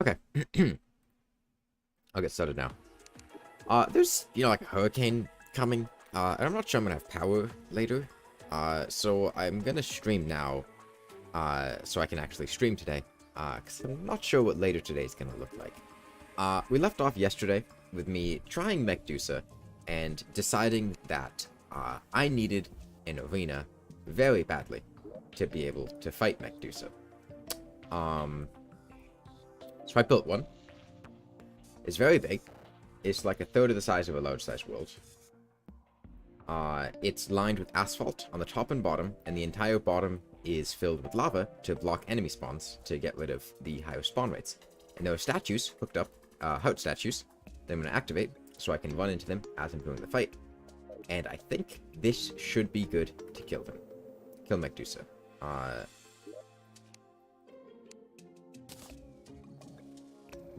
Okay. I'll get started now. There's, like a hurricane coming. And I'm not sure I'm gonna have power later. So I'm gonna stream now. So I can actually stream today. Because I'm not sure what later today is gonna look like. We left off yesterday with me trying Mechdusa and deciding that I needed an arena very badly to be able to fight Mechdusa. So I built one. It's very big. It's like a third of the size of a large-sized world. It's lined with asphalt on the top and bottom, and the entire bottom is filled with lava to block enemy spawns to get rid of the higher spawn rates. And there are statues hooked up, heart statues, that I'm going to activate so I can run into them as I'm doing the fight. And I think this should be good to kill them. Kill Mechdusa. Let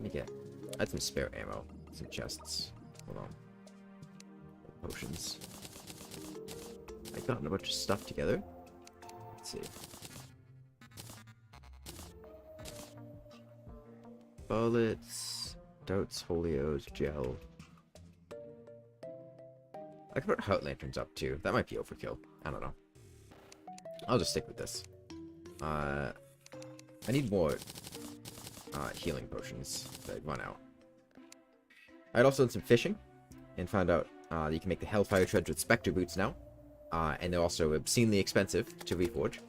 me get... I had some spare ammo. Some chests. Hold on. Potions. I've gotten a bunch of stuff together. Let's see. Bullets. Darts, holios, gel. I could put heart lanterns up too. That might be overkill. I don't know. I'll just stick with this. I need more healing potions that run out. I had also done some fishing and found out that you can make the Hellfire Treads with Spectre Boots now. And they're also obscenely expensive to reforge.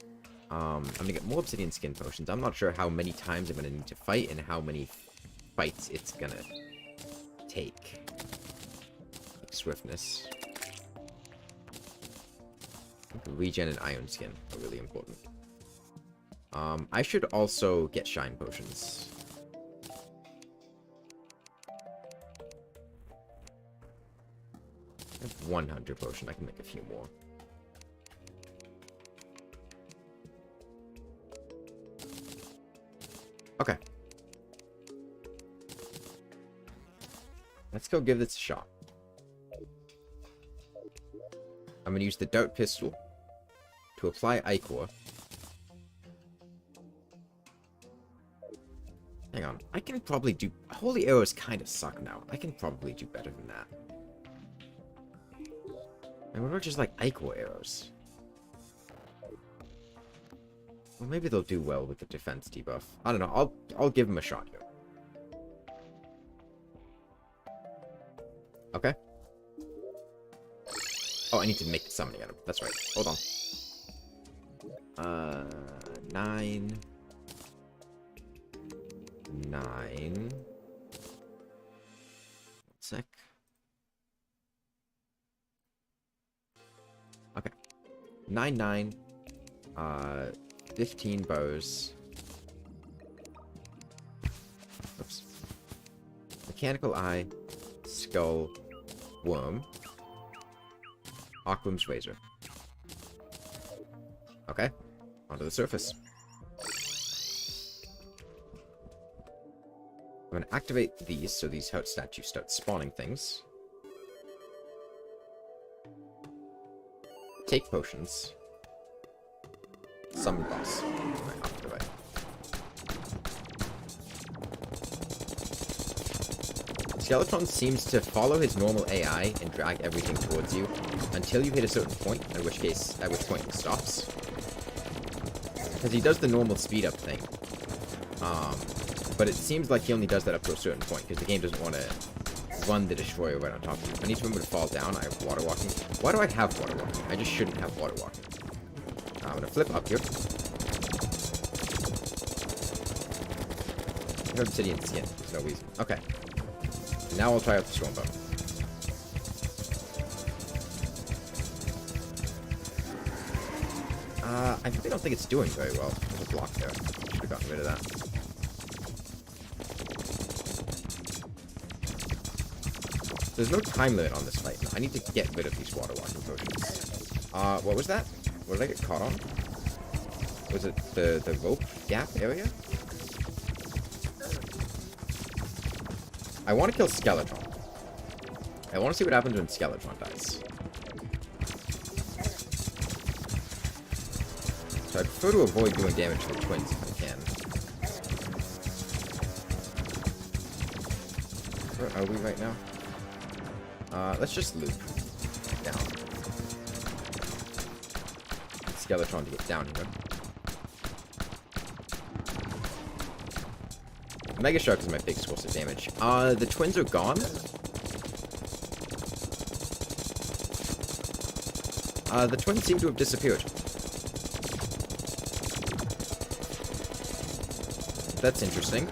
I'm going to get more Obsidian Skin Potions. I'm not sure how many times I'm going to need to fight and how many fights it's going to take. Like swiftness. Regen and Iron Skin are really important. I should also get Shine Potions. I have 100 potion. I can make a few more. Okay. Let's go give this a shot. I'm going to use the Dart Pistol to apply Ichor. Hang on. I can probably do... Holy Arrows kind of suck now. I can probably do better than that. And what about just like Ichor arrows? Well, maybe they'll do well with the defense debuff. I don't know. I'll give them a shot here. Okay. Oh, I need to make the summoning item. That's right. Hold on. 9. 9. 1 sec. Okay. 9, 15 bows. Oops. Mechanical Eye, Skull, Worm, Aquam's Razor. Okay, onto the surface. I'm going to activate these so these heart statues start spawning things. Take potions. Summon boss. Right, off to the right. Skeleton seems to follow his normal AI and drag everything towards you until you hit a certain point, at which point he stops. Because he does the normal speed up thing. But it seems like he only does that up to a certain point, because the game doesn't want to run the destroyer right on top of you. If I need to remember to fall down, I have water walking. Why do I have water walking? I just shouldn't have water walking. I'm gonna flip up here. No obsidian skin. There's no reason. Okay. Now I'll try out the Stormbow. I really don't think it's doing very well. There's a block there. Should have gotten rid of that. There's no time limit on this fight. I need to get rid of these water walking potions. What was that? What did I get caught on? Was it the rope gap area? I want to kill Skeleton. I want to see what happens when Skeleton dies. So I prefer to avoid doing damage to the twins if I can. Where are we right now? Let's just loop down. Skeletron to get down here. Mega Shark is my big source of damage. The twins are gone. The twins seem to have disappeared. That's interesting.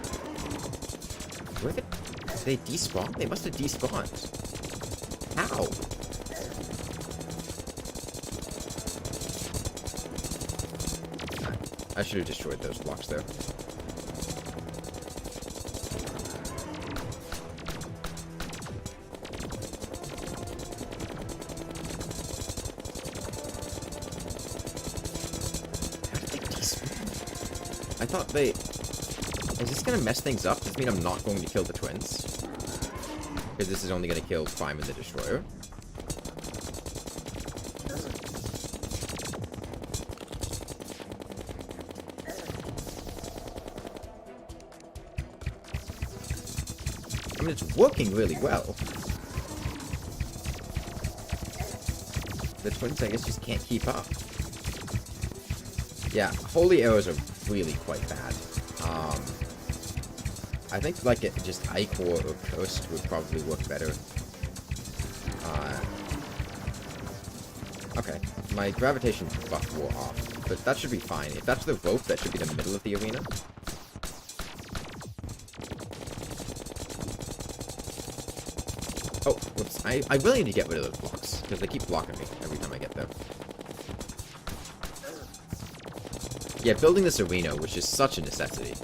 Where did they despawn? They must have despawned. How? I should have destroyed those blocks there. How did they despawn? I thought they... Is this gonna mess things up? Does this mean I'm not going to kill the twins? Because this is only gonna kill Prime and the Destroyer. I mean, it's working really well. The twins, I guess, just can't keep up. Yeah, holy arrows are really quite bad. I think, like, just Ichor or Cursed would probably work better. Okay, my gravitation buff wore off, but that should be fine. If that's the rope, that should be the middle of the arena. Oh, whoops. I really need to get rid of those blocks, because they keep blocking me every time I get there. Yeah, building this arena was just such a necessity.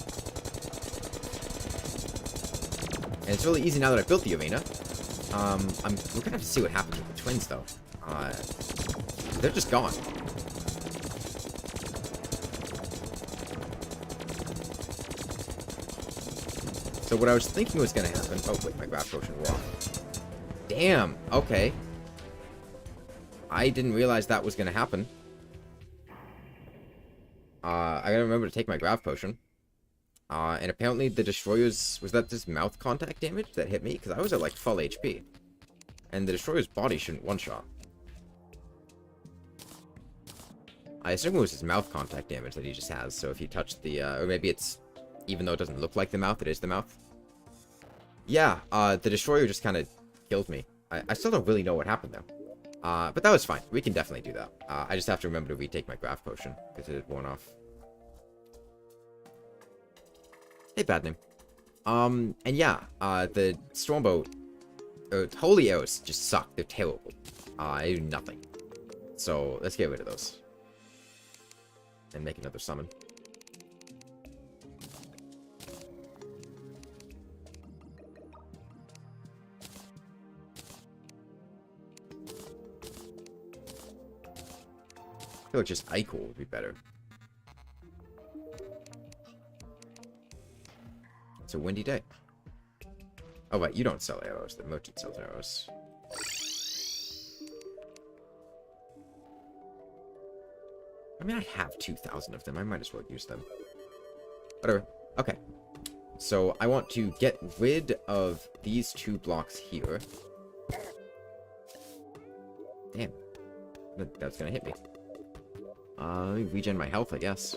And it's really easy now that I've built the arena. We're gonna have to see what happens with the twins, though. They're just gone. So what I was thinking was gonna happen... Oh, wait, my grab potion wore off. Damn, okay. I didn't realize that was gonna happen. I gotta remember to take my grab potion. And apparently the Destroyer's... Was that just mouth contact damage that hit me? Because I was at, like, full HP. And the Destroyer's body shouldn't one-shot. I assume it was his mouth contact damage that he just has, so if you touch the... or maybe it's... Even though it doesn't look like the mouth, it is the mouth. Yeah, the Destroyer just kind of killed me. I still don't really know what happened, though. But that was fine. We can definitely do that. I just have to remember to retake my graph potion, because it had worn off. Hey, bad name. And yeah, the Stormbow... Holy Arrows just suck. They're terrible. They do nothing. So, let's get rid of those. And make another summon. I feel like just Ichor would be better. It's a windy day. Oh, wait, you don't sell arrows. The merchant sells arrows. I mean, I have 2,000 of them. I might as well use them. Whatever. Okay. So, I want to get rid of these 2 blocks here. Damn. That's gonna hit me. Let me regen my health, I guess.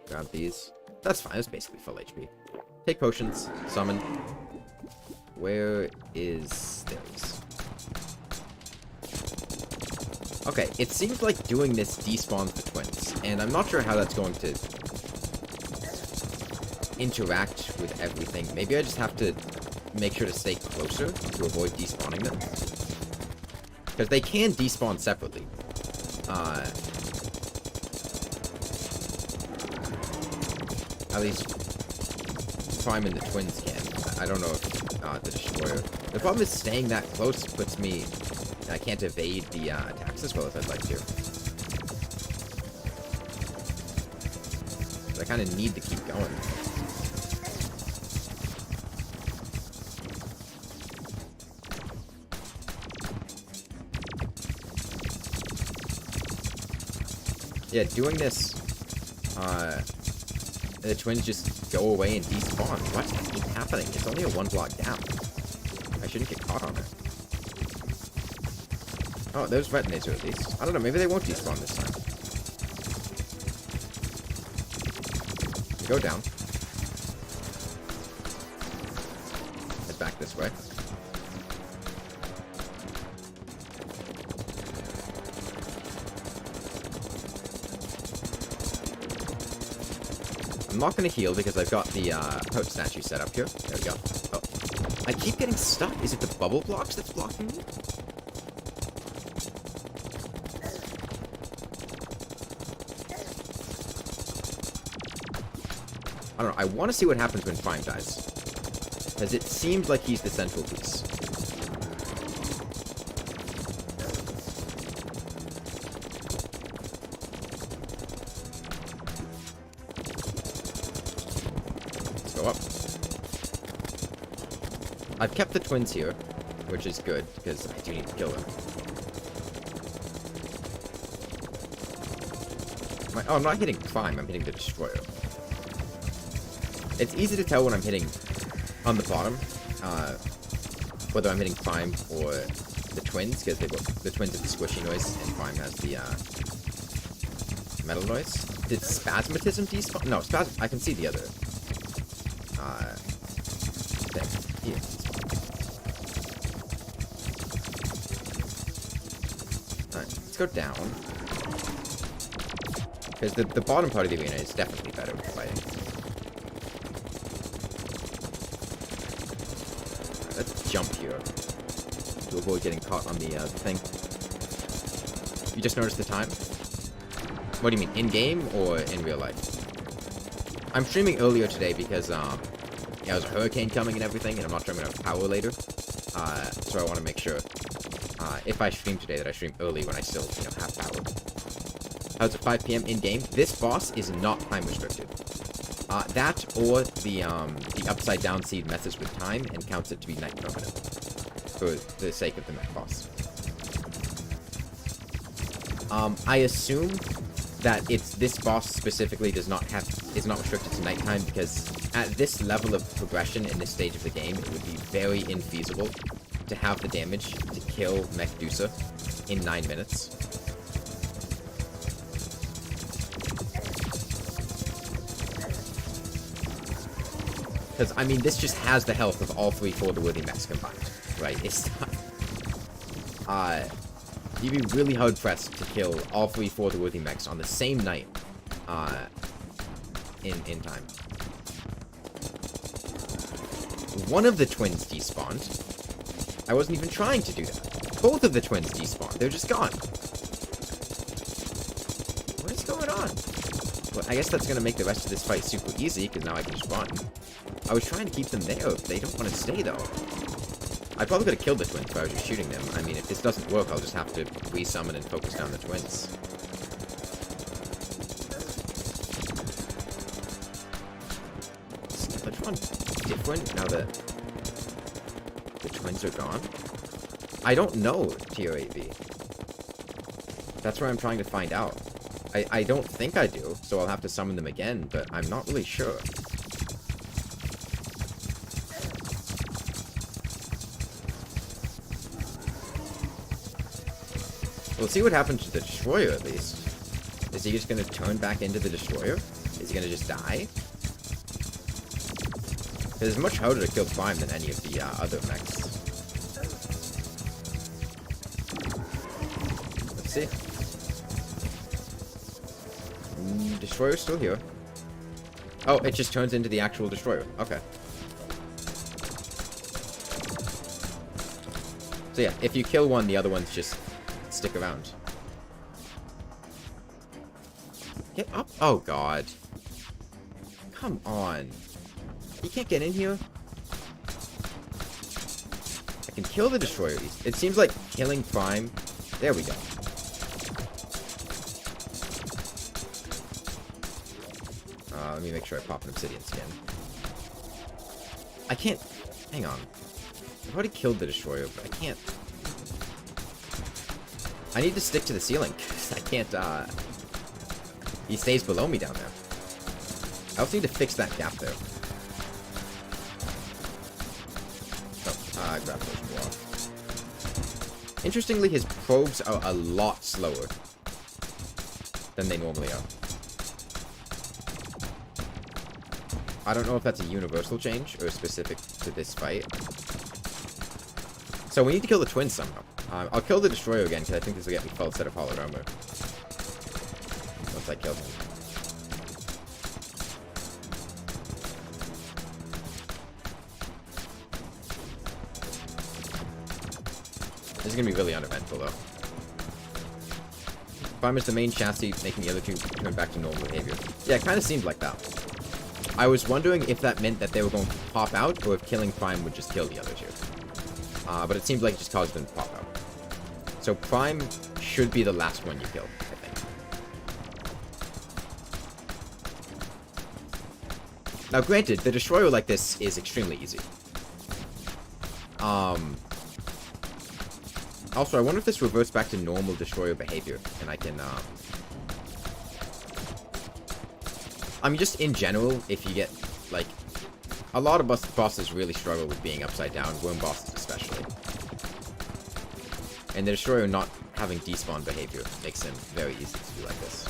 Grab these. That's fine. It's basically full HP. Take potions. Summon. Where is theirs? Okay, it seems like doing this despawns the twins, and I'm not sure how that's going to interact with everything. Maybe I just have to make sure to stay closer to avoid despawning them. Because they can despawn separately. At least Prime and the twins can. I don't know if the Destroyer... The problem is staying that close puts me... I can't evade the attacks as well as I'd like to. But I kind of need to keep going. Yeah, doing this the twins just go away and despawn. What keeps happening? It's only a 1 block gap. I shouldn't get caught on it. Oh, there's Retinator at least. I don't know, maybe they won't despawn this time. Go down. Head back this way. I'm not going to heal because I've got the Pope statue set up here. There we go. Oh. I keep getting stuck. Is it the bubble blocks that's blocking me? I don't know. I want to see what happens when Prime dies. Because it seems like he's the central piece. Up. I've kept the twins here, which is good, because I do need to kill them. Oh, I'm not hitting Prime, I'm hitting the Destroyer. It's easy to tell when I'm hitting on the bottom, whether I'm hitting Prime or the twins, because the twins have the squishy noise, and Prime has the metal noise. Did Spasmatism despawn? No, I can see the other thing. Yeah. Alright, let's go down. Because the bottom part of the arena is definitely better for fighting. Right, let's jump here to avoid getting caught on the thing. You just noticed the time? What do you mean, in-game or in real life? I'm streaming earlier today because, yeah, there's a hurricane coming and everything, and I'm not sure I'm going to have power later. So I want to make sure, if I stream today, that I stream early when I still, you know, have power. How's it 5 PM in-game? This boss is not time restricted. That or the upside-down seed messes with time and counts it to be night permanent. For the sake of the mech boss. I assume that this boss specifically is not restricted to nighttime because at this level of progression in this stage of the game, it would be very infeasible to have the damage to kill Mechdusa in 9 minutes. Because, I mean, this just has the health of all 3 Forward-worthy mechs combined, right? It's not... You'd be really hard-pressed to kill all 3 Forward-worthy mechs on the same night, in time. One of the twins despawned. I wasn't even trying to do that. Both of the twins despawned. They're just gone. What is going on? Well, I guess that's going to make the rest of this fight super easy, because now I can spawn. I was trying to keep them there. They don't want to stay, though. I probably could have killed the twins if I was just shooting them. I mean, if this doesn't work, I'll just have to resummon and focus down the twins. Is which one different now that the twins are gone? I don't know, TOAV. That's where I'm trying to find out. I don't think I do, so I'll have to summon them again, but I'm not really sure. We'll see what happens to the Destroyer, at least. Is he just going to turn back into the Destroyer? Is he going to just die? Because it's much harder to kill Prime than any of the other mechs. Let's see. Destroyer's still here. Oh, it just turns into the actual Destroyer. Okay. So yeah, if you kill one, the other ones just stick around. Get up. Oh, God. Come on. You can't get in here? I can kill the Destroyer. It seems like killing Prime... There we go. Let me make sure I pop an Obsidian Skin. I can't... Hang on. I've already killed the Destroyer, but I can't... I need to stick to the ceiling. I can't, he stays below me down there. also need to fix that gap there. Oh, grab those more off. Interestingly, his probes are a lot slower than they normally are. I don't know if that's a universal change or specific to this fight. So we need to kill the twins somehow. I'll kill the destroyer again because I think this will get me full set of hollowed armor. Once I kill him. This is going to be really uneventful, though. Prime is the main chassis, making the other two turn back to normal behavior. Yeah, it kind of seemed like that. I was wondering if that meant that they were going to pop out, or if killing Prime would just kill the other two. But it seemed like it just caused them to pop out. So Prime should be the last one you kill, I think. Now, granted, the destroyer like this is extremely easy. Also, I wonder if this reverts back to normal destroyer behavior, and I can, I mean, just in general, if you get, like, a lot of bosses really struggle with being upside down, worm bosses especially. And the destroyer not having despawn behavior makes him very easy to do like this.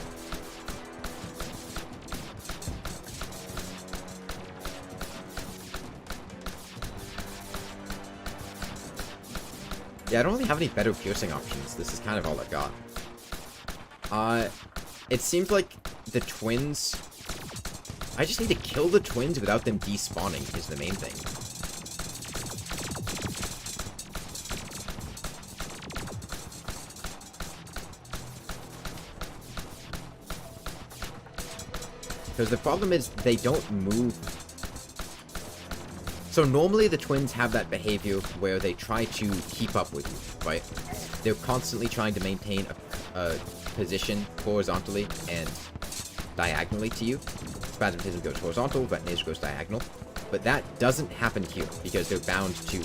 Yeah, I don't really have any better piercing options. This is kind of all I got. It seems like the twins... I just need to kill the twins without them despawning is the main thing. Because the problem is they don't move. So normally the twins have that behavior where they try to keep up with you, right? They're constantly trying to maintain a position horizontally and diagonally to you. Spasmatism goes horizontal, Retinator goes diagonal. But that doesn't happen here because they're bound to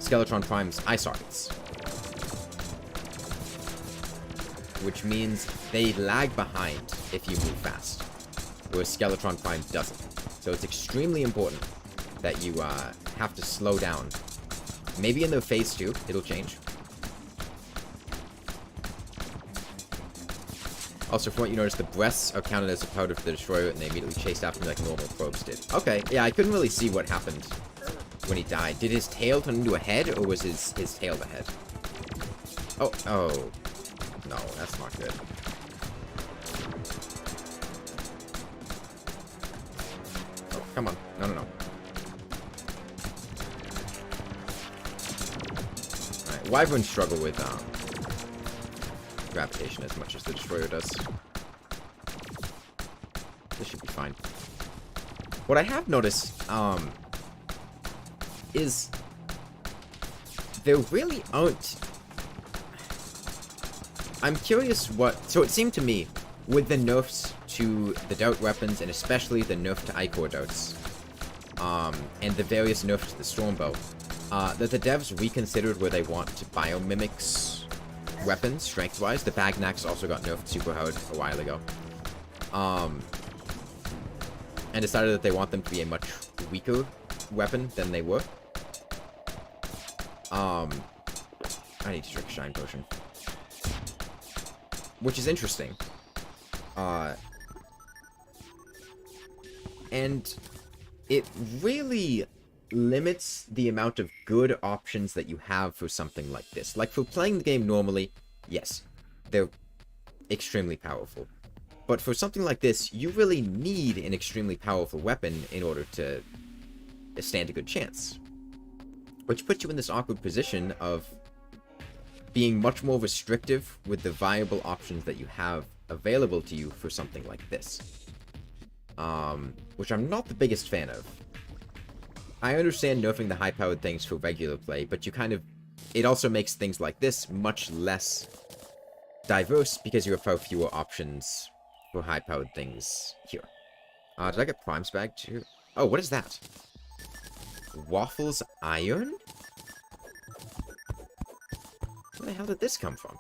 Skeletron Prime's eye sockets. Which means they lag behind if you move fast, whereas Skeletron Prime doesn't. So it's extremely important that you have to slow down. Maybe in the phase 2, it'll change. Also, from what you notice, the breasts are counted as a part of the destroyer, and they immediately chased after me like normal probes did. Okay, yeah, I couldn't really see what happened when he died. Did his tail turn into a head, or was his tail the head? Oh, no, that's not good. Oh, come on. No. Alright, Wyverns struggle with, gravitation as much as the destroyer does. This should be fine. What I have noticed, is there really aren't... I'm curious what... So it seemed to me, with the nerfs to the Dart weapons, and especially the nerf to Ichor Darts, and the various nerfs to the Stormbow, that the devs reconsidered where they want to biomimics weapons, strength-wise. The Bagnax also got nerfed super hard a while ago. And decided that they want them to be a much weaker weapon than they were. I need to drink a Shine Potion. Which is interesting. And it really limits the amount of good options that you have for something like this. Like, for playing the game normally, yes, they're extremely powerful. But for something like this, you really need an extremely powerful weapon in order to stand a good chance. Which puts you in this awkward position of being much more restrictive with the viable options that you have available to you for something like this. Which I'm not the biggest fan of. I understand nerfing the high-powered things for regular play, but you kind of... It also makes things like this much less diverse because you have far fewer options for high-powered things here. Did I get Prime's bag too? Oh, what is that? Waffles Iron? Where the hell did this come from?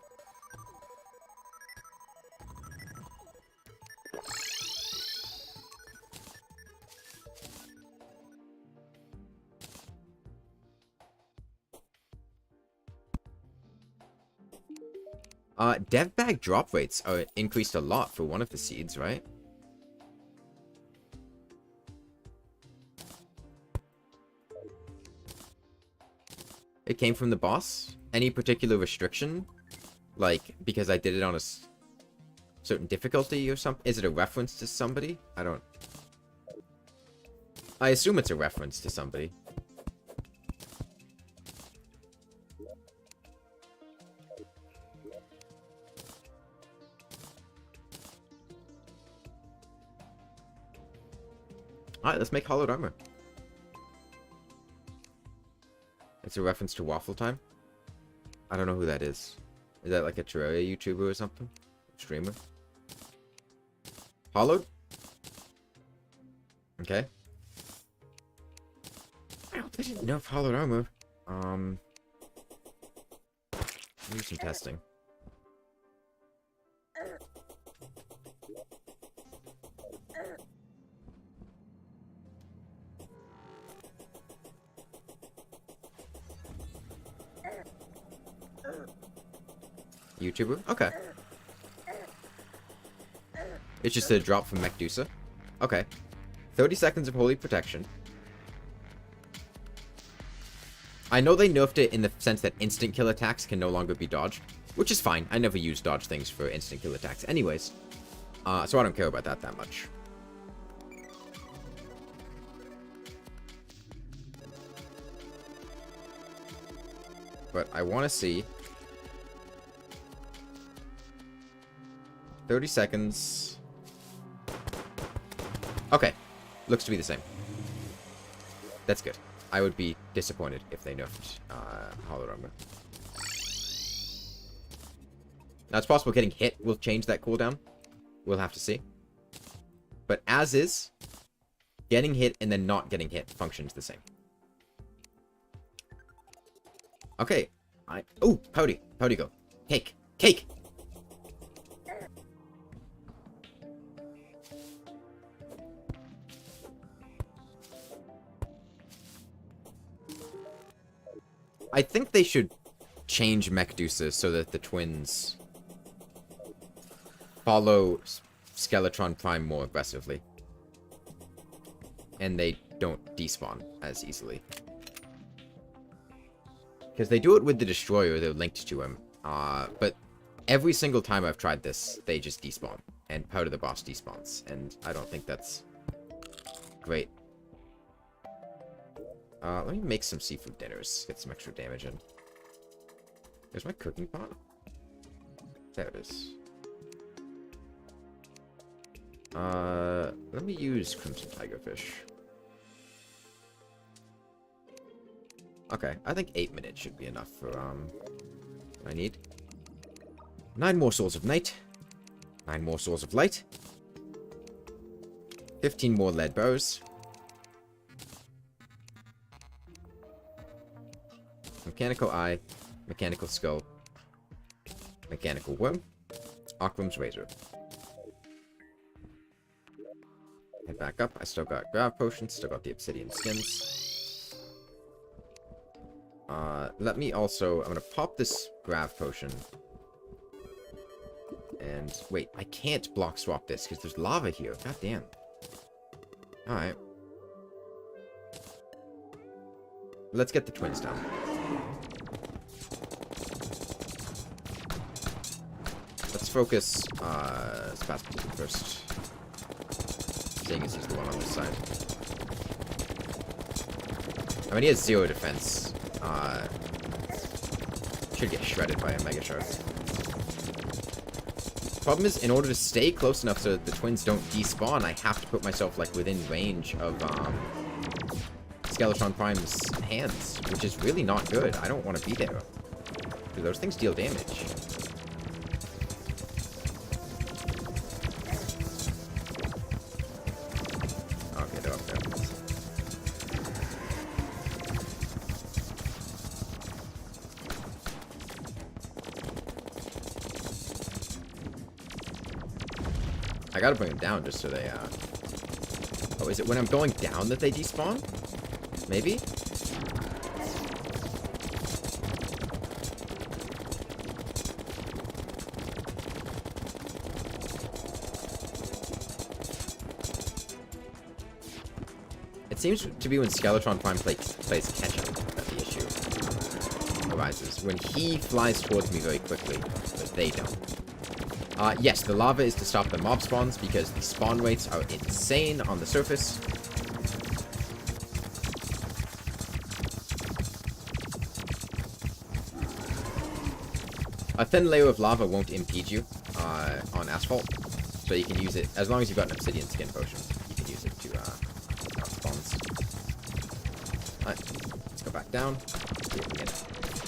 Dev bag drop rates are increased a lot for one of the seeds, right? It came from the boss? Any particular restriction? Like, because I did it on a certain difficulty or something? Is it a reference to somebody? I assume it's a reference to somebody. Alright, let's make hollowed armor. It's a reference to Waffle Time? I don't know who that is. Is that like a Terraria YouTuber or something? Streamer? Hollowed? Okay. I don't think I nerf hollowed armor. Do some testing. YouTuber? Okay. It's just a drop from Mechdusa. Okay. 30 seconds of holy protection. I know they nerfed it in the sense that instant kill attacks can no longer be dodged, which is fine. I never use dodge things for instant kill attacks anyways. So I don't care about that much. But I want to see 30 seconds. Okay. Looks to be the same. That's good. I would be disappointed if they nerfed Hollow Armor. Now, it's possible getting hit will change that cooldown. We'll have to see. But as is, getting hit and then not getting hit functions the same. Okay. Oh, Pouty. Pouty go. Cake. Cake! I think they should change Mechdusa so that the twins follow Skeletron Prime more aggressively. And they don't despawn as easily. Because they do it with the Destroyer, they're linked to him. But every single time I've tried this, they just despawn. And Powder the boss despawns. And I don't think that's great. Let me make some seafood dinners. Get some extra damage in. There's my cooking pot. There it is. Let me use Crimson Tigerfish. Okay, I think 8 minutes should be enough for, what I need. 9 more Souls of Night. 9 more Souls of Light. 15 more lead bows. Mechanical Eye, Mechanical Skull, Mechanical Worm, Aquam's Razor. Head back up. I still got Grav Potions, still got the Obsidian Skins. Let me also... I'm gonna pop this Grav Potion. And... Wait, I can't block swap this, because there's lava here. God damn. Alright. Let's get the twins down. Let's focus, Spastic first. Seeing as he's the one on this side. I mean, he has 0 defense. Should get shredded by a Mega Shark. Problem is, in order to stay close enough so that the twins don't despawn, I have to put myself, like, within range of, Skeletron Prime's hands, which is really not good. I don't want to be there. Because those things deal damage. Okay, they're up there. I gotta bring them down just so they, Oh, is it when I'm going down that they despawn? Maybe? seems to be when Skeletron Prime plays catch-up that the issue arises. When he flies towards me very quickly, but they don't. Yes, the lava is to stop the mob spawns because the spawn rates are insane on the surface. A thin layer of lava won't impede you on asphalt, so you can use it as long as you've got an obsidian skin potion. You can use it to stop spawns. Alright, let's go back down. See if we can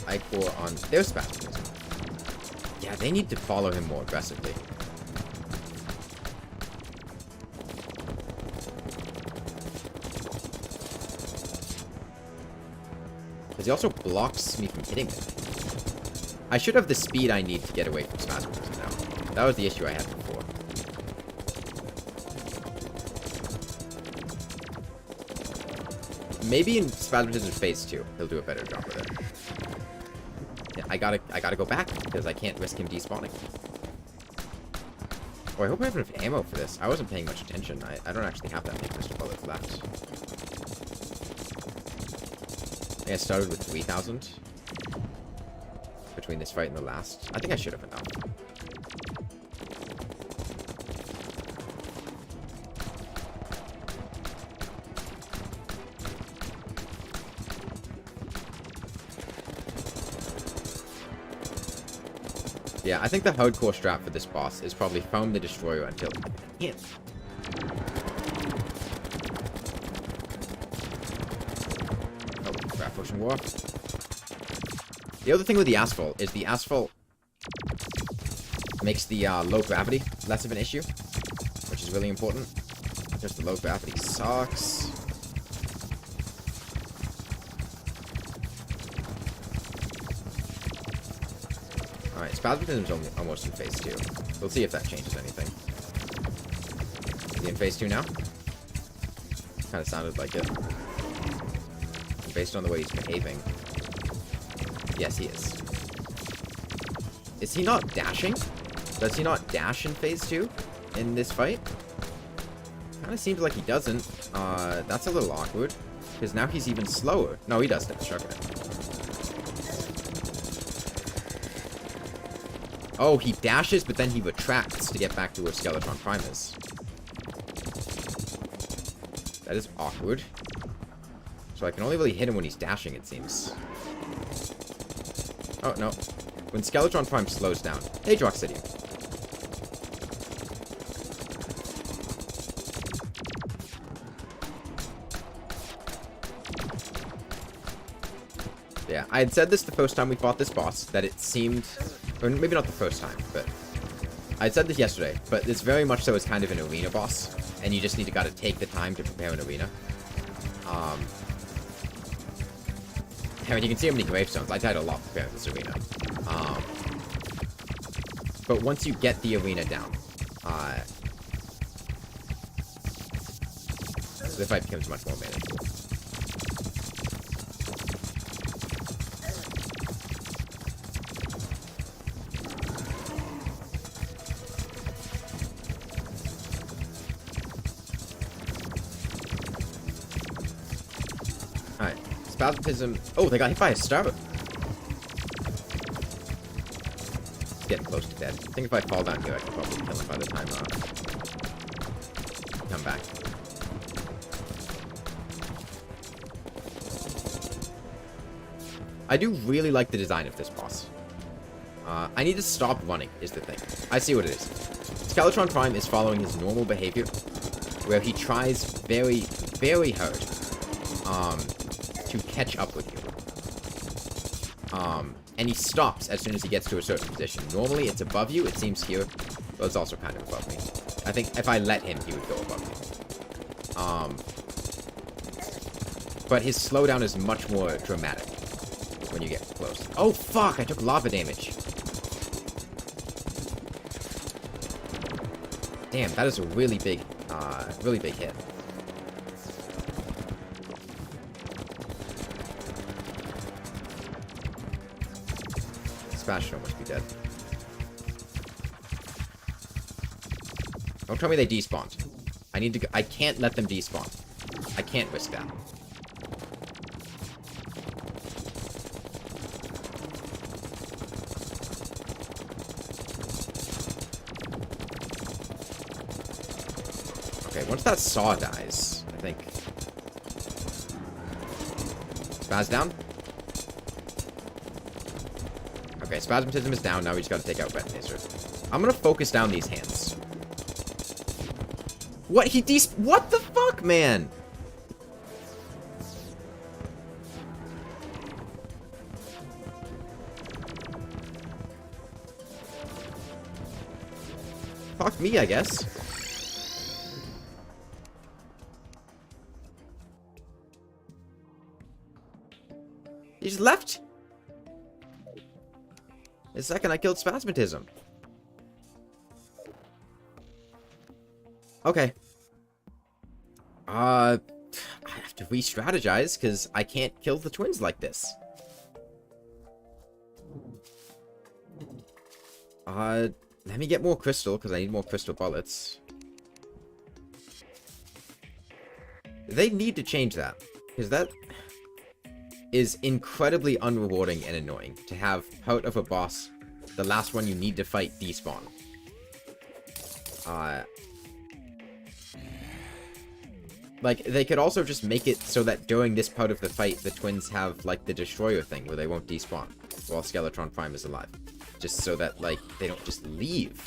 Ichor on their spasms. Yeah, they need to follow him more aggressively. Because he also blocks me from hitting him. I should have the speed I need to get away from spasms now. That was the issue I had before. Maybe in Spasmodism Phase 2, he'll do a better job with it. Yeah, I gotta go back, because I can't risk him despawning. Oh, I hope I have enough ammo for this. I wasn't paying much attention. I don't actually have that many crystal bullets left. I think I started with 3,000. Between this fight and the last. I think I should have enough. Yeah, I think the hardcore strat for this boss is probably farm the destroyer until I can't. Oh, crap potion war. The other thing with the asphalt is the asphalt makes the low gravity less of an issue, which is really important. Because the low gravity sucks. Alright, Spasmodism's almost in Phase 2. We'll see if that changes anything. Is he in Phase 2 now? Kind of sounded like it. And based on the way he's behaving. Yes, he is. Is he not dashing? Does he not dash in Phase 2 in this fight? Kind of seems like he doesn't. That's a little awkward. Because now he's even slower. No, he does dash. Okay. Oh, he dashes, but then he retracts to get back to where Skeletron Prime is. That is awkward. So I can only really hit him when he's dashing, it seems. Oh, no. When Skeletron Prime slows down. Hey, Droxidium. Yeah, I had said this the first time we fought this boss, that it seemed... Or maybe not the first time, but... I had said this yesterday, but it's very much so as kind of an arena boss, and you just gotta take the time to prepare an arena. I mean, you can see how many gravestones. I died a lot preparing this arena. But once you get the arena down, the fight becomes much more manageable. Alright. Spasmodism. Oh, they got hit by a star. It's getting close to dead. I think if I fall down here, I can probably kill him by the time come back. I do really like the design of this boss. I need to stop running, is the thing. I see what it is. Skeletron Prime is following his normal behavior, where he tries very, very hard to catch up with you. And he stops as soon as he gets to a certain position. Normally, it's above you. It seems here, but it's also kind of above me. I think if I let him, he would go above me. But his slowdown is much more dramatic when you get close. Oh, fuck! I took lava damage. Damn, that is a really big hit. Sebastian must be dead. Don't tell me they despawned. I need to go. I can't let them despawn. I can't risk that. Okay, once that saw dies, I think... Spaz down? Okay, Spasmatism is down, now we just gotta take out Retinator. I'm gonna focus down these hands. What? What the fuck, man? Fuck me, I guess. He just left. The second I killed Spasmatism. Okay. I have to re-strategize, because I can't kill the twins like this. Let me get more crystal, because I need more crystal bullets. They need to change that, because that is incredibly unrewarding and annoying, to have out of a boss, the last one you need to fight, despawn. Like, they could also just make it so that during this part of the fight, the twins have, like, the Destroyer thing, where they won't despawn, while Skeletron Prime is alive. Just so that, like, they don't just leave.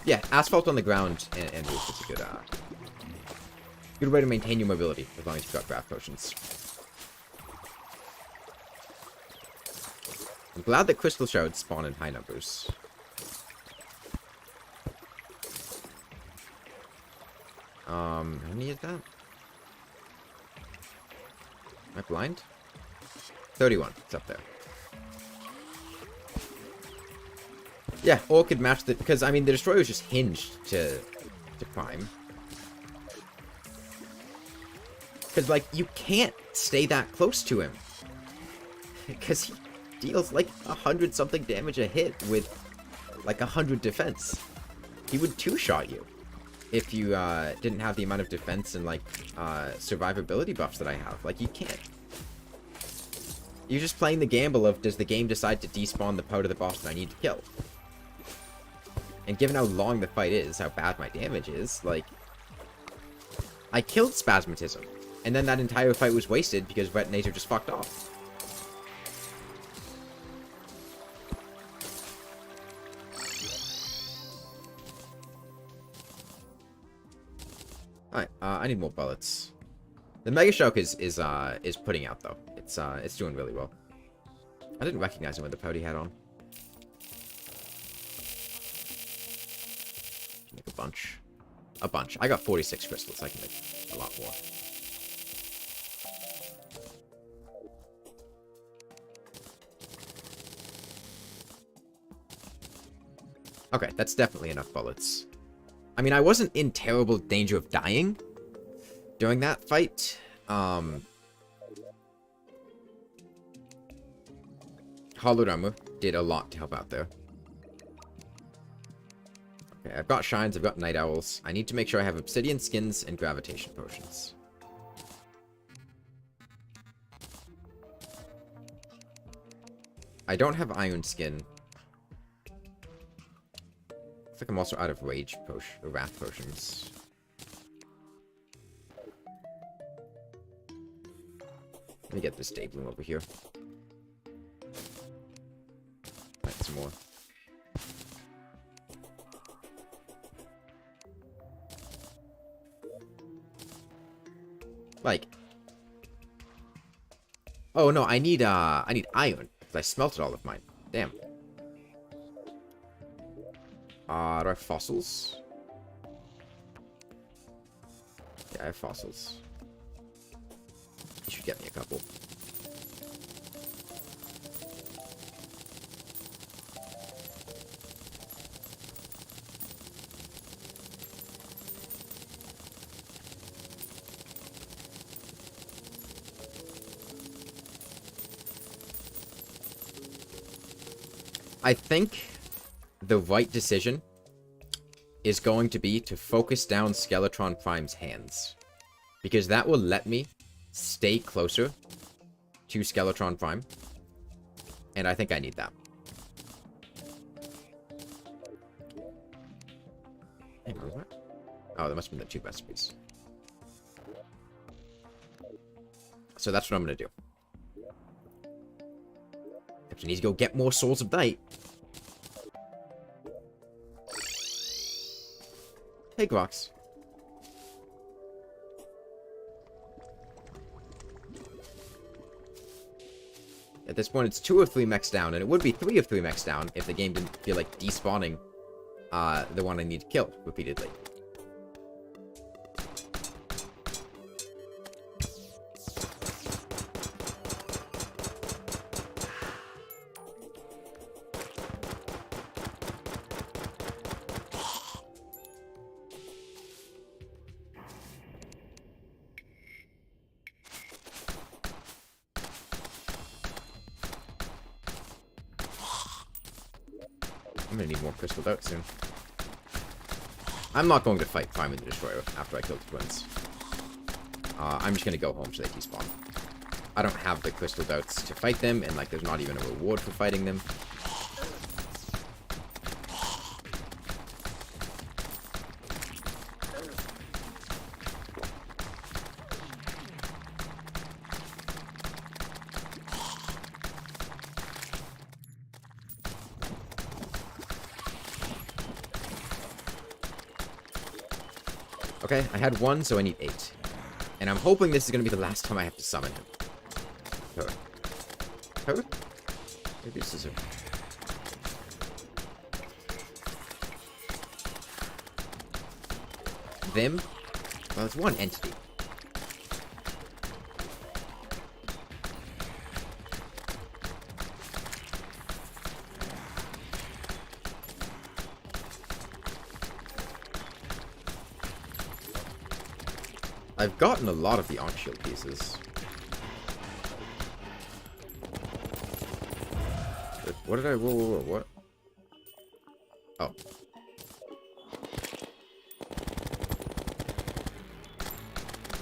Yeah, asphalt on the ground and roof is a good way to maintain your mobility, as long as you've got craft potions. I'm glad that crystal shards spawn in high numbers. How many is that? Am I blind? 31. It's up there. Yeah, or could match the... Because, I mean, the Destroyer is just hinged to Prime. Because, like, you can't stay that close to him. Because he deals, like, 100-something damage a hit with, like, 100 defense. He would two-shot you if you didn't have the amount of defense and, like, survivability buffs that I have. Like, you can't. You're just playing the gamble of, does the game decide to despawn the part of the boss that I need to kill? And given how long the fight is, how bad my damage is, like... I killed Spasmatism. And then that entire fight was wasted because Retinator just fucked off. Alright, I need more bullets. The Mega Shock is putting out, though. It's doing really well. I didn't recognize him with the pouty hat on. Make a bunch. A bunch. I got 46 crystals. I can make a lot more. Okay, that's definitely enough bullets. I mean, I wasn't in terrible danger of dying during that fight. Hollowed armor did a lot to help out there. Okay, I've got shines, I've got night owls. I need to make sure I have obsidian skins and gravitation potions. I don't have iron skin. Looks like I'm also out of rage potion, or wrath potions. Let me get this day bloom over here. Right, some more. Like, oh no, I need iron because I smelted all of mine. Damn. Do I have fossils? Yeah, I have fossils. You should get me a couple. I think the right decision is going to be to focus down Skeletron Prime's hands. Because that will let me stay closer to Skeletron Prime. And I think I need that. Hey, what was that? Oh, that must have been the 2 recipes. So that's what I'm going to do. I need to go get more Souls of Night. Hey, Grox. At this point, it's 2 of 3 mechs down, and it would be 3 of 3 mechs down if the game didn't feel like despawning the one I need to kill repeatedly. I'm gonna need more crystal out soon. I'm not going to fight Prime and the Destroyer after I kill the twins. I'm just gonna go home so they despawn. I don't have the crystal darts to fight them, and like there's not even a reward for fighting them. Okay, I had 1, so I need 8. And I'm hoping this is going to be the last time I have to summon him. Her? Maybe this is her. Them? Well, it's one entity. I've gotten a lot of the Ankh Shield pieces. What did I... Whoa, what? Oh.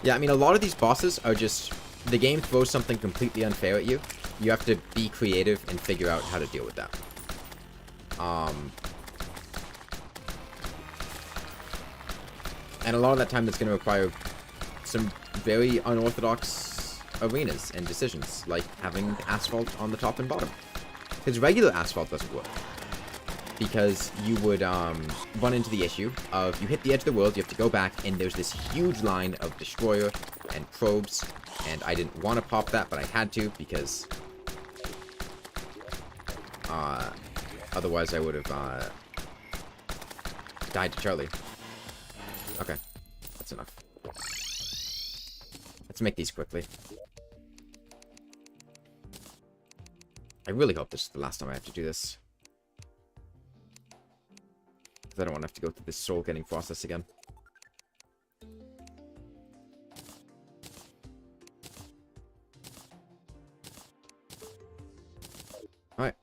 Yeah, I mean, a lot of these bosses are just... The game throws something completely unfair at you. You have to be creative and figure out how to deal with that. And a lot of that time that's going to require some very unorthodox arenas and decisions, like having asphalt on the top and bottom. Because regular asphalt doesn't work. Because you would run into the issue of you hit the edge of the world, you have to go back, and there's this huge line of destroyer and probes, and I didn't want to pop that, but I had to, because otherwise I would have died to Charlie. Okay, that's enough. Let's make these quickly. I really hope this is the last time I have to do this. Because I don't want to have to go through this soul getting process again. Alright.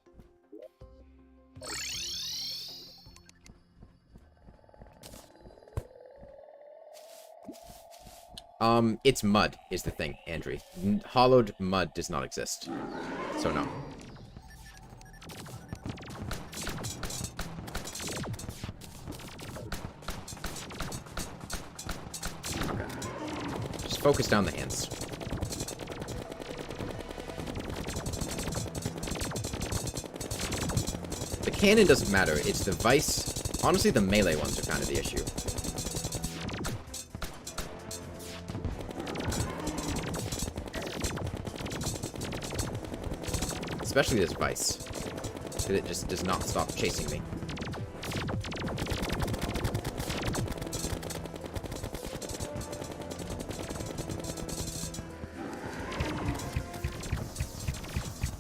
It's mud, is the thing, Andrew. Hollowed mud does not exist. So no. Okay. Just focus down the hands. The cannon doesn't matter, it's the vice. Honestly, the melee ones are kind of the issue. Especially this vice. Because it just does not stop chasing me.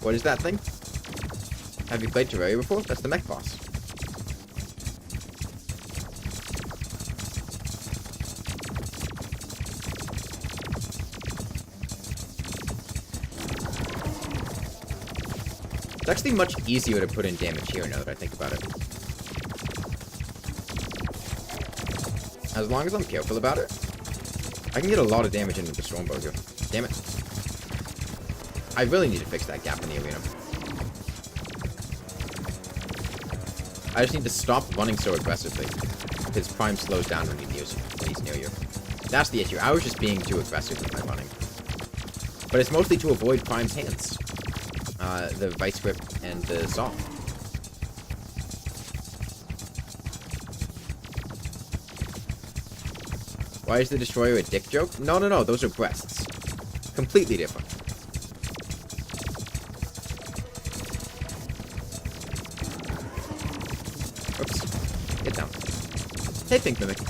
What is that thing? Have you played Terraria before? That's the mech boss. It's actually much easier to put in damage here now that I think about it. As long as I'm careful about it, I can get a lot of damage into the Stormbow here. Damn it. I really need to fix that gap in the arena. I just need to stop running so aggressively, because Prime slows down when he's near you. That's the issue. I was just being too aggressive with my running. But it's mostly to avoid Prime's hands. The Vice Grip and the Saw. Why is the Destroyer a dick joke? No, no, no. Those are breasts. Completely different. Oops. Get down. Hey, Pink Mimic.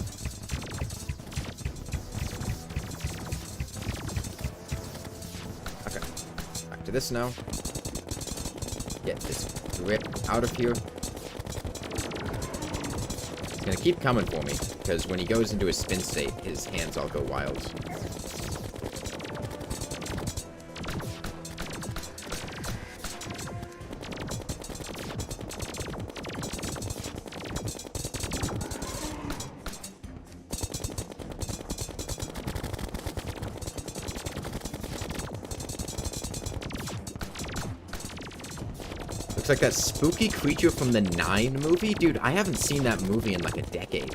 Okay. Back to this now. Get this grip out of here. He's gonna keep coming for me, because when he goes into a spin state, his hands all go wild. Looks like that spooky creature from the 9 movie? Dude, I haven't seen that movie in like a decade.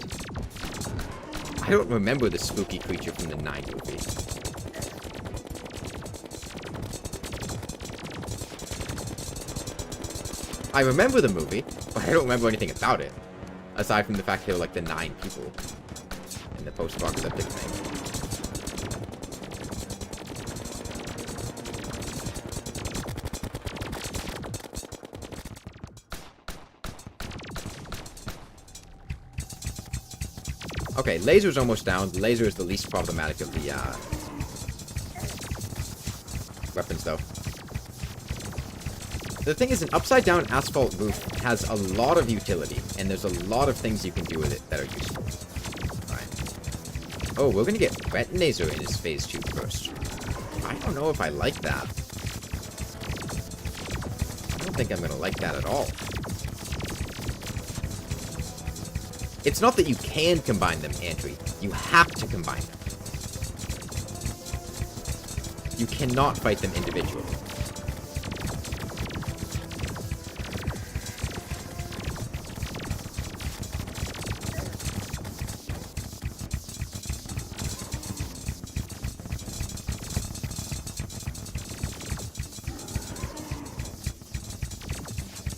I don't remember the spooky creature from the 9 movie. I remember the movie, but I don't remember anything about it. Aside from the fact there were like the 9 people in the post-apocalyptic thing. Okay, laser's almost down. The laser is the least problematic of the weapons, though. The thing is, an upside-down asphalt roof has a lot of utility, and there's a lot of things you can do with it that are useful. Alright. Oh, we're gonna get Retinator in his phase 2 first. I don't know if I like that. I don't think I'm gonna like that at all. It's not that you can combine them, Andrew. You have to combine them. You cannot fight them individually.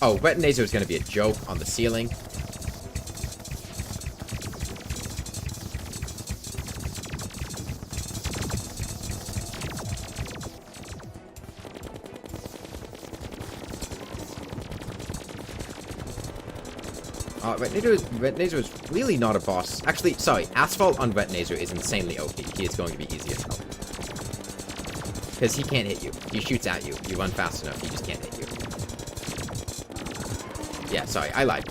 Oh, Retinator is going to be a joke on the ceiling. Retinator is really not a boss. Actually, sorry, Asphalt on Retinator is insanely OP. He is going to be easy as hell. Because he can't hit you. He shoots at you. You run fast enough, he just can't hit you. Yeah, sorry, I lied.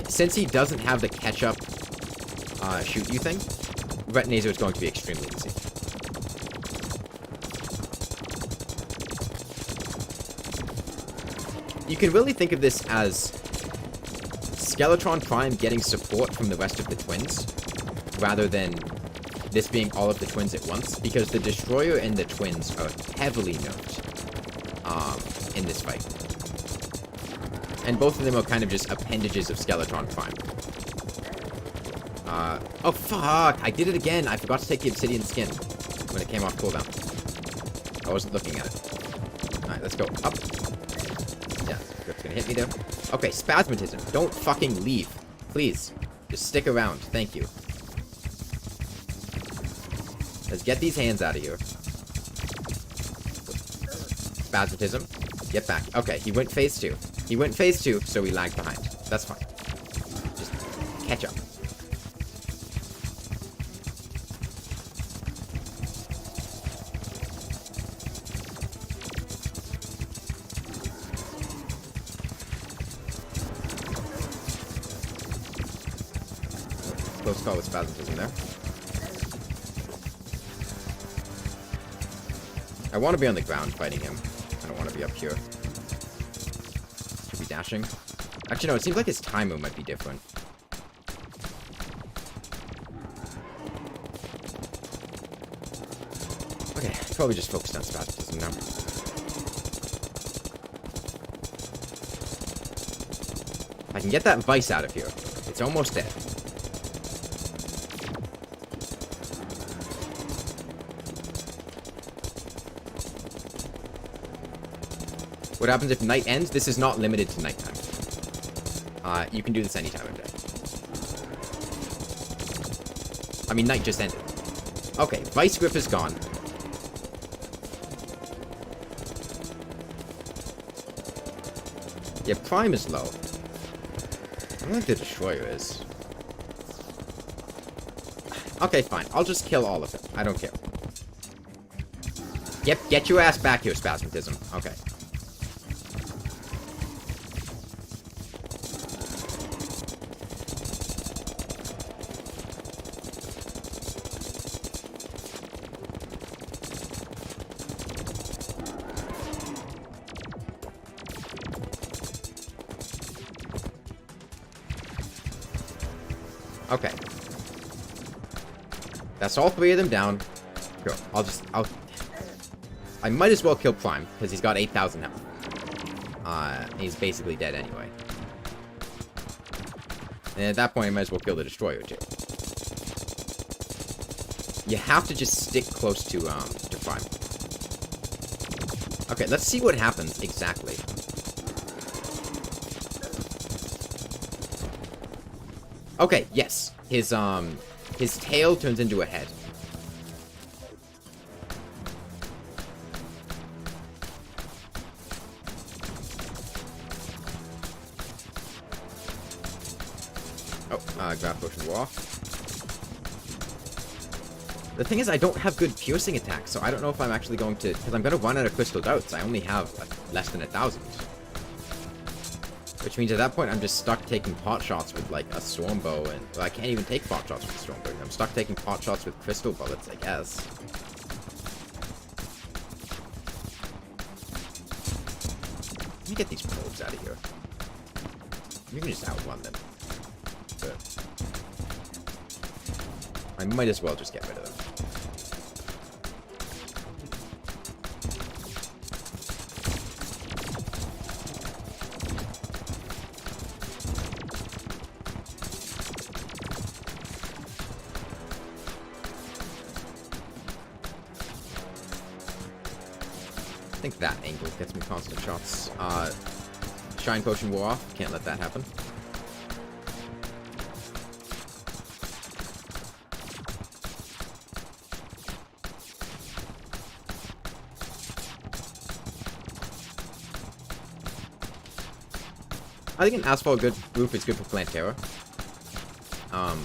Since he doesn't have the catch-up shoot you thing, Retinator is going to be extremely easy. You can really think of this as Skeletron Prime getting support from the rest of the twins, rather than this being all of the twins at once, because the Destroyer and the twins are heavily nerfed in this fight. And both of them are kind of just appendages of Skeletron Prime. Oh fuck! I did it again! I forgot to take the obsidian skin when it came off cooldown. I wasn't looking at it. Alright, let's go up. Yeah, Grip's gonna hit me there. Okay, Spasmatism. Don't fucking leave. Please. Just stick around. Thank you. Let's get these hands out of here. Spasmatism. Get back. Okay, he went phase 2. He went phase 2, so we lagged behind. That's fine. Just catch up. Close call with Spasmatism there. I want to be on the ground fighting him. I don't want to be up here. Should be dashing. Actually, no, it seems like his timer might be different. Okay, probably just focused on spastism now. I can get that vice out of here. It's almost dead. What happens if night ends? This is not limited to nighttime. You can do this anytime of day. I mean, night just ended. Okay, Vice Grip is gone. Yeah, Prime is low. I don't think the Destroyer is. Okay, fine. I'll just kill all of it. I don't care. Yep, get your ass back here, Spasmatism. Okay. Okay. That's all three of them down. Sure, I might as well kill Prime, because he's got 8,000 health. He's basically dead anyway. And at that point, I might as well kill the Destroyer, too. You have to just stick close to Prime. Okay, let's see what happens exactly. Okay, yes. His tail turns into a head. Oh, grab potion wore off. The thing is, I don't have good piercing attacks, so I don't know if I'm actually going to... Because I'm going to run out of crystal darts. I only have less than 1,000. Which means at that point, I'm just stuck taking pot shots with, like, a storm bow, and... Well, I can't even take pot shots with a storm bow. I'm stuck taking pot shots with crystal bullets, I guess. Let me get these probes out of here. You can just outrun them. But... I might as well just get rid of them. I think that angle gets me constant shots. Shine Potion wore off. Can't let that happen. I think an asphalt roof is good for Plantera. I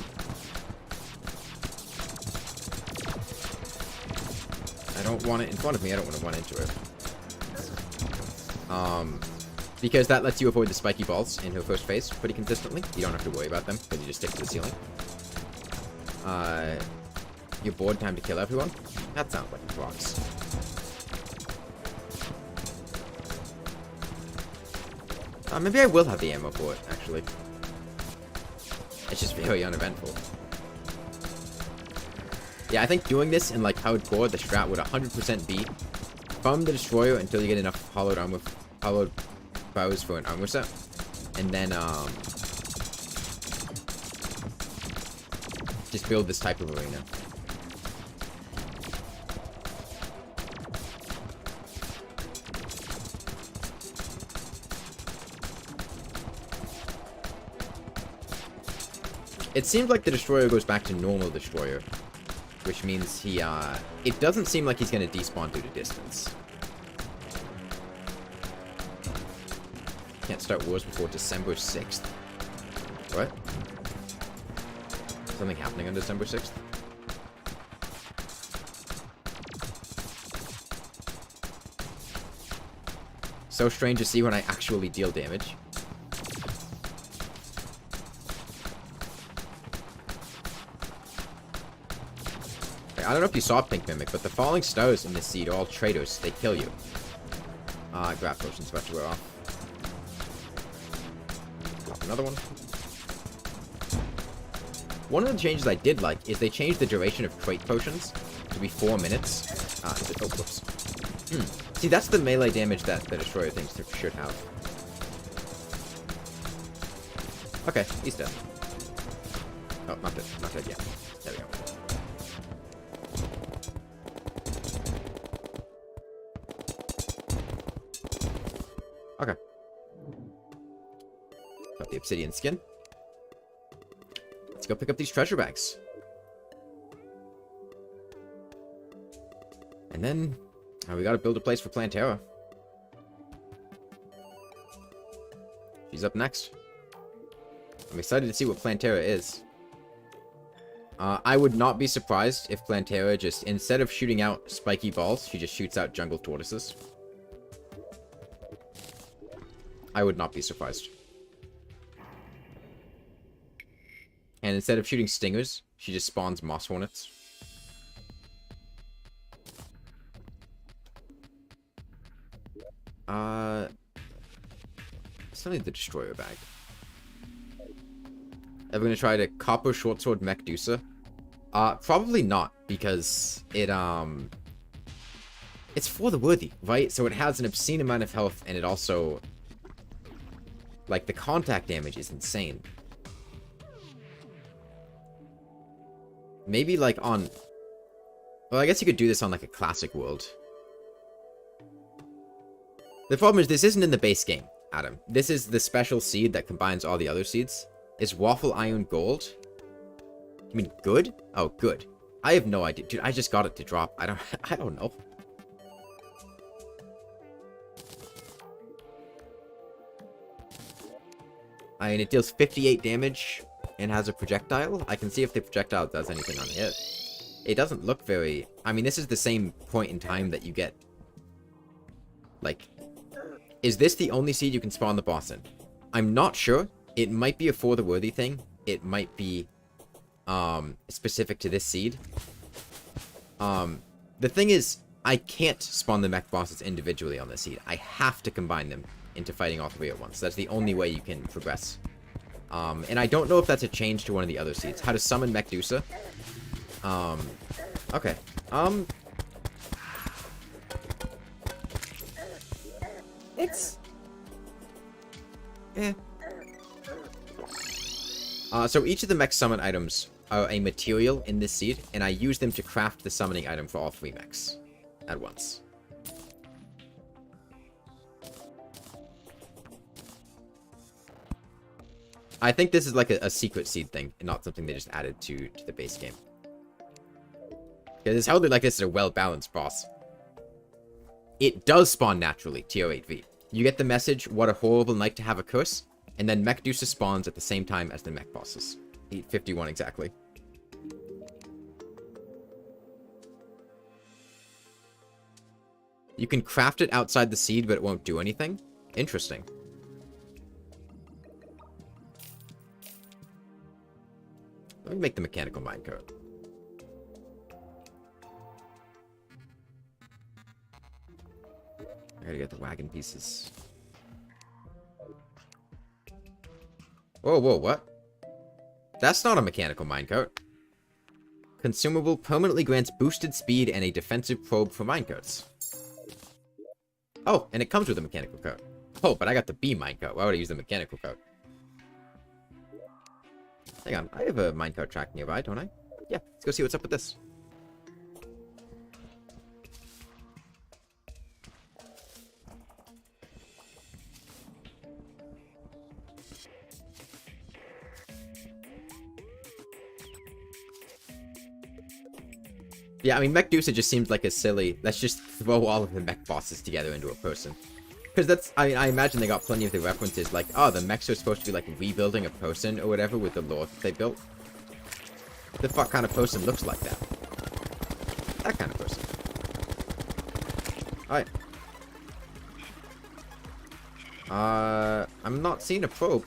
don't want it in front of me. I don't want to run into it. Because that lets you avoid the spiky balls in her first phase pretty consistently. You don't have to worry about them, because you just stick to the ceiling. You're bored, time to kill everyone? That sounds like it rocks. Maybe I will have the ammo for it, actually. It's just very uneventful. Yeah, I think doing this in, like, hardcore, the strat would 100% be farm the Destroyer until you get enough hollowed bows for an armor set. And then, just build this type of arena. It seems like the Destroyer goes back to normal Destroyer, which means he, it doesn't seem like he's gonna despawn due to distance. Can't start wars before December 6th. What? Something happening on December 6th? So strange to see when I actually deal damage. I don't know if you saw Pink Mimic, but the falling stars in this seed are all traitors. They kill you. Grab potion's about to wear off. Drop another one. One of the changes I did like is they changed the duration of trait potions to be 4 minutes. Oh, whoops. See, that's the melee damage that the destroyer things should have. Okay, he's dead. Oh, not dead. Not dead yet. There we go. Okay. Got the obsidian skin. Let's go pick up these treasure bags. And then, we gotta build a place for Plantera. She's up next. I'm excited to see what Plantera is. I would not be surprised if Plantera just, instead of shooting out spiky balls, she just shoots out jungle tortoises. I would not be surprised. And instead of shooting stingers, she just spawns moss hornets. Still need the destroyer bag. Ever gonna try to copper shortsword Mechdusa? Probably not, because it's for the worthy, right? So it has an obscene amount of health, and it also, like, the contact damage is insane. Maybe, like, on... Well, I guess you could do this on, like, a classic world. The problem is, this isn't in the base game, Adam. This is the special seed that combines all the other seeds. Is Waffle Iron Gold? You mean good? Oh, good. I have no idea. Dude, I just got it to drop. I don't know. I mean, it deals 58 damage and has a projectile. I can see if the projectile does anything on hit. It doesn't look very... I mean, this is the same point in time that you get... Like... Is this the only seed you can spawn the boss in? I'm not sure. It might be a for the worthy thing. It might be specific to this seed. The thing is, I can't spawn the mech bosses individually on this seed. I have to combine them into fighting all three at once. That's the only way you can progress. And I don't know if that's a change to one of the other seeds. How to summon Mechdusa. Okay. It's... Eh. So each of the mech summon items are a material in this seed, and I use them to craft the summoning item for all 3 mechs at once. I think this is like a secret seed thing, and not something they just added to the base game. Because it's hardly like this is a well-balanced boss. It does spawn naturally, TO8V. You get the message, what a horrible night to have a curse, and then Mechdusa spawns at the same time as the mech bosses. 851 exactly. You can craft it outside the seed, but it won't do anything? Interesting. Let me make the mechanical minecart. I gotta get the wagon pieces. Whoa, whoa, what? That's not a mechanical minecart. Consumable permanently grants boosted speed and a defensive probe for minecarts. Oh, and it comes with a mechanical cart. Oh, but I got the B minecart. Why would I use the mechanical cart? Hang on, I have a minecart track nearby, don't I? Yeah, let's go see what's up with this. Yeah, I mean, Mechdusa just seems like a silly... Let's just throw all of the mech bosses together into a person. Because that's... I mean, I imagine they got plenty of the references, like, oh, the mechs are supposed to be, like, rebuilding a person or whatever with the lore that they built. The fuck kind of person looks like that? That kind of person. Alright. I'm not seeing a probe.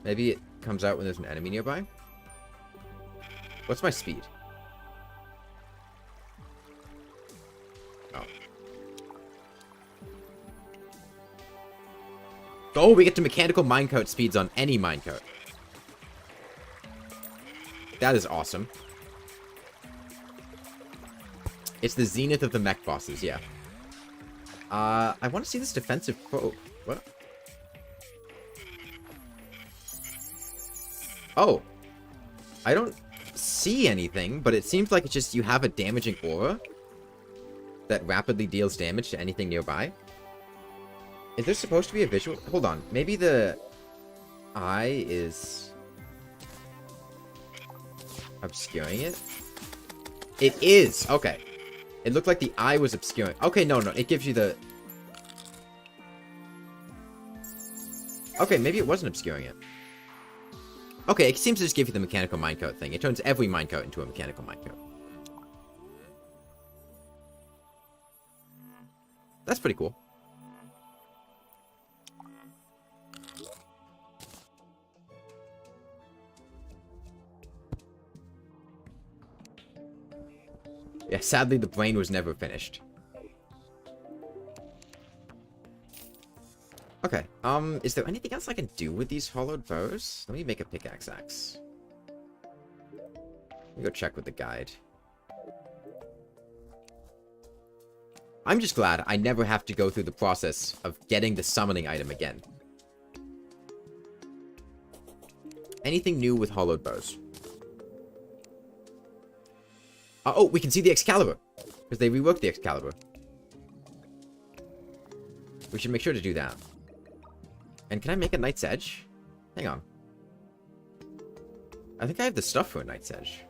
Maybe comes out when there's an enemy nearby. What's my speed? Oh. Oh, we get to mechanical minecoat speeds on any minecoat. That is awesome. It's the Zenith of the mech bosses, yeah. I want to see this defensive... Oh, what? Oh. I don't see anything, but it seems like it's just you have a damaging aura that rapidly deals damage to anything nearby. Is there supposed to be a visual? Hold on. Maybe the eye is obscuring it? It is! Okay. It looked like the eye was obscuring. Okay, no. It gives you the... Okay, maybe it wasn't obscuring it. Okay, it seems to just give you the mechanical minecoat thing. It turns every minecoat into a mechanical minecoat. That's pretty cool. Yeah, sadly the brain was never finished. Okay, is there anything else I can do with these hollowed bows? Let me make a pickaxe axe. Let me go check with the guide. I'm just glad I never have to go through the process of getting the summoning item again. Anything new with hollowed bows? Oh, we can see the Excalibur. Because they reworked the Excalibur. We should make sure to do that. And can I make a Knight's Edge? Hang on. I think I have the stuff for a Knight's Edge.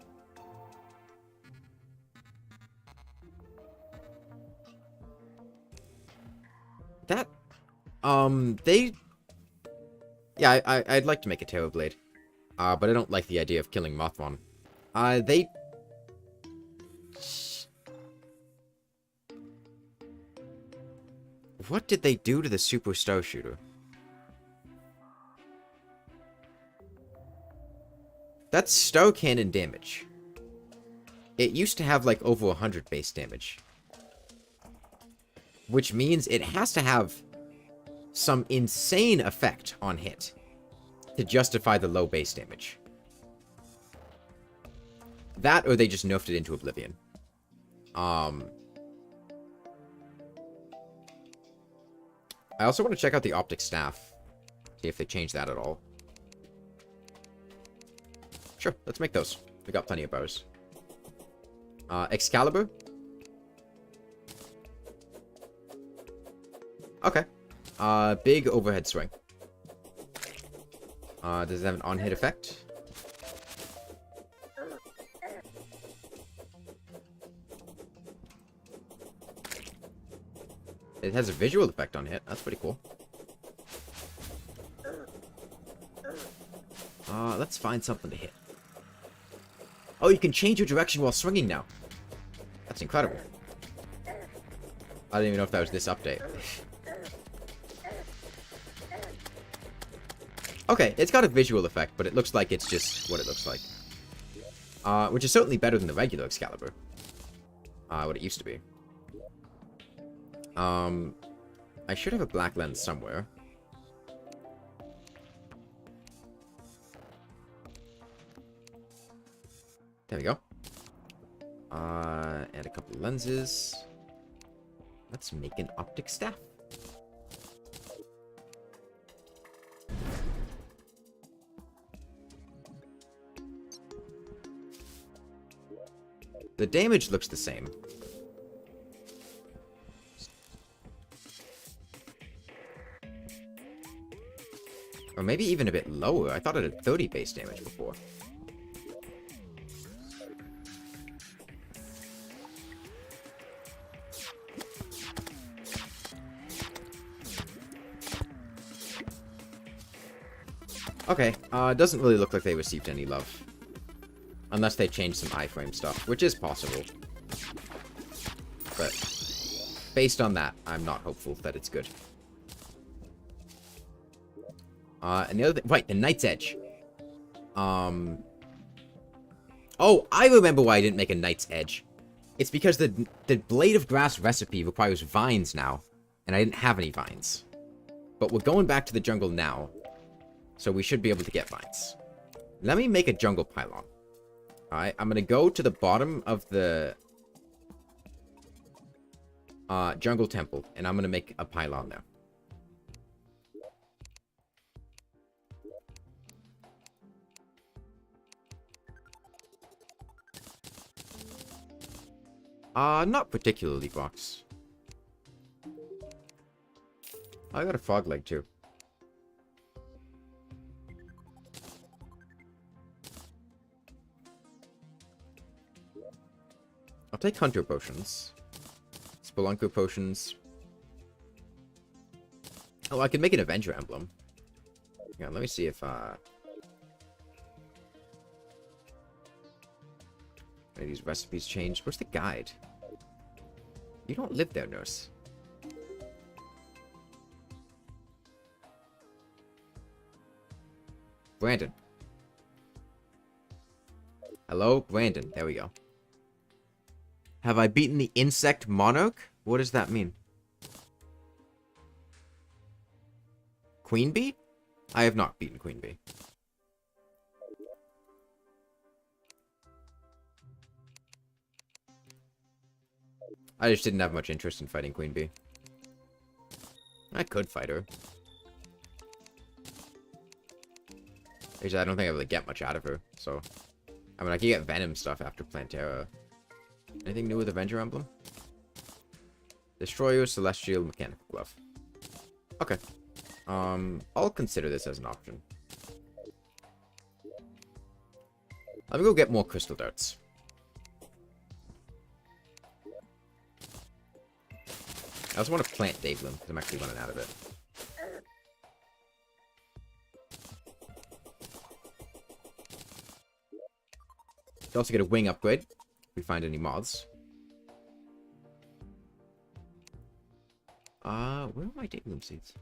That... they... Yeah, I'd like to make a Terror Blade. But I don't like the idea of killing Mothron. They... What did they do to the Super Star Shooter? That's Star Cannon damage. It used to have like over 100 base damage. Which means it has to have some insane effect on hit to justify the low base damage. That or they just nerfed it into oblivion. I also want to check out the Optic Staff. See if they changed that at all. Sure, let's make those. We got plenty of bows. Excalibur. Okay. Big overhead swing. Does it have an on-hit effect? It has a visual effect on hit. That's pretty cool. Let's find something to hit. Oh, you can change your direction while swinging now. That's incredible. I didn't even know if that was this update. Okay, it's got a visual effect, but it looks like it's just what it looks like. Which is certainly better than the regular Excalibur. What it used to be. I should have a black lens somewhere. There we go. And a couple of lenses. Let's make an optic staff. The damage looks the same. Or maybe even a bit lower. I thought it had 30 base damage before. Okay, doesn't really look like they received any love. Unless they changed some iframe stuff, which is possible. But, based on that, I'm not hopeful that it's good. And the other thing... Right, the Knight's Edge. Oh, I remember why I didn't make a Knight's Edge. It's because the Blade of Grass recipe requires vines now, and I didn't have any vines. But we're going back to the jungle now, so we should be able to get vines. Let me make a jungle pylon. Alright, I'm gonna go to the bottom of the jungle temple, and I'm gonna make a pylon there. Not particularly, Fox. I got a frog leg, too. I'll take Hunter Potions. Spelunker Potions. Oh, I could make an Avenger Emblem. Yeah, let me see if, any of these recipes changed. Where's the guide? You don't live there, nurse. Brandon. Hello, Brandon. There we go. Have I beaten the insect monarch? What does that mean? Queen bee? I have not beaten Queen bee. I just didn't have much interest in fighting Queen bee. I could fight her. Actually, I don't think I really get much out of her, so... I mean, I can get Venom stuff after Plantera. Anything new with Avenger Emblem? Destroyer, Celestial, Mechanical Glove. Okay. I'll consider this as an option. Let me go get more crystal darts. I also want to plant Daglum, because I'm actually running out of it. You also get a wing upgrade, if we find any moths. Where are my Daglum seeds?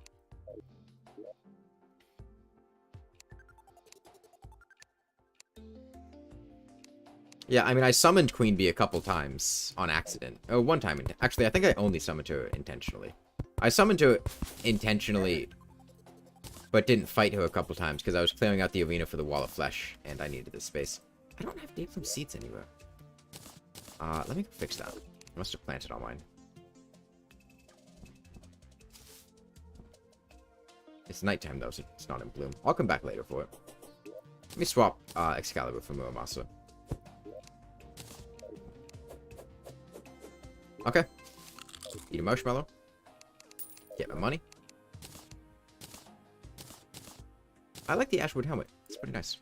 Yeah, I mean, I summoned Queen Bee a couple times on accident. Oh, one time. Actually, I think I only summoned her intentionally. I summoned her intentionally, but didn't fight her a couple times because I was clearing out the arena for the Wall of Flesh, and I needed the space. I don't have Daglum seeds anywhere. Let me fix that. I must have planted all mine. It's nighttime, though, so it's not in bloom. I'll come back later for it. Let me swap Excalibur for Muramasa. Okay. Eat a marshmallow. Get my money. I like the Ashwood helmet. It's pretty nice.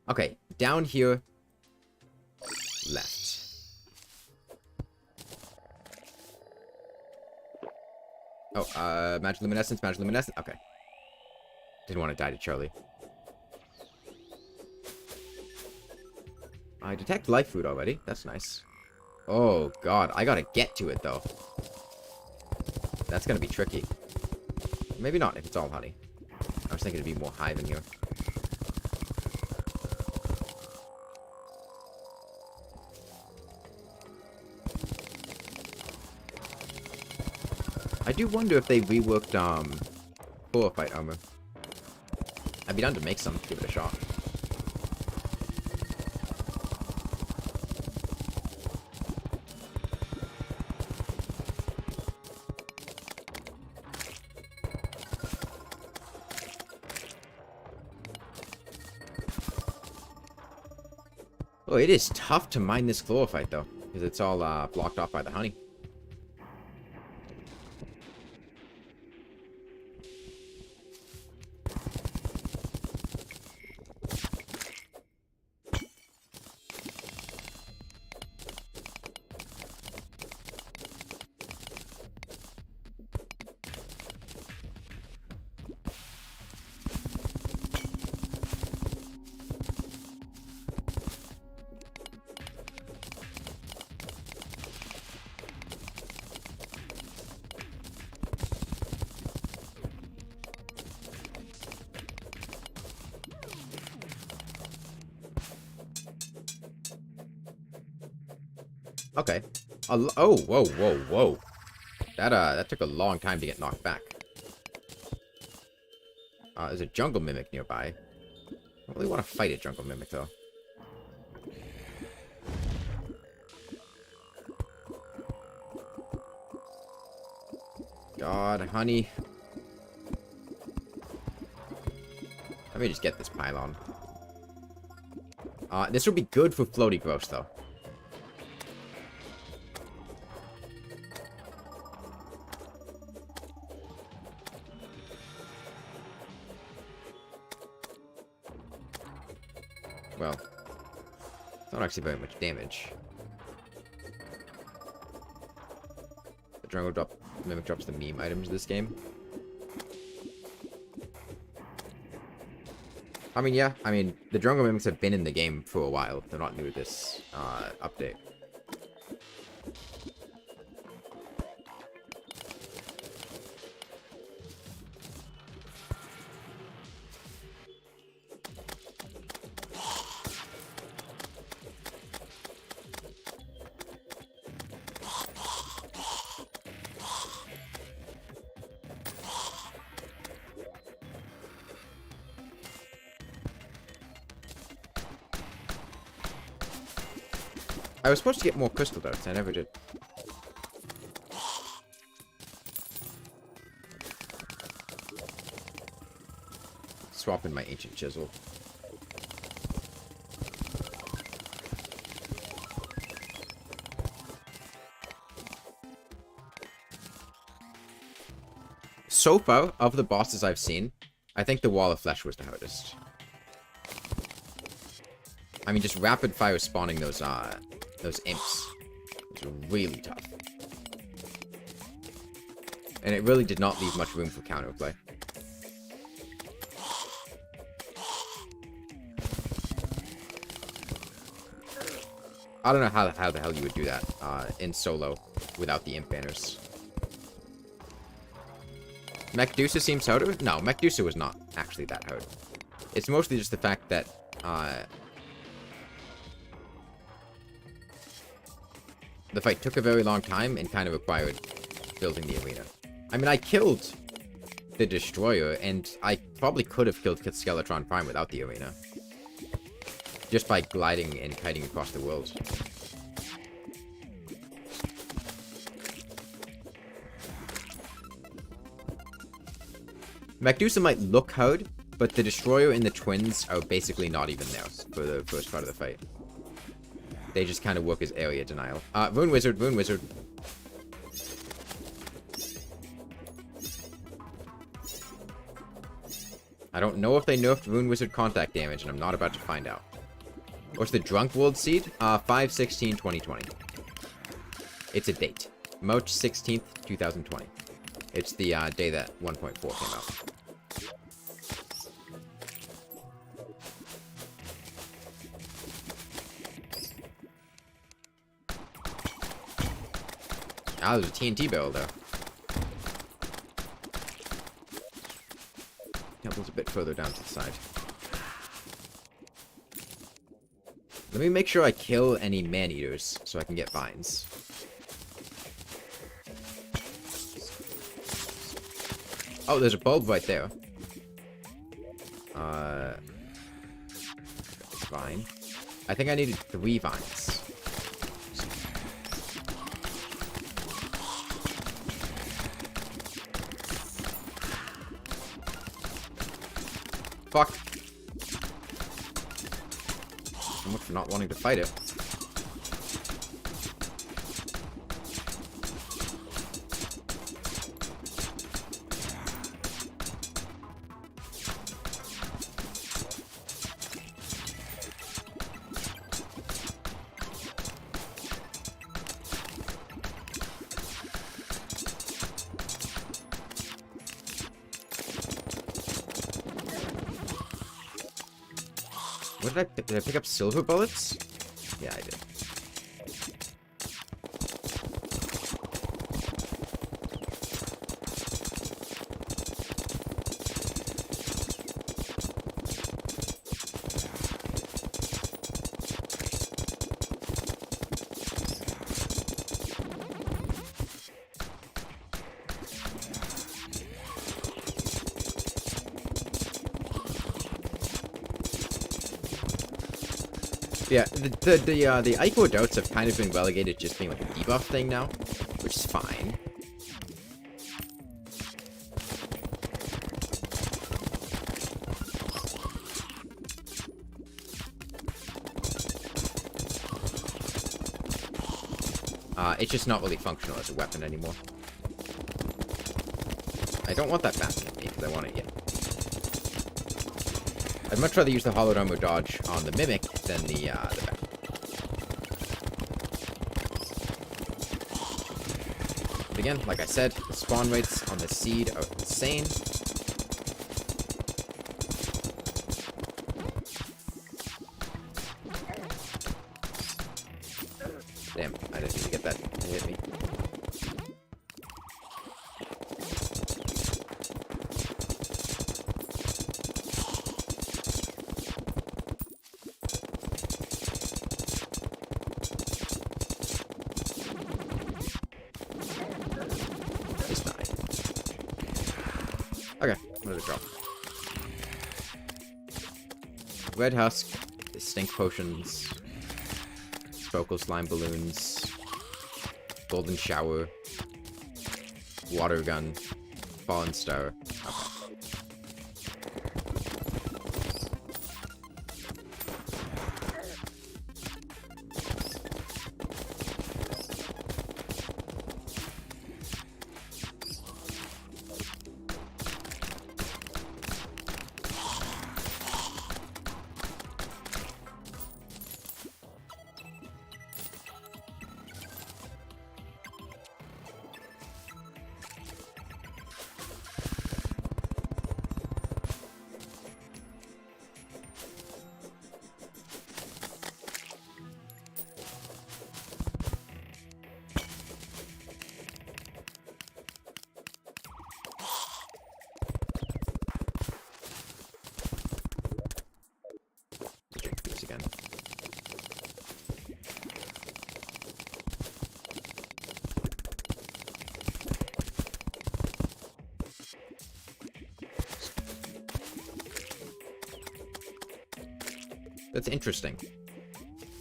Okay, down here. Left. Oh, Magic Luminescence, Magic Luminescence. Okay. Didn't want to die to Charlie. I detect life food already. That's nice. Oh, God. I gotta get to it, though. That's gonna be tricky. Maybe not, if it's all honey. I was thinking it'd be more hive in here. I do wonder if they reworked, Polar Fight armor. I'd be down to make some, give it a shot. Oh, it is tough to mine this chlorophyte, though, because it's all blocked off by the honey. Okay. Oh, whoa, whoa, whoa. That took a long time to get knocked back. There's a jungle mimic nearby. I don't really want to fight a jungle mimic, though. God, honey. Let me just get this pylon. This would be good for floaty growth, though. Well, it's not actually very much damage. The jungle mimic drops the meme items this game. I mean, yeah. I mean, the jungle mimics have been in the game for a while. They're not new to this update. I was supposed to get more crystal darts. I never did. Swap in my ancient chisel. So far, of the bosses I've seen, I think the Wall of Flesh was the hardest. I mean, just rapid fire spawning those imps was really tough. And it really did not leave much room for counterplay. I don't know how the hell you would do that in solo without the imp banners. Mechdusa seems harder? No, Mechdusa was not actually that hard. It's mostly just the fact that the fight took a very long time and kind of required building the arena. I mean, I killed the Destroyer, and I probably could have killed Skeletron Prime without the arena. Just by gliding and kiting across the world. Mechdusa might look hard, but the Destroyer and the Twins are basically not even there for the first part of the fight. They just kind of work as area denial. Rune Wizard, Rune Wizard. I don't know if they nerfed Rune Wizard contact damage, and I'm not about to find out. What's the Drunk World Seed? 5/16/2020. It's a date. March 16th, 2020. It's the day that 1.4 came out. Ah, there's a TNT barrel there. Temple's a bit further down to the side. Let me make sure I kill any man-eaters so I can get vines. Oh, there's a bulb right there. Vine. I think I needed 3 vines. Fuck. So much for not wanting to fight it. Did I pick up silver bullets? Yeah, I did. Yeah, the Ico Dotes have kind of been relegated to just being like a debuff thing now, which is fine. It's just not really functional as a weapon anymore. I don't want that backing at me, because I want it yet. I'd much rather use the Hollowed Armor dodge on the Mimic than the back. But again, like I said, the spawn rates on the Seed are insane. Damn, I didn't need to get that to hit me. Please die. Okay, what did it drop? Red Husk, Stink Potions, Vocal Slime Balloons, Golden Shower, Water Gun, Fallen Star. Okay. Again. That's interesting.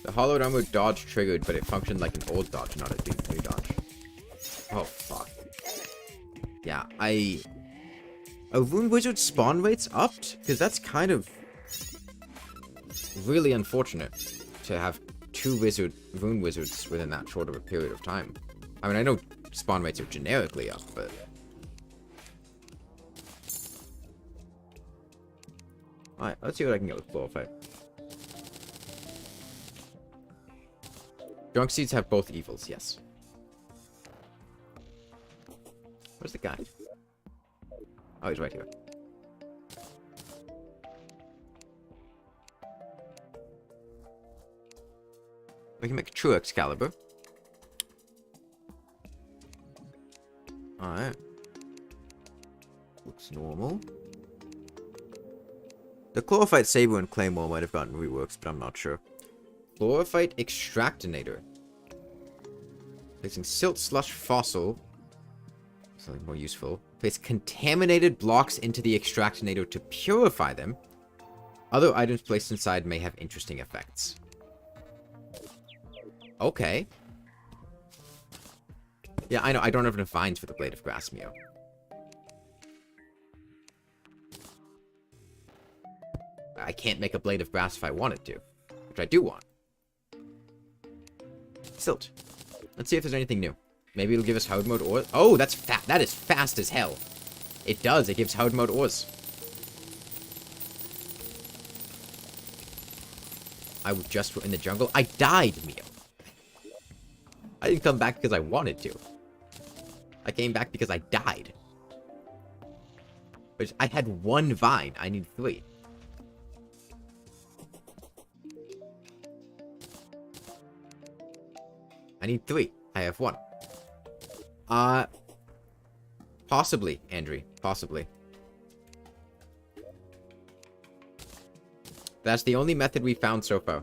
The Hollowed Armor dodge triggered, but it functioned like an old dodge, not a new dodge. Oh, fuck. Yeah, Are Rune Wizard spawn rates upped? Because that's kind of really unfortunate to have two Rune Wizards within that short of a period of time. I mean, I know spawn rates are generically up, but... Alright, let's see what I can get with Chlorophyte. Drunk Seeds have both evils, yes. Where's the guide? Oh, he's right here. We can make a true Excalibur. Alright. Looks normal. The Chlorophyte Saber and Claymore might have gotten reworks, but I'm not sure. Chlorophyte Extractinator. Placing Silt Slush Fossil. Something more useful. Place contaminated blocks into the Extractinator to purify them. Other items placed inside may have interesting effects. Okay. Yeah, I know. I don't have enough vines for the Blade of Grass, Mio. I can't make a Blade of Grass if I wanted to. Which I do want. Silt. Let's see if there's anything new. Maybe it'll give us Hard Mode ores. Oh, that's fast. That is fast as hell. It does. It gives Hard Mode ores. I was just in the jungle. I died, Mio. I didn't come back because I wanted to. I came back because I died. Which I had one vine. I need 3. I need 3. I have 1. Possibly, Andrew. Possibly. That's the only method we found so far.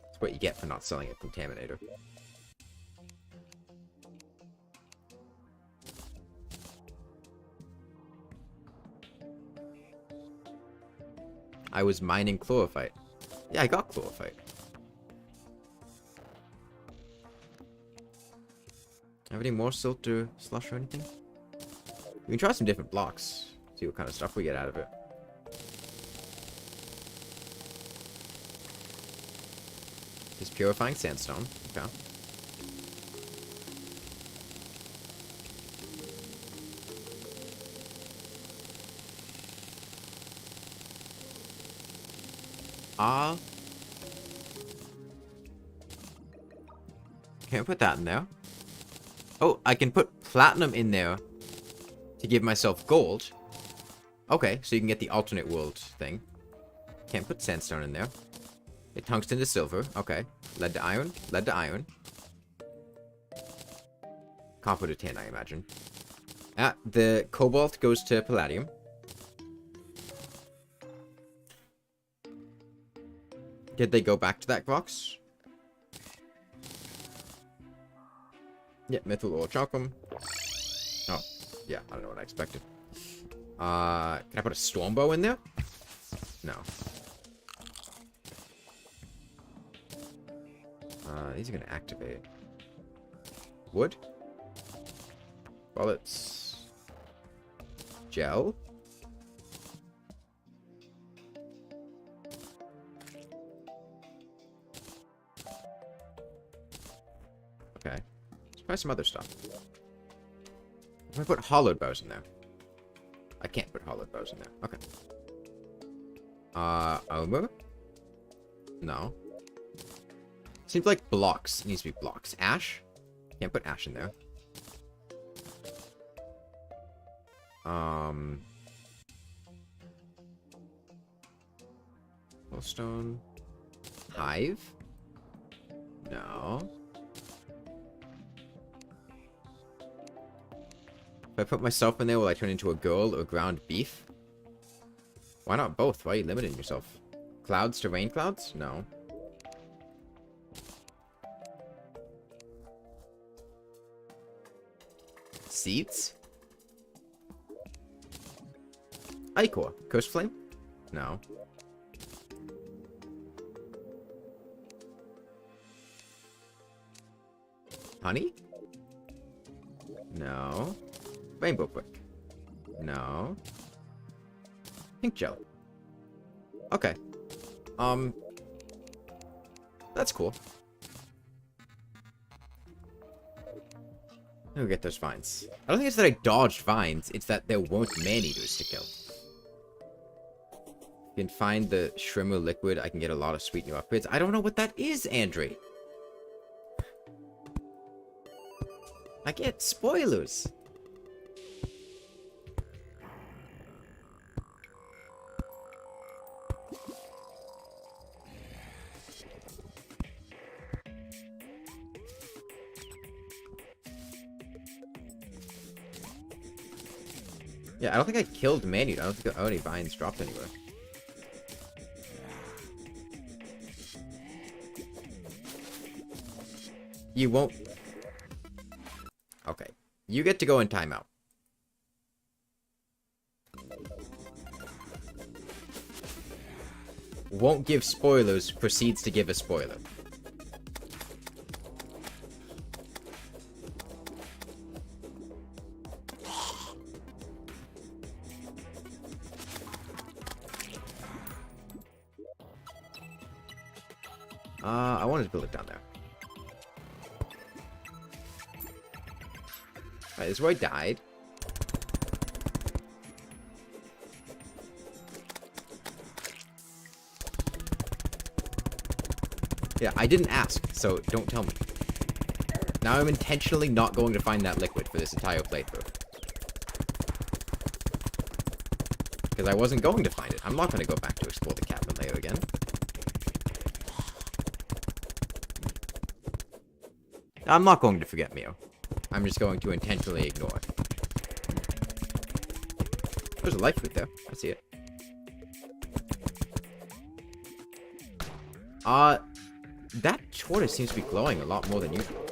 That's what you get for not selling a Contaminator. I was mining chlorophyte. Yeah, I got chlorophyte. Have any more silt or slush or anything? We can try some different blocks. See what kind of stuff we get out of it. This is purifying sandstone. Okay. Can't put that in there. Oh, I can put platinum in there to give myself gold. Okay, so you can get the alternate world thing. Can't put sandstone in there. It tungsten to silver. Okay. Lead to iron. Lead to iron. Copper to tin, I imagine. The cobalt goes to palladium. Did they go back to that box? Yeah, methyl or chalcum. Oh, yeah, I don't know what I expected. Can I put a stormbow in there? No. These are gonna activate. Wood? Bullets. Gel? Okay. Let's try some other stuff. I'm gonna put hollowed bows in there. I can't put hollowed bows in there. Okay. Armor? No. Seems like blocks. It needs to be blocks. Ash? Can't put ash in there. Stone. Hive? No. If I put myself in there, will I turn into a girl or ground beef? Why not both? Why are you limiting yourself? Clouds to rain clouds? No. Seeds? Ichor. Coast flame? No. Honey? No. Rainbow quick? No. Pink gel. Okay. That's cool. I'll get those vines. I don't think it's that I dodged vines, it's that there weren't man-eaters to kill. If you can find the Shrimmer liquid, I can get a lot of sweet new upgrades. I don't know what that is, Andre. I get spoilers. Yeah, I don't think I killed Manu. I don't think any vines dropped anywhere. You won't... Okay. You get to go in timeout. Won't give spoilers, proceeds to give a spoiler. I wanted to build it down there. Alright, this is where I died. Yeah, I didn't ask, so don't tell me. Now I'm intentionally not going to find that liquid for this entire playthrough. Because I wasn't going to find it. I'm not going to go back to explore the cabin layer again. I'm not going to forget Mio. I'm just going to intentionally ignore it. There's a life root there. I see it. That tortoise seems to be glowing a lot more than usual.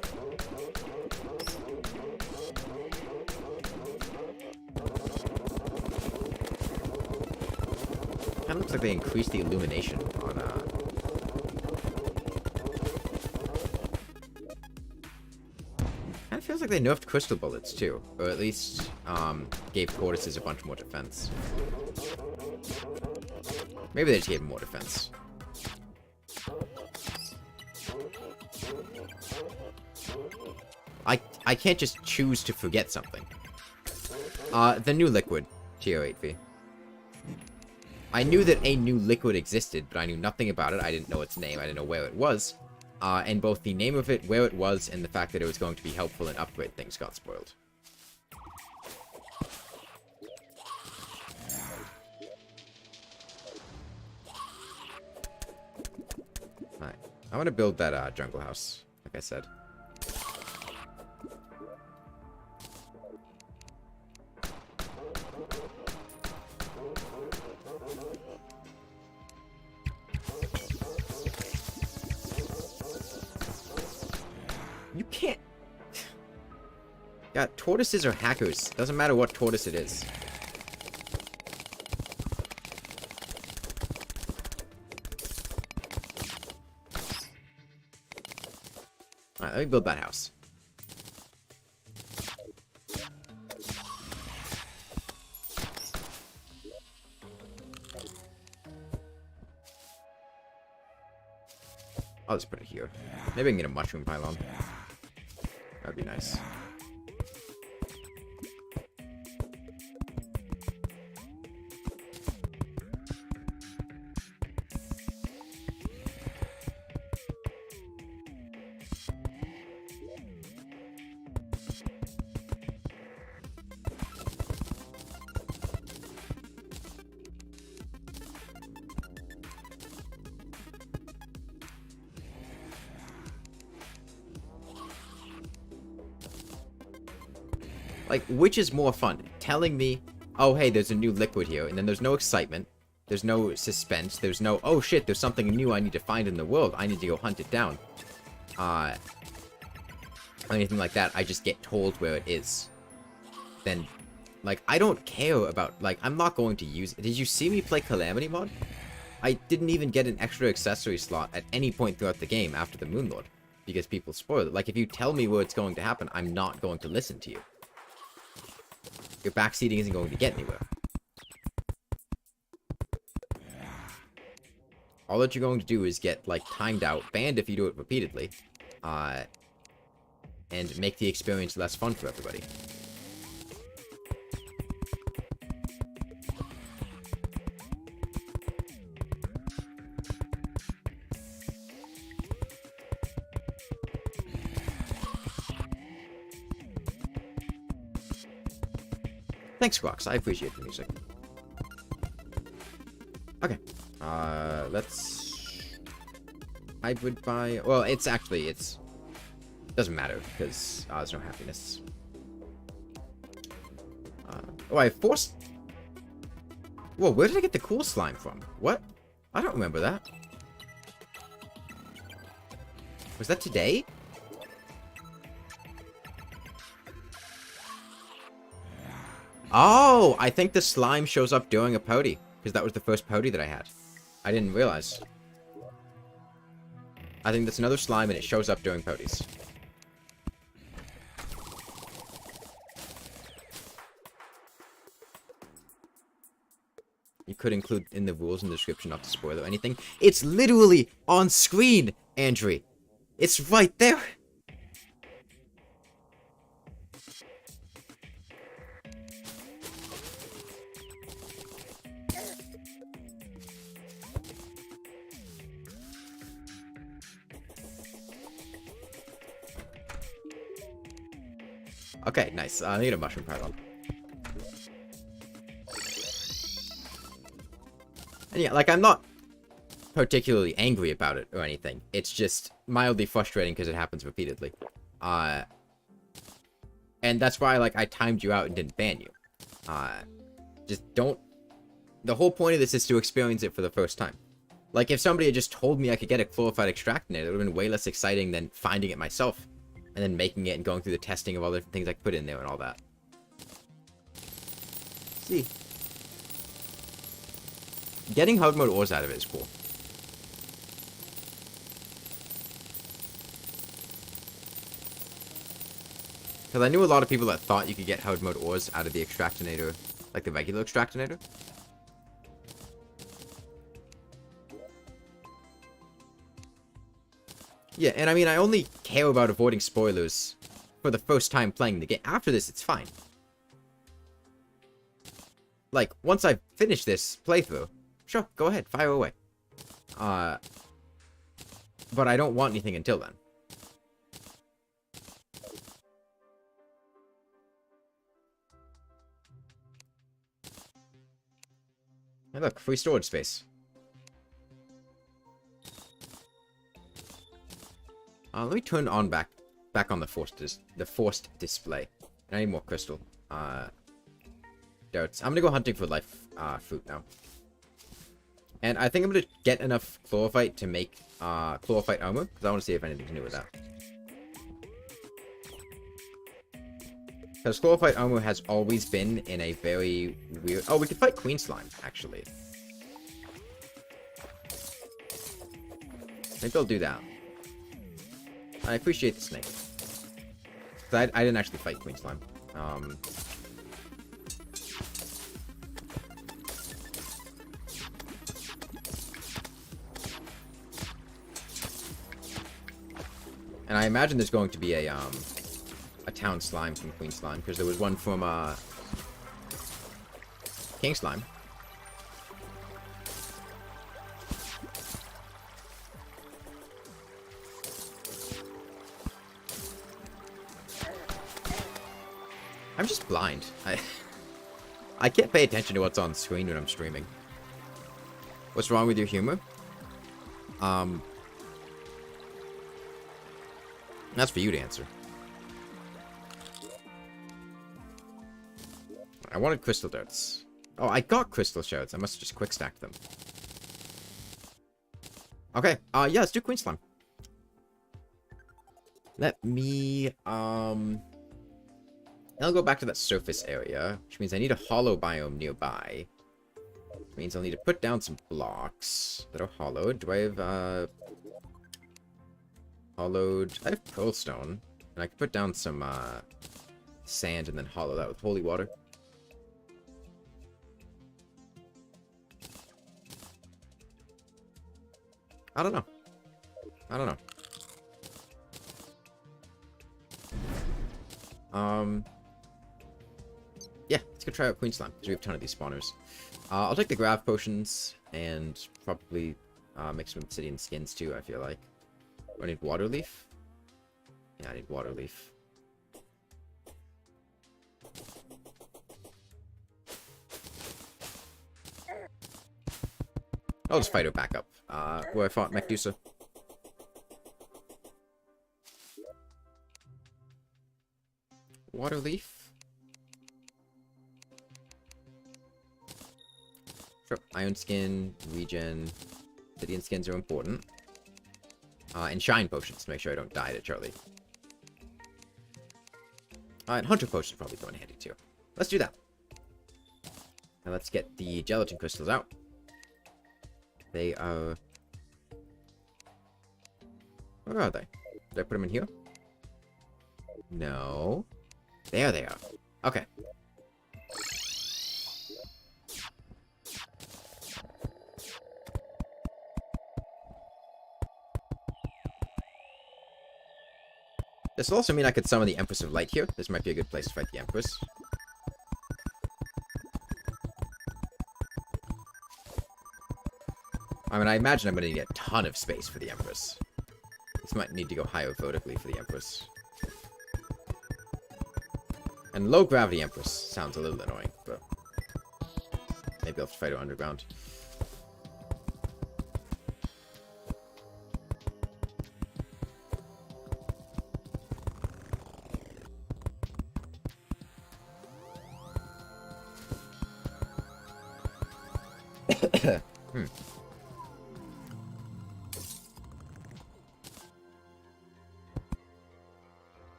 Kind of looks like they increased the illumination on, Kinda feels like they nerfed crystal bullets, too. Or at least, gave tortoises a bunch more defense. Maybe they just gave them more defense. I can't just choose to forget something. The new liquid, TO8V. I knew that a new liquid existed, but I knew nothing about it. I didn't know its name. I didn't know where it was. And both the name of it, where it was, and the fact that it was going to be helpful and upgrade things got spoiled. Alright. I want to build that jungle house, like I said. You can't... Yeah, tortoises are hackers. Doesn't matter what tortoise it is. Alright, let me build that house. I'll just put it here. Maybe I can get a mushroom pylon. That'd be nice. Like, which is more fun? Telling me, oh, hey, there's a new liquid here, and then there's no excitement, there's no suspense, there's no, oh, shit, there's something new I need to find in the world, I need to go hunt it down. Anything like that, I just get told where it is. Then, like, I don't care about, like, I'm not going to use it. Did you see me play Calamity mod? I didn't even get an extra accessory slot at any point throughout the game after the Moonlord, because people spoil it. Like, if you tell me where it's going to happen, I'm not going to listen to you. Your backseating isn't going to get anywhere. All that you're going to do is get, like, timed out, banned if you do it repeatedly, and make the experience less fun for everybody. Thanks, Rox. I appreciate the music. Okay. Let's... I would buy... Well, it's actually... Doesn't matter, because there's no happiness. Oh, I forced... Whoa, where did I get the cool slime from? What? I don't remember that. Was that today? Oh, I think the slime shows up during a pody, because that was the first pody that I had. I didn't realize. I think that's another slime, and it shows up during podies. You could include in the rules and description not to spoil or anything. It's literally on screen, Andrew. It's right there. Okay, nice. I need a mushroom pylon. And yeah, like, I'm not particularly angry about it or anything. It's just mildly frustrating because it happens repeatedly. And that's why, like, I timed you out and didn't ban you. Just don't... The whole point of this is to experience it for the first time. Like, if somebody had just told me I could get a glorified Extractinator, it would have been way less exciting than finding it myself. And then making it and going through the testing of all the different things I could put in there and all that. See. getting hard mode ores out of it is cool. Because I knew a lot of people that thought you could get hard mode ores out of the Extractinator, like the regular Extractinator. Yeah, and I mean, I only care about avoiding spoilers for the first time playing the game. After this, it's fine. Like, once I've finished this playthrough, sure, go ahead, fire away. But I don't want anything until then. Hey, look, free storage space. Let me turn on back on the forced display. And I need more crystal. Darts. I'm gonna go hunting for life fruit now. And I think I'm gonna get enough chlorophyte to make chlorophyte armor, because I want to see if anything's new with that. Because chlorophyte armor has always been in a very weird... Oh, we could fight Queen Slime, actually. Maybe I'll do that. I appreciate the snake. I didn't actually fight Queen Slime. And I imagine there's going to be a town slime from Queen Slime, because there was one from King Slime. I'm just blind. I can't pay attention to what's on screen when I'm streaming. What's wrong with your humor? That's for you to answer. I wanted crystal darts. Oh, I got crystal shards. I must have just quick stacked them. Okay, yeah, let's do Queen Slime. Let me, I'll go back to that surface area, which means I need a hollow biome nearby. Which means I'll need to put down some blocks that are hollowed. Do I have, hollowed... I have pearlstone, and I can put down some, sand and then hollow that with holy water. I don't know. Yeah, let's go try out Queen Slime, because we have a ton of these spawners. I'll take the grav potions, and probably mix some obsidian skins too, I feel like. I need water leaf? Yeah, I need water leaf. I'll just fight her back up. Where I fought Mechdusa. Water leaf. Sure. Iron skin, regen. Obsidian skins are important. And shine potions to make sure I don't die to Charlie. And hunter potions probably go in handy too. Let's do that. Now let's get the gelatin crystals out. They are... Where are they? Did I put them in here? No. There they are. Okay. This will also mean I could summon the Empress of Light here. This might be a good place to fight the Empress. I mean, I imagine I'm going to need a ton of space for the Empress. This might need to go higher vertically for the Empress. And low gravity Empress sounds a little annoying, but maybe I'll have to fight her underground.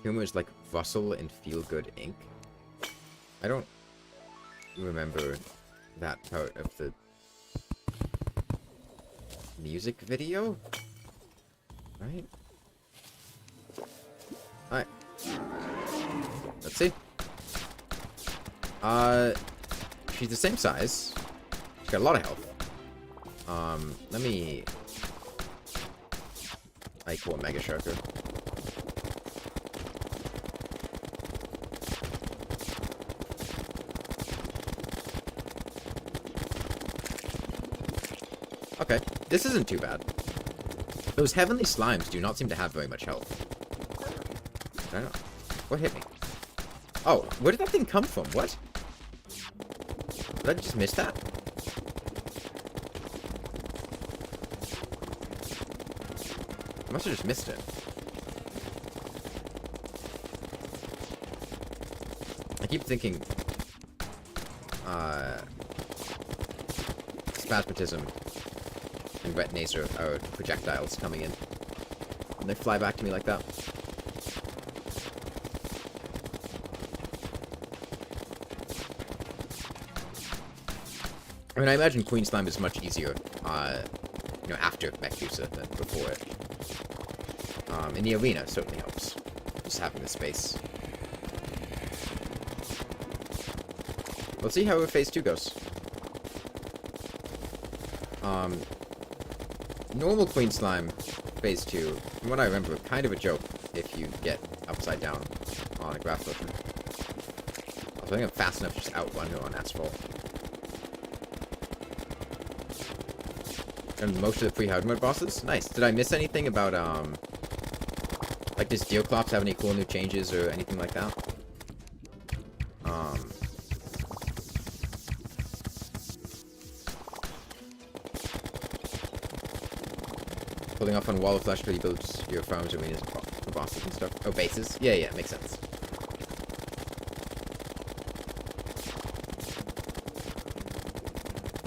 Humor is like Russell and Feel Good Ink. I don't remember that part of the music video, right? Alright. Let's see. She's the same size. She's got a lot of health. Let me... equal Mega Sharker. Okay, this isn't too bad. Those heavenly slimes do not seem to have very much health. I don't know. What hit me? Oh, where did that thing come from? What? Did I just miss that? I must have just missed it. I keep thinking... Spasmatism and Retinace are projectiles coming in. And they fly back to me like that. I mean, I imagine Queen Slime is much easier, you know, after Mechdusa than before it. In the arena, certainly helps. Just having the space. Let's see how phase 2 goes. Normal Queen Slime, phase 2, from what I remember, kind of a joke if you get upside down on a graph potion. I think I'm fast enough to just outrun her on asphalt. And most of the pre-hard mode bosses? Nice. Did I miss anything about, like, does Deoclops have any cool new changes or anything like that? Pulling off on Wall of Flesh really builds your farms, arenas, for bosses and stuff. Oh, bases? Yeah, yeah, makes sense.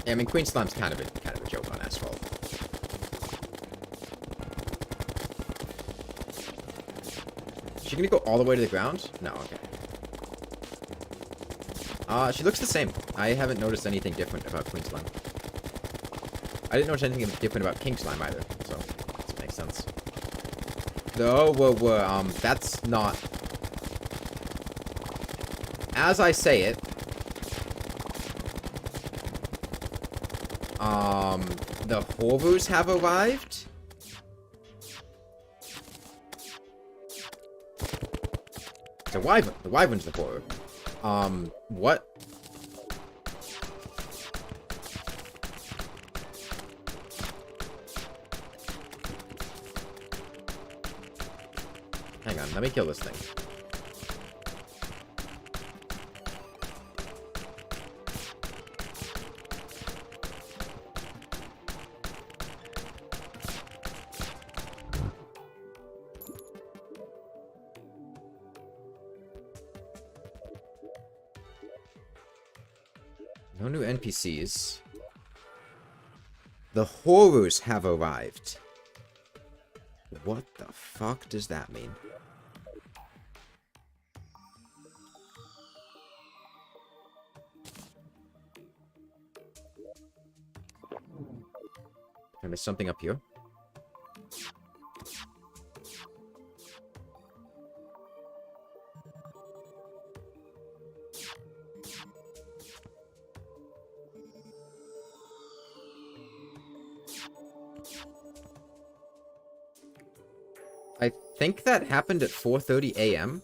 Yeah, I mean, Queen Slime's kind of a joke on asphalt. Is she gonna go all the way to the ground? No, okay. She looks the same. I haven't noticed anything different about Queen Slime. I didn't notice anything different about King Slime either, so that makes sense. No, that's not... As I say it, the horrors have arrived? The wyvern. The wyvern's the horror. What? Hang on, let me kill this thing. No new NPCs. The horrors have arrived. What the fuck does that mean? I missed something up here. I think that happened at 4:30 a.m.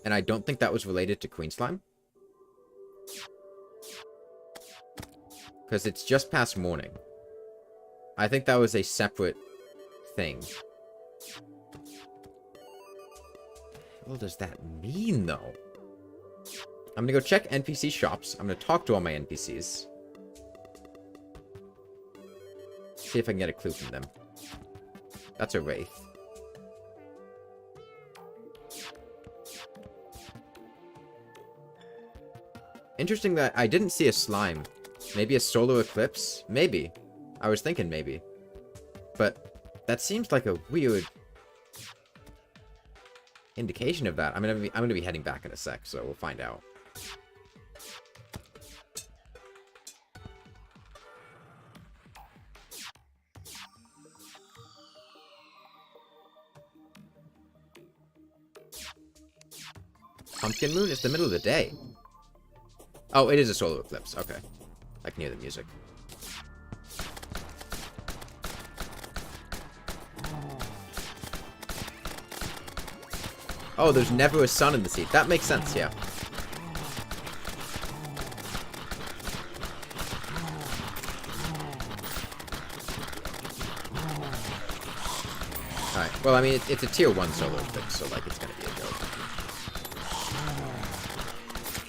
and I don't think that was related to Queen Slime. Because it's just past morning. I think that was a separate thing. What does that mean, though? I'm gonna go check NPC shops. I'm gonna talk to all my NPCs. See if I can get a clue from them. That's a wraith. Interesting that I didn't see a slime. Maybe a solar eclipse? Maybe. I was thinking maybe. But that seems like a weird indication of that. I'm gonna be heading back in a sec, so we'll find out. Pumpkin moon? It's the middle of the day. Oh, it is a solar eclipse. Okay. I can hear the music. Oh, there's never a sun in the sea. That makes sense, yeah. Alright, well, I mean, it's a tier 1 solar eclipse, so, like, it's gonna be a joke.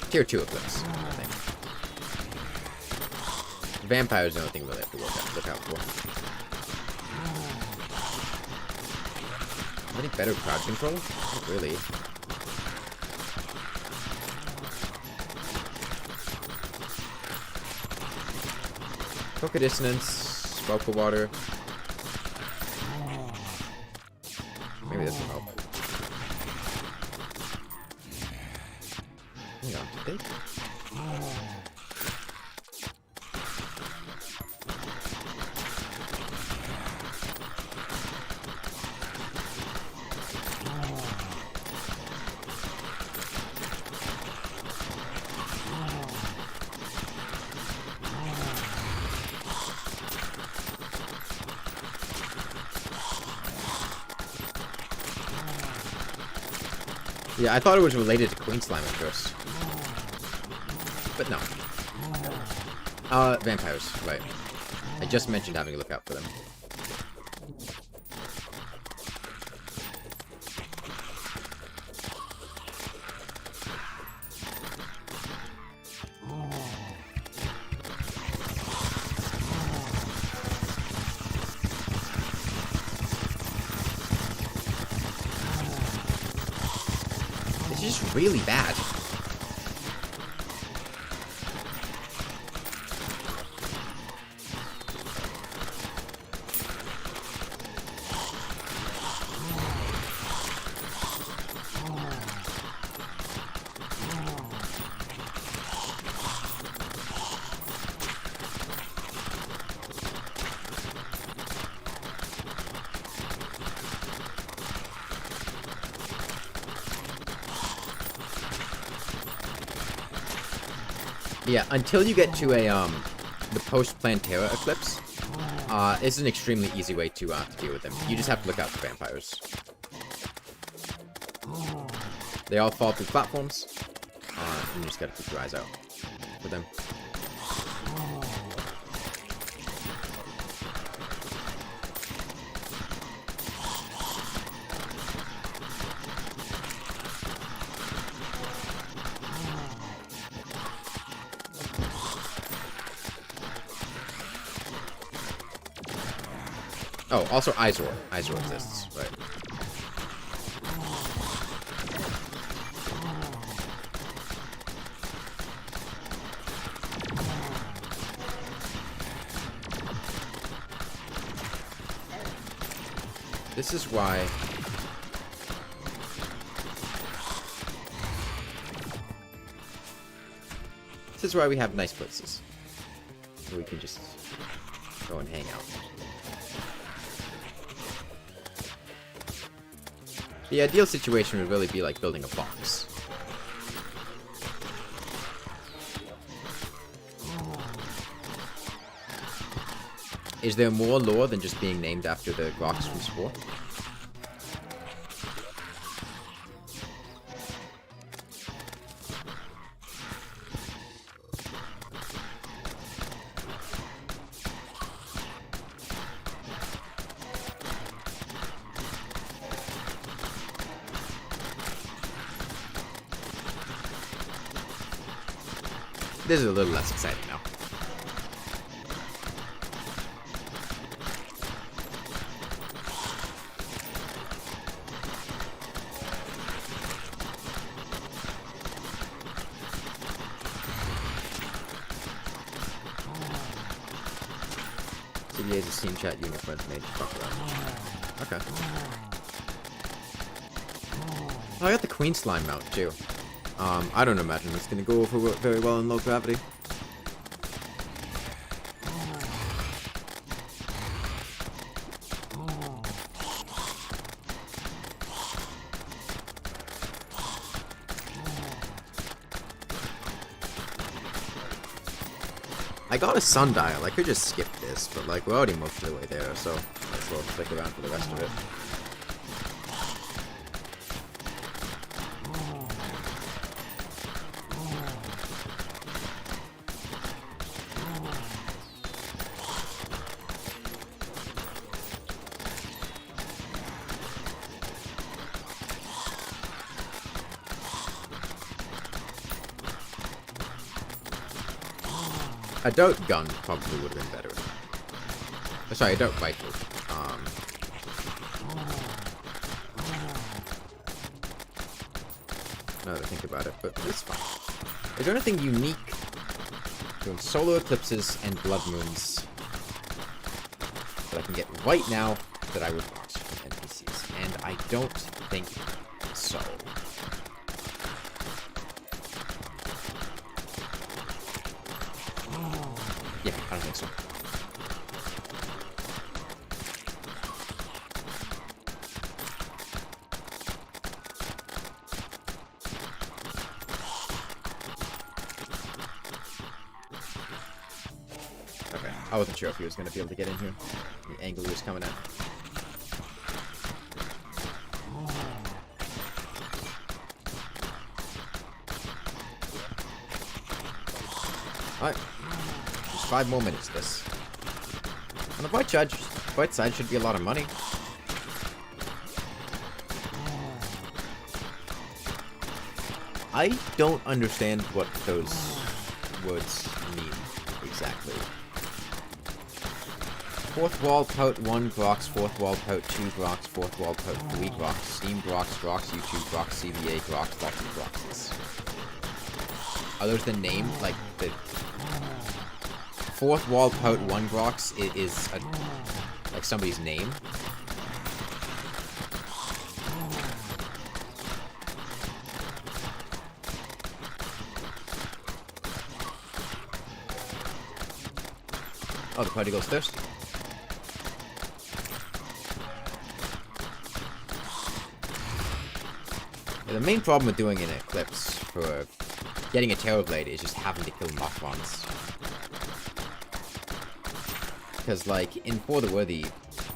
Tier 2 eclipse, I think. Vampires are the only thing we really have to look out for. Any better crowd control? Not really. Coca dissonance, vocal water. Maybe this will help. Hang on, did they? Yeah, I thought it was related to Queen Slime at first. But no. Vampires, right. I just mentioned having a look out for them. It's just really bad. Yeah, until you get to a, the post-Plantera eclipse, it's an extremely easy way to deal with them. You just have to look out for vampires. They all fall through platforms. You just gotta keep your eyes out for them. Oh, also Izor. Izor exists, right. This is why... This is why we have nice places. Where we can just go and hang out. The ideal situation would really be like building a box. Is there more lore than just being named after the rocks from Spore? This is a little less exciting now. CDA is a Steam chat unit friends made. Fuck that. Okay. Oh, I got the Queen Slime mount too. I don't imagine it's gonna go over very well in low gravity. I got a sundial. I could just skip this, but like we're already most of the way there, so let's well stick around for the rest of it. A dart gun probably would have been better. Sorry, a dart rifle. Now that I think about it, but it's fine. Is there anything unique doing solar eclipses and blood moons that I can get right now that I would want from NPCs? And I don't think so. Yeah, I don't think so. Okay, I wasn't sure if he was going to be able to get in here. The angle he was coming at. Alright. 5 more minutes this. On the bright side should be a lot of money. I don't understand what those words mean exactly. Fourth wall pout 1 Grox, fourth wall pout 2 Grox, fourth wall pout 3 Grox, Steam Grox, Grox, YouTube Grox, CVA Grox, lots of Groxes. Are those the name? Like the fourth wall pout 1 Grox is like somebody's name? Oh, the party goes thirsty. Yeah, the main problem with doing an eclipse for getting a Terrorblade is just having to kill Mothmons. Because, like, in For the Worthy,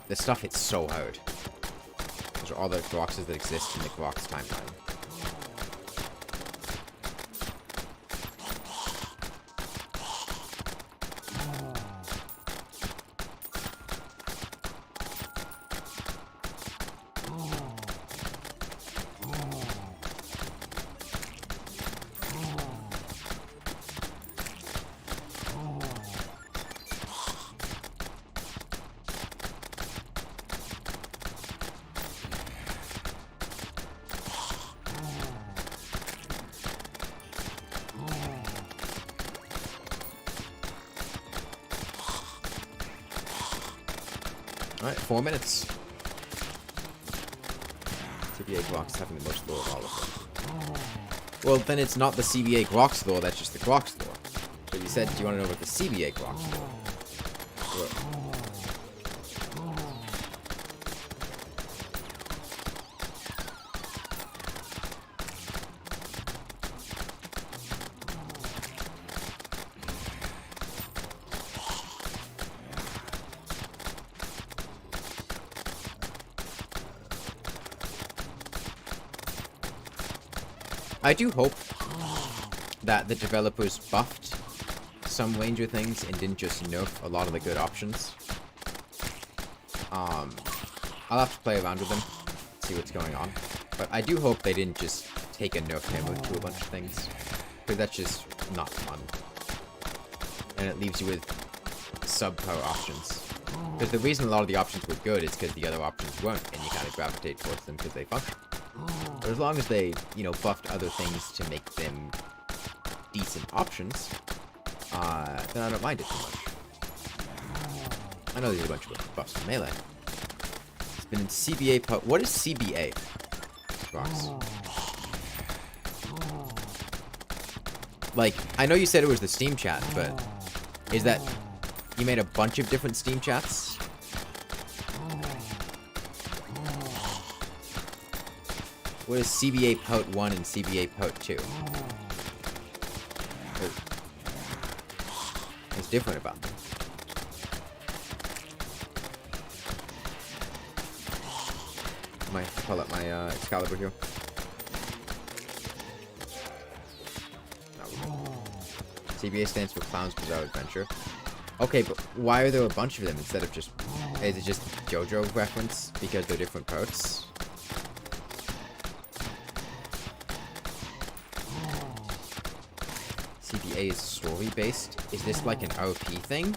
the stuff hits so hard. Those are all the Groxes that exist in the Grox timeline. Alright, 4 minutes. CBA Grox having the most lore of all of them. Well, then it's not the CBA Grox lore, that's just the Grox lore. But you said, do you want to know what the CBA Grox lore? I do hope that the developers buffed some Ranger things and didn't just nerf a lot of the good options. I'll have to play around with them, see what's going on. But I do hope they didn't just take a nerf hammer to a bunch of things, because that's just not fun. And it leaves you with subpar options. Because the reason a lot of the options were good is because the other options weren't, and you kind of gravitate towards them because they function. But as long as they, you know, buffed other things to make them decent options, then I don't mind it too much. I know there's a bunch of buffs in Melee. It's been in CBA what is CBA? Grox. Like, I know you said it was the Steam chat, but is that you made a bunch of different Steam chats? What is CBA Pout 1 and CBA Pout 2? is different about them. Might pull up my Excalibur here. CBA stands for Clowns Bizarre Adventure. Okay, but why are there a bunch of them instead of just... Is it just JoJo reference because they're different parts? CBA is story-based? Is this like an OP thing?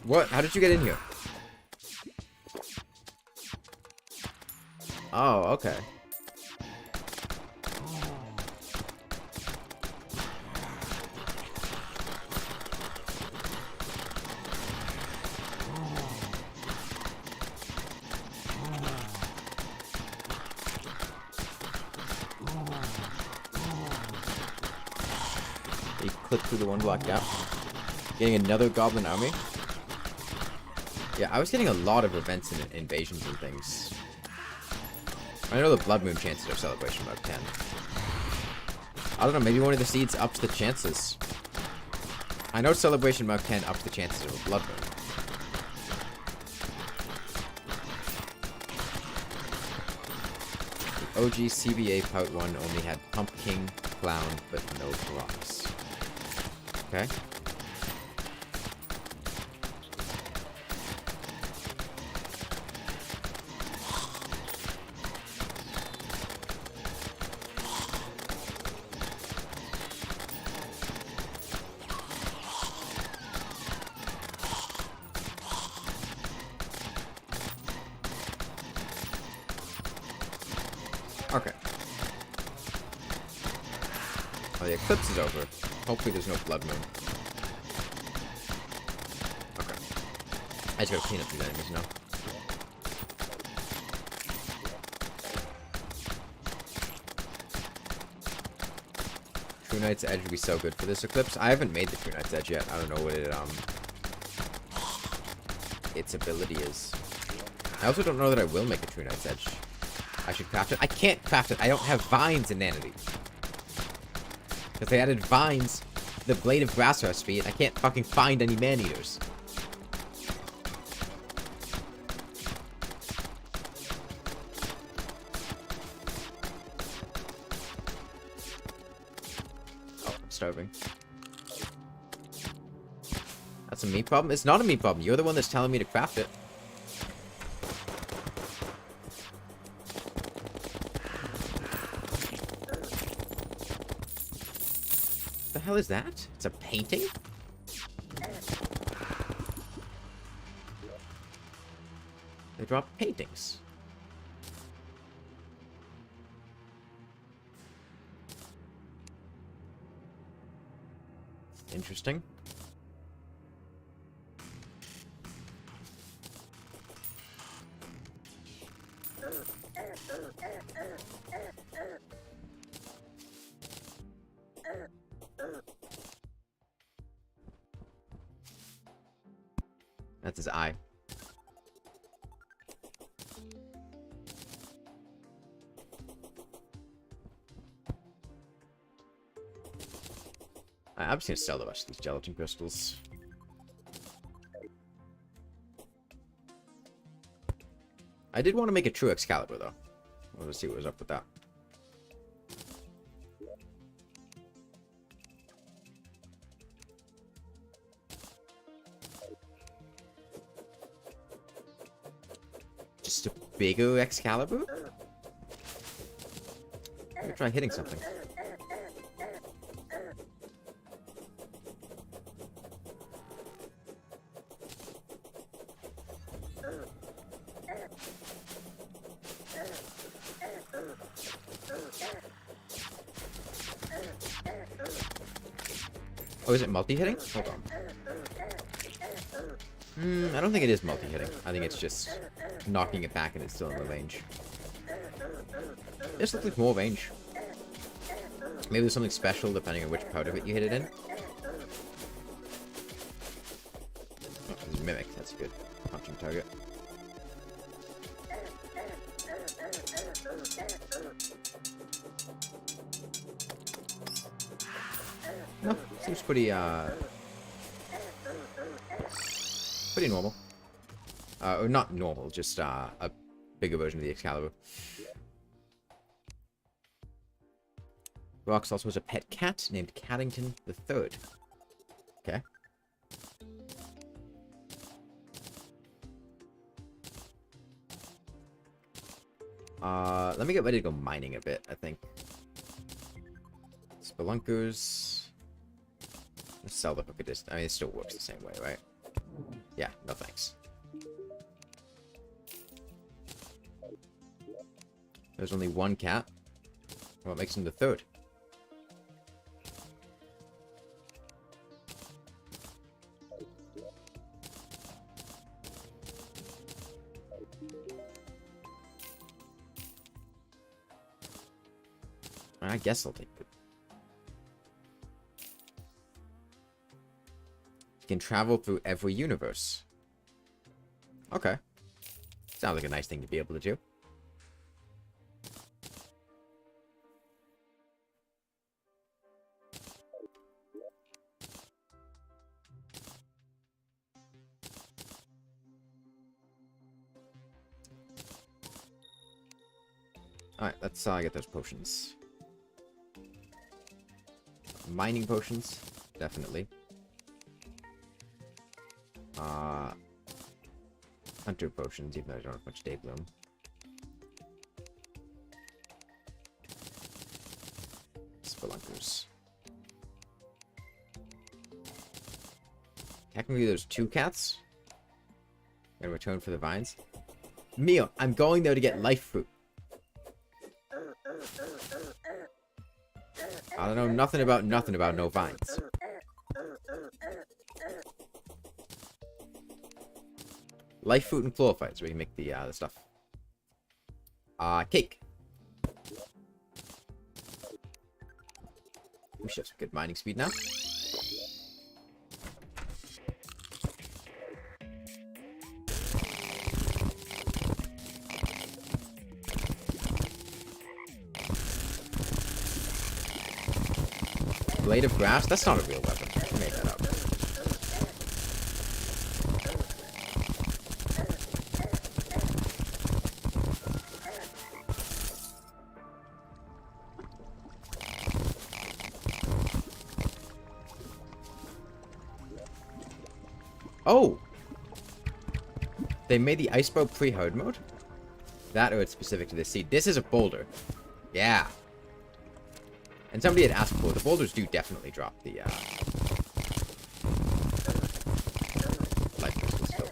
What? How did you get in here? Oh, okay. You clip through the one block gap. Getting another goblin army. Yeah, I was getting a lot of events and invasions and things. I know the Blood Moon chances are Celebration Mode 10. I don't know, maybe one of the seeds ups the chances. I know Celebration Mode 10 ups the chances of a Blood Moon. The OG CBA Part 1 only had Pumpkin, Clown, but no rocks. Okay. Okay. Oh, the eclipse is over. Hopefully there's no blood moon. Okay. I just gotta clean up these enemies now. True Knight's Edge would be so good for this eclipse. I haven't made the True Knight's Edge yet. I don't know what it, its ability is. I also don't know that I will make a True Knight's Edge. I should craft it. I can't craft it. I don't have vines in Nanity. Because they added vines to the Blade of Grass recipe, and I can't fucking find any man-eaters. Oh, I'm starving. That's a me problem? It's not a me problem. You're the one that's telling me to craft it. What the hell is that? It's a painting? They drop paintings. Interesting. That's his eye. I'm just gonna sell the rest of these gelatin crystals. I did want to make a true Excalibur, though. Let's see what was up with that. Just a bigger Excalibur? I'm gonna try hitting something. Oh, is it multi-hitting? Hold on. I don't think it is multi-hitting. I think it's just knocking it back and it's still in the range. This looks like more range. Maybe there's something special depending on which part of it you hit it in. Oh, there's Mimic. That's a good punching target. No, seems pretty normal. Or not normal, just a bigger version of the Excalibur. Rox also has a pet cat named Caddington the Third. Okay. Let me get ready to go mining a bit, I think. Spelunkers. Let's sell the hook at this. I mean, it still works the same way, right? Yeah, no thanks. There's only one cat. What makes him the third? I guess I'll take it. You can travel through every universe. Okay. Sounds like a nice thing to be able to do. Alright, let's get those potions. Mining potions, definitely. Hunter potions, even though I don't have much day bloom. Spelunkers. Technically, there's 2 cats. In return for the vines. Mio, I'm going there to get life fruit. I don't know nothing about no vines. Life fruit and chlorophytes, where you make the stuff. Cake. We should have some good mining speed now. Blade of grass? That's not a real weapon. I made that up. Oh! They made the ice bow pre-hard mode? That or it's specific to this seed. This is a boulder. Yeah. And somebody had asked before, the boulders do definitely drop the, life crystals still.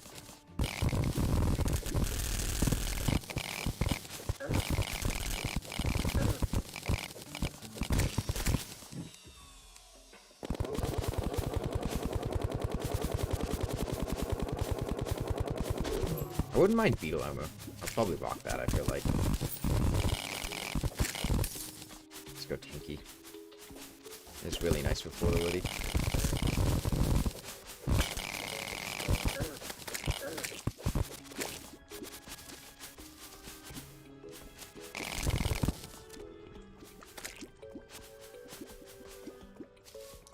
I wouldn't mind beetle armor. I'll probably rock that, I feel like. Let's go tanky. It's really nice for portability.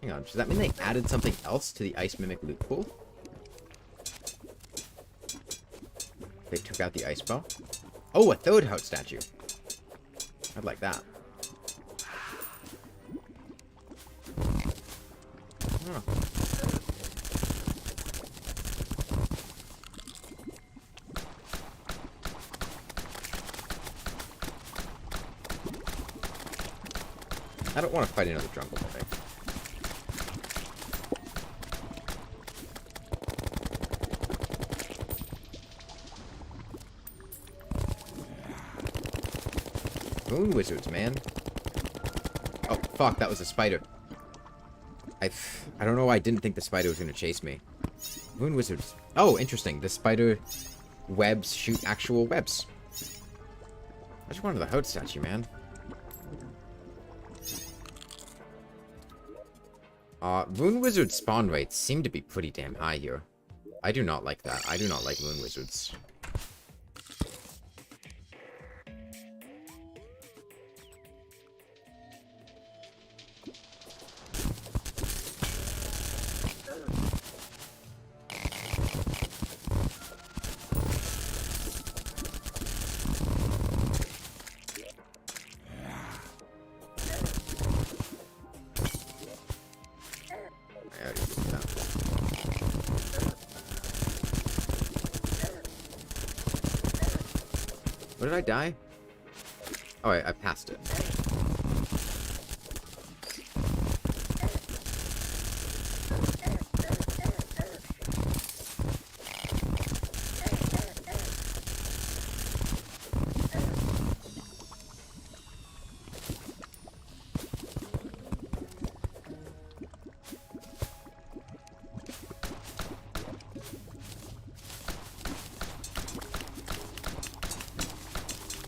Hang on, does that mean they added something else to the ice mimic loot pool? They took out the ice bow? Oh, a third heart statue. I'd like that. Oh. I don't want to fight another jungle today. Moon wizards, man. Oh, fuck, that was a spider. I don't know why I didn't think the spider was going to chase me. Moon wizards. Oh, interesting. The spider webs shoot actual webs. I just wanted the Hout statue, man. Moon wizard spawn rates seem to be pretty damn high here. I do not like that. I do not like moon wizards. What did I die? Oh, I passed it.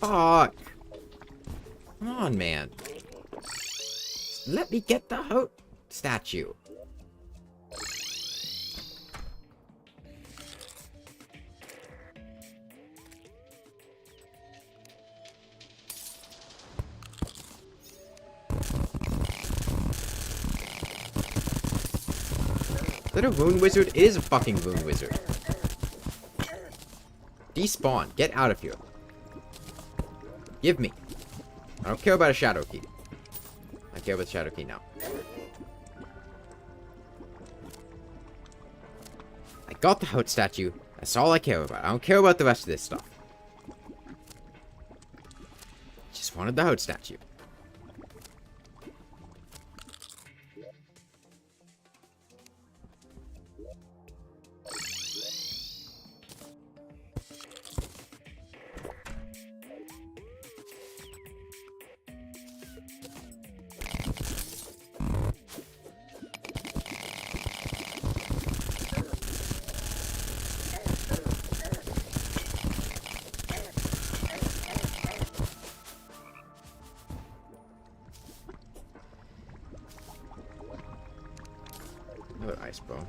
Fuck! Come on, man. Let me get the Hope statue. Is that a Wound Wizard? It is a fucking Wound Wizard. Despawn. Get out of here. Give me. I don't care about a Shadow Key. I care about the Shadow Key now. I got the Hout statue. That's all I care about. I don't care about the rest of this stuff. Just wanted the Hout statue. Another ice bow.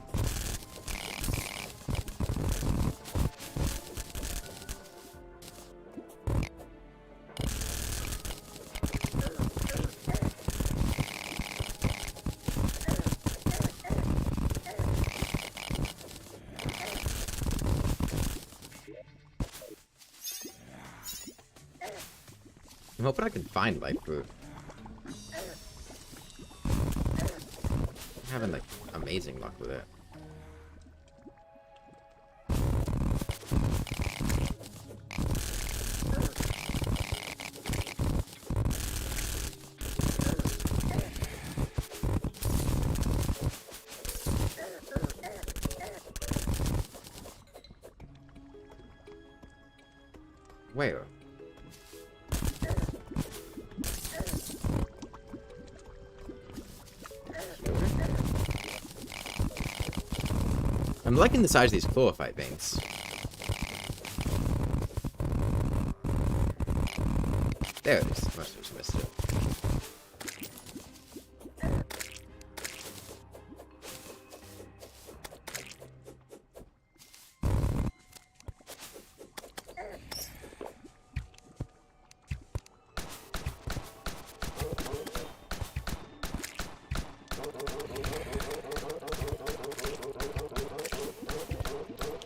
I'm hoping I can find life food. I'm having like amazing luck with it. Where? I'm liking the size of these chlorophyte veins. There it is. Must have just missed it.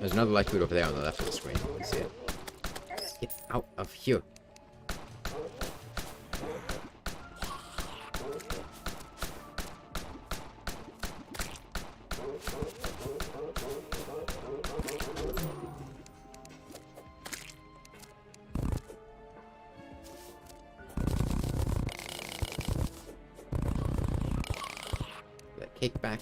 There's another light food over there on the left of the screen. You can see it. Get out of here. That cake back.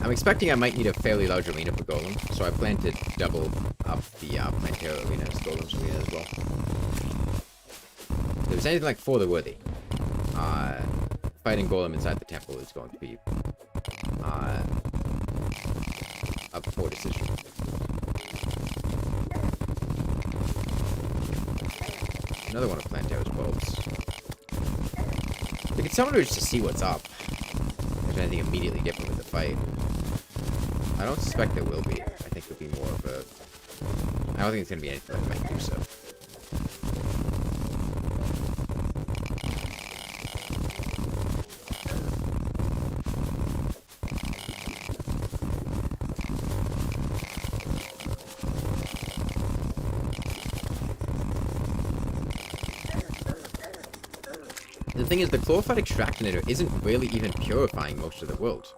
I'm expecting I might need a fairly large arena for Golem, so I plan to double up the Plantera arena as Golem's arena as well. If there's anything like for the worthy, fighting Golem inside the temple is going to be a poor decision. Another one of Plantera's bulbs. We could summon her just to see what's up. If there's anything immediately different with the fight. I don't suspect there will be. I think it'll be more of a... I don't think it's going to be anything like Mechdusa. The thing is, the glorified extractinator isn't really even purifying most of the world.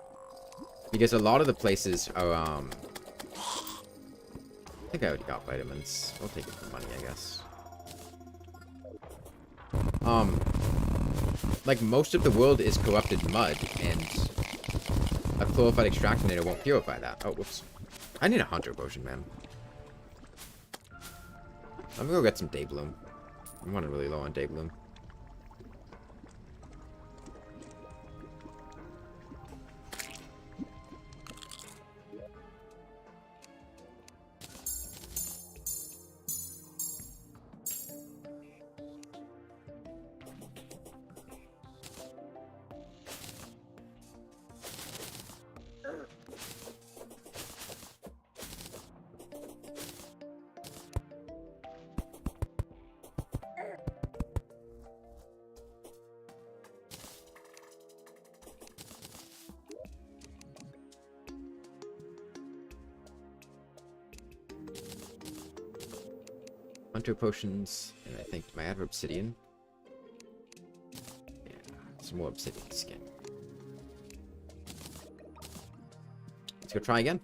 Because a lot of the places are, I think I already got vitamins. I'll take it for money, I guess. Like, most of the world is corrupted mud, and a glorified extractinator won't purify that. Oh, whoops. I need a hunter potion, man. I'm gonna go get some day bloom. I'm running really low on day bloom. Hunter potions, and I think my add obsidian. Yeah, some more obsidian skin. Let's go try again.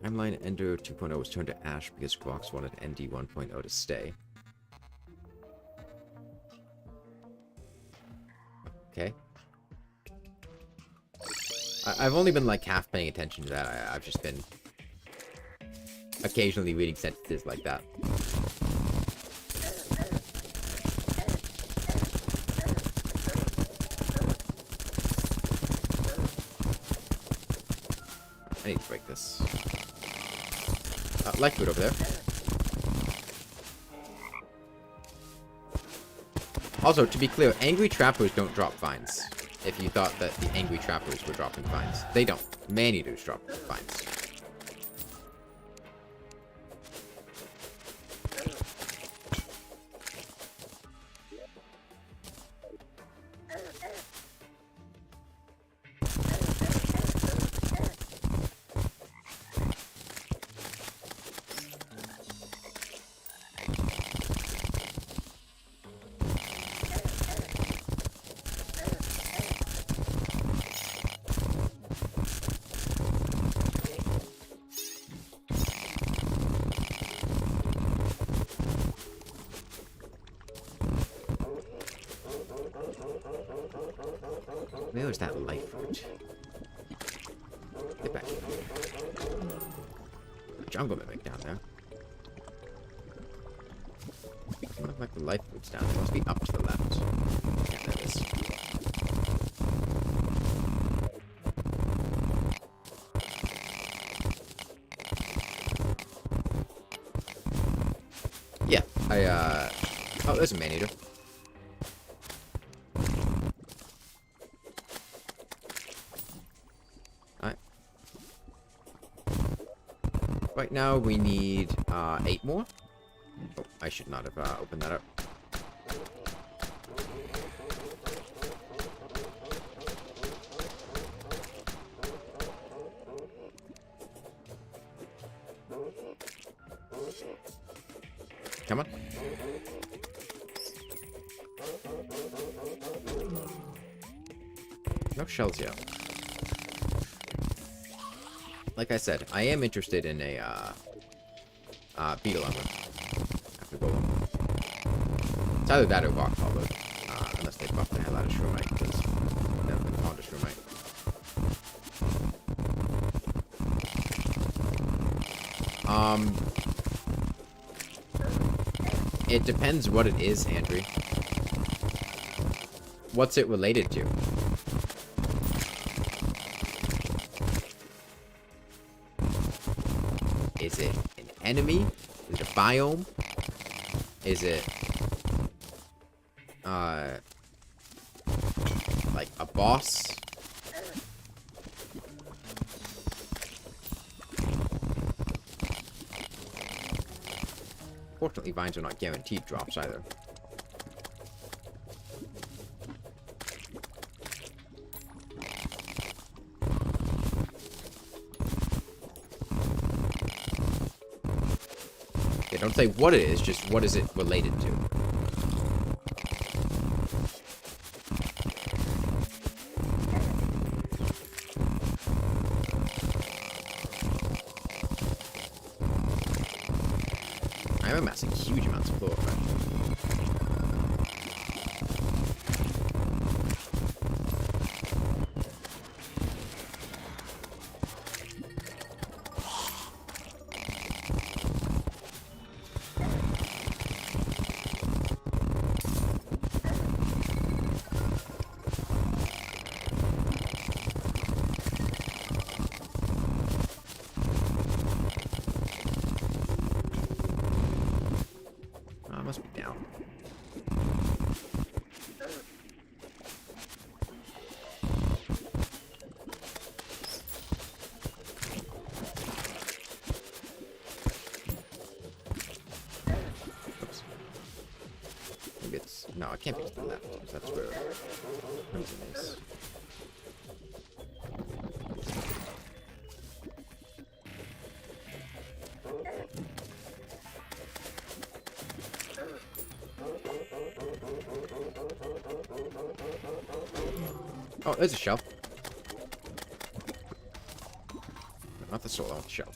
Timeline Ender 2.0 was turned to ash because Grox wanted ND 1.0 to stay. Okay. I've only been like half paying attention to that. I've just been occasionally reading sentences like that. I need to break this. Light food over there. Also, to be clear, angry trappers don't drop vines. If you thought that the angry trappers were dropping vines. They don't. Man-eaters drop vines. Where is that light fruit? Get back here. Jungle mimic down there. Doesn't look like the light fruit's down there. It must be up to the left. Yeah, there it is. Yeah, oh, there's a man-eater. Right now, we need 8 more. Oh, I should not have opened that up. Come on. No shells yet. Like I said, I am interested in a beetle armor after Golem. It's either that or rock hollow, unless they buff the hell out of Shromite, because I've never been fond of Shromite. It depends what it is, Andrew. What's it related to? Is it an enemy? Is it a biome? Is it like a boss? Fortunately, vines are not guaranteed drops either. Don't say what it is, just what is it related to. I'm amassing huge amounts of chlorophyll. Must be down. Oops. Maybe it's... No, it can't be to the left. That's where Crimson is. Oh, there's a shell. Not the soul, I want the shell.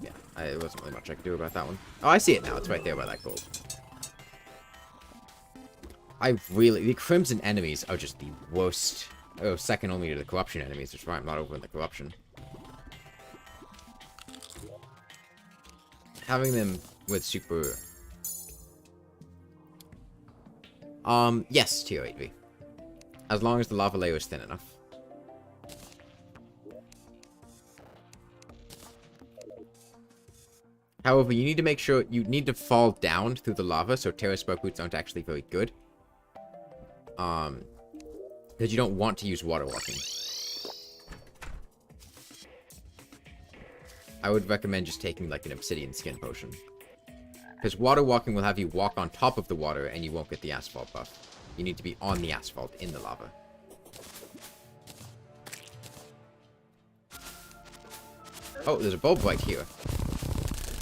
Yeah, there wasn't really much I could do about that one. Oh, I see it now. It's right there by that gold. The Crimson enemies are just the worst. Oh, second only to the Corruption enemies, which is why I'm not over in the Corruption. Having them with super... yes, tier 8V. As long as the lava layer is thin enough. However, you need to make sure you need to fall down through the lava, so Terra Spark Boots aren't actually very good. Because you don't want to use water walking. I would recommend just taking like an obsidian skin potion. Because water walking will have you walk on top of the water and you won't get the asphalt buff. You need to be on the asphalt in the lava. Oh, there's a bulb right here.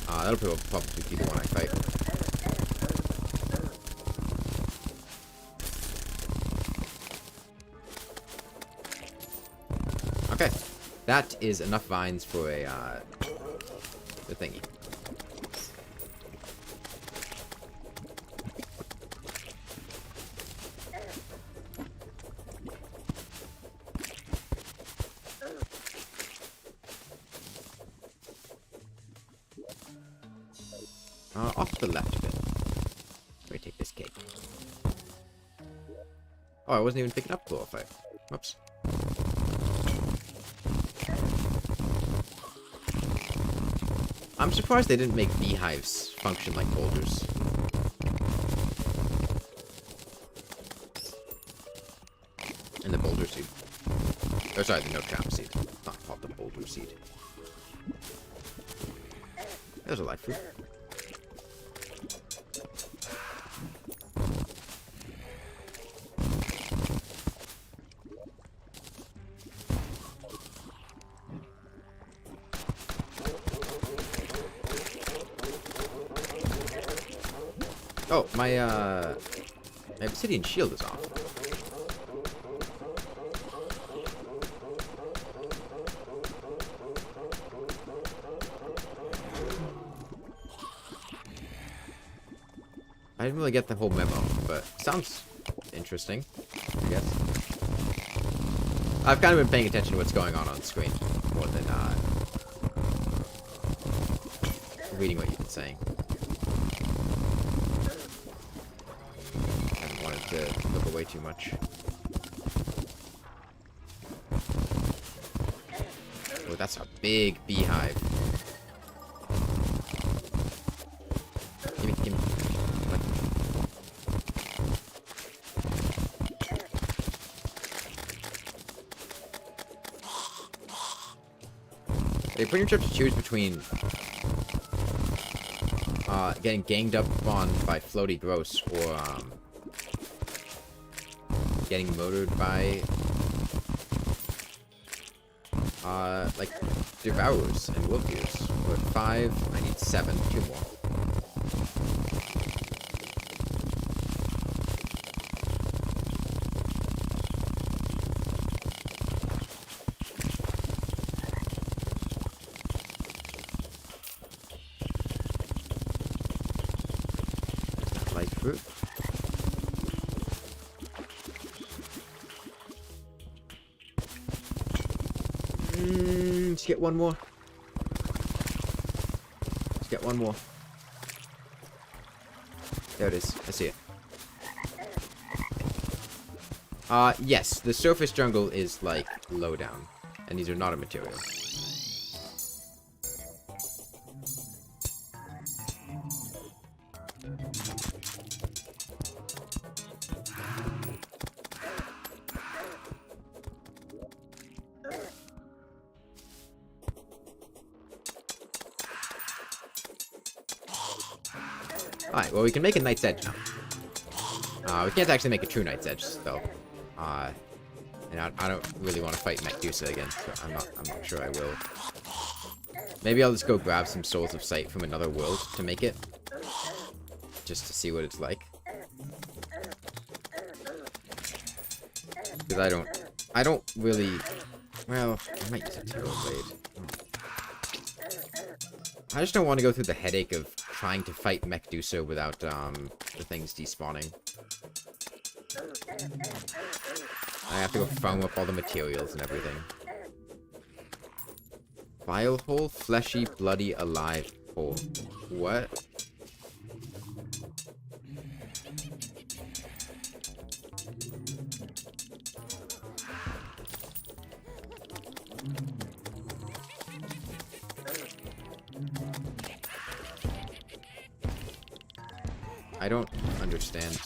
That'll probably be the one I fight. Okay. That is enough vines for a, the thingy. Off to the left a bit. Let me take this cake. Oh, I wasn't even picking up chlorophyte. Whoops. I'm surprised they didn't make beehives function like boulders. And the boulder seed. Oh, sorry, the no trap seed. Not called the boulder seed. There's a life fruit. Oh, my obsidian shield is off. I didn't really get the whole memo, but sounds interesting, I guess. I've kind of been paying attention to what's going on screen more than reading what you've been saying. To look away too much. Oh, that's a big beehive. Give me. They pretty much have to choose between getting ganged up on by floaty gross or getting murdered by like devourers and wolf eaters. We're at 5, I need 7, 2 more. Let's get one more. Let's get one more. There it is. I see it. Yes, the surface jungle is, like, low down. And these are not a material. Alright, well, we can make a Knight's Edge now. We can't actually make a true Knight's Edge, though. And I don't really want to fight Mechdusa again, so I'm not sure I will. Maybe I'll just go grab some Souls of Sight from another world to make it. Just to see what it's like. Because I don't really... Well, I might use a Terror Blade. I just don't want to go through the headache of trying to fight Mechdusa without, the things despawning. I have to go farm up all the materials and everything. Vile hole, fleshy, bloody, alive hole. What? I don't understand.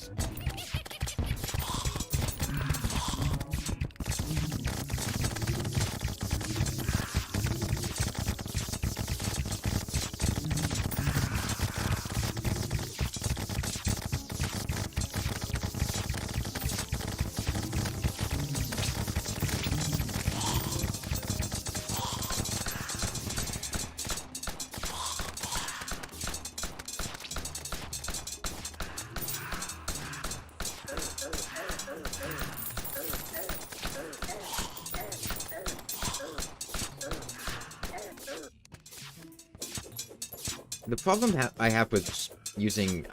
The problem I have with using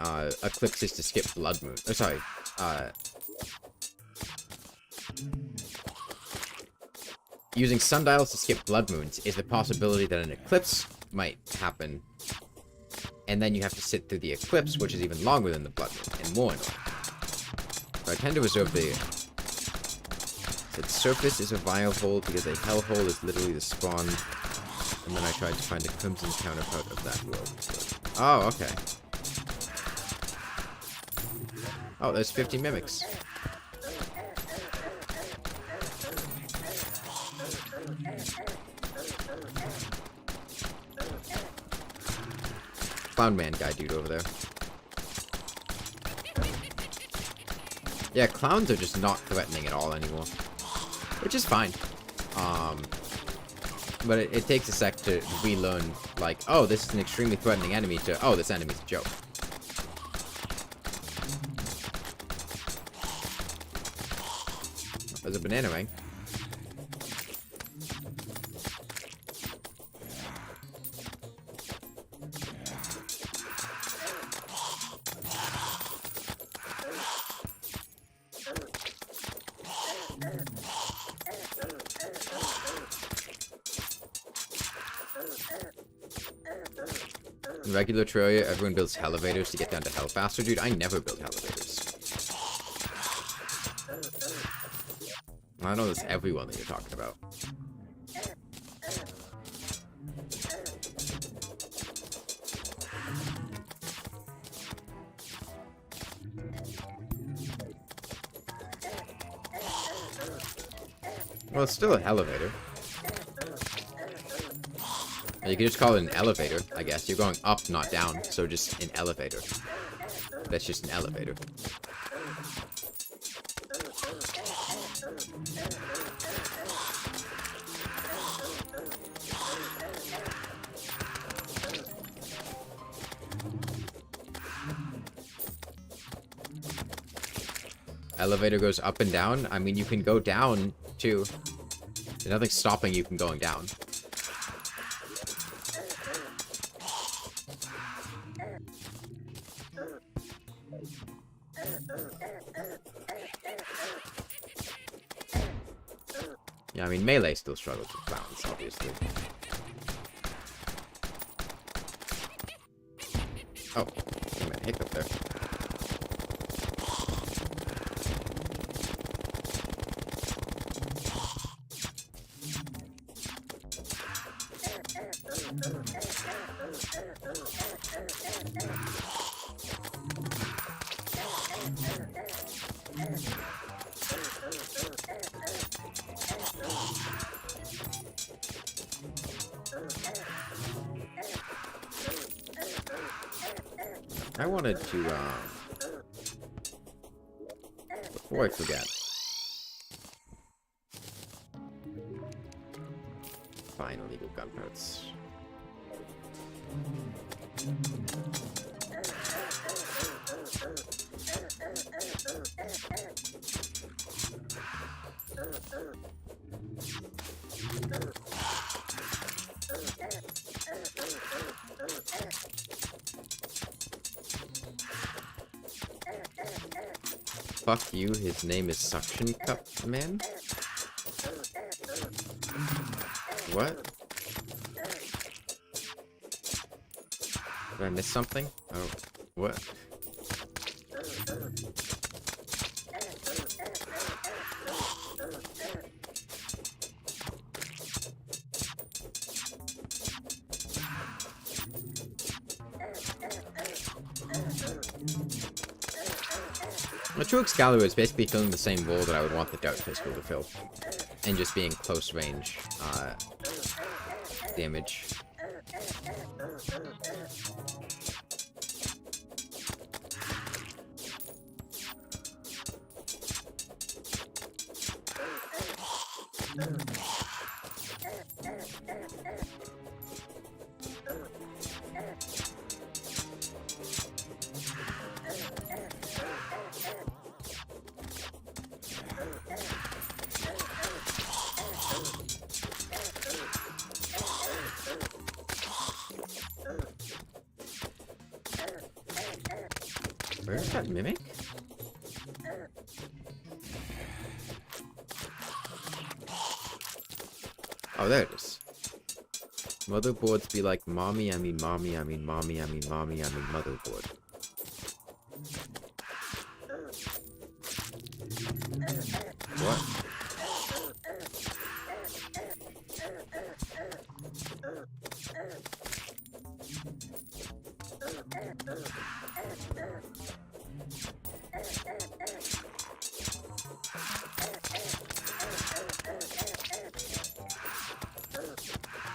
eclipses to skip blood moon. Oh, sorry. Using sundials to skip blood moons is the possibility that an eclipse might happen, and then you have to sit through the eclipse, which is even longer than the blood moon and more annoying. So I tend to reserve the. The surface is a vile hole because a hellhole is literally the spawn. And then I tried to find a crimson counterpart of that world. Oh, okay. Oh, there's 50 mimics. Clown man guy dude over there. Yeah, clowns are just not threatening at all anymore. Which is fine. But it takes a sec to relearn, like, oh, this is an extremely threatening enemy, to, oh, this enemy's a joke. There's a banana ring. In regular Terraria, everyone builds elevators to get down to hell faster. Dude, I never build elevators. I know that's everyone that you're talking about. Well, it's still an elevator. You can just call it an elevator, I guess. You're going up, not down, so just an elevator. That's just an elevator. Elevator goes up and down. I mean, you can go down, too. There's nothing stopping you from going down. Yeah, I mean, melee still struggles with balance, obviously. Oh, I made a hiccup there. I wanted to, before I forget, find illegal gun parts. Fuck you, his name is Suction Cup Man? What? Did I miss something? Oh, what? The true Excalibur is basically filling the same role that I would want the Dark Pistol to fill. And just being close range, damage. Where's that mimic? Oh, there it is. Motherboards be like, mommy, I mean mommy, I mean mommy, I mean mommy, I mean motherboard. What?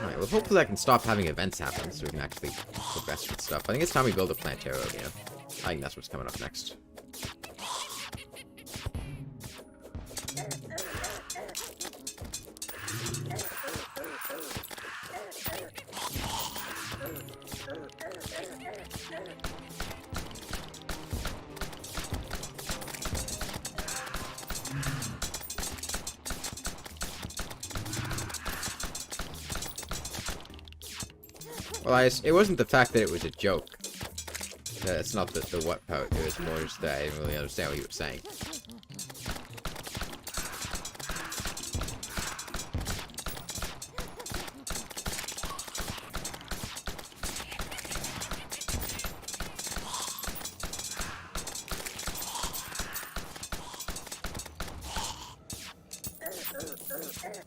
Alright, well hopefully I can stop having events happen so we can actually progress with stuff. I think it's time we build a Plantera again. I think that's what's coming up next. Well, it wasn't the fact that it was a joke. It's not the what part. It was more just that I didn't really understand what you were saying.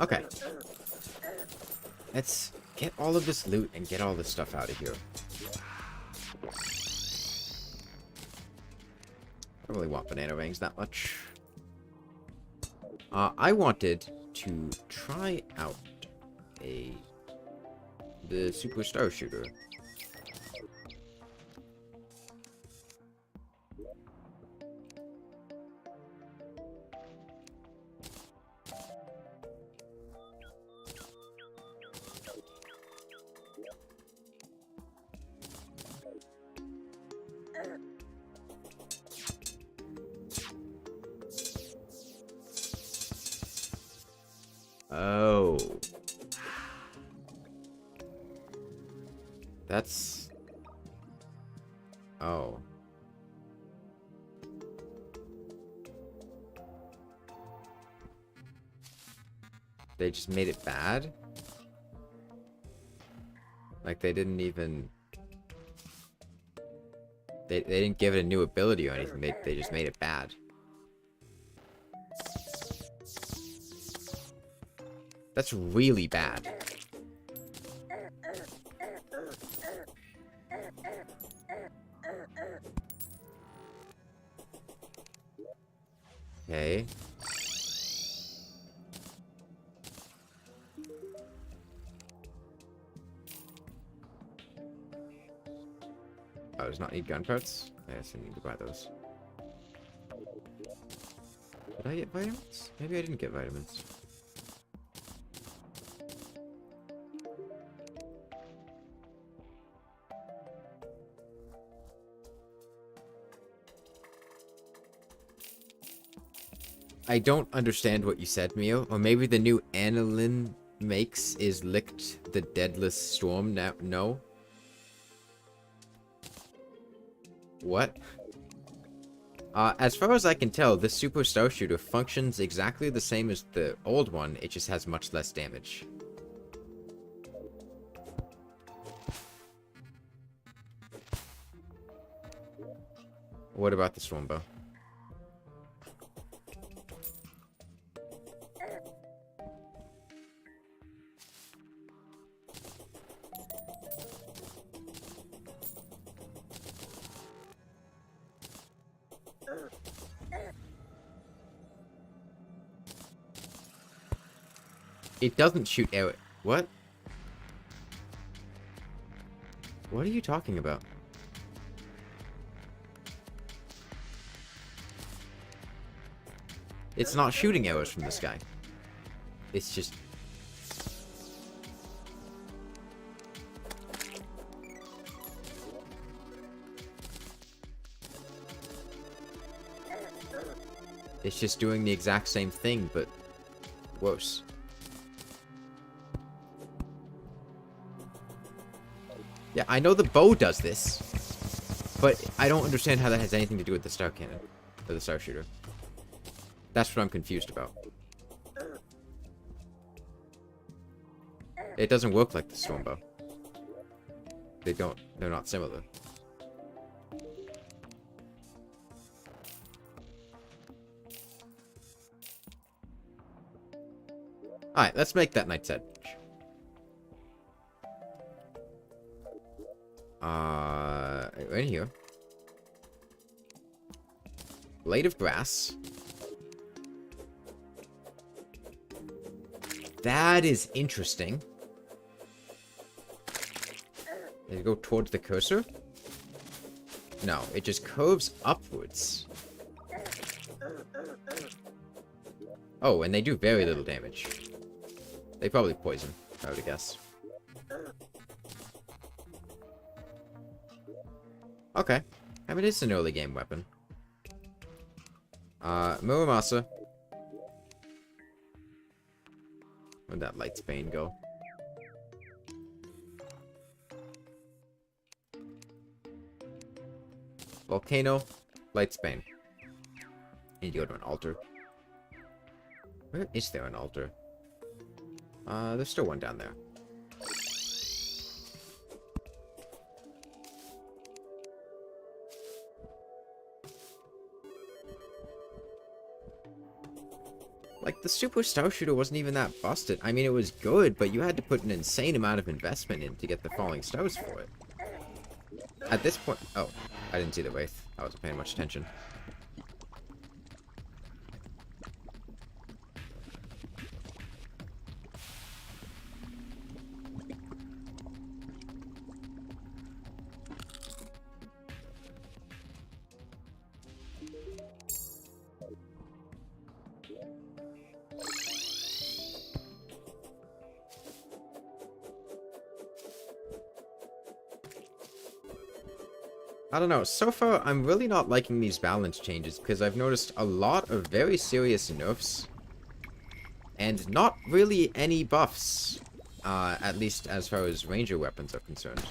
Okay. Let's get all of this loot and get all this stuff out of here. I don't really want banana rings that much. I wanted to try out the Superstar Shooter. Oh. That's... Oh. They just made it bad? Like, they didn't even... They didn't give it a new ability or anything. They just made it bad. That's really bad. Okay. Oh, does not need gun parts? I guess I need to buy those. Did I get vitamins? Maybe I didn't get vitamins. I don't understand what you said, Mio. Or maybe the new aniline makes is licked the deadless storm now. No. What? As far as I can tell, this Super Star Shooter functions exactly the same as the old one, it just has much less damage. What about the Stormbow? It doesn't shoot arrow. What? What are you talking about? It's not shooting arrows from the sky. It's just... It's just doing the exact same thing, but worse. Yeah, I know the bow does this, but I don't understand how that has anything to do with the star cannon, or the star shooter. That's what I'm confused about. It doesn't work like the Stormbow. They're not similar. Alright, let's make that Knight's Edge. Right here. Blade of Grass. That is interesting. Does it go towards the cursor? No, it just curves upwards. Oh, and they do very little damage. They probably poison, I would guess. Okay. I mean, it's an early game weapon. Muramasa. Where'd that Light's Bane go? Volcano, Light's Bane. Need to go to an altar. Where is there an altar? There's still one down there. Like, the Super Star Shooter wasn't even that busted. I mean, it was good, but you had to put an insane amount of investment in to get the falling stars for it. At this point... Oh, I didn't see the Wraith. I wasn't paying much attention. I don't know, so far I'm really not liking these balance changes because I've noticed a lot of very serious nerfs and not really any buffs, at least as far as ranger weapons are concerned.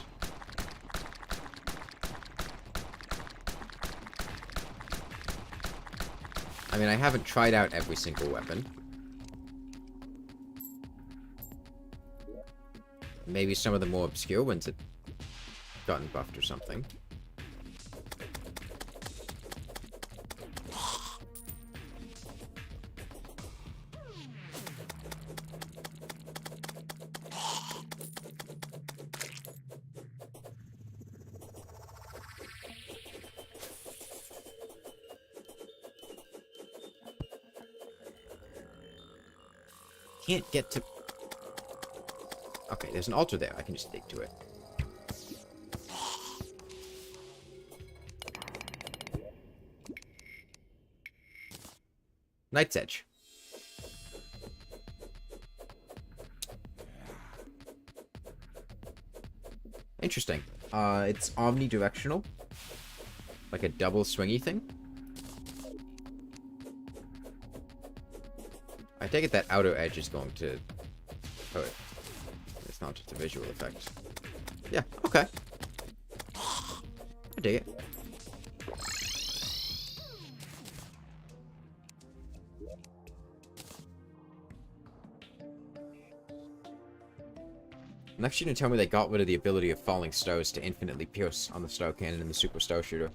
I mean, I haven't tried out every single weapon. maybe some of the more obscure ones had gotten buffed or something. Can't get to... Okay, there's an altar there. I can just dig to it. Night's Edge. Interesting. It's omnidirectional. Like a double swingy thing. I take it that outer edge is going to... Oh, it's not just a visual effect. Yeah, okay. I dig it. Next, you can tell me they got rid of the ability of falling stows to infinitely pierce on the stow cannon in the super stow shooter.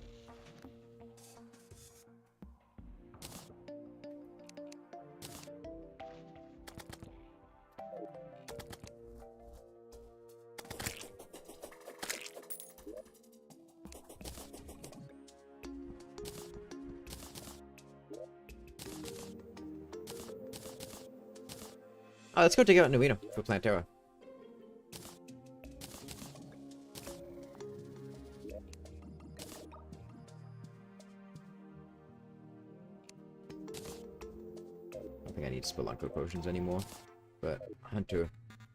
Let's go take out an arena for Plantera. I don't think I need Spelunker potions anymore, but Hunter,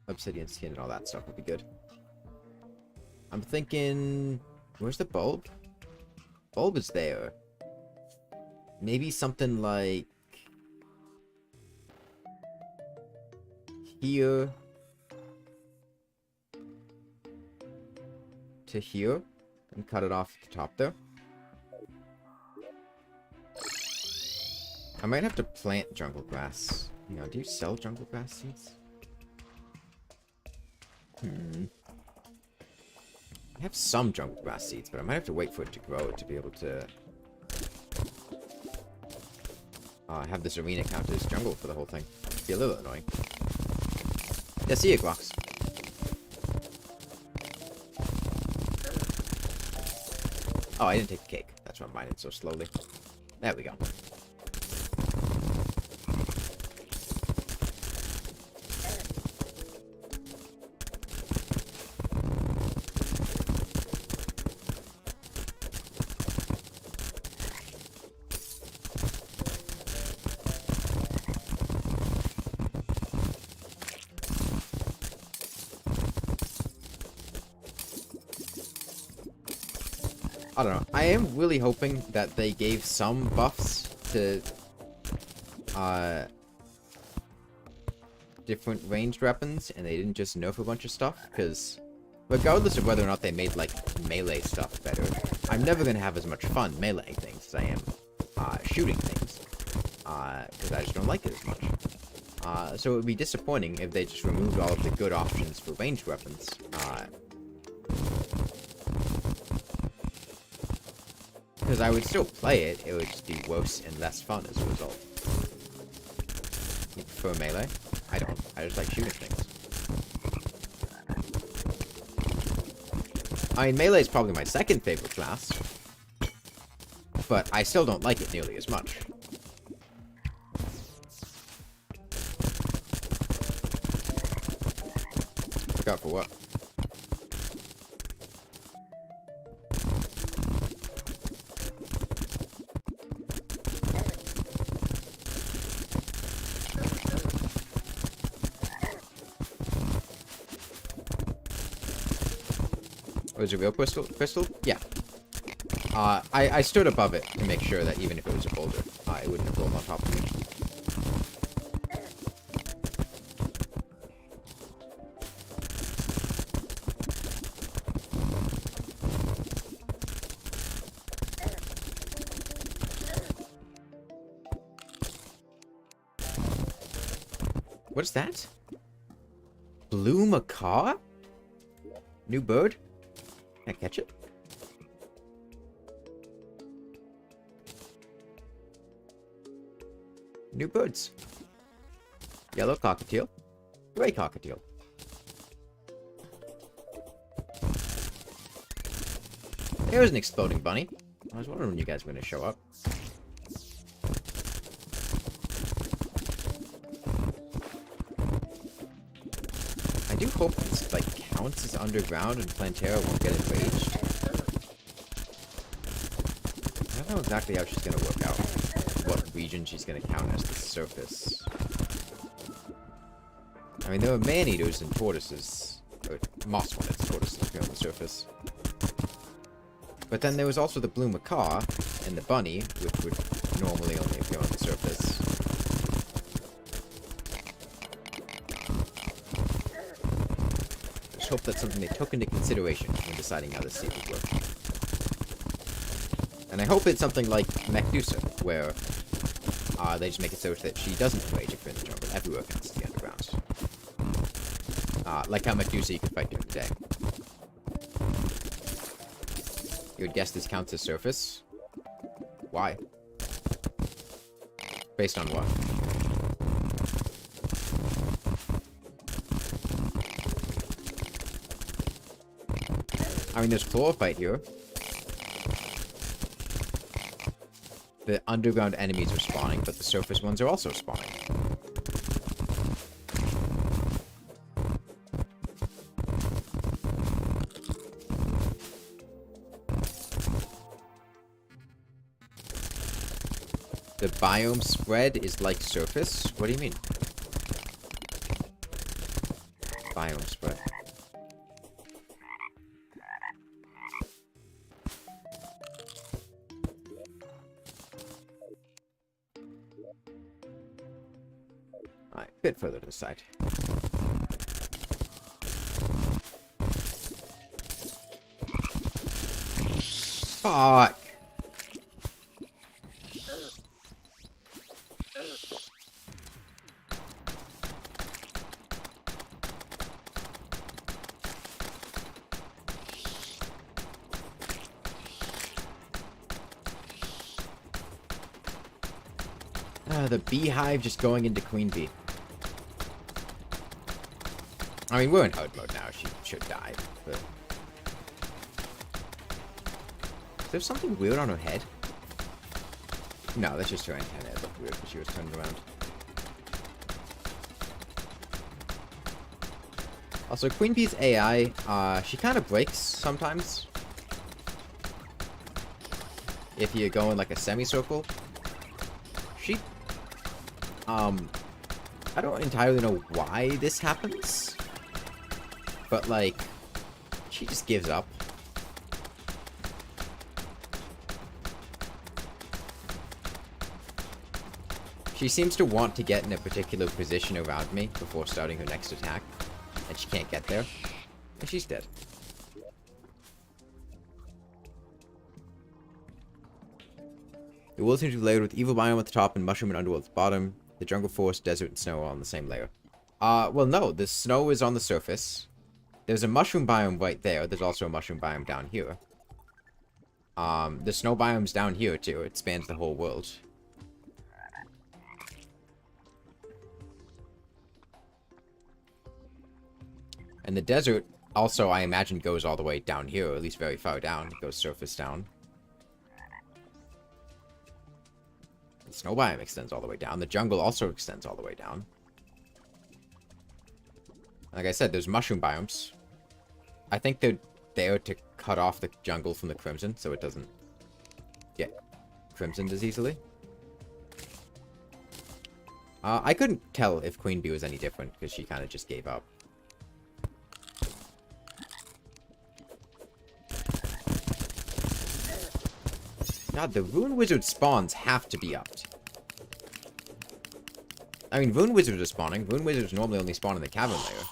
Obsidian Skin, and all that stuff would be good. I'm thinking... Where's the bulb? Bulb is there. Maybe something like... here to here and cut it off the top there. I might have to plant jungle grass. You know, do you sell jungle grass seeds? I have some jungle grass seeds, but I might have to wait for it to grow to be able to have this arena count as jungle for the whole thing. It'd be a little annoying. Yeah, see you, Glox. Oh, I didn't take the cake. That's why I'm mining so slowly. There we go. I don't know. I am really hoping that they gave some buffs to different ranged weapons and they didn't just nerf a bunch of stuff, because regardless of whether or not they made like melee stuff better, I'm never gonna have as much fun meleeing things as I am shooting things, because I just don't like it as much. So it would be disappointing if they just removed all of the good options for ranged weapons. Because I would still play it, it would just be worse and less fun as a result. You prefer melee? I don't. I just like shooting things. I mean, melee is probably my second favorite class, but I still don't like it nearly as much. Look out for what? Was it a real crystal? Yeah. I stood above it to make sure that even if it was a boulder, it wouldn't have rolled on top of me. What is that? Blue macaw? New bird? Can I catch it? New birds. Yellow cockatiel. Gray cockatiel. There's an exploding bunny. I was wondering when you guys were going to show up. I do hope this, like, counts as underground and Plantera won't get enraged. I don't know exactly how she's going to work out. What region she's going to count as the surface. I mean, there were man-eaters and tortoises. Or moss-hornets, tortoises appear on the surface. But then there was also the blue macaw and the bunny, which would normally only appear on the surface. Just hope that's something they took into consideration when deciding how this seed would work. And I hope it's something like Mechdusa, where they just make it so that she doesn't rage if you're in the jungle. Everywhere counts the underground. Like how Mechdusa you can fight during the day. You would guess this counts as surface? Why? Based on what? I mean, there's chlorophyte here. The underground enemies are spawning, but the surface ones are also spawning. The biome spread is like surface? What do you mean? Biome spread. Alright, a bit further to the side. Fuck! The beehive just going into queen bee. I mean, we're in hard mode now. She should die, but... Is there something weird on her head? No, that's just her antenna. It looked weird when she was turning around. Also, queen bee's AI, she kind of breaks sometimes. If you go in like a semicircle. She... I don't entirely know why this happens. But, like, she just gives up. She seems to want to get in a particular position around me before starting her next attack. And she can't get there. And she's dead. The world seems to be layered with evil biome at the top and mushroom and underworld at the bottom. The jungle, forest, desert, and snow are all on the same layer. Well, no. The snow is on the surface. There's a mushroom biome right there. There's also a mushroom biome down here. The snow biome's down here, too. It spans the whole world. And the desert also, I imagine, goes all the way down here, or at least very far down. It goes surface down. The snow biome extends all the way down. The jungle also extends all the way down. Like I said, there's mushroom biomes. I think they're there to cut off the jungle from the crimson, so it doesn't get crimsoned as easily. I couldn't tell if Queen Bee was any different, because she kind of just gave up. God, the Rune Wizard spawns have to be upped. I mean, Rune Wizards are spawning. Rune Wizards normally only spawn in the cavern layer.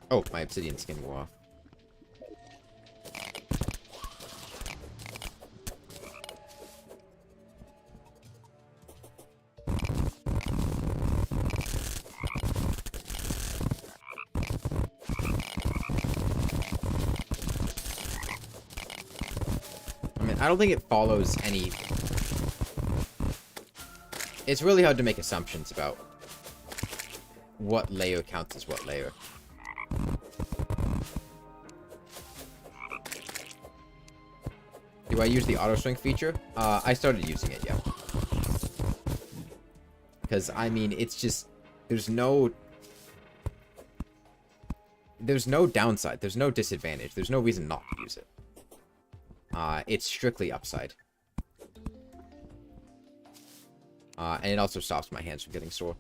Oh, my obsidian skin wore off. I mean, I don't think it follows any... It's really hard to make assumptions about what layer counts as what layer. Do I use the auto shrink feature? I started using it, yeah. Because, I mean, it's just... There's no downside. There's no disadvantage. There's no reason not to use it. It's strictly upside. And it also stops my hands from getting sore.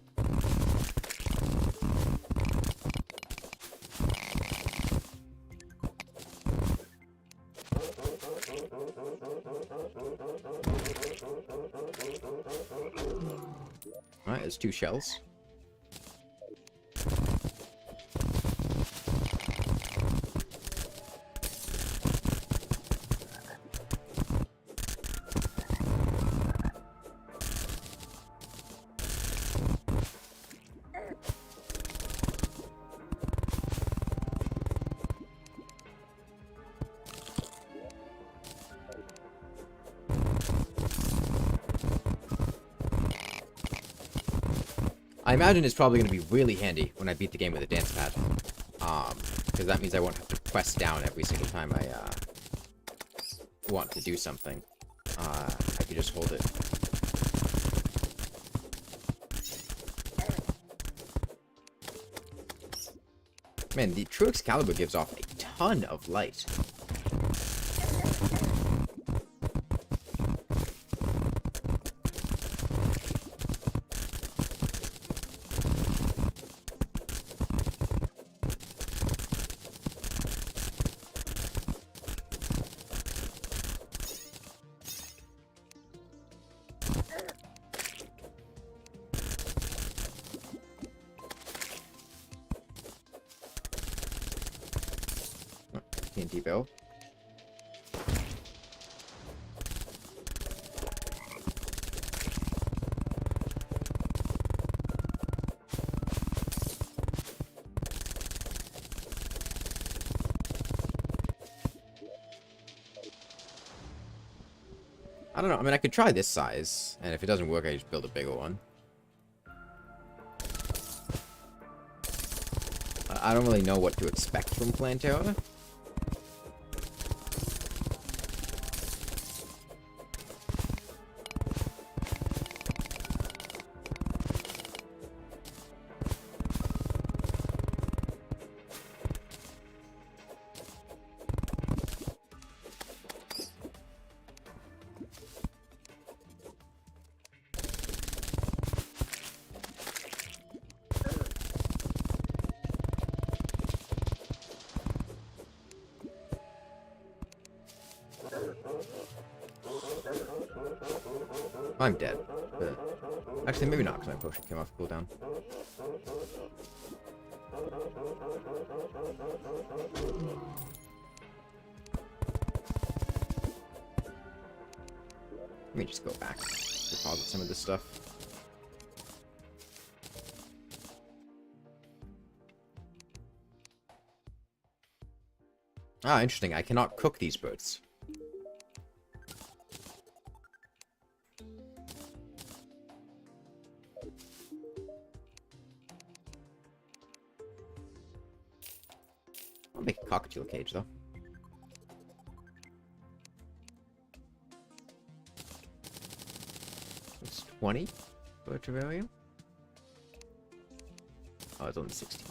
Alright, there's 2 shells. I imagine it's probably going to be really handy when I beat the game with a dance pad. Because that means I won't have to press down every single time I want to do something. I could just hold it. Man, the True Excalibur gives off a ton of light. TNT bill. I don't know. I mean, I could try this size, and if it doesn't work, I just build a bigger one. I don't really know what to expect from Plantera. I'm dead. But actually, maybe not, because my potion came off cooldown. Let me just go back. Deposit some of this stuff. Ah, interesting. I cannot cook these birds. I'll make a cockatiel cage, though. It's 20 for a terrarium. Oh, it's only 16.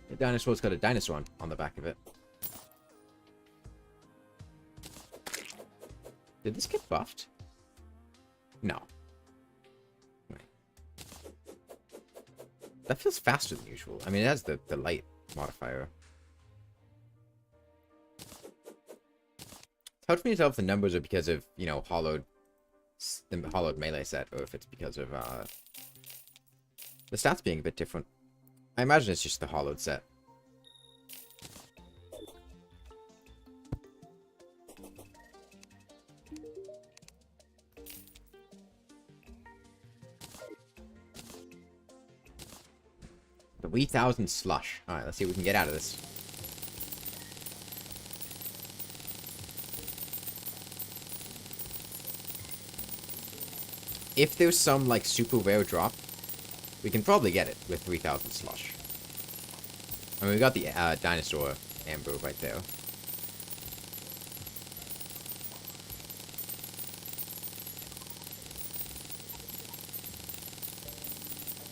The dinosaur's got a dinosaur on the back of it. Did this get buffed? No. Wait. That feels faster than usual. I mean, it has the light modifier. hard for me to tell if the numbers are because of, you know, the hollowed melee set, or if it's because of, the stats being a bit different. I imagine it's just the hollowed set. The 3,000 slush. Alright, let's see what we can get out of this. If there's some, like, super rare drop, we can probably get it with 3,000 slush. I mean, we got the dinosaur amber right there.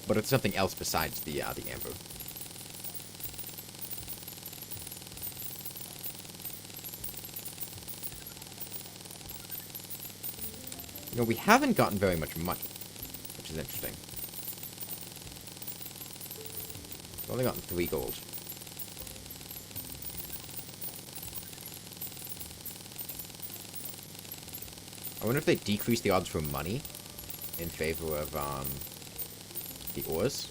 But it's something else besides the amber. You know, we haven't gotten very much money, which is interesting. We've only gotten 3 gold. I wonder if they decrease the odds for money in favor of, the ores.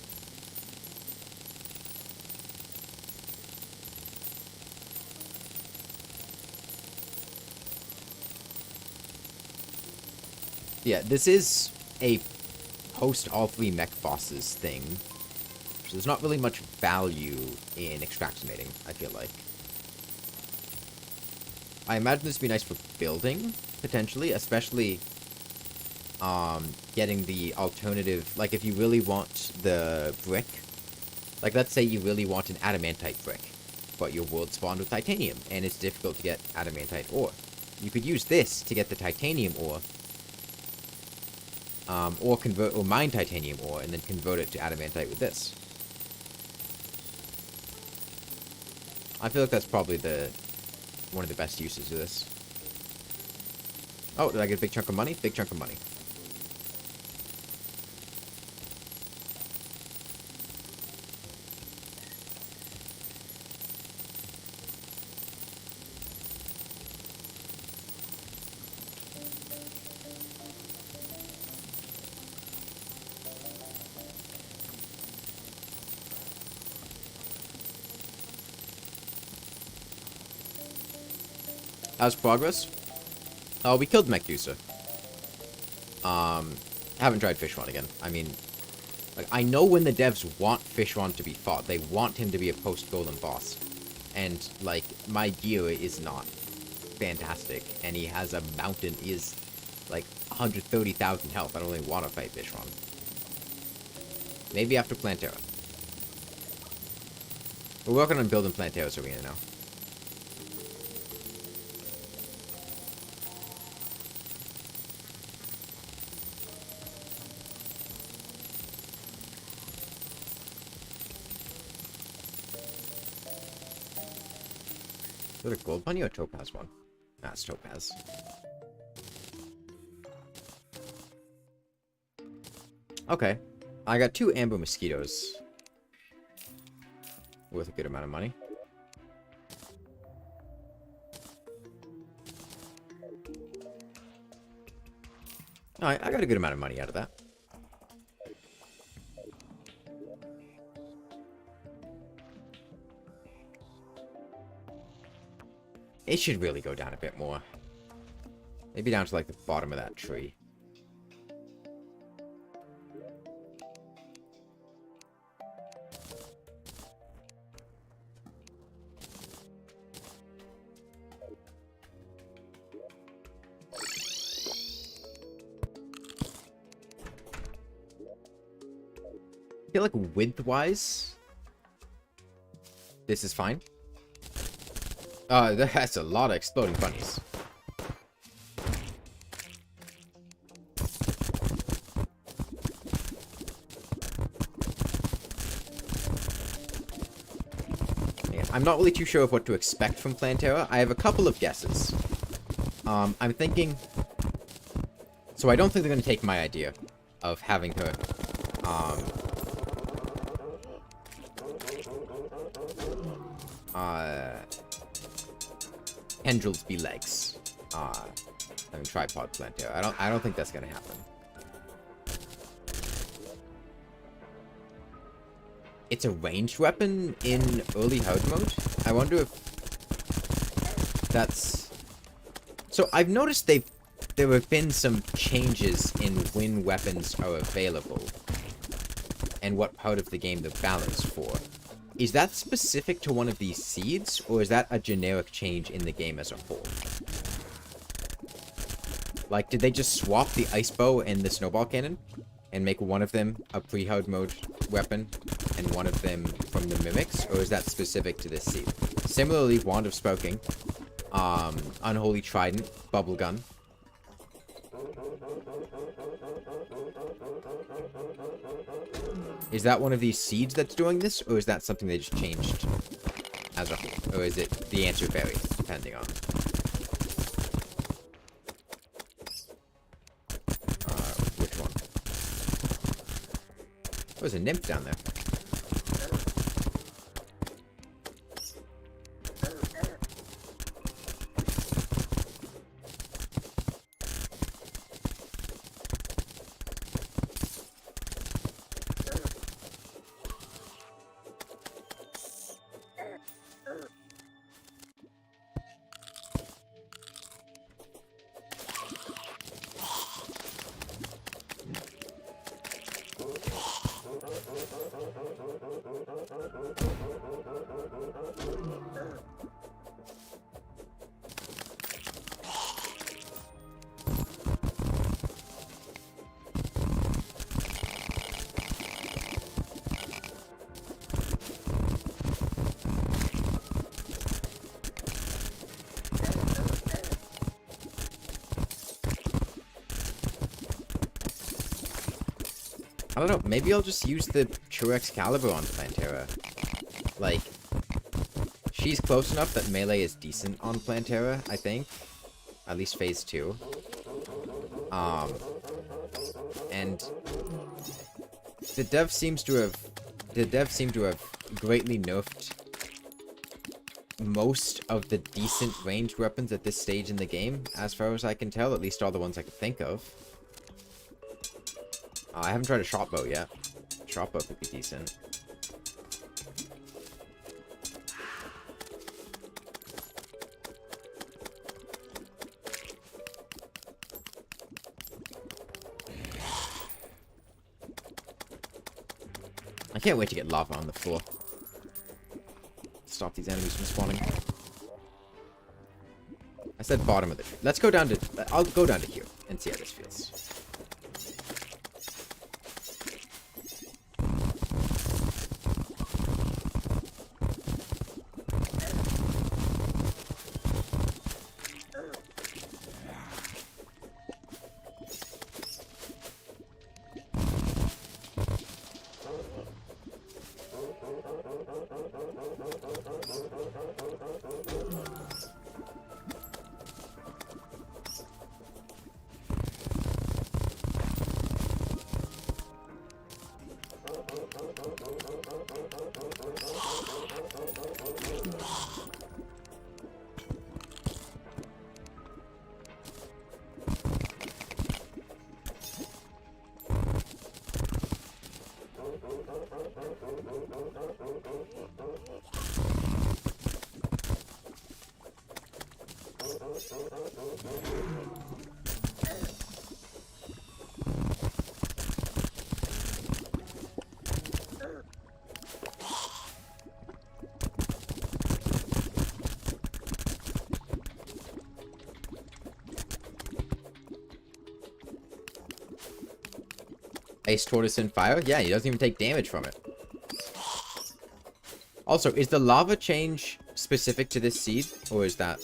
Yeah, this is a post all 3 mech bosses thing. So there's not really much value in extractinating, I feel like. I imagine this would be nice for building, potentially, especially getting the alternative, like if you really want the brick, like let's say you really want an adamantite brick, but your world spawned with titanium, and it's difficult to get adamantite ore. You could use this to get the titanium ore, or mine titanium ore, and then convert it to adamantite with this. I feel like that's probably one of the best uses of this. Oh, did I get a big chunk of money? Big chunk of money. How's progress? Oh, we killed Mechdusa. Haven't tried Fishron again. I mean, like, I know when the devs want Fishron to be fought. They want him to be a post-Golem boss. And, like, my gear is not fantastic. And he has a mountain, he is, like, 130,000 health. I don't really want to fight Fishron. Maybe after Plantera. We're working on building Plantera's arena now. Is it a gold bunny or a topaz one? Ah, it's topaz. Okay. I got 2 amber mosquitoes. Worth a good amount of money. Alright, I got a good amount of money out of that. It should really go down a bit more. Maybe down to, like, the bottom of that tree. I feel like width-wise, this is fine. That's a lot of exploding bunnies. Yeah, I'm not really too sure of what to expect from Plantera. I have a couple of guesses. I'm thinking... So I don't think they're going to take my idea of having her, tendrils be legs. I mean, tripod Plantera. I don't think that's gonna happen. It's a ranged weapon in early horde mode? I wonder if that's... So I've noticed there have been some changes in when weapons are available and what part of the game they're balanced for. Is that specific to one of these seeds, or is that a generic change in the game as a whole? Like, did they just swap the ice bow and the snowball cannon and make one of them a pre-horde mode weapon and one of them from the mimics, or is that specific to this seed? Similarly, Wand of Spoken, Unholy Trident, Bubble Gun. Is that one of these seeds that's doing this, or is that something they just changed as a whole? Or is it the answer varies, depending on... which one? Oh, there's a nymph down there. I don't know, maybe I'll just use the true Excalibur on Plantera. Like, she's close enough that melee is decent on Plantera, I think. At least phase 2. And the dev seems to have greatly nerfed most of the decent ranged weapons at this stage in the game, as far as I can tell, at least all the ones I could think of. I haven't tried a shot bow yet. Shot bow could be decent. I can't wait to get lava on the floor. Stop these enemies from spawning. I said bottom of the tree. Let's go down to... I'll go down to here and see how this feels. Ice Tortoise in fire? Yeah, he doesn't even take damage from it. Also, is the lava change specific to this seed? Or is that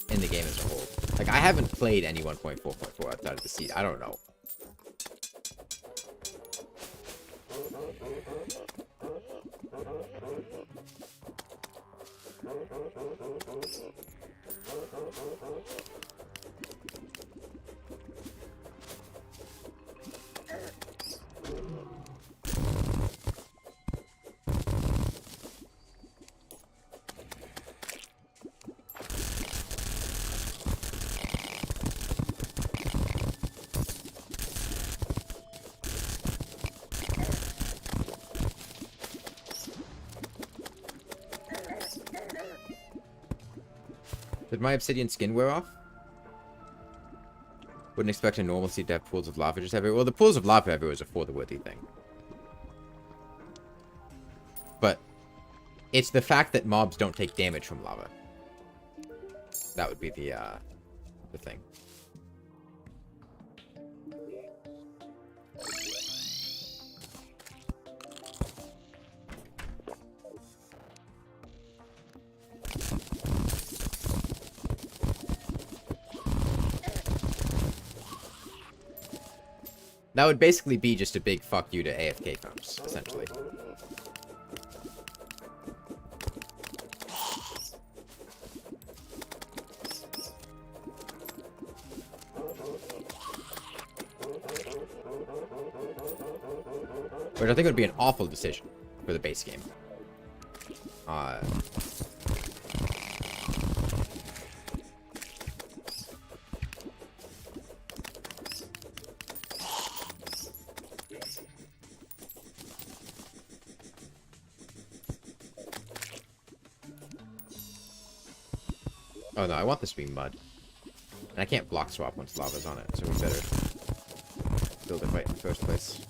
in the game as a whole? Like, I haven't played any 1.4.4 outside of the seed. I don't know. Did my obsidian skin wear off? Wouldn't expect a normal seed to have pools of lava just everywhere. Well, the pools of lava everywhere is a for-the-worthy thing. But it's the fact that mobs don't take damage from lava. That would be the thing. That would basically be just a big fuck you to AFK farms, essentially. Which I think would be an awful decision for the base game. Oh no, I want this to be mud. And I can't block swap once lava's on it, so we better build it right in the first place.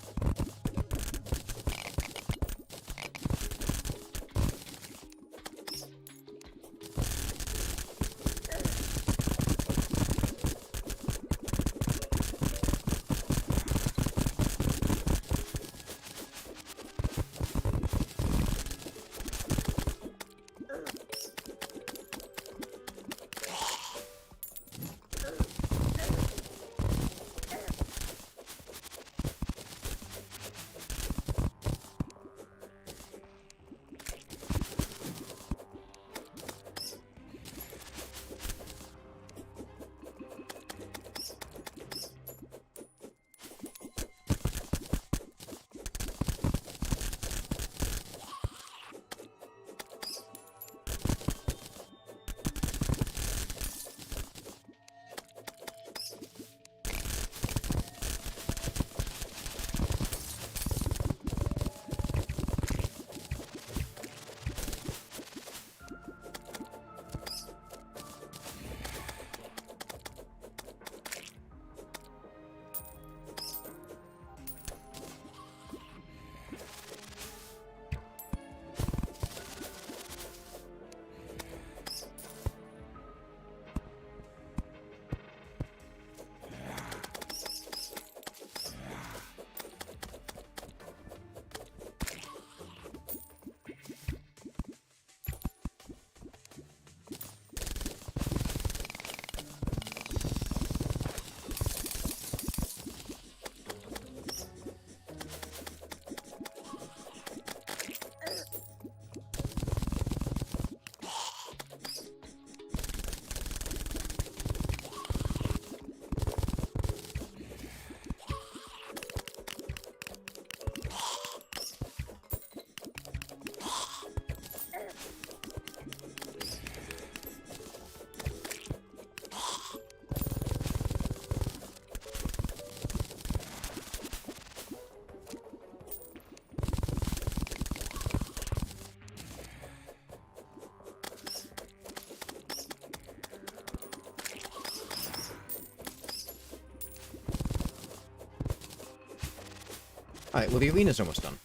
Alright, well the arena's almost done.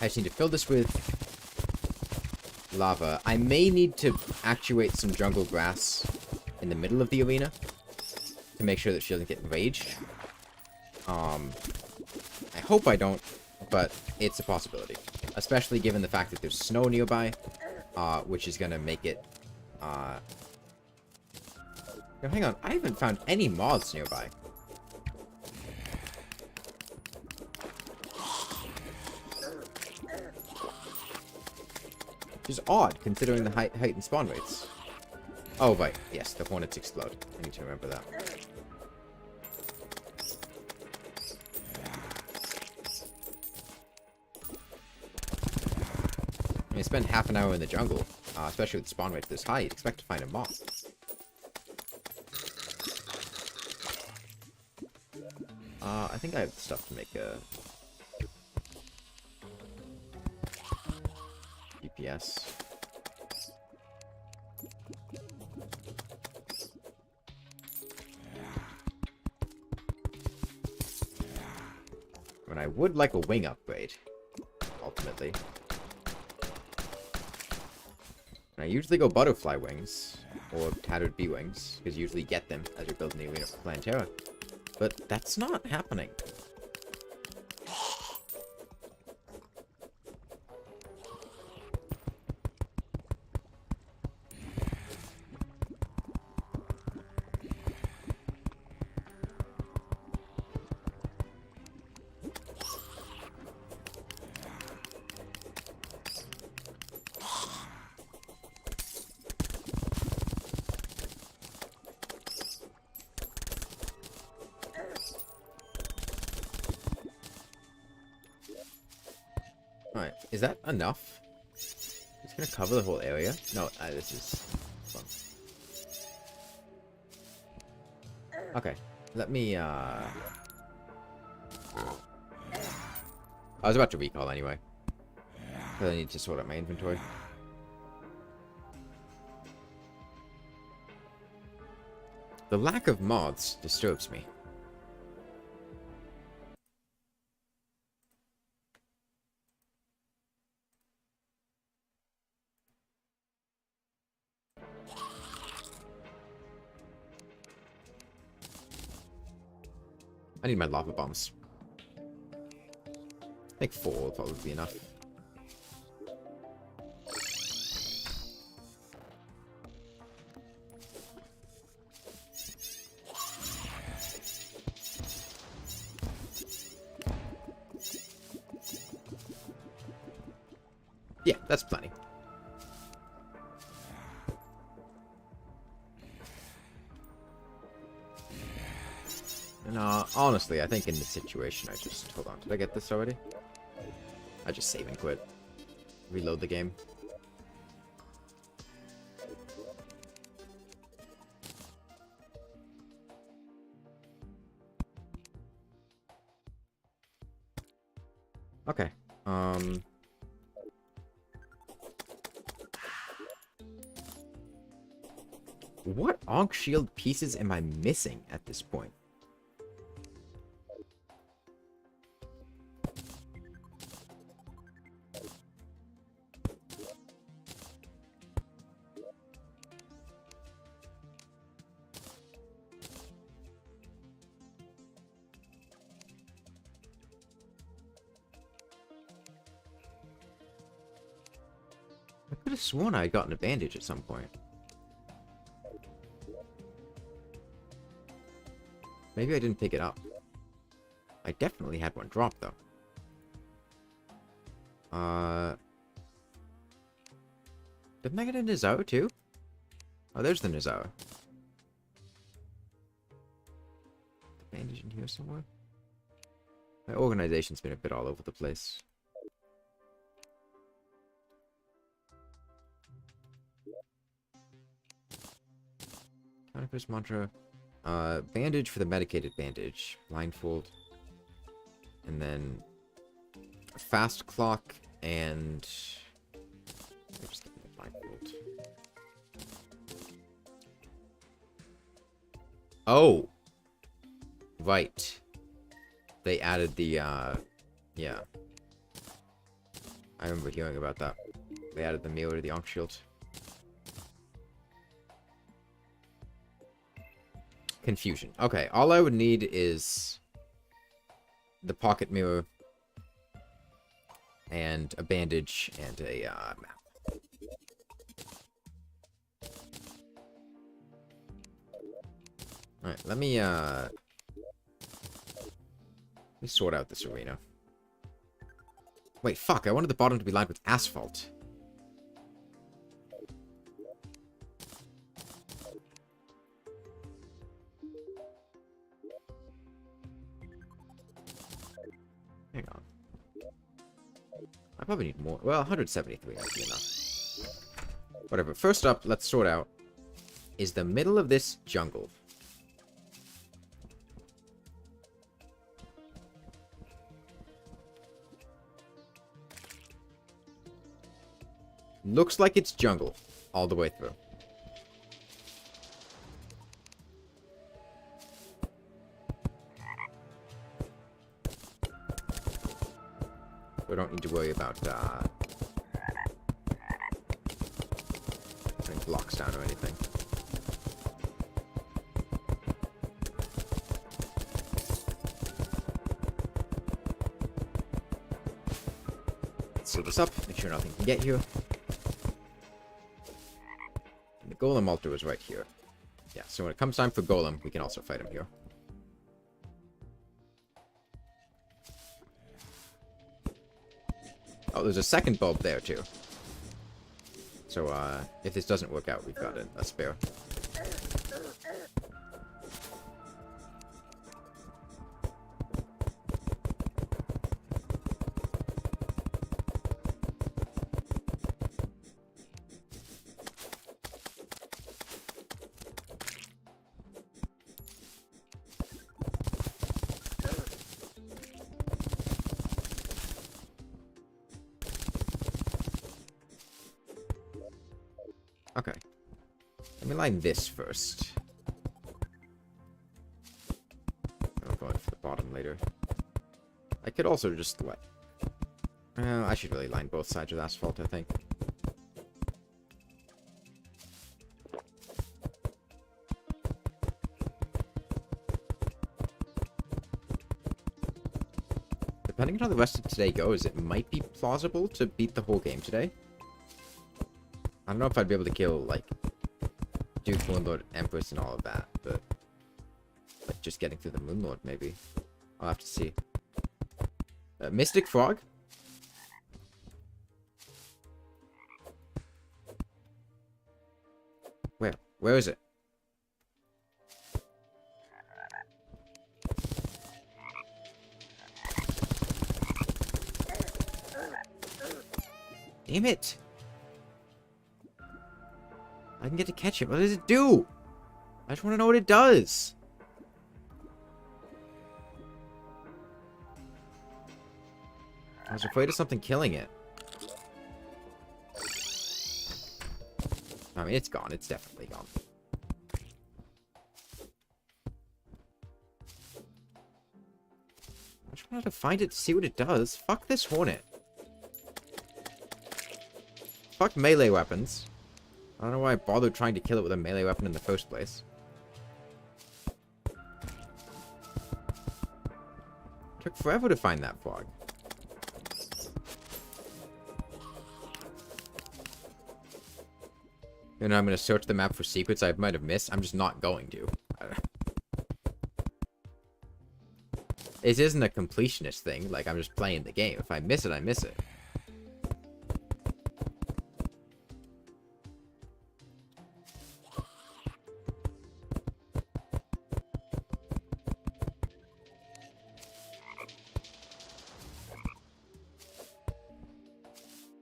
I just need to fill this with lava. I may need to actuate some jungle grass in the middle of the arena to make sure that she doesn't get enraged. I hope I don't, but it's a possibility. Especially given the fact that there's snow nearby, which is gonna make it, Now, hang on, I haven't found any moths nearby. Which is odd, considering the height and spawn rates. Oh, right. Yes, the hornets explode. I need to remember that. When you spend half an hour in the jungle, especially with spawn rates this high, you'd expect to find a moth. I think I have stuff to make a DPS. I would like a wing upgrade, ultimately. And I usually go butterfly wings, or tattered bee wings, because you usually get them as you're building the arena for Plantera. But that's not happening. Alright, is that enough? It's gonna cover the whole area? No, this is fun. Okay, let me, I was about to recall anyway. Because I need to sort out my inventory. The lack of mods disturbs me. I need my lava bombs. I think 4 will probably be enough. Yeah, that's plenty. No, honestly, I think in this situation, I just... Hold on, did I get this already? I just save and quit. Reload the game. Okay. What Ankh Shield pieces am I missing at this point? I could have sworn I had gotten a bandage at some point. Maybe I didn't pick it up. I definitely had one drop, though. Didn't I get a Nizao, too? Oh, there's the Nizao. The bandage in here somewhere? My organization's been a bit all over the place. Counterfeit mantra. Bandage for the medicated bandage. Blindfold. And then a fast clock and... Just give me a blindfold. Oh! Right. They added the, yeah. I remember hearing about that. They added the mirror to the Ankh Shield. Confusion. Okay, all I would need is the pocket mirror and a bandage and a map. Alright, let me sort out this arena. Wait, fuck, I wanted the bottom to be lined with asphalt. Hang on. I probably need more. Well, 173 might be enough. Whatever. First up, let's sort out. Is the middle of this jungle? Looks like it's jungle all the way through. we don't need to worry about putting blocks down or anything. Let's seal this up, make sure nothing can get here. And the golem altar is right here. Yeah, so when it comes time for golem, we can also fight him here. Oh, there's a second bulb there, too. So, if this doesn't work out, we've got a spare. Okay. Let me line this first. I'll go in for the bottom later. I could also just let... I should really line both sides with asphalt, I think. Depending on how the rest of today goes, it might be plausible to beat the whole game today. I don't know if I'd be able to kill, like, Duke, Moonlord, Empress, and all of that, but... like, just getting through the Moonlord, maybe. I'll have to see. Mystic Frog? Where? Where is it? Damn it! I can get to catch it. What does it do? I just want to know what it does. I was afraid of something killing it. I mean, it's gone. It's definitely gone. I just wanted to find it to see what it does. Fuck this hornet. Fuck melee weapons. I don't know why I bothered trying to kill it with a melee weapon in the first place. Took forever to find that frog. You know, I'm going to search the map for secrets I might have missed. I'm just not going to. It isn't a completionist thing. Like, I'm just playing the game. If I miss it, I miss it.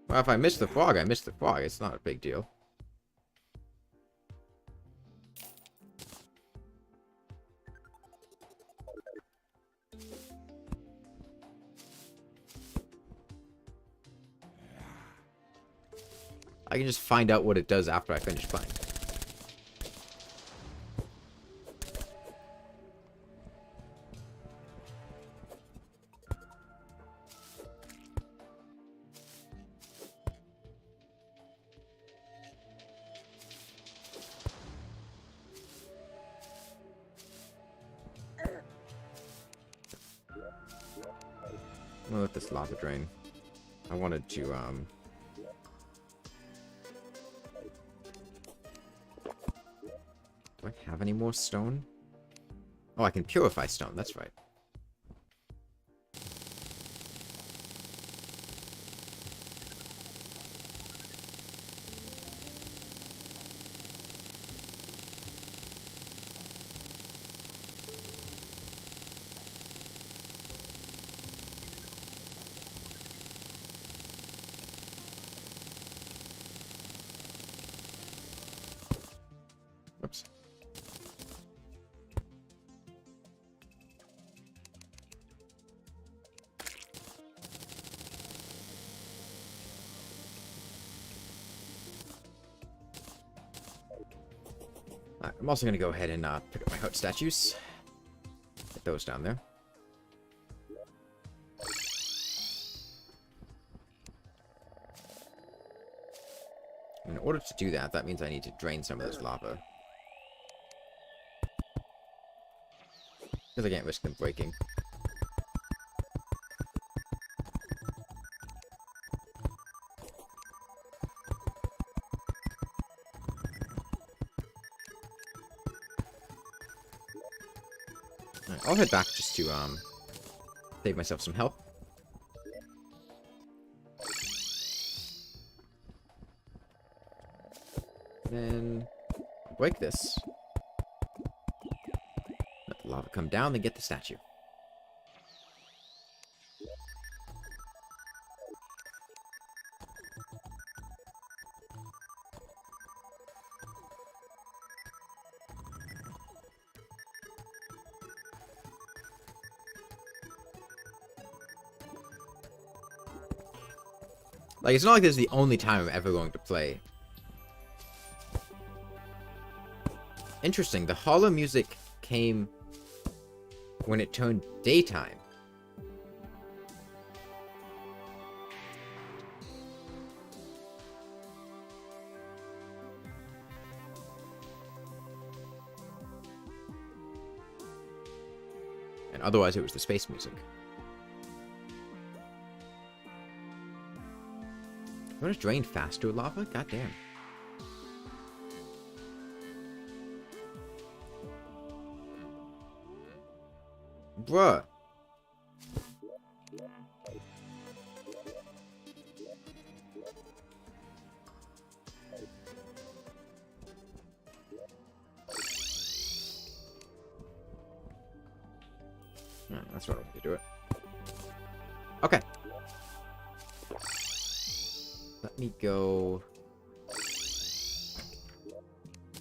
Well, if I miss the frog, I miss the frog. It's not a big deal. I can just find out what it does after I finish playing. I'm gonna let this lava drain. I wanted to, do I have any more stone? Oh, I can purify stone, that's right. Oops. Alright, I'm also going to go ahead and pick up my hut statues. Get those down there. In order to do that, that means I need to drain some of this lava. Because I can't risk them breaking. Alright, I'll head back just to save myself some health. Then break this. Let the lava come down, then get the statue. Like, it's not like this is the only time I'm ever going to play. Interesting, the hollow music came when it turned daytime. And otherwise it was the space music. You want to drain faster lava? Goddamn. Bruh. Alright, that's what I'm going to do it. Okay. Let me go...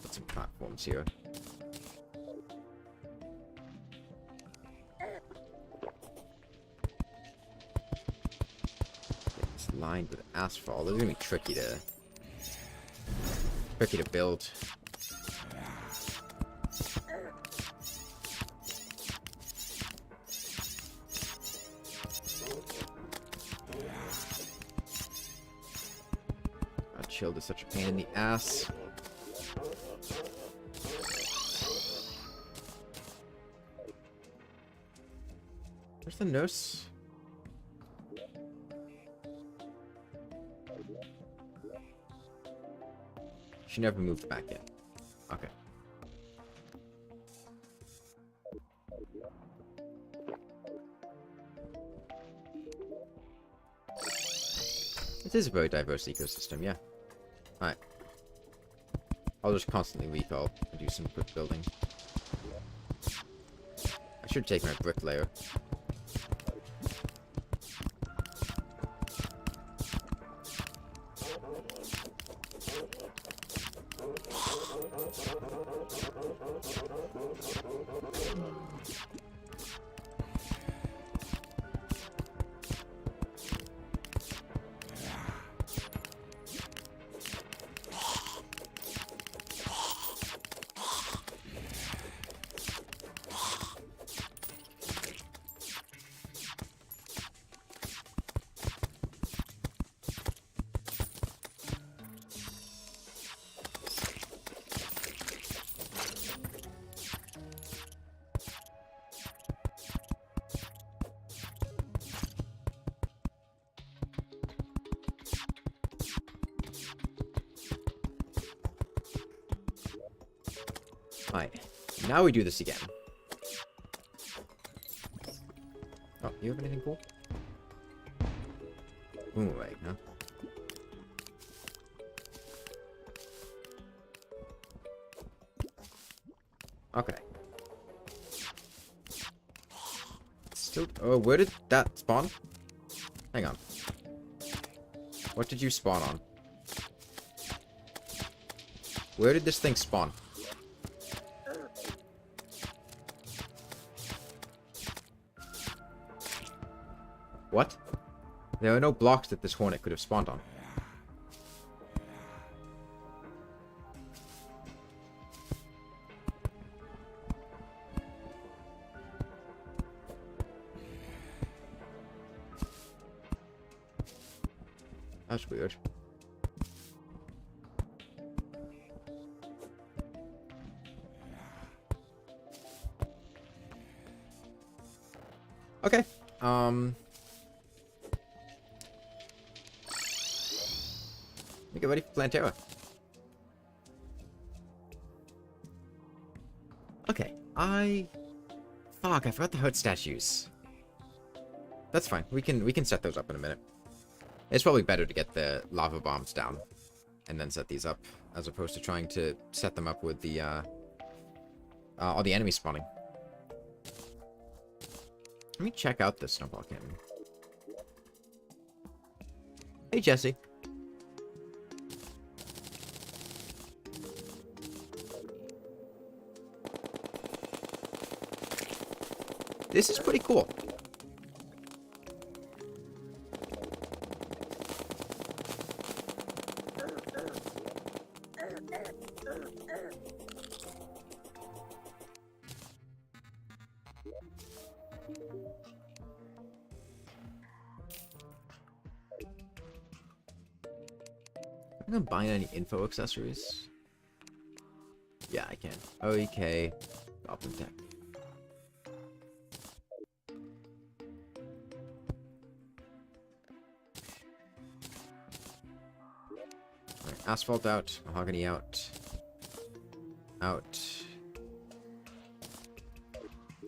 put some platforms here. It's lined with asphalt. This is gonna be tricky to build. Shield is such a pain in the ass. Where's the nurse? She never moved back yet. Okay. It is a very diverse ecosystem, yeah. Alright. I'll just constantly refill and do some quick building. I should take my brick layer. Alright, now we do this again. Oh, you have anything cool? Boomerang, huh? Okay. Still, oh, where did that spawn? Hang on. What did you spawn on? Where did this thing spawn? What? There are no blocks that this hornet could have spawned on. That's weird. Okay. Get ready for Plantera. Okay, fuck, I forgot the hurt statues. That's fine. We can set those up in a minute. It's probably better to get the lava bombs down and then set these up, as opposed to trying to set them up with the all the enemies spawning. Let me check out this snowball cannon. Hey, Jesse. This is pretty cool. I'm gonna buy any info accessories. Yeah, I can. OEK, Goblin Tech. Alright, asphalt out, mahogany out. Out.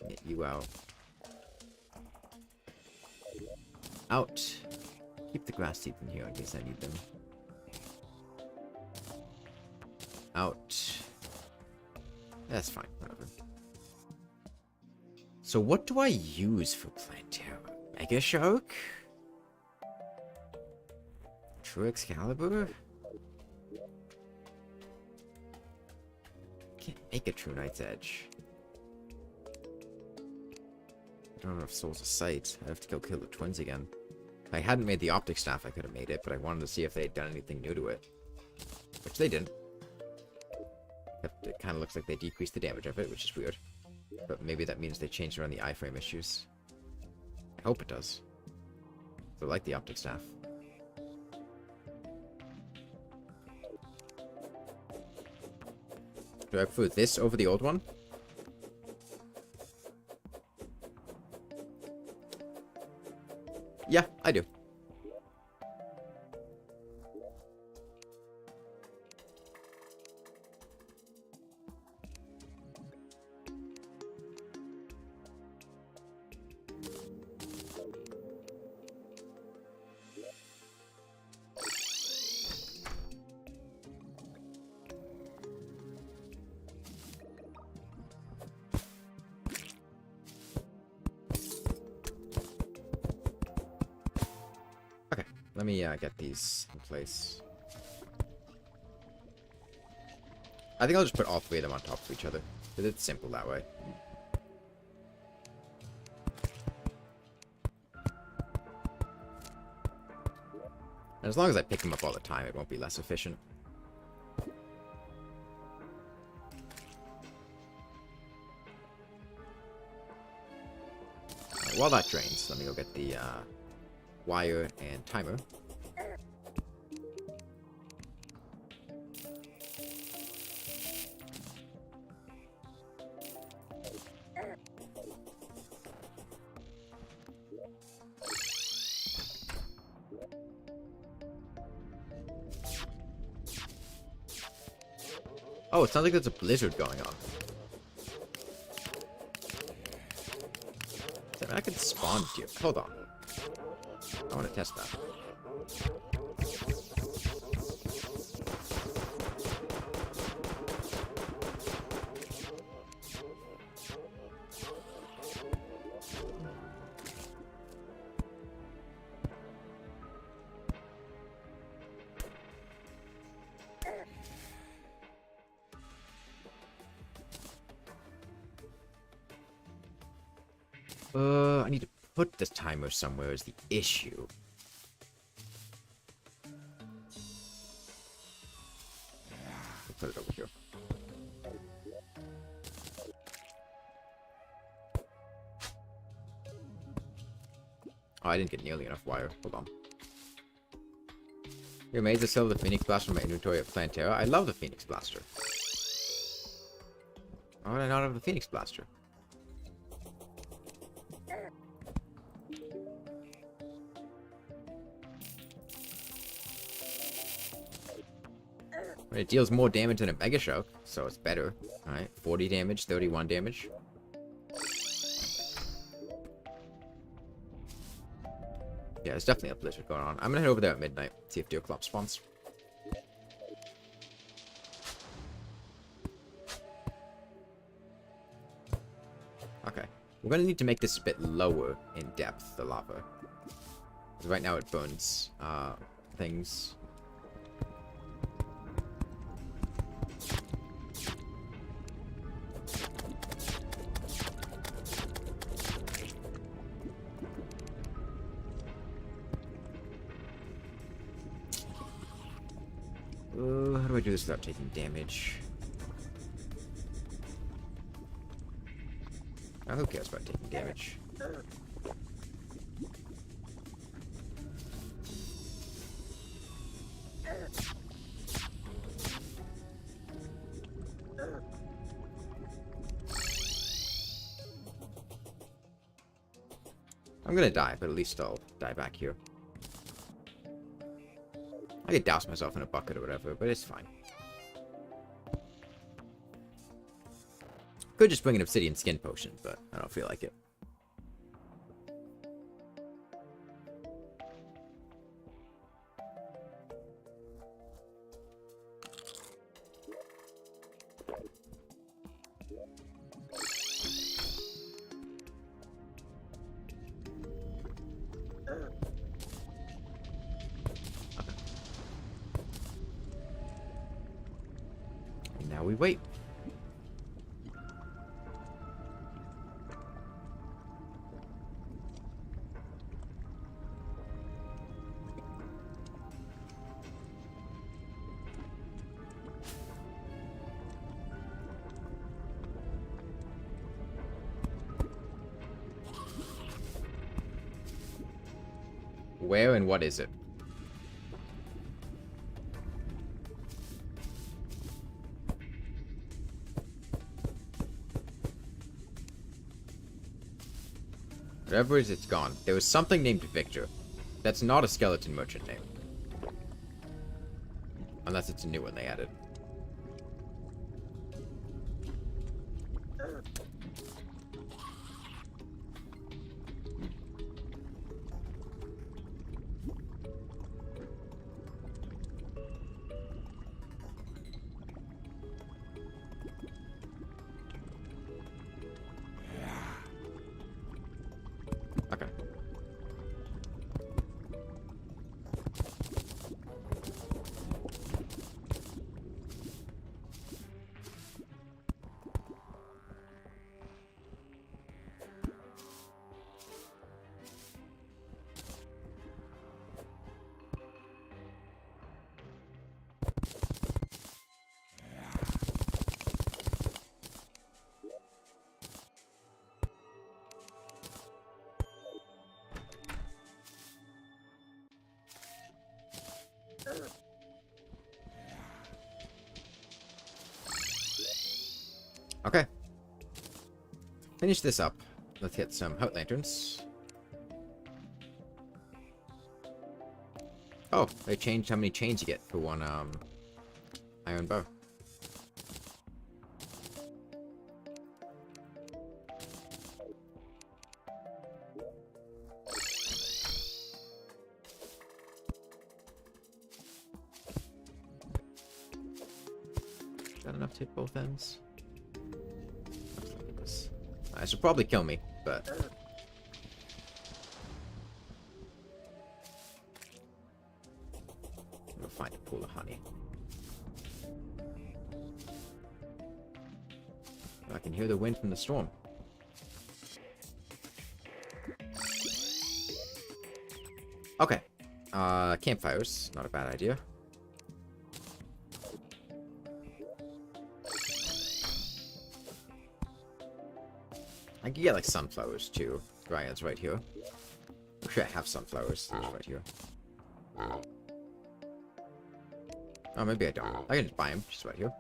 Get you out. Out. Keep the grass seeds in here in case I need them. Out. That's fine, whatever. So what do I use for Plantera? Mega Shark? True Excalibur? Can't make a True Knight's Edge. I don't know if Soul's a sight. I have to go kill the twins again. If I hadn't made the optic staff, I could have made it, but I wanted to see if they had done anything new to it. Which they didn't. It kind of looks like they decreased the damage of it, which is weird. But maybe that means they changed around the iframe issues. I hope it does. So I like the optic staff. Do I prefer this over the old one? Yeah, I do. Let me get these in place. I think I'll just put all three of them on top of each other, because it's simple that way. And as long as I pick them up all the time, it won't be less efficient. Right, while that drains, let me go get the wire and timer. Oh, it sounds like there's a blizzard going on. I can spawn deer. Hold on. I want to test that. I need to put the timer somewhere is the issue. I'll put it over here. Oh, I didn't get nearly enough wire. Hold on. You're amazed to sell the Phoenix Blaster from my inventory of Plantera. I love the Phoenix Blaster. Why would I not have the Phoenix Blaster? It deals more damage than a Mega Shock, so it's better. Alright, 40 damage, 31 damage. Yeah, there's definitely a blizzard going on. I'm gonna head over there at midnight, see if the eclipse spawns. Okay. We're gonna need to make this a bit lower in depth, the lava. Because right now it burns things. How do I do this without taking damage? Oh, who cares about taking damage? I'm gonna die, but at least I'll die back here. I could douse myself in a bucket or whatever, but it's fine. Could just bring an obsidian skin potion, but I don't feel like it. And now we wait. Where and what is it? Whatever it is, it's gone. There was something named Victor. That's not a skeleton merchant name. Unless it's a new one they added. Okay. Okay. Finish this up. Let's get some hot lanterns. Oh, they changed how many chains you get for one iron bow. Is that enough to hit both ends? I should probably kill me, but... I'm gonna find a pool of honey. I can hear the wind from the storm. Okay. Campfires. Not a bad idea. I can get like sunflowers too. Dryads right here. Actually, I have sunflowers right here. Oh, maybe I don't. I can just buy them just right here.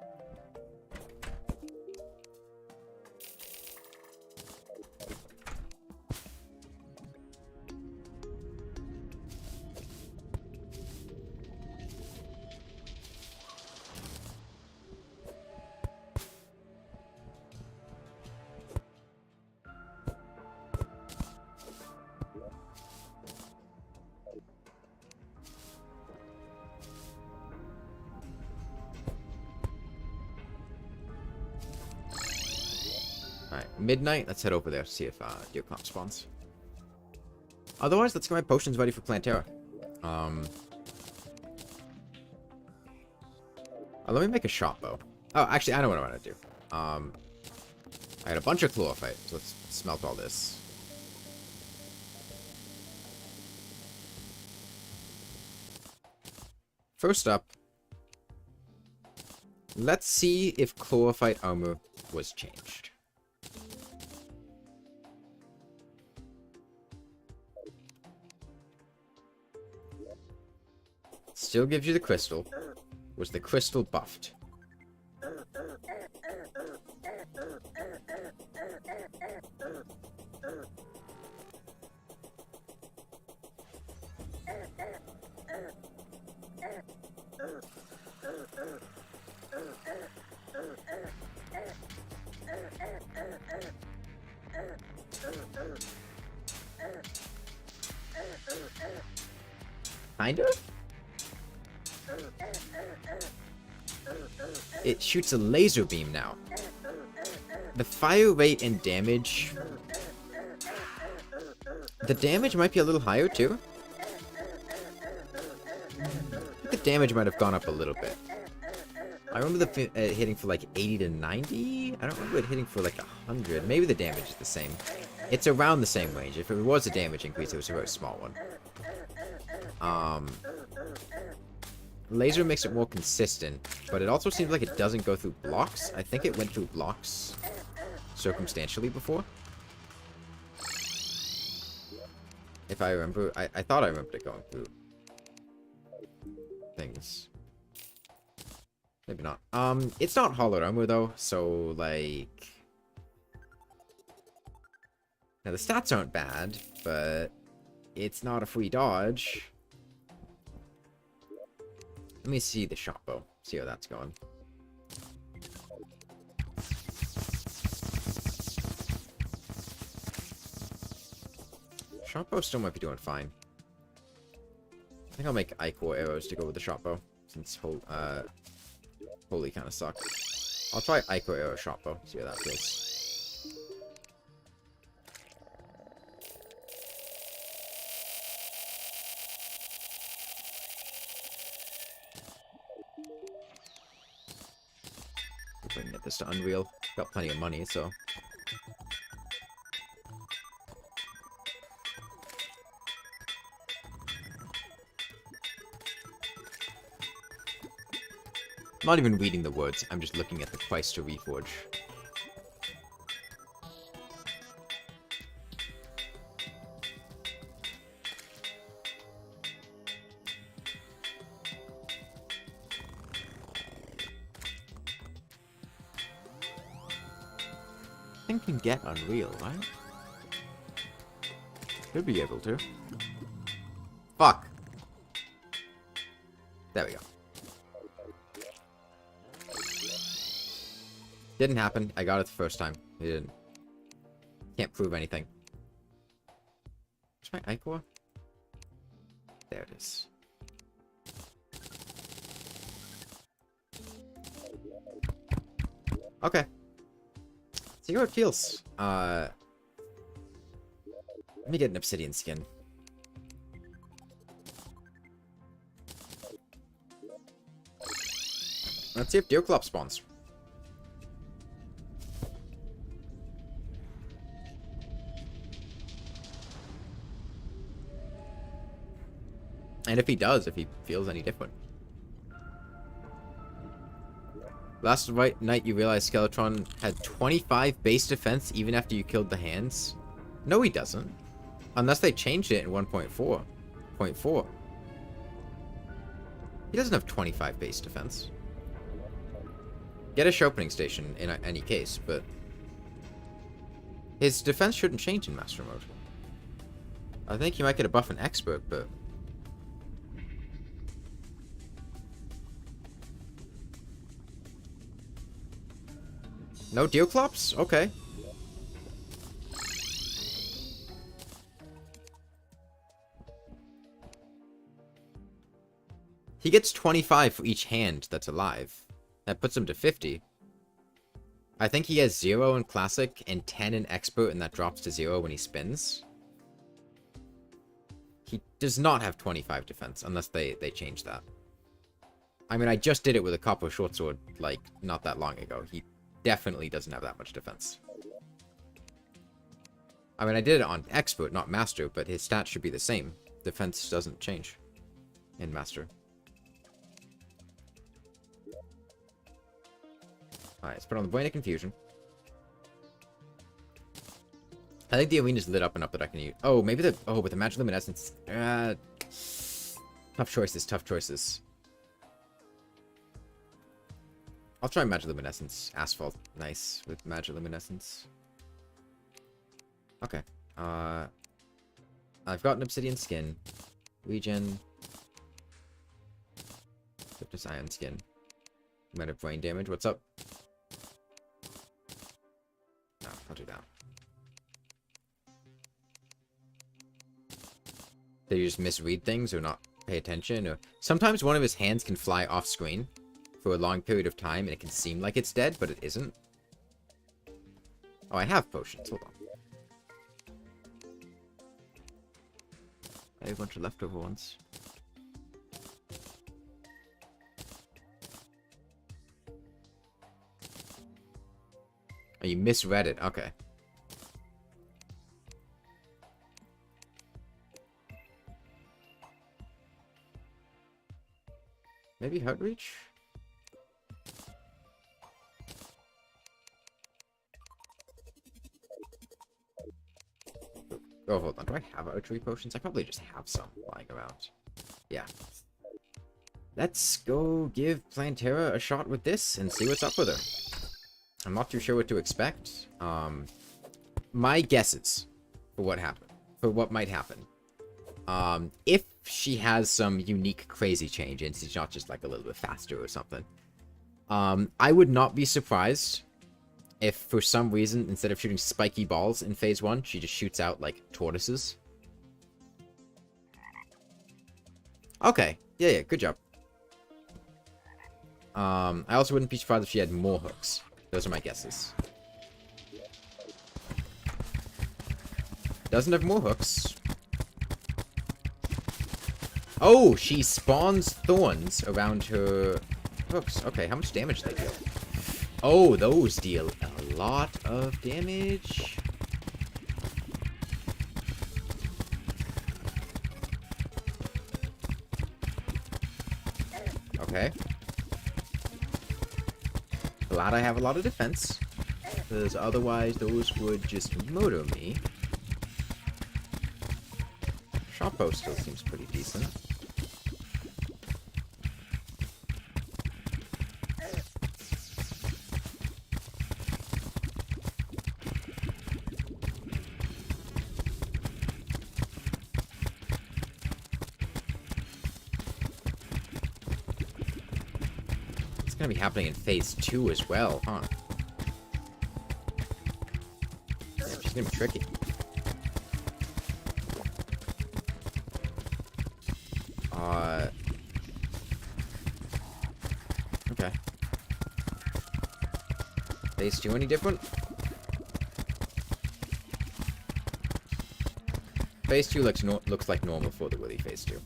midnight. Let's head over there, see if Deoclop spawns. Otherwise, let's get my potions ready for Plantera. Let me make a shot bow. Oh, actually, I know what I want to do. I had a bunch of chlorophyte, so let's smelt all this. First up, let's see if chlorophyte armor was changed. Still gives you the crystal. Was the crystal buffed? Kind of? It shoots a laser beam now. The fire rate and damage... The damage might be a little higher, too. The damage might have gone up a little bit. I remember the hitting for like 80 to 90? I don't remember it hitting for like 100. Maybe the damage is the same. It's around the same range. If it was a damage increase, it was a very small one. Laser makes it more consistent, but it also seems like it doesn't go through blocks. I think it went through blocks circumstantially before. If I remember, I thought I remembered it going through things. Maybe not. It's not hollowed armor though, so like... Now the stats aren't bad, but it's not a free dodge. Let me see the shot bow. See how that's going. Shot bow still might be doing fine. I think I'll make Ichor arrows to go with the shot bow, since holy kind of sucks. I'll try Ichor arrow shot bow. See how that feels. If I can get this to Unreal. Got plenty of money, so. I'm not even reading the words, I'm just looking at the price to reforge. I think you can get Unreal, right? Should be able to. Fuck! There we go. Didn't happen. I got it the first time. It didn't. Can't prove anything. Where's my Ichor? There it is. Okay. See how it feels. Let me get an obsidian skin. Let's see if Deoclop spawns. And if he does, if he feels any different. Last night you realized Skeletron had 25 base defense even after you killed the hands? No, he doesn't. Unless they changed it in 1.4. He doesn't have 25 base defense. Get a opening station in any case, but his defense shouldn't change in Master Mode. I think he might get a buff in Expert, but... No Deoclops? Okay. He gets 25 for each hand that's alive. That puts him to 50. I think he has 0 in Classic and 10 in Expert, and that drops to 0 when he spins. He does not have 25 defense, unless they change that. I mean, I just did it with a Copper Short Sword, like, not that long ago. He definitely doesn't have that much defense. I mean, I did it on Expert, not Master, but his stats should be the same. Defense doesn't change in Master. Alright, let's put on the Void of Confusion. I think the arena's lit up enough that I can use... Oh, maybe the... Oh, with the Magiluminescence... tough choices, tough choices. I'll try Magiluminescence. Asphalt. Nice with Magiluminescence. Okay. I've got an Obsidian Skin. Regen. This Iron Skin. Might have brain damage. What's up? No, I'll do that. Did you just misread things or not pay attention? Or sometimes one of his hands can fly off screen for a long period of time and it can seem like it's dead, but it isn't. Oh, I have potions. Hold on. I have a bunch of leftover ones. Oh, you misread it. Okay. Maybe Outreach? Oh, hold on. Do I have Outreach potions? I probably just have some lying around. Yeah. Let's go give Plantera a shot with this and see what's up with her. I'm not too sure what to expect. My guesses for what happened, for what might happen. If she has some unique crazy change and she's not just like a little bit faster or something, I would not be surprised if for some reason instead of shooting spiky balls in phase 1, she just shoots out like tortoises. Okay, yeah, good job. I also wouldn't be surprised if she had more hooks. Those are my guesses. Doesn't have more hooks. Oh, she spawns thorns around her hooks. Okay, how much damage do they deal? Oh, those deal a lot of damage. Okay. Glad I have a lot of defense, because otherwise those would just motor me. Shot post still seems pretty decent. Gonna be happening in phase 2 as well, huh? Yeah, she's gonna be tricky. Okay. Phase 2 any different? Phase 2 looks like normal for the Willy phase 2.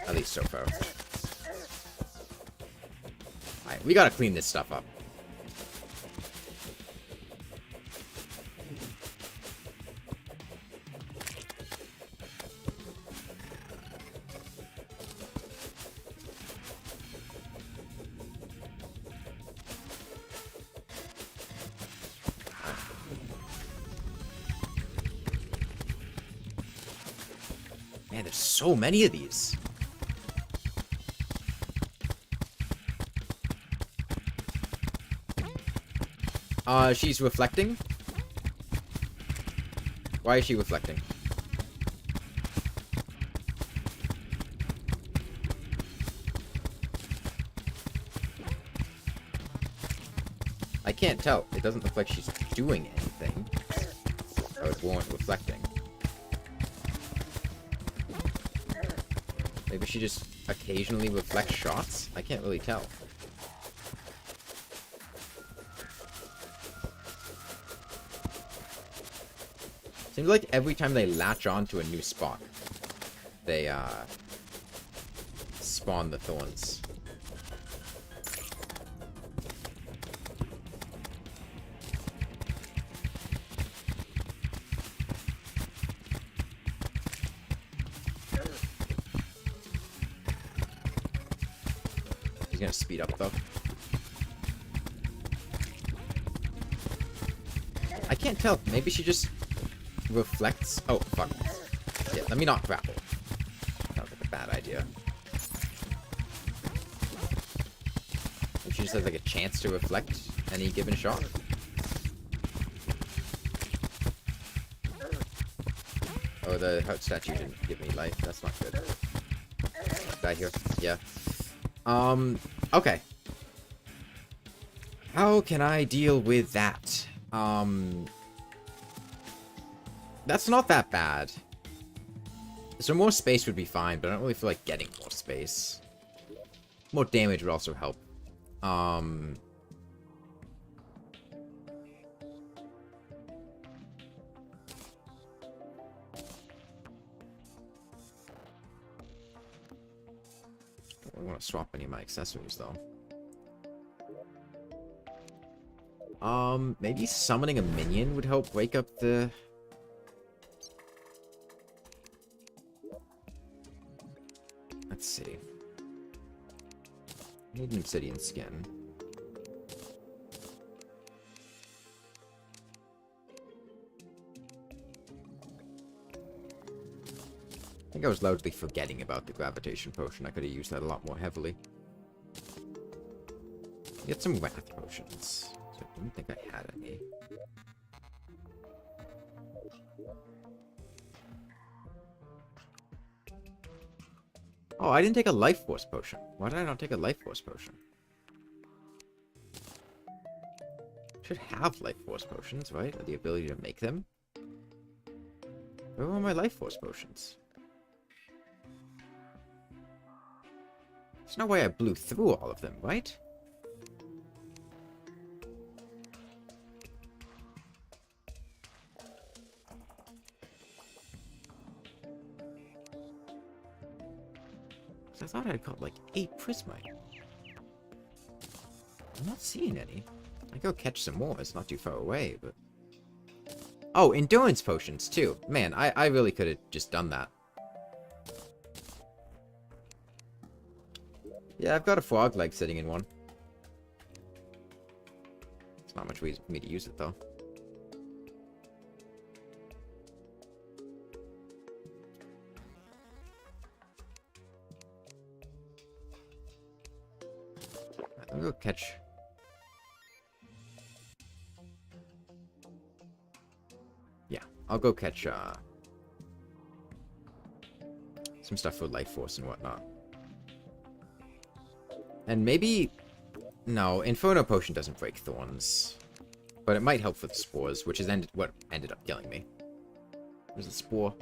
At least so far. Alright, we gotta clean this stuff up. Man, there's so many of these. She's reflecting. Why is she reflecting? I can't tell. It doesn't look like she's doing anything. So it won't reflecting. Maybe she just occasionally reflects shots? I can't really tell. Seems like every time they latch on to a new spot, they, spawn the thorns. He's gonna speed up, though. I can't tell. Maybe she just reflects. Oh, fuck. Yeah, let me not grapple. Sounds like a bad idea. Maybe she just has like a chance to reflect any given shot. Oh, the heart statue didn't give me life. That's not good. Die here. Yeah. Okay. How can I deal with that? That's not that bad. So more space would be fine, but I don't really feel like getting more space. More damage would also help. I don't want to swap any of my accessories, though. Maybe summoning a minion would help wake up the... Let's see. I need an obsidian skin. I think I was loudly forgetting about the gravitation potion. I could have used that a lot more heavily. Get some wrath potions. So I didn't think I had any. Oh, I didn't take a life force potion. Why did I not take a life force potion? Should have life force potions, right? Or the ability to make them. Where are my life force potions? There's no way I blew through all of them, right? I thought I'd got like 8 prismite. I'm not seeing any. I go catch some more. It's not too far away, but... Oh, endurance potions, too. Man, I really could have just done that. Yeah, I've got a frog leg sitting in one. It's not much reason for me to use it, though. Let me go catch... Yeah, I'll go catch, some stuff for life force and whatnot. And maybe... No, Inferno Potion doesn't break thorns. But it might help for the spores, which is what ended up killing me. There's a spore.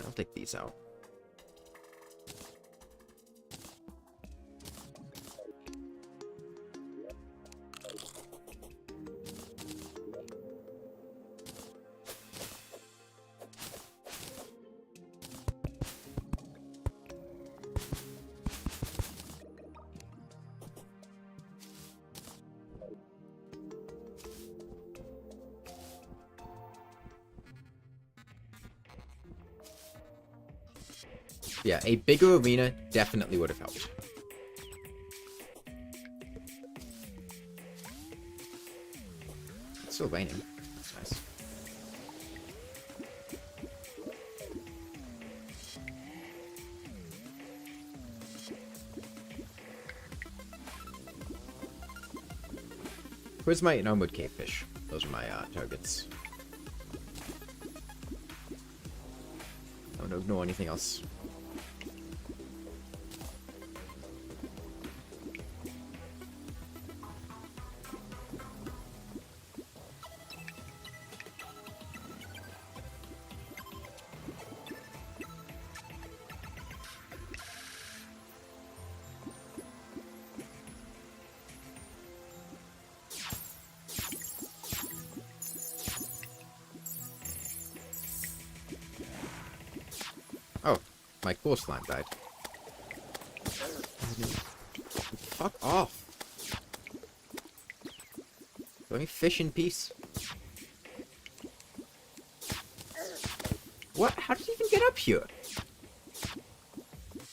I'll take these out. Yeah, a bigger arena definitely would have helped. It's still raining. That's nice. Prismite and Armored Cavefish. Those are my targets. I don't know anything else. Oh, my cool slime died. Fuck off. Let me fish in peace. What? How did he even get up here?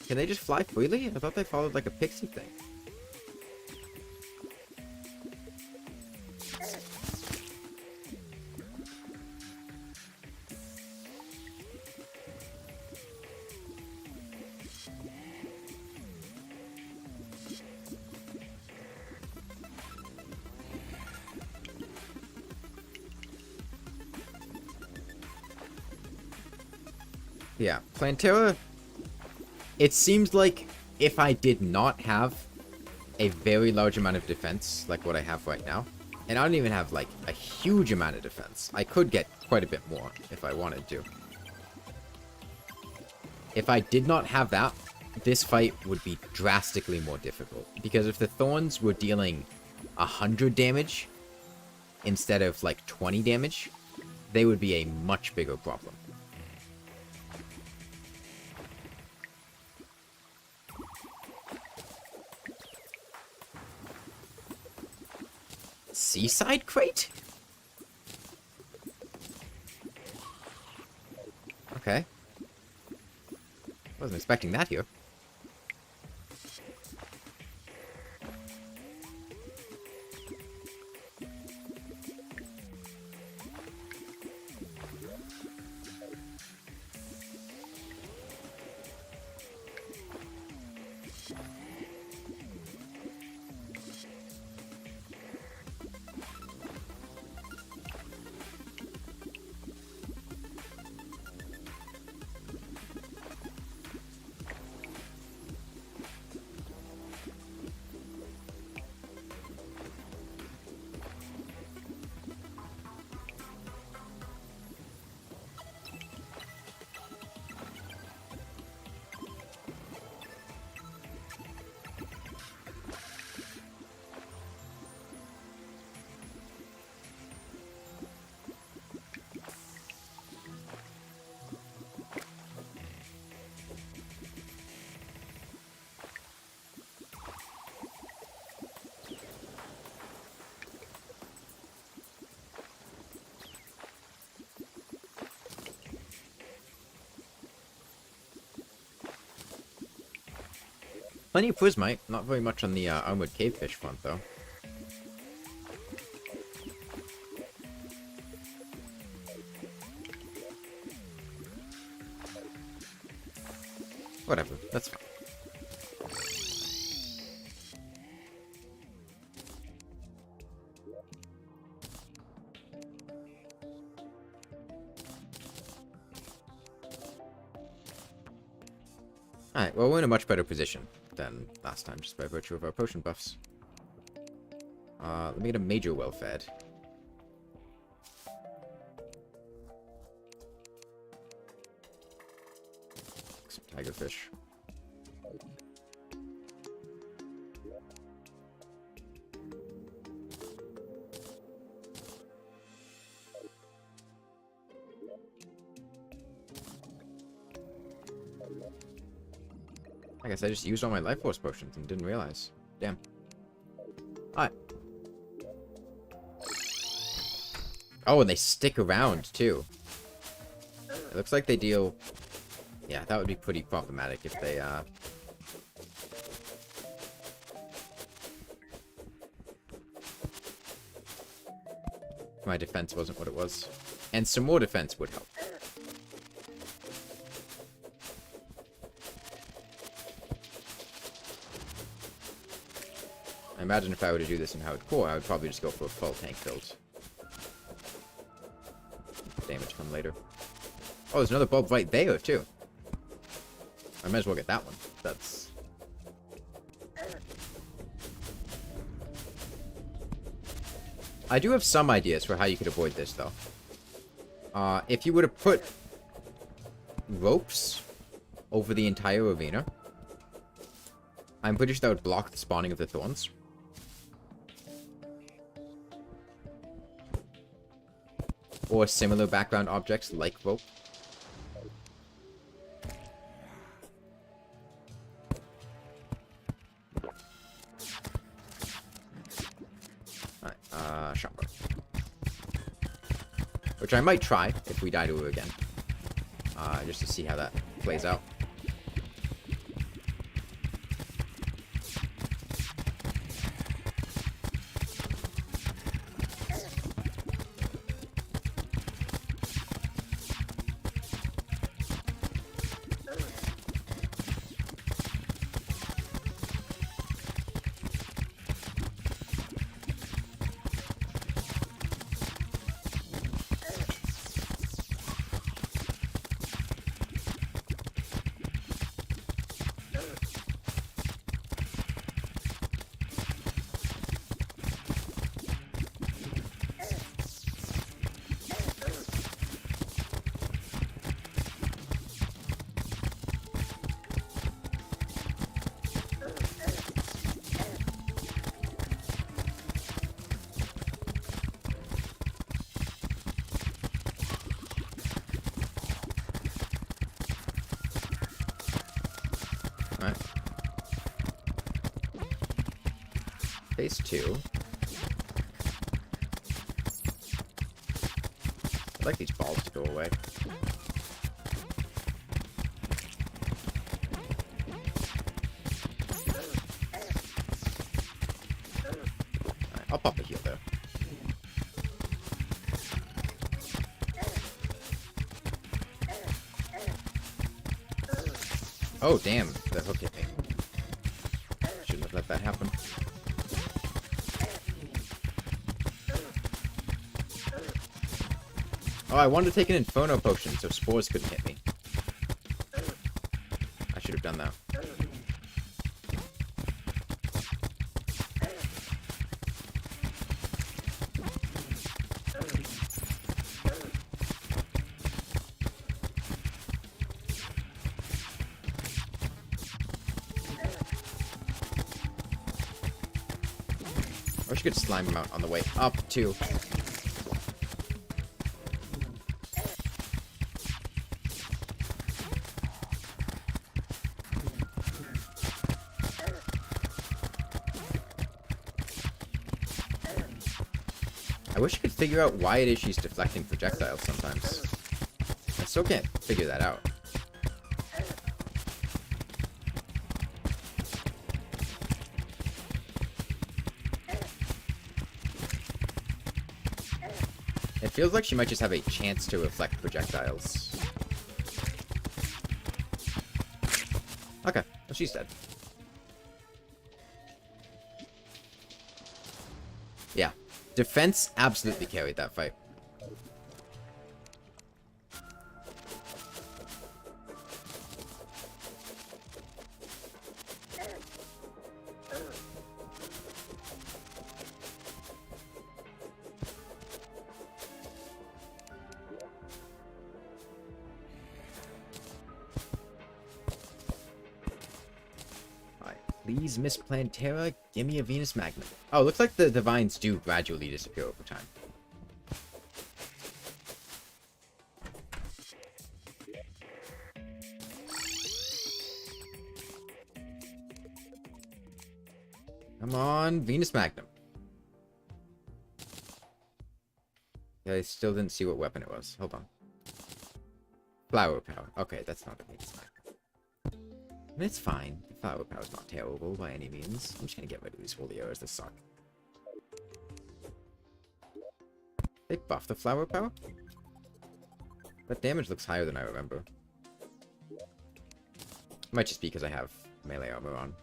Can they just fly freely? I thought they followed like a pixie thing. Yeah, Plantera, it seems like if I did not have a very large amount of defense, like what I have right now, and I don't even have, like, a huge amount of defense. I could get quite a bit more if I wanted to. If I did not have that, this fight would be drastically more difficult. Because if the Thorns were dealing 100 damage instead of, like, 20 damage, they would be a much bigger problem. Seaside crate? Okay. Wasn't expecting that here. Plenty of Prismite, not very much on the armored cavefish front, though. Whatever, that's fine. Alright, well, we're in a much better position than last time, just by virtue of our potion buffs. Let me get a major well-fed. Some tigerfish. I guess I just used all my life force potions and didn't realize. Damn. Alright. Oh, and they stick around, too. It looks like they deal... Yeah, that would be pretty problematic if they, my defense wasn't what it was. And some more defense would help. I imagine if I were to do this in hardcore, I would probably just go for a full tank build. Damage come later. Oh, there's another bulb right there, too. I might as well get that one. That's... I do have some ideas for how you could avoid this, though. If you were to put ropes over the entire arena, I'm pretty sure that would block the spawning of the thorns. Or similar background objects like rope. Which I might try if we die to her again. Just to see how that plays out. Alright. Phase 2. I'd like these balls to go away. Alright, I'll pop a heal there. Oh, damn. The hook hit me. Shouldn't have let that happen. Oh, I wanted to take an Inferno potion so spores couldn't hit me. I should have done that. I wish you could slime him out on the way up, too. I wish I could figure out why it is she's deflecting projectiles sometimes. I still can't figure that out. It feels like she might just have a chance to reflect projectiles. Okay, well, she's dead. Yeah. Defense absolutely carried that fight. Please, Miss Plantera, give me a Venus Magnet. Oh, looks like the vines do gradually disappear over time. Come on, Venus Magnum. Yeah, I still didn't see what weapon it was. Hold on. Flower power. Okay, that's not a Venus Magnum. I mean, it's fine. The flower power's not terrible by any means. I'm just gonna get rid of these folios. This suck. They buffed the flower power? That damage looks higher than I remember. Might just be because I have melee armor on.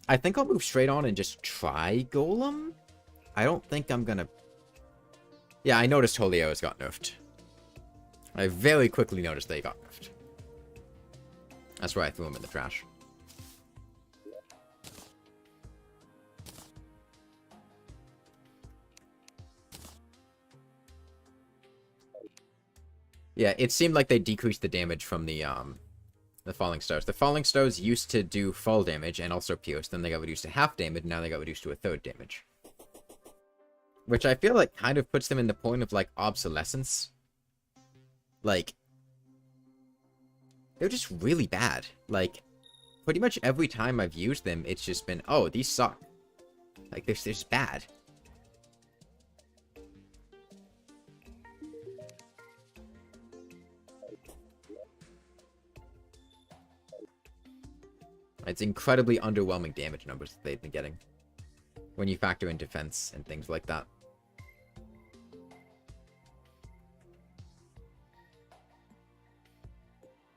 I think I'll move straight on and just try Golem. I don't think I'm gonna... Yeah, I noticed Holio's got nerfed. I very quickly noticed they got nerfed. That's why I threw them in the trash. Yeah, it seemed like they decreased the damage from the Falling Stars. The Falling Stars used to do fall damage and also pierce. Then they got reduced to half damage. Now they got reduced to a third damage. Which I feel like kind of puts them in the point of, like, obsolescence. Like, they're just really bad. Like, pretty much every time I've used them, it's just been, oh, these suck. Like, they're just bad. It's incredibly underwhelming damage numbers that they've been getting. When you factor in defense and things like that.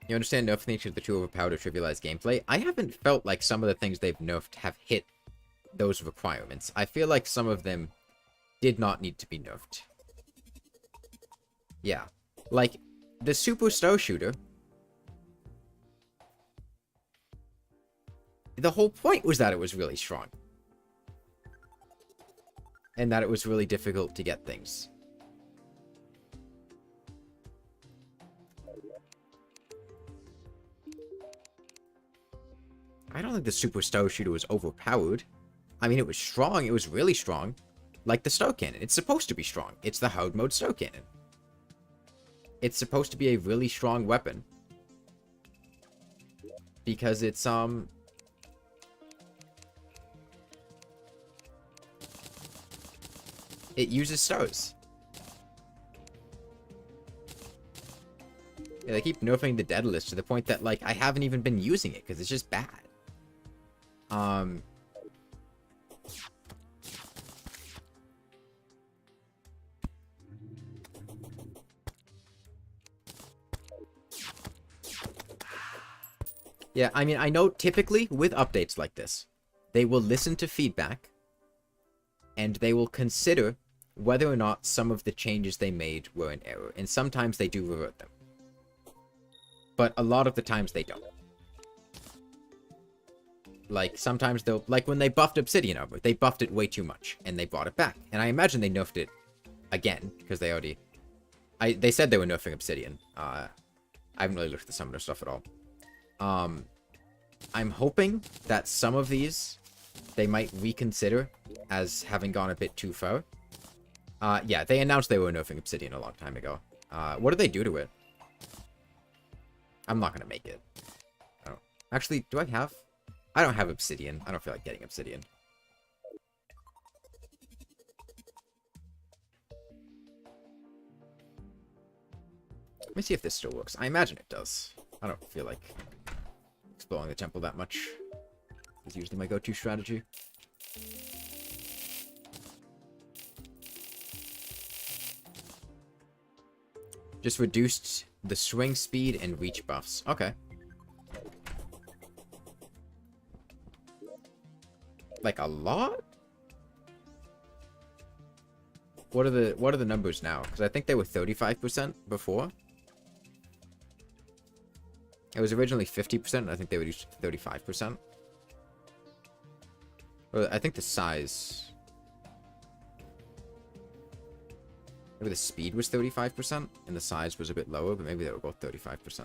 You understand nerfing nature of the too overpowered or trivialized gameplay? I haven't felt like some of the things they've nerfed have hit those requirements. I feel like some of them did not need to be nerfed. Yeah. Like, the Super Star Shooter... The whole point was that it was really strong. And that it was really difficult to get things. I don't think the Super Star Shooter was overpowered. I mean, it was strong. It was really strong. Like the Star Cannon. It's supposed to be strong. It's the hard mode Star Cannon. It's supposed to be a really strong weapon. Because it's, it uses stars. Yeah, they keep nerfing the Daedalus to the point that, like, I haven't even been using it because it's just bad. Yeah, I mean, I know typically with updates like this, they will listen to feedback and they will consider whether or not some of the changes they made were an error. And sometimes they do revert them. But a lot of the times they don't. Like, sometimes they'll... Like, when they buffed Obsidian Armor, they buffed it way too much. And they brought it back. And I imagine they nerfed it again. Because they already... They said they were nerfing Obsidian. I haven't really looked at the Summoner stuff at all. I'm hoping that some of these they might reconsider as having gone a bit too far. Yeah, they announced they were nerfing Obsidian a long time ago. What did they do to it? I'm not gonna make it. I don't... Actually, do I have... I don't have Obsidian. I don't feel like getting Obsidian. Let me see if this still works. I imagine it does. I don't feel like exploring the temple that much. It's usually my go-to strategy. Just reduced the swing speed and reach buffs. Okay. Like a lot? What are the numbers now? Because I think they were 35% before. It was originally 50%. I think they reduced it to 35%. Well, I think the size... Maybe the speed was 35%, and the size was a bit lower, but maybe they were both 35%.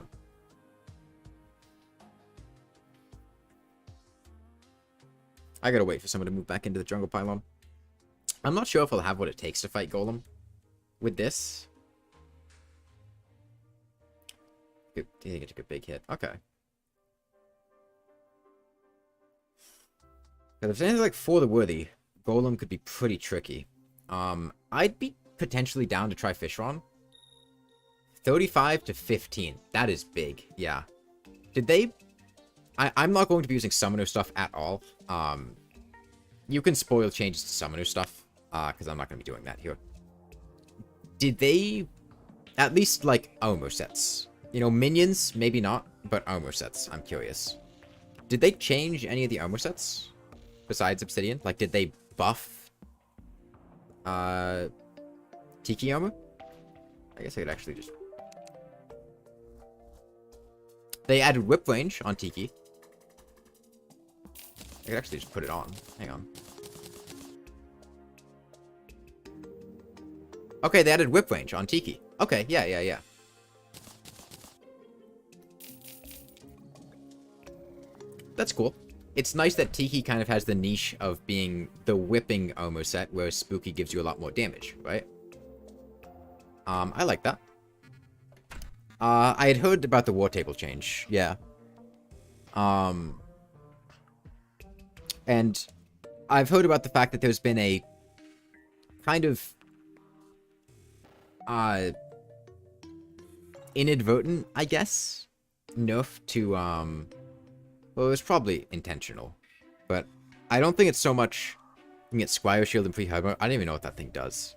I gotta wait for someone to move back into the jungle pylon. I'm not sure if I'll have what it takes to fight Golem with this. Good, I think it took a big hit. Okay. But if anything like for the worthy, Golem could be pretty tricky. I'd be potentially down to try Fishron. 35 to 15. That is big. Yeah. Did they... I'm not going to be using Summoner stuff at all. You can spoil changes to Summoner stuff. Because I'm not going to be doing that here. Did they... At least, like, armor sets. You know, minions, maybe not. But armor sets, I'm curious. Did they change any of the armor sets? Besides Obsidian? Like, did they buff... Tiki armor? I guess I could actually just... They added whip range on Tiki. I could actually just put it on. Hang on. Okay, they added whip range on Tiki. Okay, yeah. That's cool. It's nice that Tiki kind of has the niche of being the whipping armor set, whereas Spooky gives you a lot more damage, right? I like that. I had heard about the war table change, yeah. And I've heard about the fact that there's been a kind of inadvertent, I guess, nerf to well, it was probably intentional, but I don't think it's so much. You can get Squire Shield and free Hardware. I don't even know what that thing does.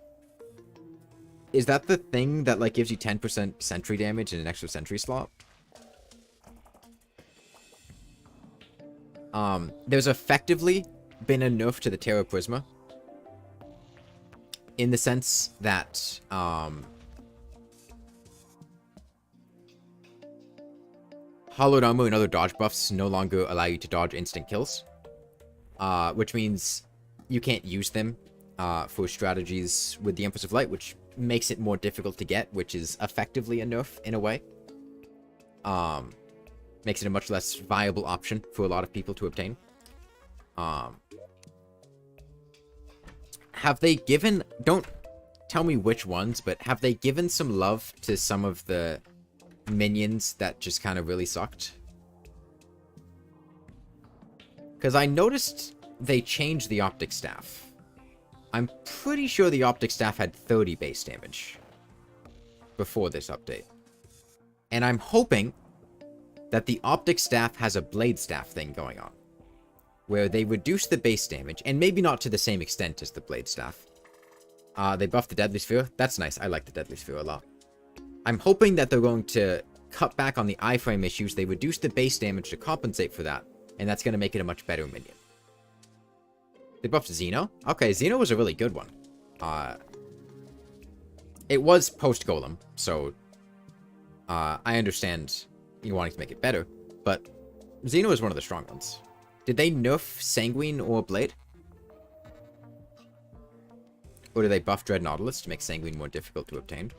Is that the thing that like gives you 10% sentry damage and an extra sentry slot? There's effectively been a nerf to the Terra Prisma. In the sense that, Hollowed Armor and other dodge buffs no longer allow you to dodge instant kills. Which means you can't use them, for strategies with the Empress of Light, which makes it more difficult to get, which is effectively a nerf in a way. Makes it a much less viable option for a lot of people to obtain. Have they given... Don't tell me which ones, but have they given some love to some of the minions that just kind of really sucked? Because I noticed they changed the Optic Staff. I'm pretty sure the Optic Staff had 30 base damage before this update. And I'm hoping that the Optic Staff has a Blade Staff thing going on, where they reduce the base damage, and maybe not to the same extent as the Blade Staff. They buffed the Deadly Sphere. That's nice. I like the Deadly Sphere a lot. I'm hoping that they're going to cut back on the iframe issues. They reduce the base damage to compensate for that, and that's going to make it a much better minion. They buffed Xeno? Okay, Xeno was a really good one. It was Post-Golem, so I understand you wanting to make it better, but Xeno is one of the strong ones. Did they nerf Sanguine or Blade? Or did they buff Dread Nautilus to make Sanguine more difficult to obtain?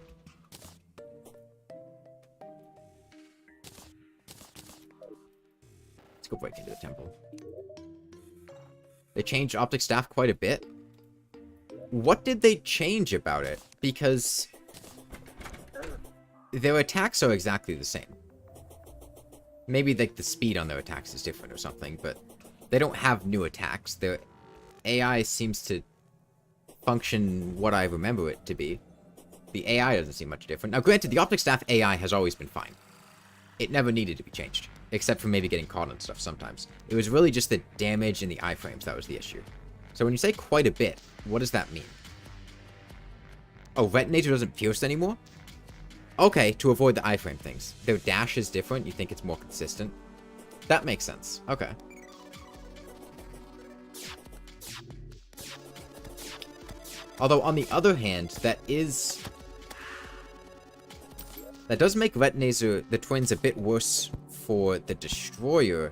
Let's go break into the temple. They changed Optic Staff quite a bit. What did they change about it? Because their attacks are exactly the same. Maybe like the speed on their attacks is different or something, but they don't have new attacks. Their AI seems to function what I remember it to be. The AI doesn't seem much different. Now, granted, the Optic Staff AI has always been fine. It never needed to be changed, except for maybe getting caught on stuff sometimes. It was really just the damage in the iframes that was the issue. So when you say quite a bit, what does that mean? Oh, Retinator doesn't pierce anymore? Okay, to avoid the iframe things. Their dash is different. You think it's more consistent. That makes sense. Okay. Although, on the other hand, that does make Retinator, the twins, a bit worse for the Destroyer.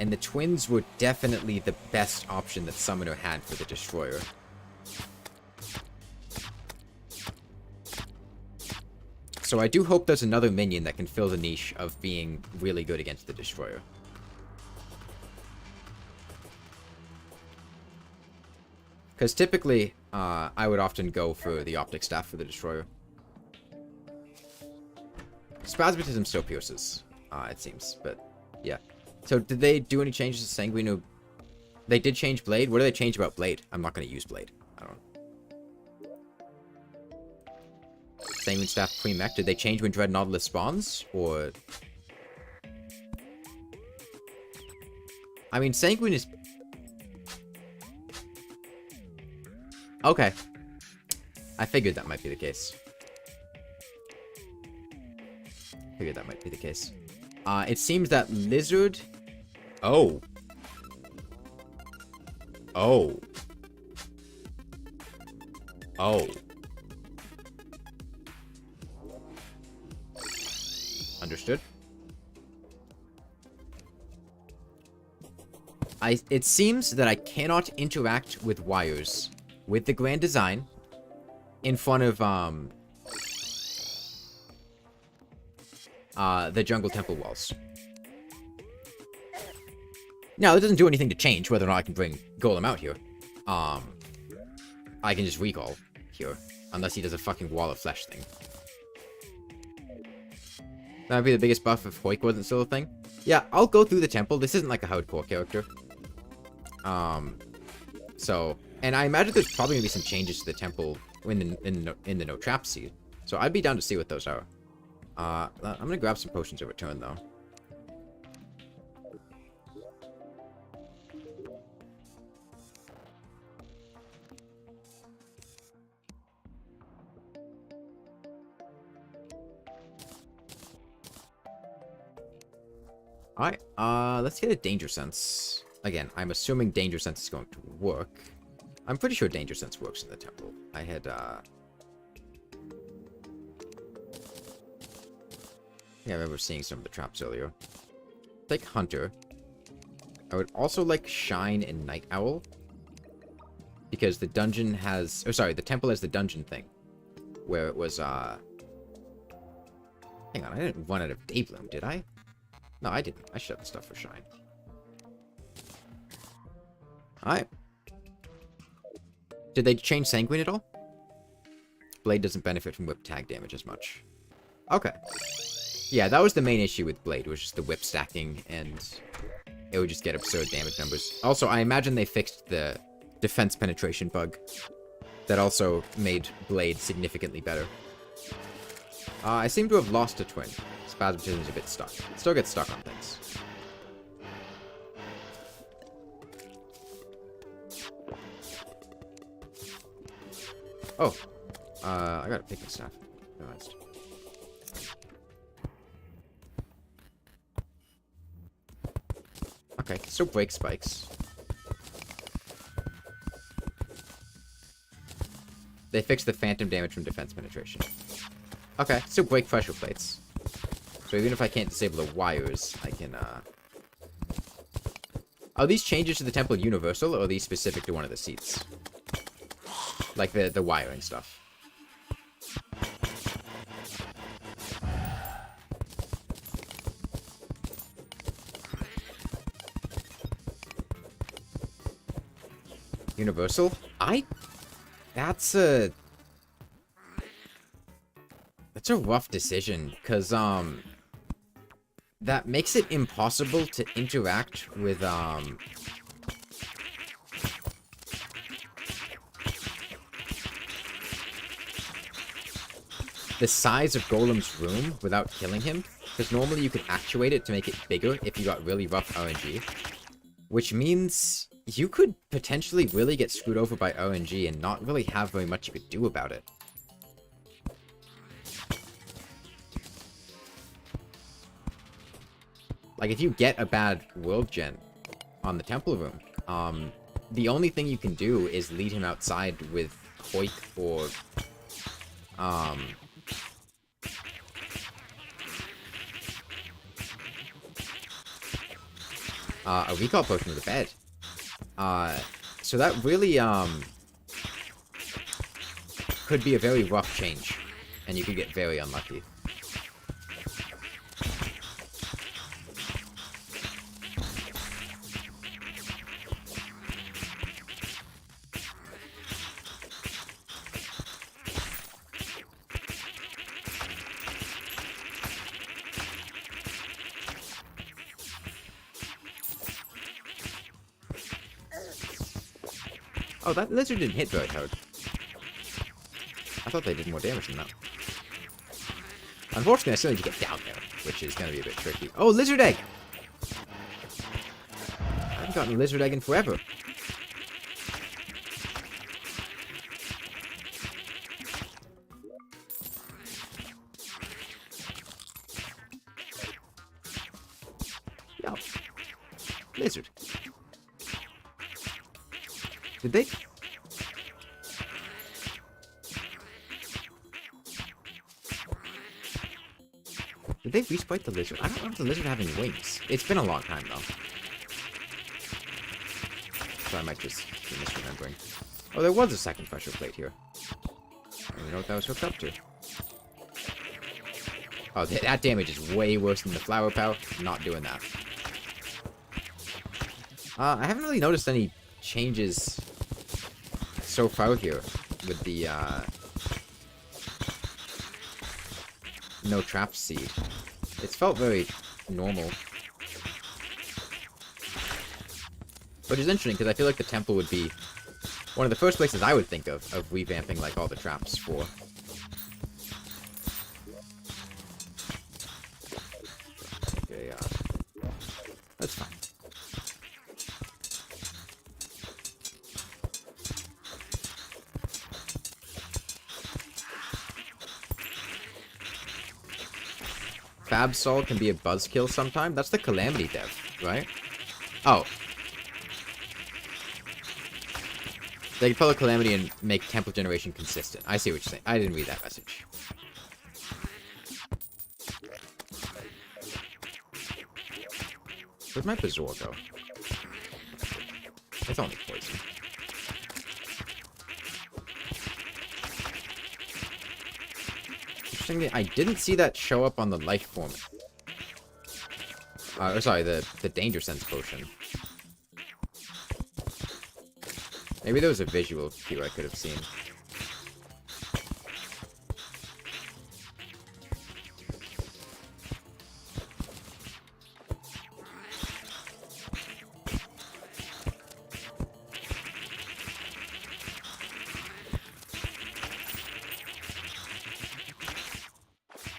And the twins were definitely the best option that Summoner had for the Destroyer. So I do hope there's another minion that can fill the niche of being really good against the Destroyer. Because typically, I would often go for the Optic Staff for the Destroyer. Spasmatism still pierces, it seems, but yeah. So did they do any changes to Sanguine? They did change Blade? What did they change about Blade? I'm not going to use Blade. I don't know. Sanguine Staff pre-mech. Did they change when Dread Nautilus spawns? Or... I mean, Sanguine is... Okay. I figured that might be the case. It seems that Lizard... Oh. Oh. Oh. Understood. It seems that I cannot interact with wires with the Grand Design in front of, the Jungle Temple walls. Now, that doesn't do anything to change whether or not I can bring Golem out here. I can just recall here, unless he does a fucking Wall of Flesh thing. That would be the biggest buff if Hoik wasn't still a thing. Yeah, I'll go through the temple. This isn't like a hardcore character. So, and I imagine there's probably gonna be some changes to the temple in the no trap seed. So I'd be down to see what those are. I'm gonna grab some potions of return though. Alright, let's get a danger sense. Again, I'm assuming danger sense is going to work. I'm pretty sure danger sense works in the temple. I had, yeah, I remember seeing some of the traps earlier. Take Hunter. I would also like Shine and Night Owl. Because the dungeon has... Oh, sorry, the temple has the dungeon thing. Where it was, Hang on, I didn't run out of Daybloom, did I? No, I didn't. I should have the stuff for Shine. Alright. Did they change Sanguine at all? Blade doesn't benefit from whip tag damage as much. Okay. Yeah, that was the main issue with Blade, was just the whip stacking, and it would just get absurd damage numbers. Also, I imagine they fixed the defense penetration bug. That also made Blade significantly better. I seem to have lost a twin. Spasmatism is a bit stuck. It still gets stuck on things. Oh. I got a picking staff. Realized. Okay, still break spikes. They fixed the phantom damage from defense penetration. Okay, still break pressure plates. So even if I can't disable the wires, I can, Are these changes to the temple universal, or are these specific to one of the seats? Like the wiring stuff. Universal? That's a rough decision, because, that makes it impossible to interact with, the size of Golem's room without killing him, because normally you could actuate it to make it bigger if you got really rough RNG, which means you could potentially really get screwed over by RNG and not really have very much you could do about it. Like, if you get a bad world gen on the temple room, the only thing you can do is lead him outside with Hoik or, a recall potion to the bed. So that really, could be a very rough change, and you could get very unlucky. Oh, that lizard didn't hit very hard. I thought they did more damage than that. Unfortunately, I still need to get down there, which is going to be a bit tricky. Oh, lizard egg! I haven't gotten a lizard egg in forever. No. Lizard. Did they? Did they respite the lizard? I don't know if the lizard have any wings. It's been a long time, though. So I might just be misremembering. Oh, there was a second pressure plate here. I don't even know what that was hooked up to. Oh, that damage is way worse than the flower power. Not doing that. I haven't really noticed any changes so far here with the no trap seed. It's felt very normal. Which is interesting because I feel like the temple would be one of the first places I would think of revamping, like, all the traps for. Okay, that's fine. Fab Sol can be a buzzkill sometime? That's the Calamity dev, right? Oh. They can follow Calamity and make temple generation consistent. I see what you're saying. I didn't read that message. Where'd my Bazoor go? It's only poison. Interestingly, I didn't see that show up on the life form. Or sorry, the danger sense potion. Maybe there was a visual cue I could have seen.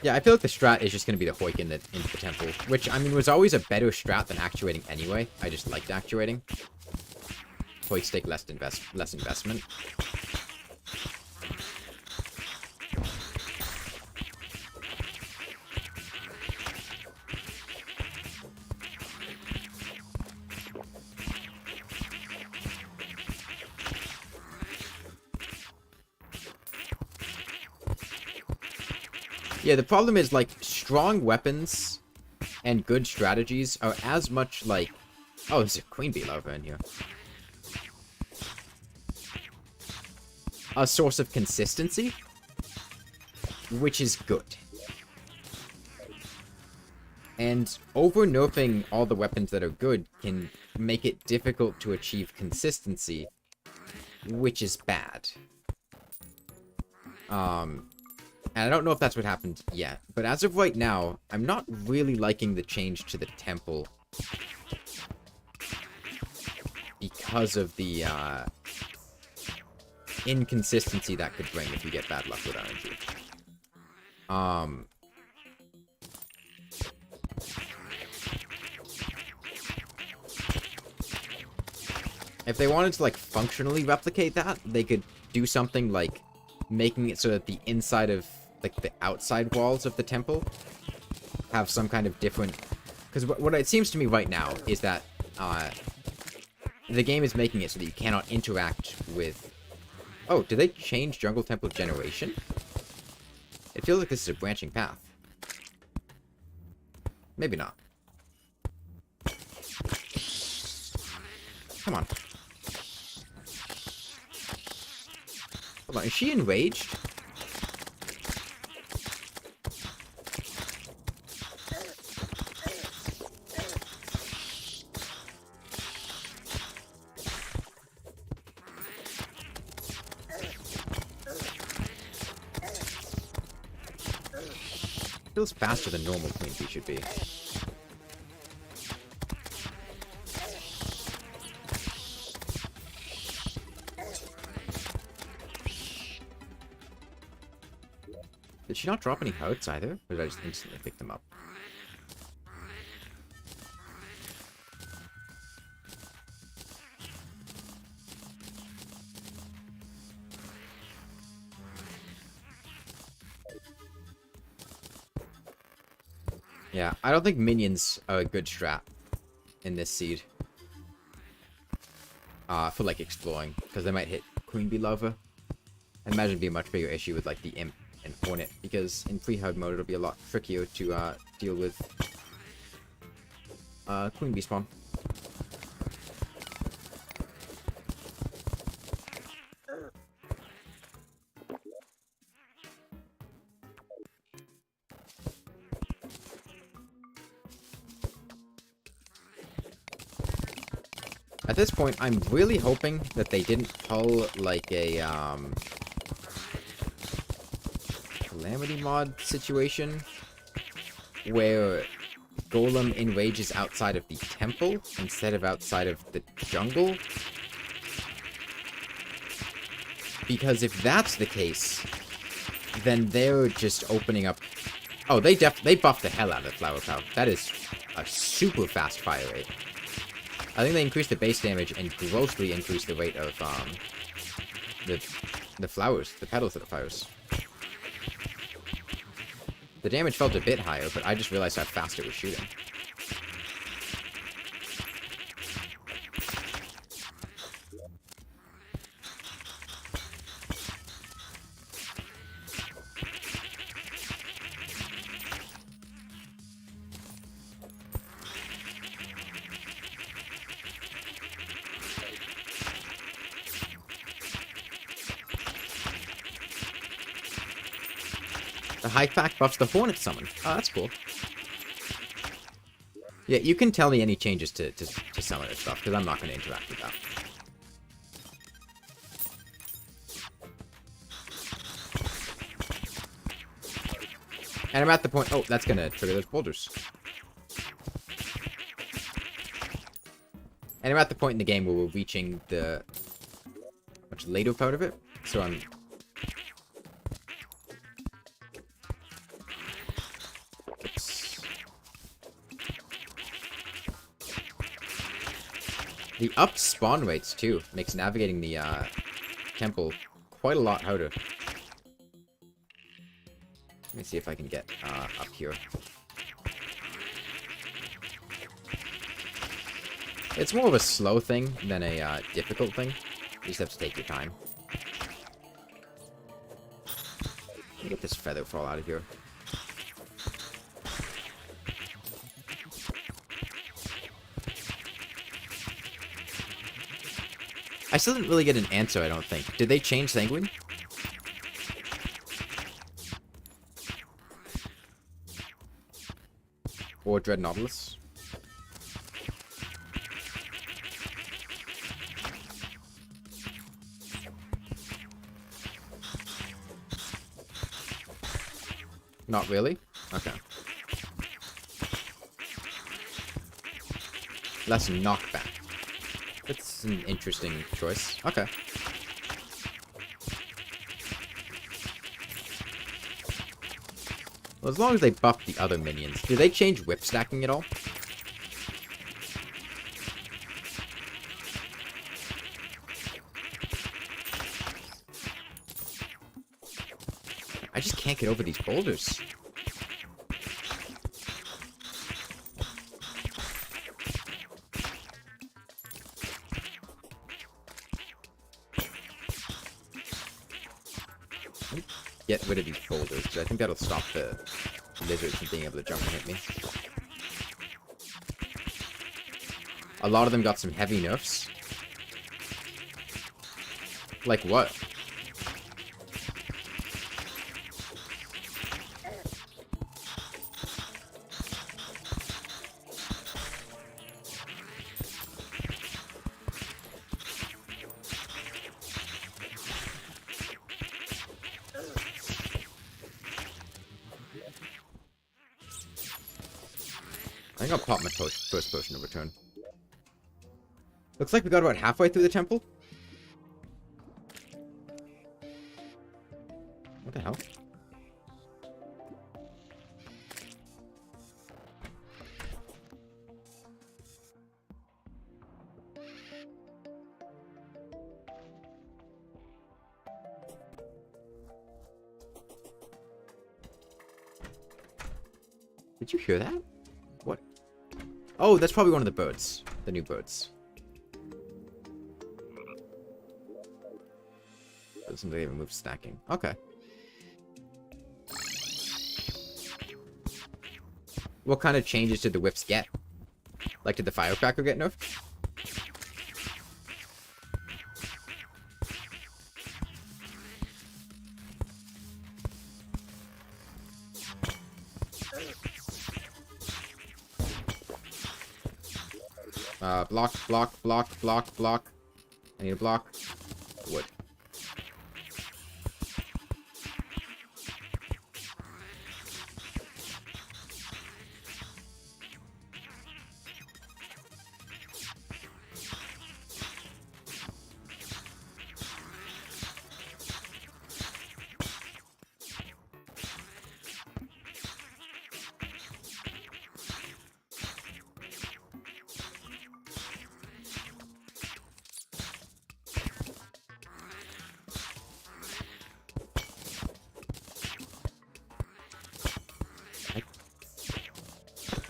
Yeah, I feel like the strat is just going to be the Hoik into the temple, which, I mean, was always a better strat than actuating anyway. I just liked actuating. Hoik stake less investment. Yeah, the problem is, like, strong weapons and good strategies are as much, like... Oh, there's a Queen Bee larva in here. A source of consistency, which is good. And over-nerfing all the weapons that are good can make it difficult to achieve consistency, which is bad. And I don't know if that's what happened yet, but as of right now, I'm not really liking the change to the temple because of the inconsistency that could bring if you get bad luck with RNG. If they wanted to, like, functionally replicate that, they could do something like making it so that the inside of, like, the outside walls of the temple have some kind of different... Because what it seems to me right now is that the game is making it so that you cannot interact with... Oh, did they change Jungle Temple Generation? It feels like this is a branching path. Maybe not. Come on. Hold on, is she enraged? Feels faster than normal Queen Bee should be. Did she not drop any hearts either? Or did I just instantly pick them up? Yeah, I don't think minions are a good strat in this seed. For, like, exploring. Because they might hit Queen Bee larva. I imagine it'd be a much bigger issue with, like, the Imp and Hornet. Because in pre-hard mode, it'll be a lot trickier to deal with Queen Bee spawn. At this point, I'm really hoping that they didn't pull, like, a, Calamity mod situation, where Golem enrages outside of the temple, instead of outside of the jungle. Because if that's the case, then they're just opening up... Oh, they buffed the hell out of the Flower Power. That is a super fast fire rate. I think they increased the base damage and grossly increased the rate of the flowers, the petals of the flowers. The damage felt a bit higher, but I just realized how fast it was shooting. The high fact buffs the Hornet Summon. Oh, that's cool. Yeah, you can tell me any changes to summoner stuff, because I'm not going to interact with that. And I'm at the point... Oh, that's going to trigger those boulders. And I'm at the point in the game where we're reaching the much later part of it. So I'm... The upped spawn rates, too, makes navigating the temple quite a lot harder. Let me see if I can get up here. It's more of a slow thing than a difficult thing. You just have to take your time. Let me get this feather fall out of here. I still didn't really get an answer, I don't think. Did they change Sanguine? Or Dread Nautilus? Not really? Okay. Less knockback. That's an interesting choice. Okay. Well, as long as they buff the other minions. Do they change whip stacking at all? I just can't get over these boulders. Get rid of these boulders, because I think that'll stop the lizards from being able to jump and hit me. A lot of them got some heavy nerfs. Like what? I think I'll pop my first potion of return. Looks like we got about halfway through the temple. What the hell? Did you hear that? What? Oh, that's probably one of the birds. The new birds. Doesn't really remove stacking. Okay. What kind of changes did the whips get? Like, did the firecracker get nerfed? Block, block, block, block, block. I need a block. Wood.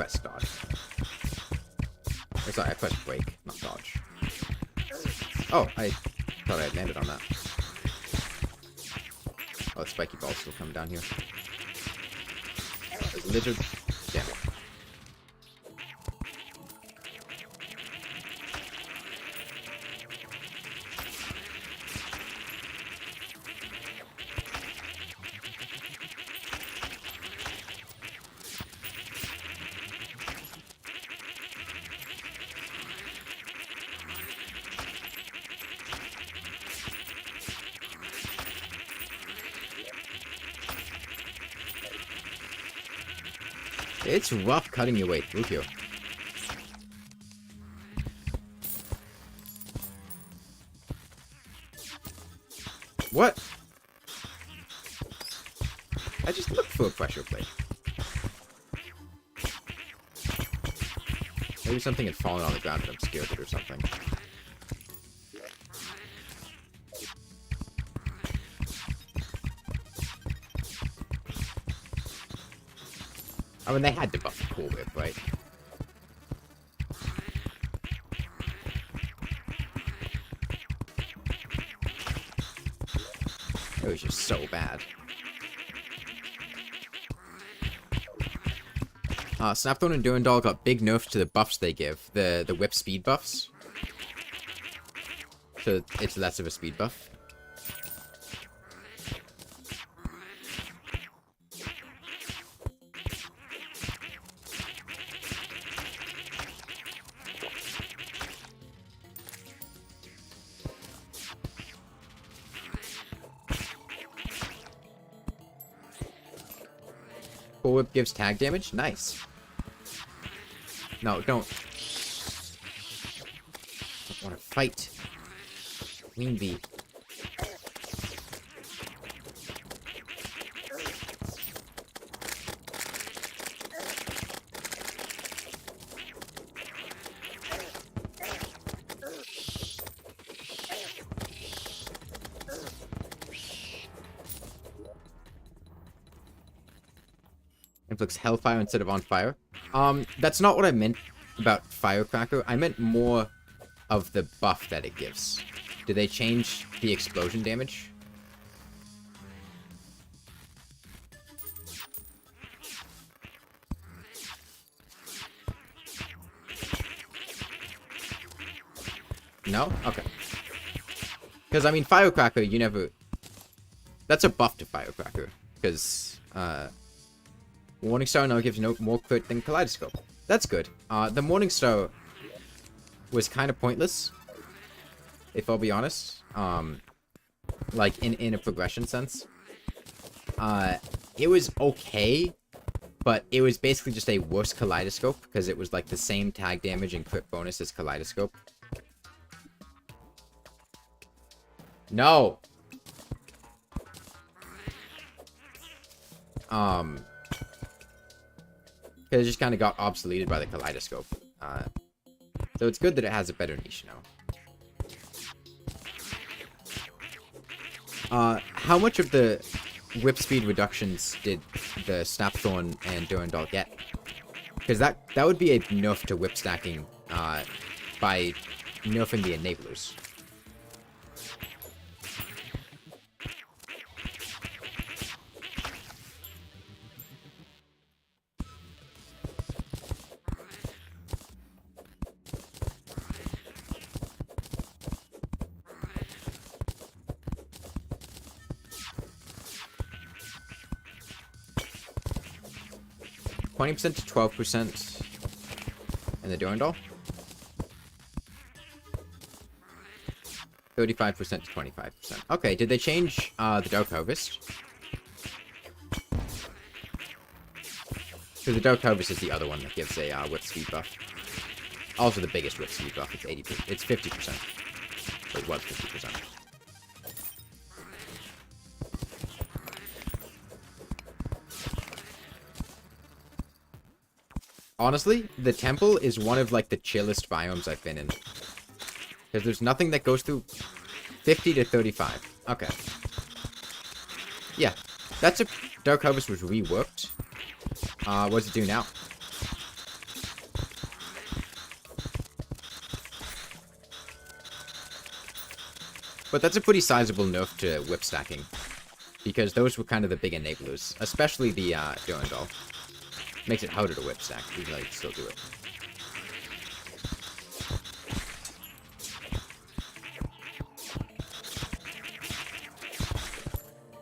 press dodge. Or sorry, I pressed break, not dodge. Oh, I thought I had landed on that. Oh, the spiky ball's still coming down here. There's a lizard. Damn it. It's rough cutting your way through here. What? I just looked for a pressure plate. Maybe something had fallen on the ground and obscured it or something. I mean, they had to buff the Cool Whip, right? It was just so bad. Snapthorn and Durandal got big nerfs to the buffs they give. The whip speed buffs. So it's less of a speed buff. Cool Whip gives tag damage? Nice. No, don't. Don't want to fight. Queen bee. Inflicts Hellfire instead of on fire. That's not what I meant about Firecracker. I meant more of the buff that it gives. Do they change the explosion damage? No? Okay. Because, I mean, Firecracker, you never... That's a buff to Firecracker. Because, Morningstar now gives no more crit than Kaleidoscope. That's good. The Morningstar was kind of pointless, if I'll be honest. Like, in a progression sense. It was okay, but it was basically just a worse Kaleidoscope, because it was, like, the same tag damage and crit bonus as Kaleidoscope. No! Because it just kind of got obsoleted by the Kaleidoscope. So it's good that it has a better niche now. How much of the whip speed reductions did the Snapthorn and Durandal get? Because that would be a nerf to whip stacking by nerfing the enablers. 20% to 12% in the Durandal. 35% to 25%. Okay, did they change the Dark Harvest? So the Dark Harvest is the other one that gives a whip speed buff. Also the biggest whip speed buff. It's 80%. It's 50%. It was 50%. Honestly, the temple is one of, like, the chillest biomes I've been in. Because there's nothing that goes through 50 to 35. Okay. Yeah. That's a... Dark Harvest was reworked. What does it do now? But that's a pretty sizable nerf to whip stacking. Because those were kind of the big enablers. Especially the Durandal. Makes it harder to whip stack, even though you can still do it.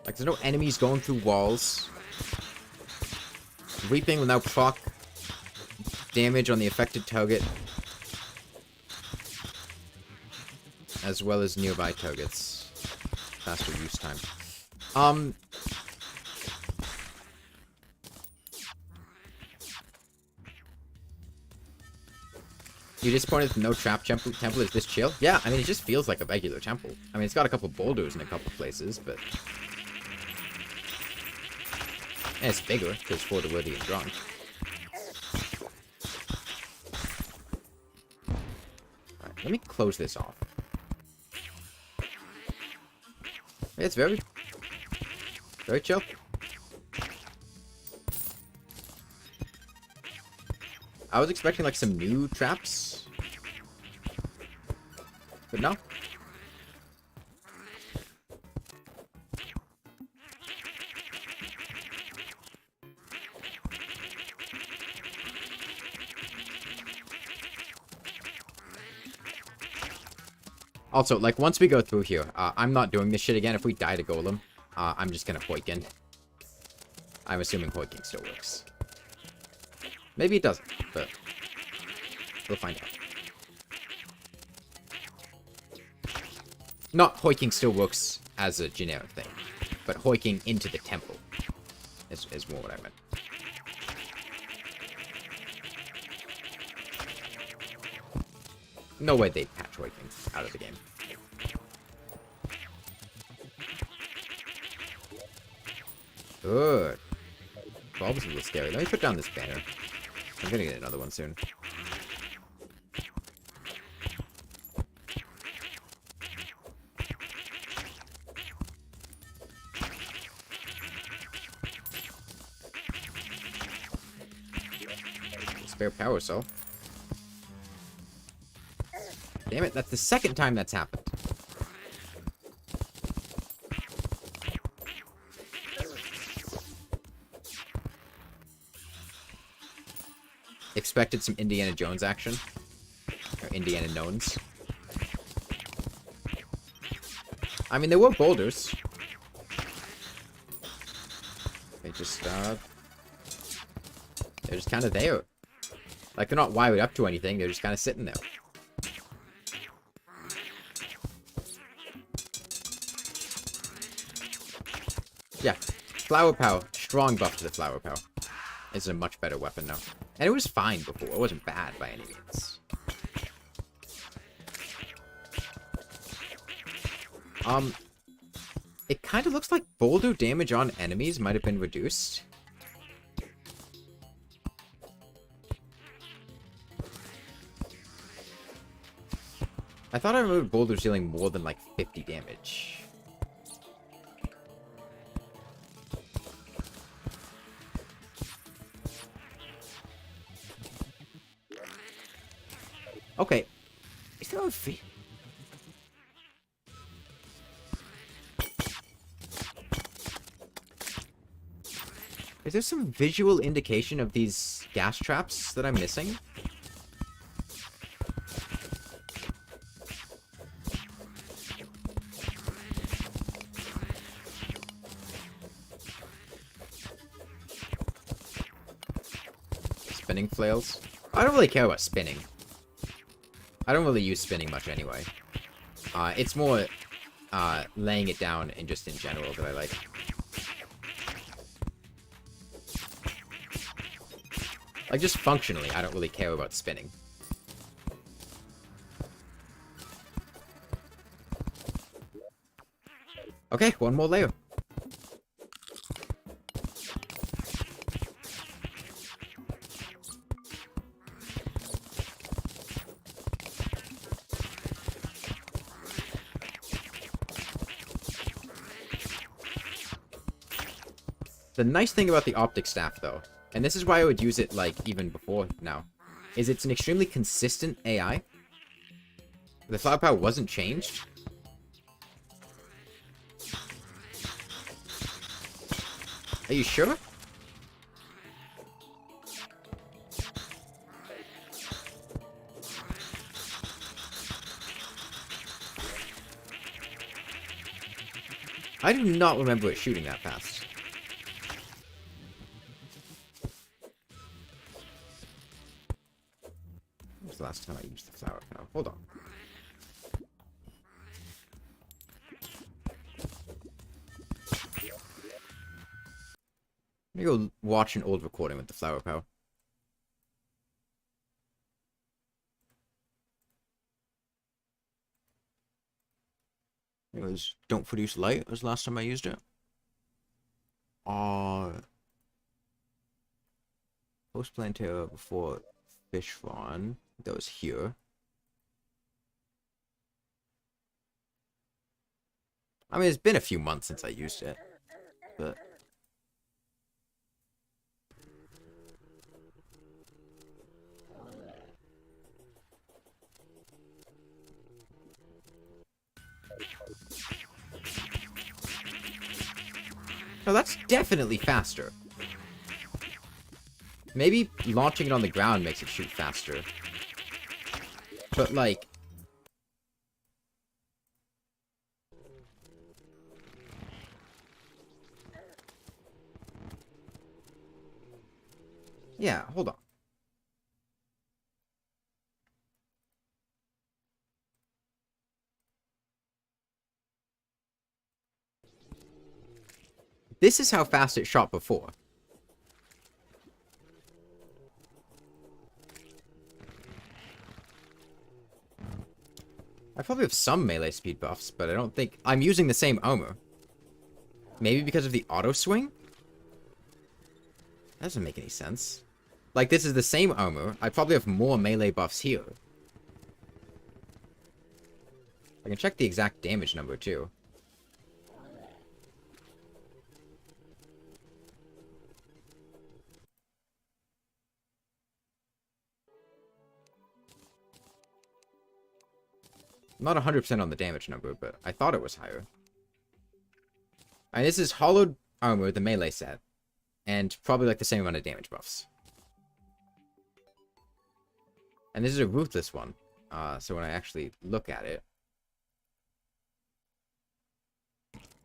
Like, there's no enemies going through walls. Reaping without proc damage on the affected target. As well as nearby targets. Faster use time. You disappointed with no trap temple is this chill? Yeah, I mean, it just feels like a regular temple. I mean, it's got a couple boulders in a couple places, but... And it's bigger, because for the worthy and drunk. Alright, let me close this off. It's very chill. I was expecting, like, some new traps. But no. Also, like, once we go through here, I'm not doing this shit again. If we die to Golem, I'm just gonna Poikin. I'm assuming Poikin still works. Maybe it doesn't, but we'll find out. Not hoiking still works as a generic thing, but hoiking into the temple is more what I meant. No way they'd patch hoiking out of the game. Good. Bulb is a little scary. Let me put down this banner. I'm gonna get another one soon. Spare power cell. Damn it, that's the second time that's happened. Expected some Indiana Jones action. Or Indiana Knowns. I mean, there were boulders. They just, they're just kind of there. Like, they're not wired up to anything, they're just kind of sitting there. Yeah. Flower Power. Strong buff to the Flower Power. It's a much better weapon now. And it was fine before. It wasn't bad by any means. It kind of looks like boulder damage on enemies might have been reduced. I thought I remember boulders dealing more than like 50 damage. Okay. Is there a Is there some visual indication of these gas traps that I'm missing? Spinning flails? I don't really care about spinning. I don't really use spinning much anyway. It's more laying it down and just in general that I like. Like, just functionally, I don't really care about spinning. Okay, one more layer. The nice thing about the optic staff, though, and this is why I would use it, like, even before now, is it's an extremely consistent AI. The flower power wasn't changed. Are you sure? I do not remember it shooting that fast. When was the last time I used the flower power? Hold on. Let me go watch an old recording with the flower power. It was Don't Produce Light was the last time I used it. Post-Plantera before Fish Fawn. That was here. I mean, it's been a few months since I used it. But... oh, that's definitely faster. Maybe launching it on the ground makes it shoot faster. But, like... yeah, hold on. This is how fast it shot before. I probably have some melee speed buffs, but I don't think... I'm using the same armor. Maybe because of the auto swing? That doesn't make any sense. Like, this is the same armor. I probably have more melee buffs here. I can check the exact damage number, too. I'm not 100% on the damage number, but I thought it was higher. And this is hollowed armor, the melee set. And probably like the same amount of damage buffs. And this is a ruthless one. So when I actually look at it...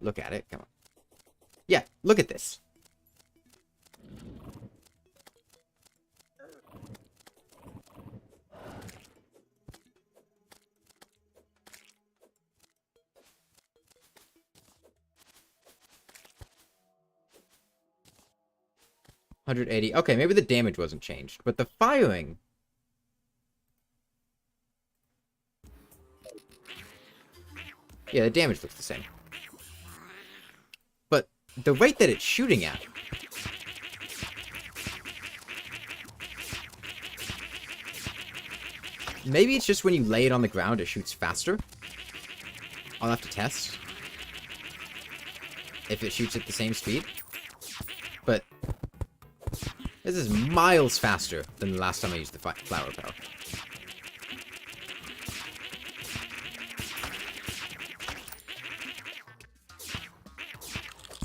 look at it, come on. Yeah, look at this. $180. Okay, maybe the damage wasn't changed, but the firing... yeah, the damage looks the same. But the rate that it's shooting at... maybe it's just when you lay it on the ground, it shoots faster. I'll have to test. If it shoots at the same speed. But... this is miles faster than the last time I used the flower power.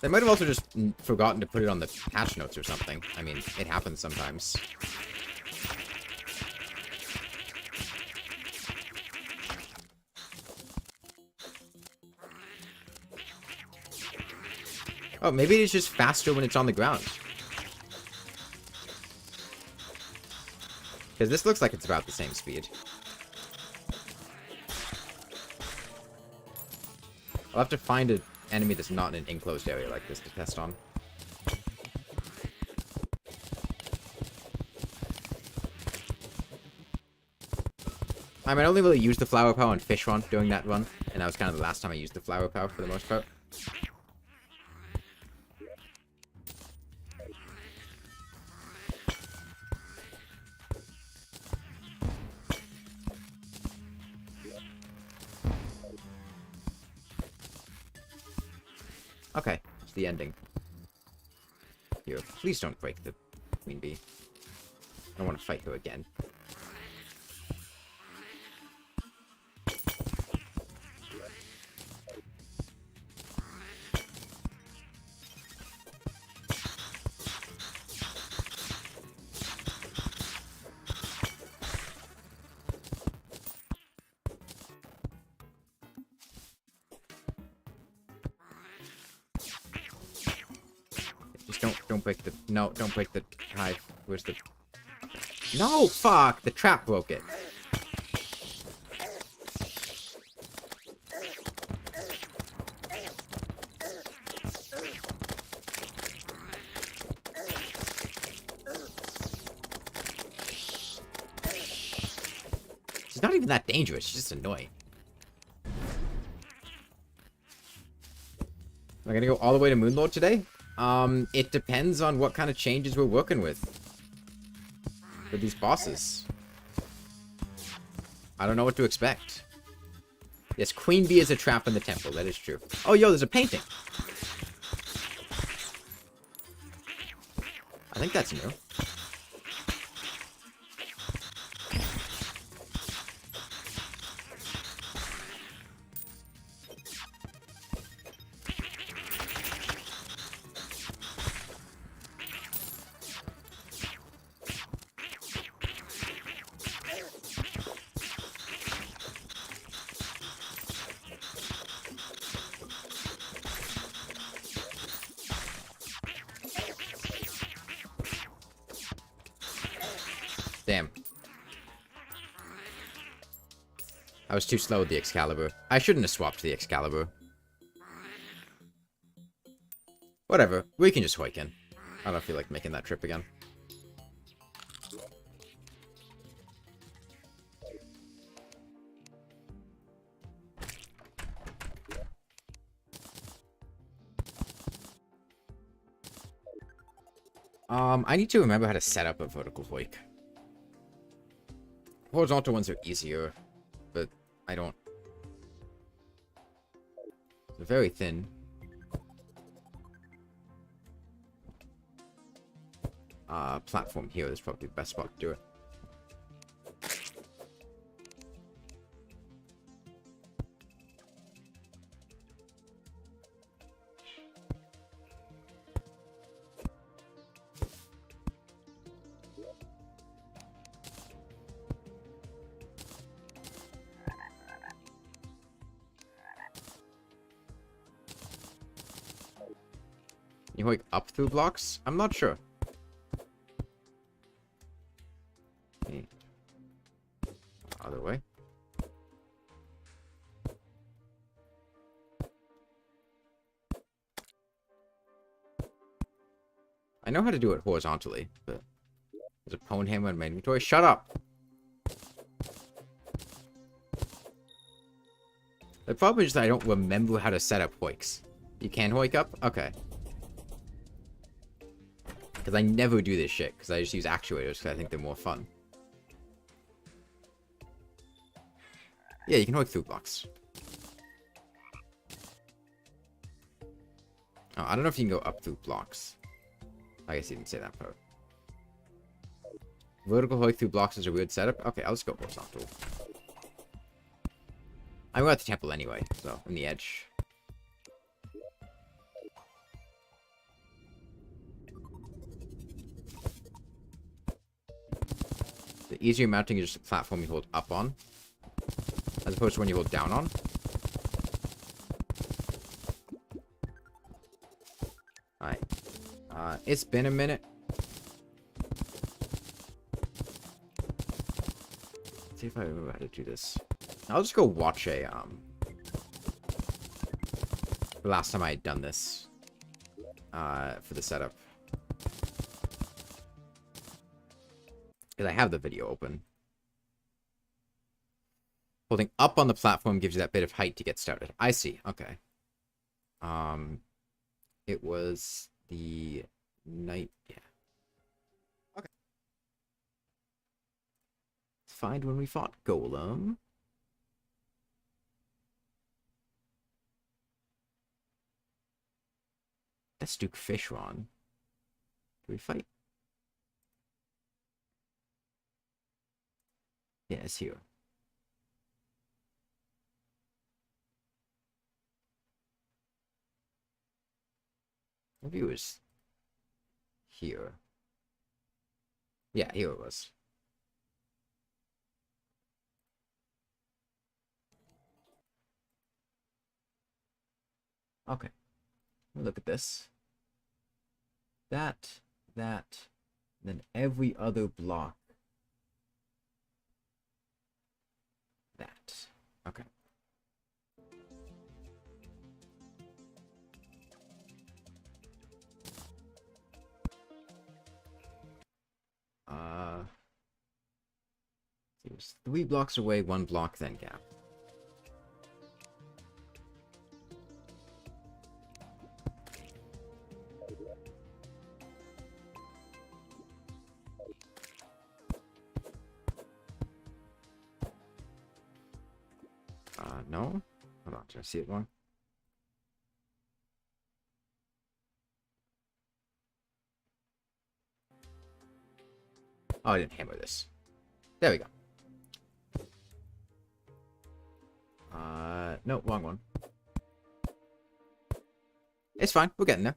They might have also just forgotten to put it on the patch notes or something. I mean, it happens sometimes. Oh, maybe it's just faster when it's on the ground. Because this looks like it's about the same speed. I'll have to find an enemy that's not in an enclosed area like this to test on. I mean, I only really used the flower power on Fish Run during that run, and that was kind of the last time I used the flower power for the most part. Okay, it's the ending. Here, please don't break the queen bee. I don't want to fight her again. Don't break the... No, don't break the hive. Where's the... No, fuck! The trap broke it. She's not even that dangerous. She's just annoying. Am I gonna go all the way to Moonlord today? It depends on what kind of changes we're working with these bosses. I don't know what to expect. Yes, Queen Bee is a trap in the temple. That is true. Oh, yo, there's a painting. I think that's new. Damn. I was too slow with the Excalibur. I shouldn't have swapped the Excalibur. Whatever. We can just hoik in. I don't feel like making that trip again. I need to remember how to set up a vertical hoik. Horizontal ones are easier, but I don't... They're very thin. Platform here is probably the best spot to do it. You hoik up through blocks? I'm not sure. Okay. Other way. I know how to do it horizontally, but there's a pwn hammer in my inventory. Shut up! The problem is that I don't remember how to set up hoiks. You can hoik up? Okay. Because I never do this shit, because I just use actuators because I think they're more fun. Yeah, you can hoik through blocks. Oh, I don't know if you can go up through blocks. I guess you didn't say that part. Vertical hoik through blocks is a weird setup. Okay, I'll just go horizontal. I'm at the temple anyway, so on the edge. The easier mounting is just a platform you hold up on, as opposed to when you hold down on. Alright. It's been a minute. Let's see if I remember how to do this. I'll just go watch a, the last time I had done this, for the setup. Because I have the video open. Holding up on the platform gives you that bit of height to get started. I see. Okay. It was the night. Yeah. Okay. Let's find when we fought Golem. That's Duke Fishron. Do we fight? Yeah, it's here. Maybe it was here. Yeah, here it was. Okay. Look at this. that, then every other block. That. Okay. It was 3 blocks away, 1 block, then gap. No? Hold on, did I see it wrong? Oh, I didn't hammer this. There we go. No, wrong one. It's fine, we're getting there.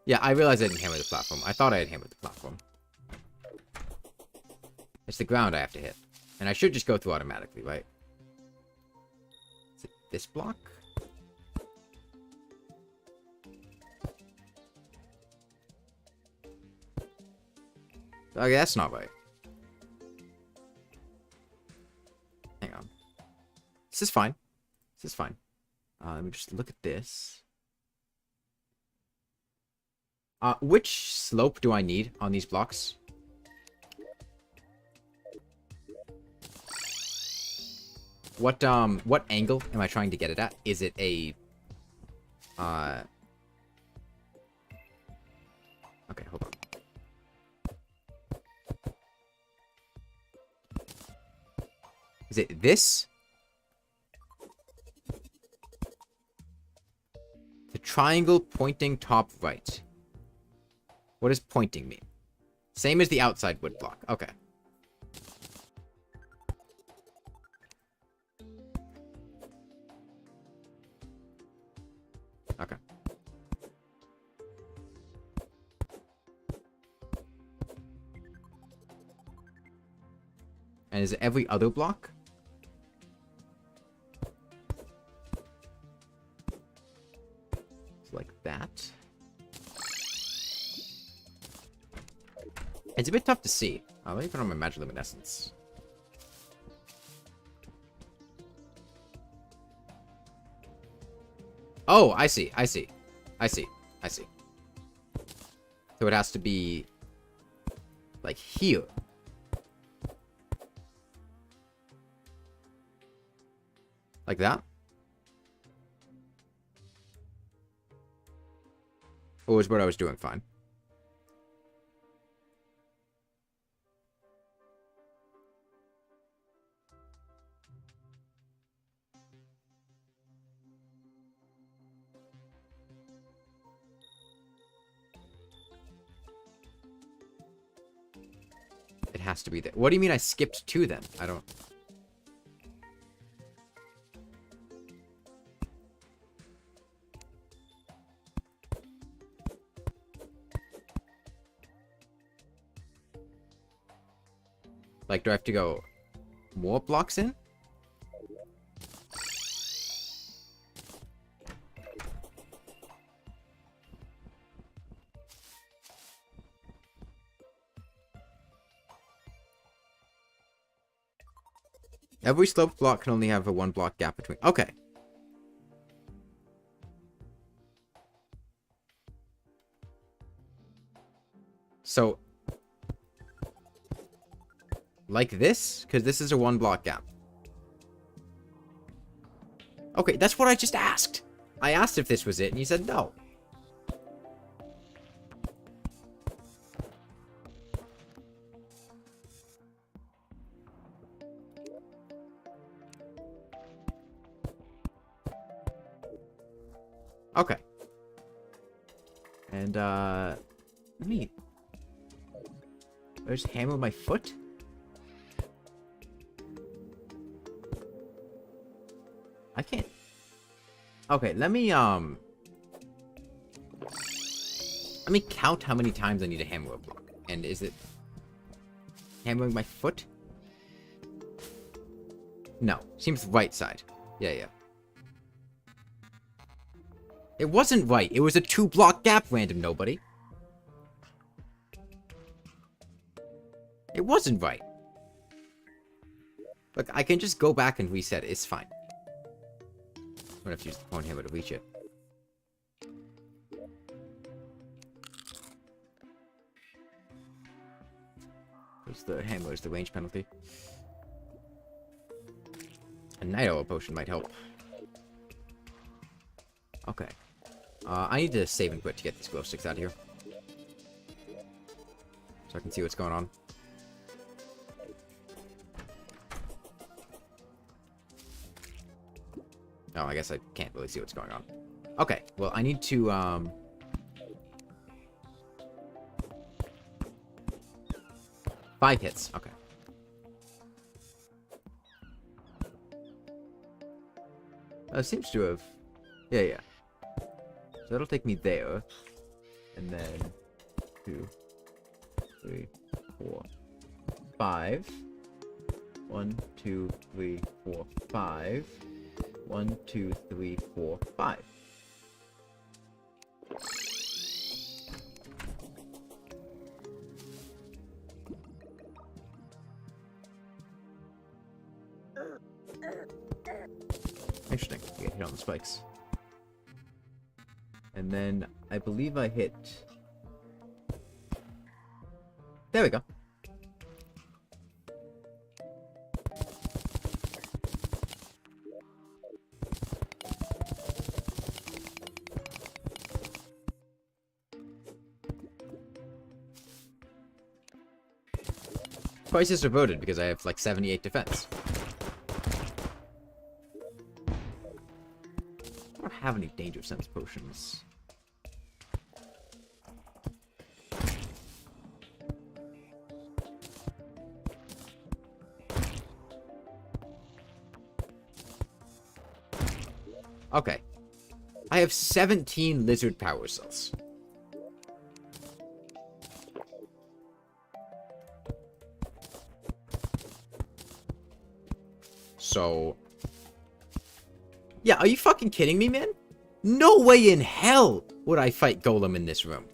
Yeah, I realized I didn't hammer the platform. I thought I had hammered the platform. It's the ground I have to hit. And I should just go through automatically, right? Is it this block? Okay, that's not right. Hang on. This is fine. This is fine. Let me just look at this. Which slope do I need on these blocks? What angle am I trying to get it at? Is it a... Okay, hold on. Is it this? The triangle pointing top right. What does pointing mean? Same as the outside wood block. Okay. Okay. And is it every other block? Like that. It's a bit tough to see. Let me put on my magiluminescence. Oh, I see. I see. I see. I see. So it has to be like here. Like that? Or was what I was doing fine? It has to be there. What do you mean I skipped 2 then? I don't... Like, do I have to go more blocks in? Every sloped block can only have a 1 block gap between. Okay. So... like this? Because this is a 1 block gap. Okay, that's what I just asked. I asked if this was it, and you said no. Okay. And, let me... I just hammer my foot? I can't... Okay, let me count how many times I need to hammer a block. And is it... hammering my foot? No. Seems right side. Yeah. It wasn't right. It was a 2 block gap, random nobody. It wasn't right. Look, I can just go back and reset. It's fine. I'm gonna have to use the phone hammer to reach it. Because the hammer is the range penalty. A night owl potion might help. Okay. I need to save and quit to get these glow sticks out of here. So I can see what's going on. Oh, I guess I can't really see what's going on. Okay, well, I need to, 5 hits. Okay. Seems to have... Yeah. So that'll take me there. And then... 2, 3, 4, 5. 1, 2, 3, 4, 5. 1, 2, 3, 4, 5. Interesting. I get hit on the spikes. And then I believe I hit... There we go. Crisis averted because I have like 78 defense. I don't have any danger sense potions. Okay. I have 17 lizard power cells. So... Yeah, are you fucking kidding me, man? No way in hell would I fight Golem in this room.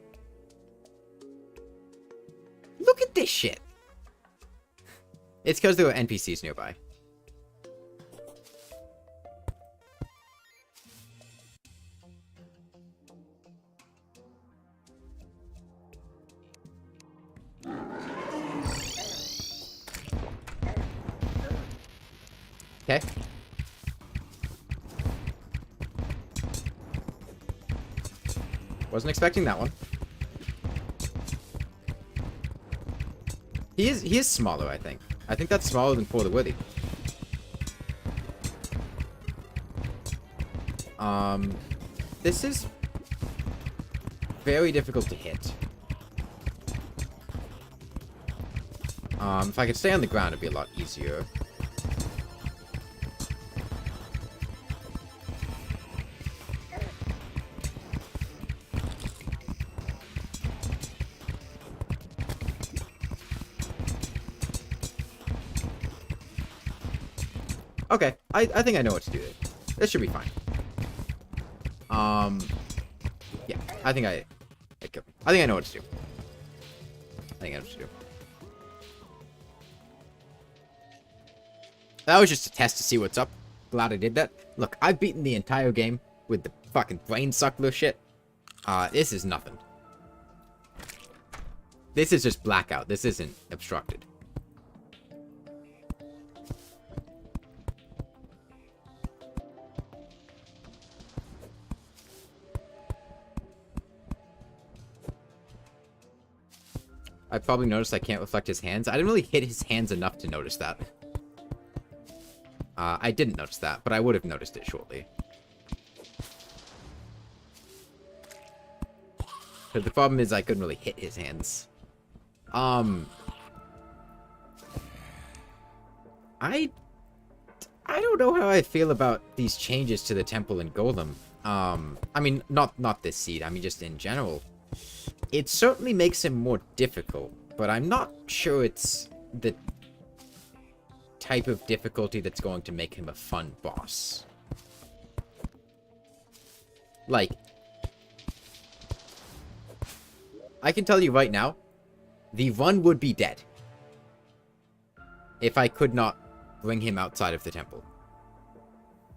Look at this shit. It's because there were NPCs nearby. Okay. Wasn't expecting that one. He is smaller, I think. I think that's smaller than For the Worthy. This is very difficult to hit. If I could stay on the ground, it'd be a lot easier. Okay, I think I know what to do there. This should be fine. Yeah, I think I know what to do. I think I know what to do. That was just a test to see what's up. Glad I did that. Look, I've beaten the entire game with the fucking brain suckler shit. This is nothing. This is just blackout. This isn't obstructed. I probably noticed I can't reflect his hands. I didn't really hit his hands enough to notice that. I didn't notice that, but I would have noticed it shortly. But the problem is I couldn't really hit his hands. I don't know how I feel about these changes to the temple and Golem. I mean, not this seed. I mean, just in general. It certainly makes him more difficult, but I'm not sure it's the type of difficulty that's going to make him a fun boss. Like, I can tell you right now, the run would be dead. if I could not bring him outside of the temple.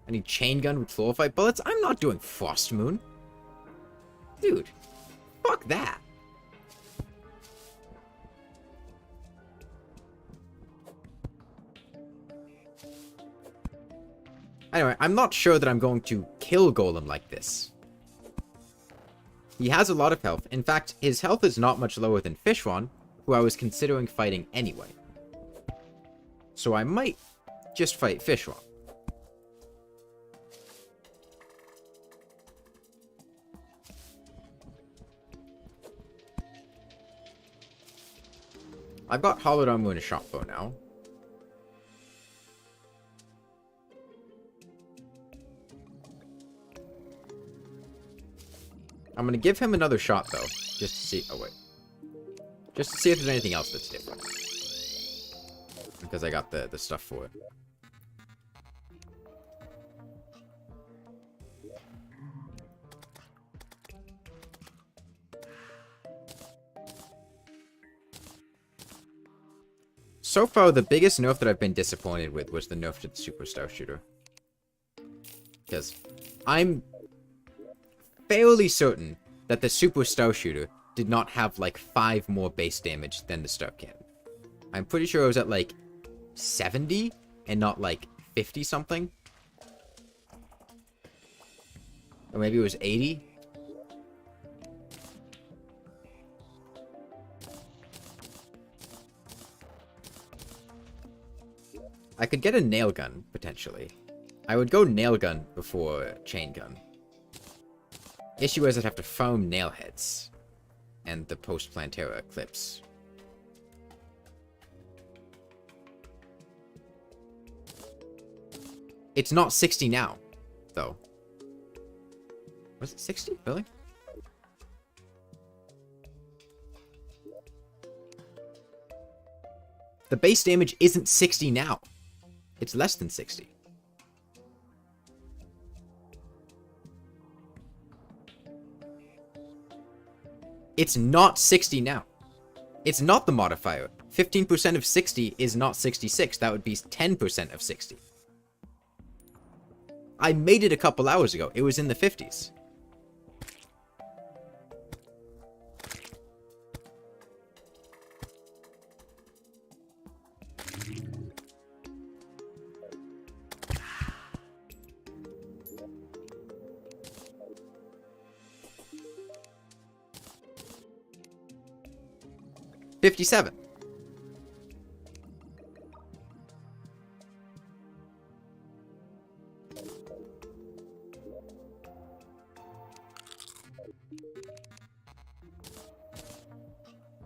I need chain gun with fluorified bullets? I'm not doing Frost Moon. Dude, fuck that. Anyway, I'm not sure that I'm going to kill Golem like this. He has a lot of health. In fact, his health is not much lower than Fishron, who I was considering fighting anyway. So I might just fight Fishron. I've got Hollowed Armor and a Shotbow now. I'm gonna give him another shot, though. Just to see... Oh, wait. Just to see if there's anything else that's different. Because I got the stuff for it. So far, the biggest nerf that I've been disappointed with was the nerf to the Super Star Shooter. Because I'm fairly certain that the Super Star Shooter did not have like 5 more base damage than the Star Cannon. I'm pretty sure it was at like 70 and not like 50 something. Or maybe it was 80. I could get a nail gun, potentially. I would go nail gun before chain gun. Issue is I'd have to foam nail heads. And the post-Plantera eclipse. It's not 60 now, though. Was it 60? Really? The base damage isn't 60 now. It's less than 60. It's not 60 now. It's not the modifier. 15% of 60 is not 66. That would be 10% of 60. I made it a couple hours ago. It was in the 50s. $57.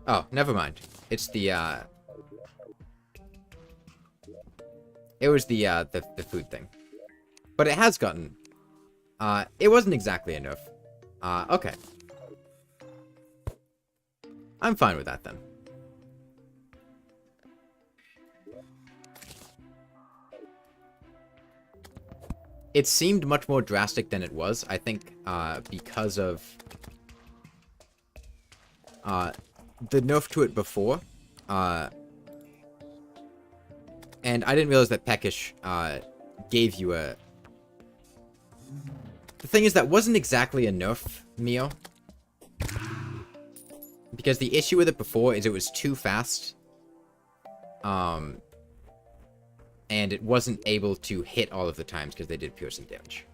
Oh, never mind. It's the, it was the food thing. But it has gotten, it wasn't exactly enough. Okay. I'm fine with that, then. It seemed much more drastic than it was, I think, because of the nerf to it before. And I didn't realize that Peckish gave you a... The thing is, that wasn't exactly a nerf, Mio. Because the issue with it before is it was too fast. And it wasn't able to hit all of the times because they did piercing damage.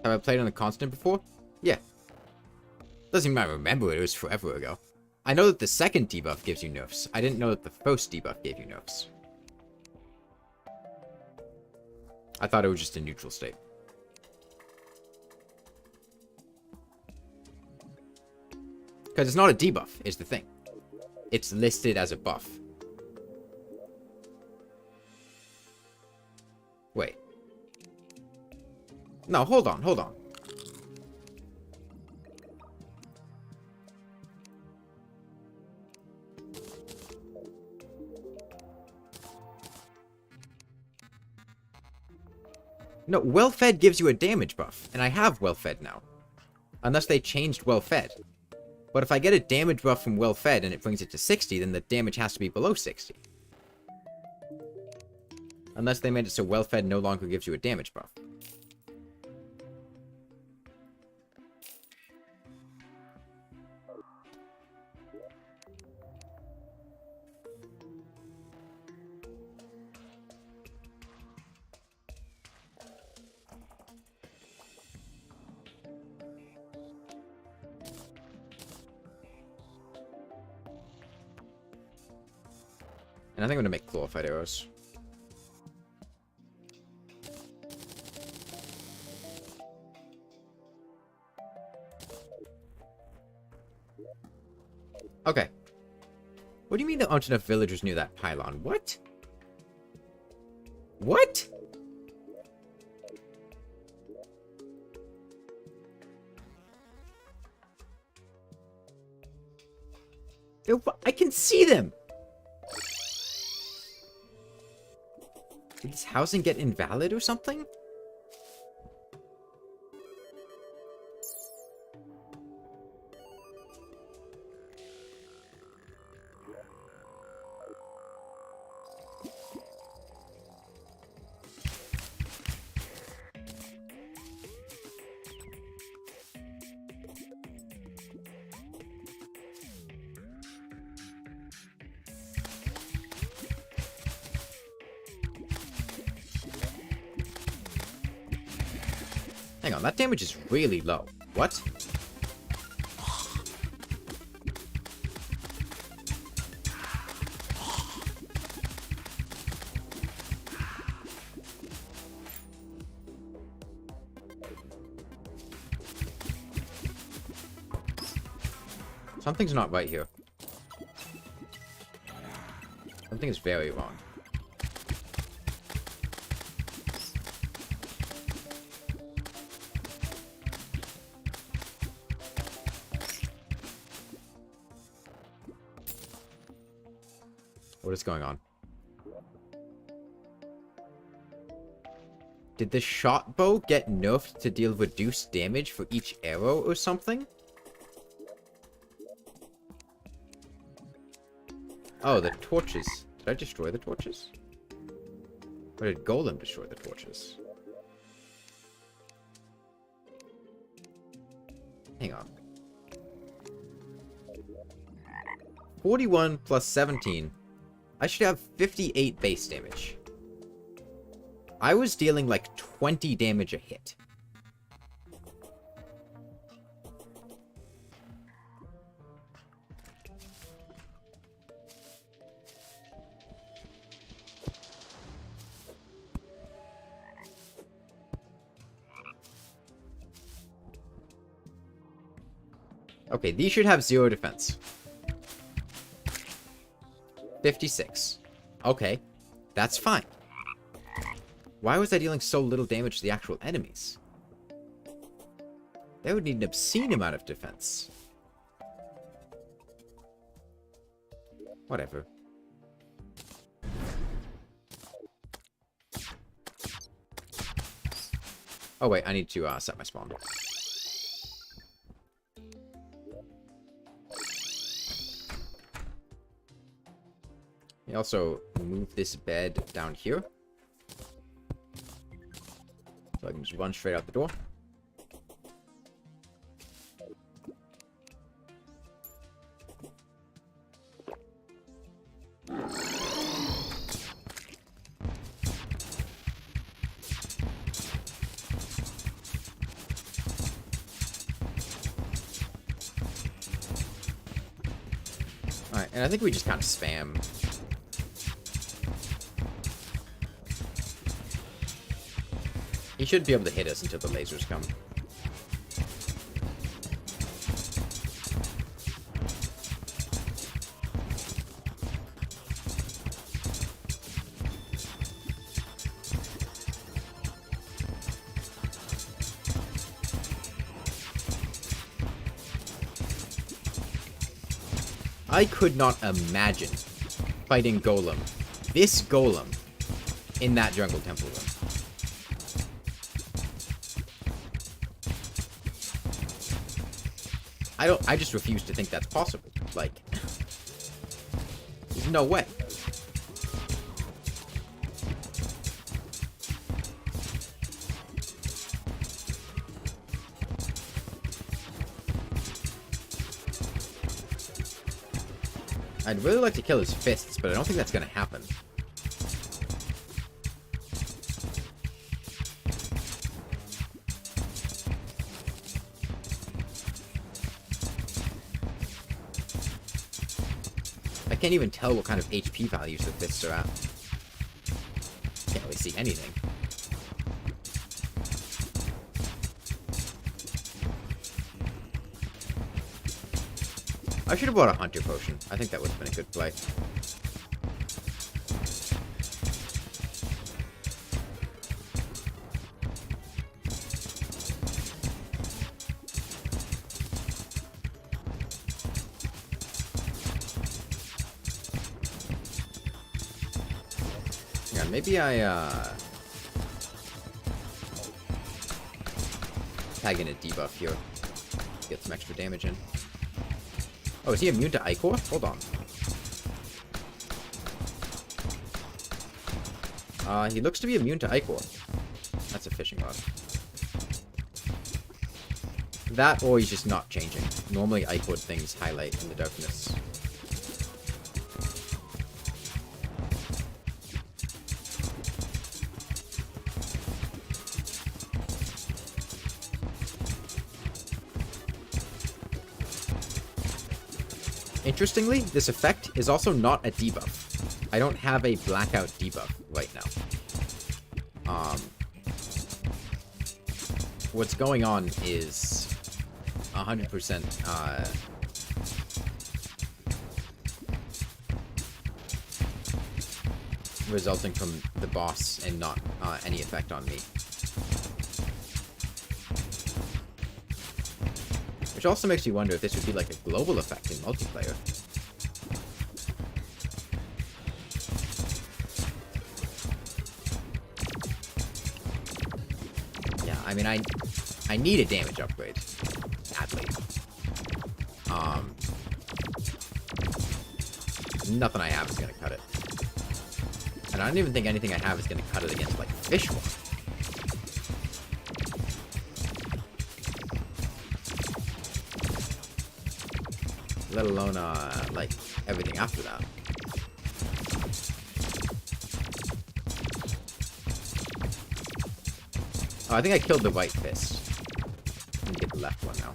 Have I played on the constant before? Yeah. Doesn't even remember it was forever ago. I know that the second debuff gives you nerfs. I didn't know that the first debuff gave you nerfs. I thought it was just a neutral state. Because it's not a debuff, is the thing. It's listed as a buff. Wait. No, hold on, hold on. No, well-fed gives you a damage buff, and I have well-fed now. Unless they changed well-fed. But if I get a damage buff from well-fed and it brings it to 60, then the damage has to be below 60. Unless they made it so well-fed no longer gives you a damage buff. And I think I'm gonna make glorified arrows. Okay. What do you mean there aren't enough villagers near that pylon? What? What? I can see them! Did this housing get invalid or something? Hang on, that damage is really low. What? Something's not right here. Something is very wrong. What is going on? Did the shot bow get nerfed to deal reduced damage for each arrow or something? Oh, the torches. Did I destroy the torches? Or did Golem destroy the torches? Hang on. 41 plus 17. I should have 58 base damage. I was dealing like 20 damage a hit. Okay, these should have 0 defense. 56. Okay, that's fine. Why was I dealing so little damage to the actual enemies? They would need an obscene amount of defense. Whatever. Oh wait, I need to set my spawn. Also move this bed down here. So I can just run straight out the door. Alright, and I think we just kind of spam. He should be able to hit us until the lasers come. I could not imagine fighting Golem, this Golem, in that jungle temple room. I just refuse to think that's possible. Like, there's no way. I'd really like to kill his fists, but I don't think that's gonna happen. I can't even tell what kind of HP values the fists are at. Can't really see anything. I should have bought a hunter potion. I think that would have been a good play. Yeah, maybe I tag in a debuff here. Get some extra damage in. Oh, is he immune to Ichor? Hold on. He looks to be immune to Ichor. That's a fishing rod. That, or he's just not changing. Normally, Ichor things highlight in the darkness. Interestingly, this effect is also not a debuff. I don't have a blackout debuff right now. What's going on is 100% resulting from the boss and not any effect on me. Which also makes me wonder if this would be like a global effect in multiplayer. Yeah, I mean, I need a damage upgrade. Badly. Nothing I have is gonna cut it. And I don't even think anything I have is gonna cut it against, like, fish one. Let alone, like, everything after that. Oh, I think I killed the white fist. Let me get the left one now.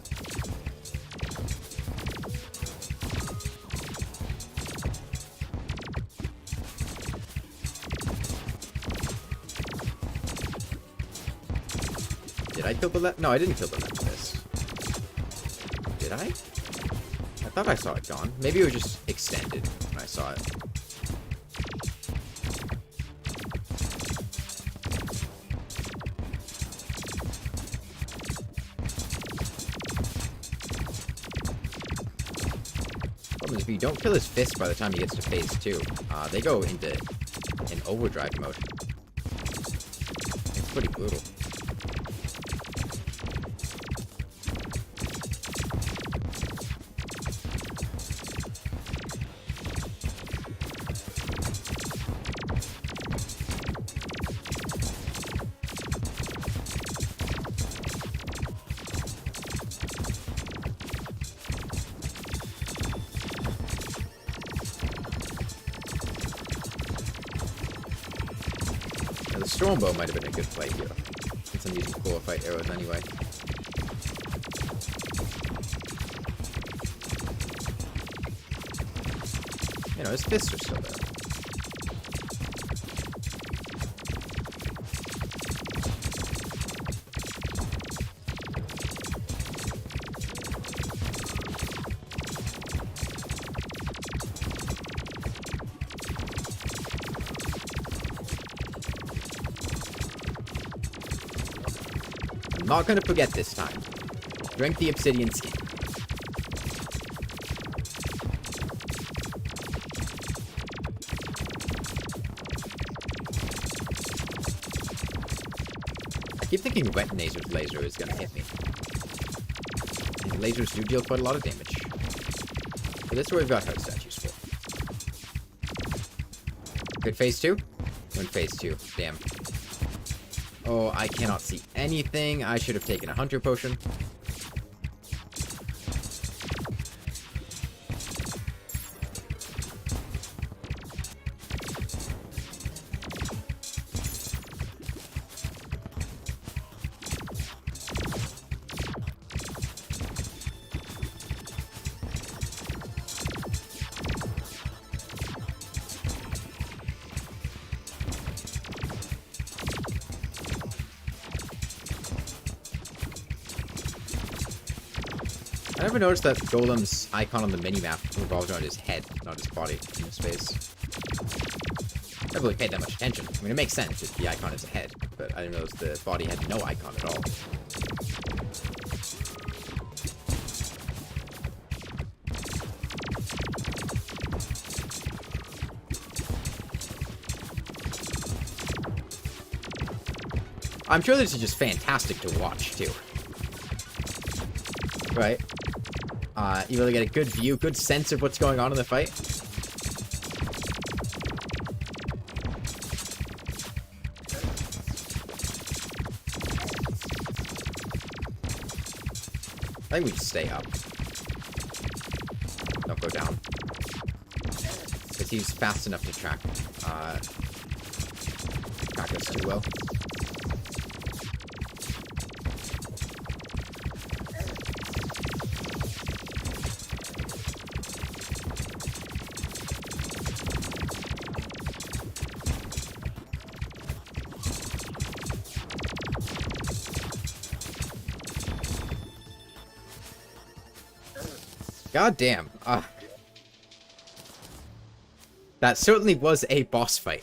Did I kill the left? No, I didn't kill the left fist. Did I? I thought I saw it gone. Maybe it was just extended when I saw it. Problem is, if you don't kill his fist by the time he gets to phase 2, they go into an overdrive mode. It's pretty brutal. The Stormbow might have been a good play here, since I'm using core fight arrows anyway. You know, his fists are still there. Not gonna forget this time. Drink the obsidian skin. keep thinking Retinator's laser is gonna hit me. And lasers do deal quite a lot of damage. But that's where we've got heart statues for. Good phase 2? We're in phase 2. Damn. Oh, I cannot see anything. I should have taken a hunter potion. I never noticed that Golem's icon on the minimap revolves around his head, not his body in his face. Never really paid that much attention. I mean, it makes sense if the icon is a head, but I didn't notice the body had no icon at all. I'm sure this is just fantastic to watch, too. Right? You really get a good view, good sense of what's going on in the fight. I think we just stay up. Don't go down. Because he's fast enough to track us too well. God damn. That certainly was a boss fight.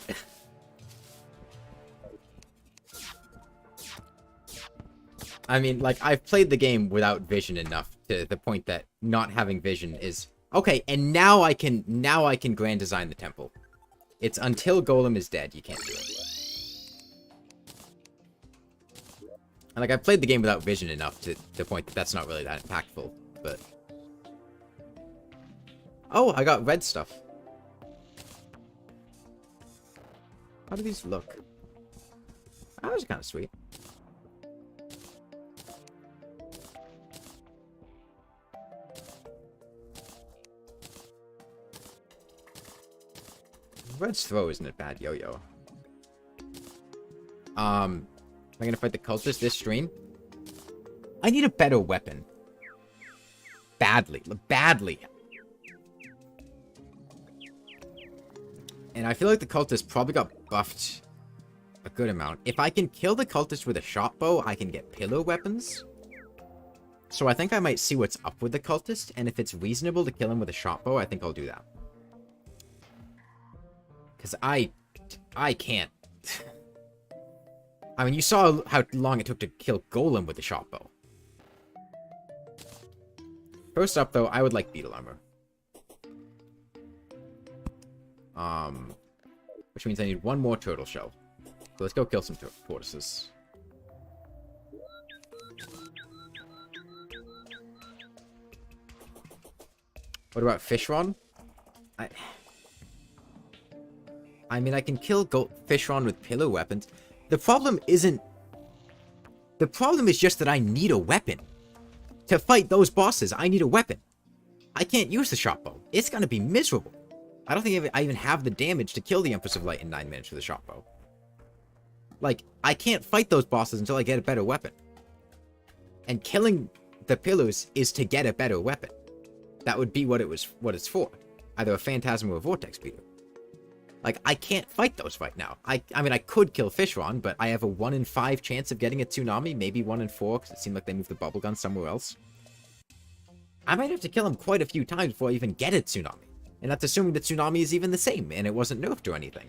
I mean, like, I've played the game without vision enough to the point that not having vision is... Okay, and now I can grand design the temple. It's until Golem is dead, you can't do it. And, like, I've played the game without vision enough to the point that that's not really that impactful, but... Oh, I got red stuff. How do these look? That was kind of sweet. Red's throw isn't a bad yo-yo. Am I gonna fight the cultist this stream? I need a better weapon. Badly. Badly. And I feel like the cultist probably got buffed a good amount. If I can kill the cultist with a shot bow, I can get pillar weapons. So I think I might see what's up with the cultist, and if it's reasonable to kill him with a shot bow, I think I'll do that. Because I can't. I mean, you saw how long it took to kill Golem with the shot bow. First up, though, I would like beetle armor. Which means I need one more turtle shell. So let's go kill some tortoises. What about Fishron? I mean, I can kill Fishron with pillar weapons. The problem isn't... The problem is just that I need a weapon. To fight those bosses, I need a weapon. I can't use the shot bow. It's gonna be miserable. I don't think I even have the damage to kill the Empress of Light in 9 minutes with the shot bow. Like, I can't fight those bosses until I get a better weapon. And killing the pillars is to get a better weapon. That would be what it's for. Either a Phantasm or a Vortex Beater. Like, I can't fight those right now. I mean, I could kill Fishron, but I have a 1 in 5 chance of getting a Tsunami. Maybe 1 in 4, because it seemed like they moved the bubble gun somewhere else. I might have to kill him quite a few times before I even get a Tsunami. And that's assuming the Tsunami is even the same, and it wasn't nerfed or anything.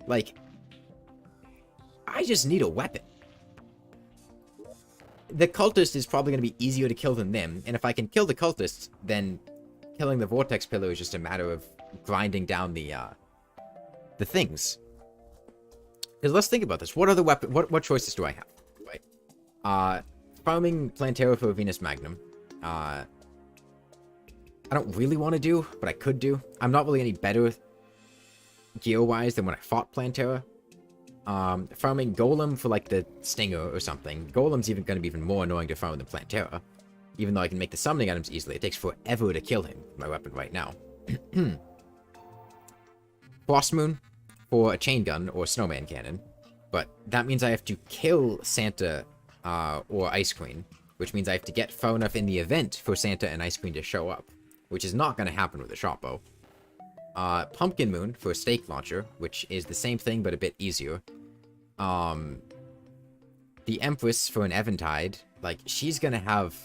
Like, I just need a weapon. The cultist is probably going to be easier to kill than them, and if I can kill the cultist, then killing the Vortex Pillar is just a matter of grinding down the things. Because let's think about this. What other weapon? What choices do I have? Right. Farming Plantera for Venus Magnum. I don't really want to do, but I could do. I'm not really any better gear-wise than when I fought Plantera. Farming Golem for like the Stinger or something. Golem's even going to be even more annoying to farm than Plantera. Even though I can make the summoning items easily, it takes forever to kill him with my weapon right now. Frost Moon for a chain gun or snowman cannon. But that means I have to kill Santa or Ice Queen, which means I have to get far enough in the event for Santa and Ice Queen to show up, which is not going to happen with a shot bow. Pumpkin Moon for a stake launcher, which is the same thing but a bit easier. The Empress for an Eventide, like, she's gonna have...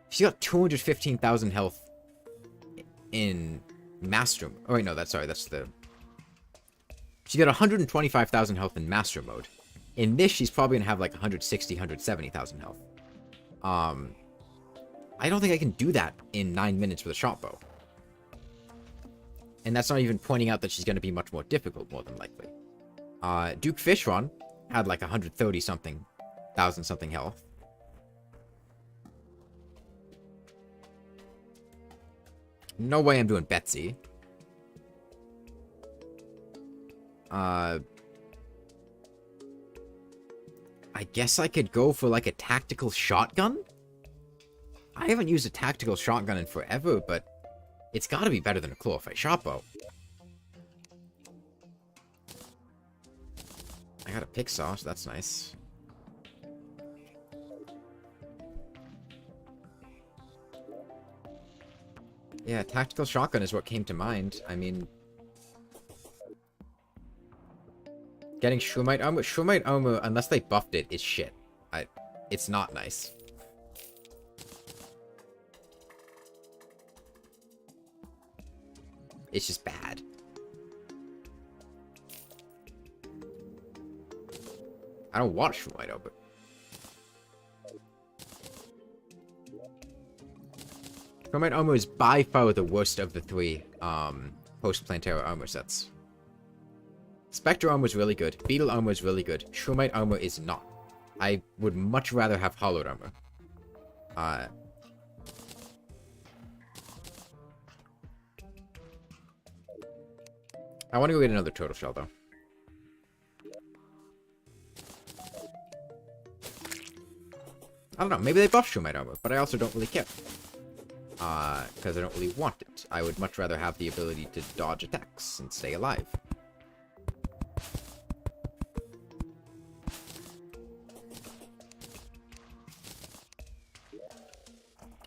She's got 215,000 health in Master... Oh, wait, no, that's the... She's got 125,000 health in Master Mode. In this, she's probably gonna have, like, 160, 170,000 health. I don't think I can do that in 9 minutes with a shot bow. And that's not even pointing out that she's gonna be much more difficult, more than likely. Duke Fishron had, like, 130-something thousand something health. No way I'm doing Betsy. I guess I could go for, like, a tactical shotgun? I haven't used a tactical shotgun in forever, but it's gotta be better than a Chlorophyte shotbow. I got a pick saw, so that's nice. Yeah, tactical shotgun is what came to mind. I mean... Getting Shroomite armor... Shroomite armor, unless they buffed it, is shit. It's not nice. It's just bad. I don't want Shroomite armor. Shroomite armor is by far the worst of the three post-Plantera armor sets. Spectre armor is really good. Beetle armor is really good. Shroomite armor is not. I would much rather have hollowed armor. I want to go get another turtle shell, though. I don't know. Maybe they buffed Shroomite armor, but I also don't really care. Because I don't really want it. I would much rather have the ability to dodge attacks and stay alive.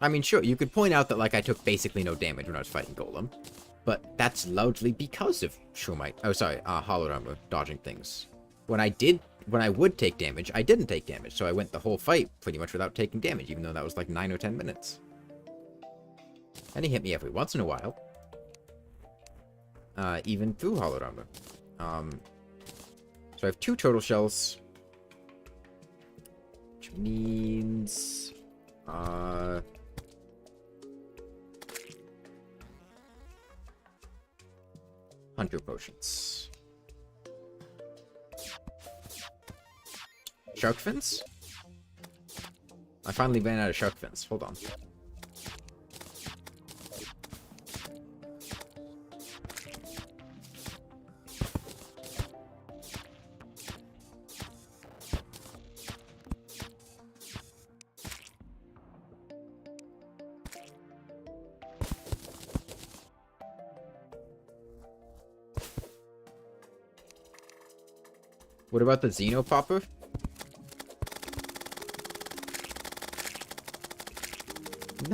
I mean, sure, you could point out that, like, I took basically no damage when I was fighting Golem. But that's largely because of Shroomite. Oh, sorry, hollowed armor, dodging things. When I would take damage, I didn't take damage. So I went the whole fight pretty much without taking damage, even though that was like 9 or 10 minutes. And he hit me every once in a while. Even through hollowed armor. So I have 2 turtle shells. Which means... Hunter potions. Shark fins? I finally ran out of shark fins. Hold on. What about the Xenopopper?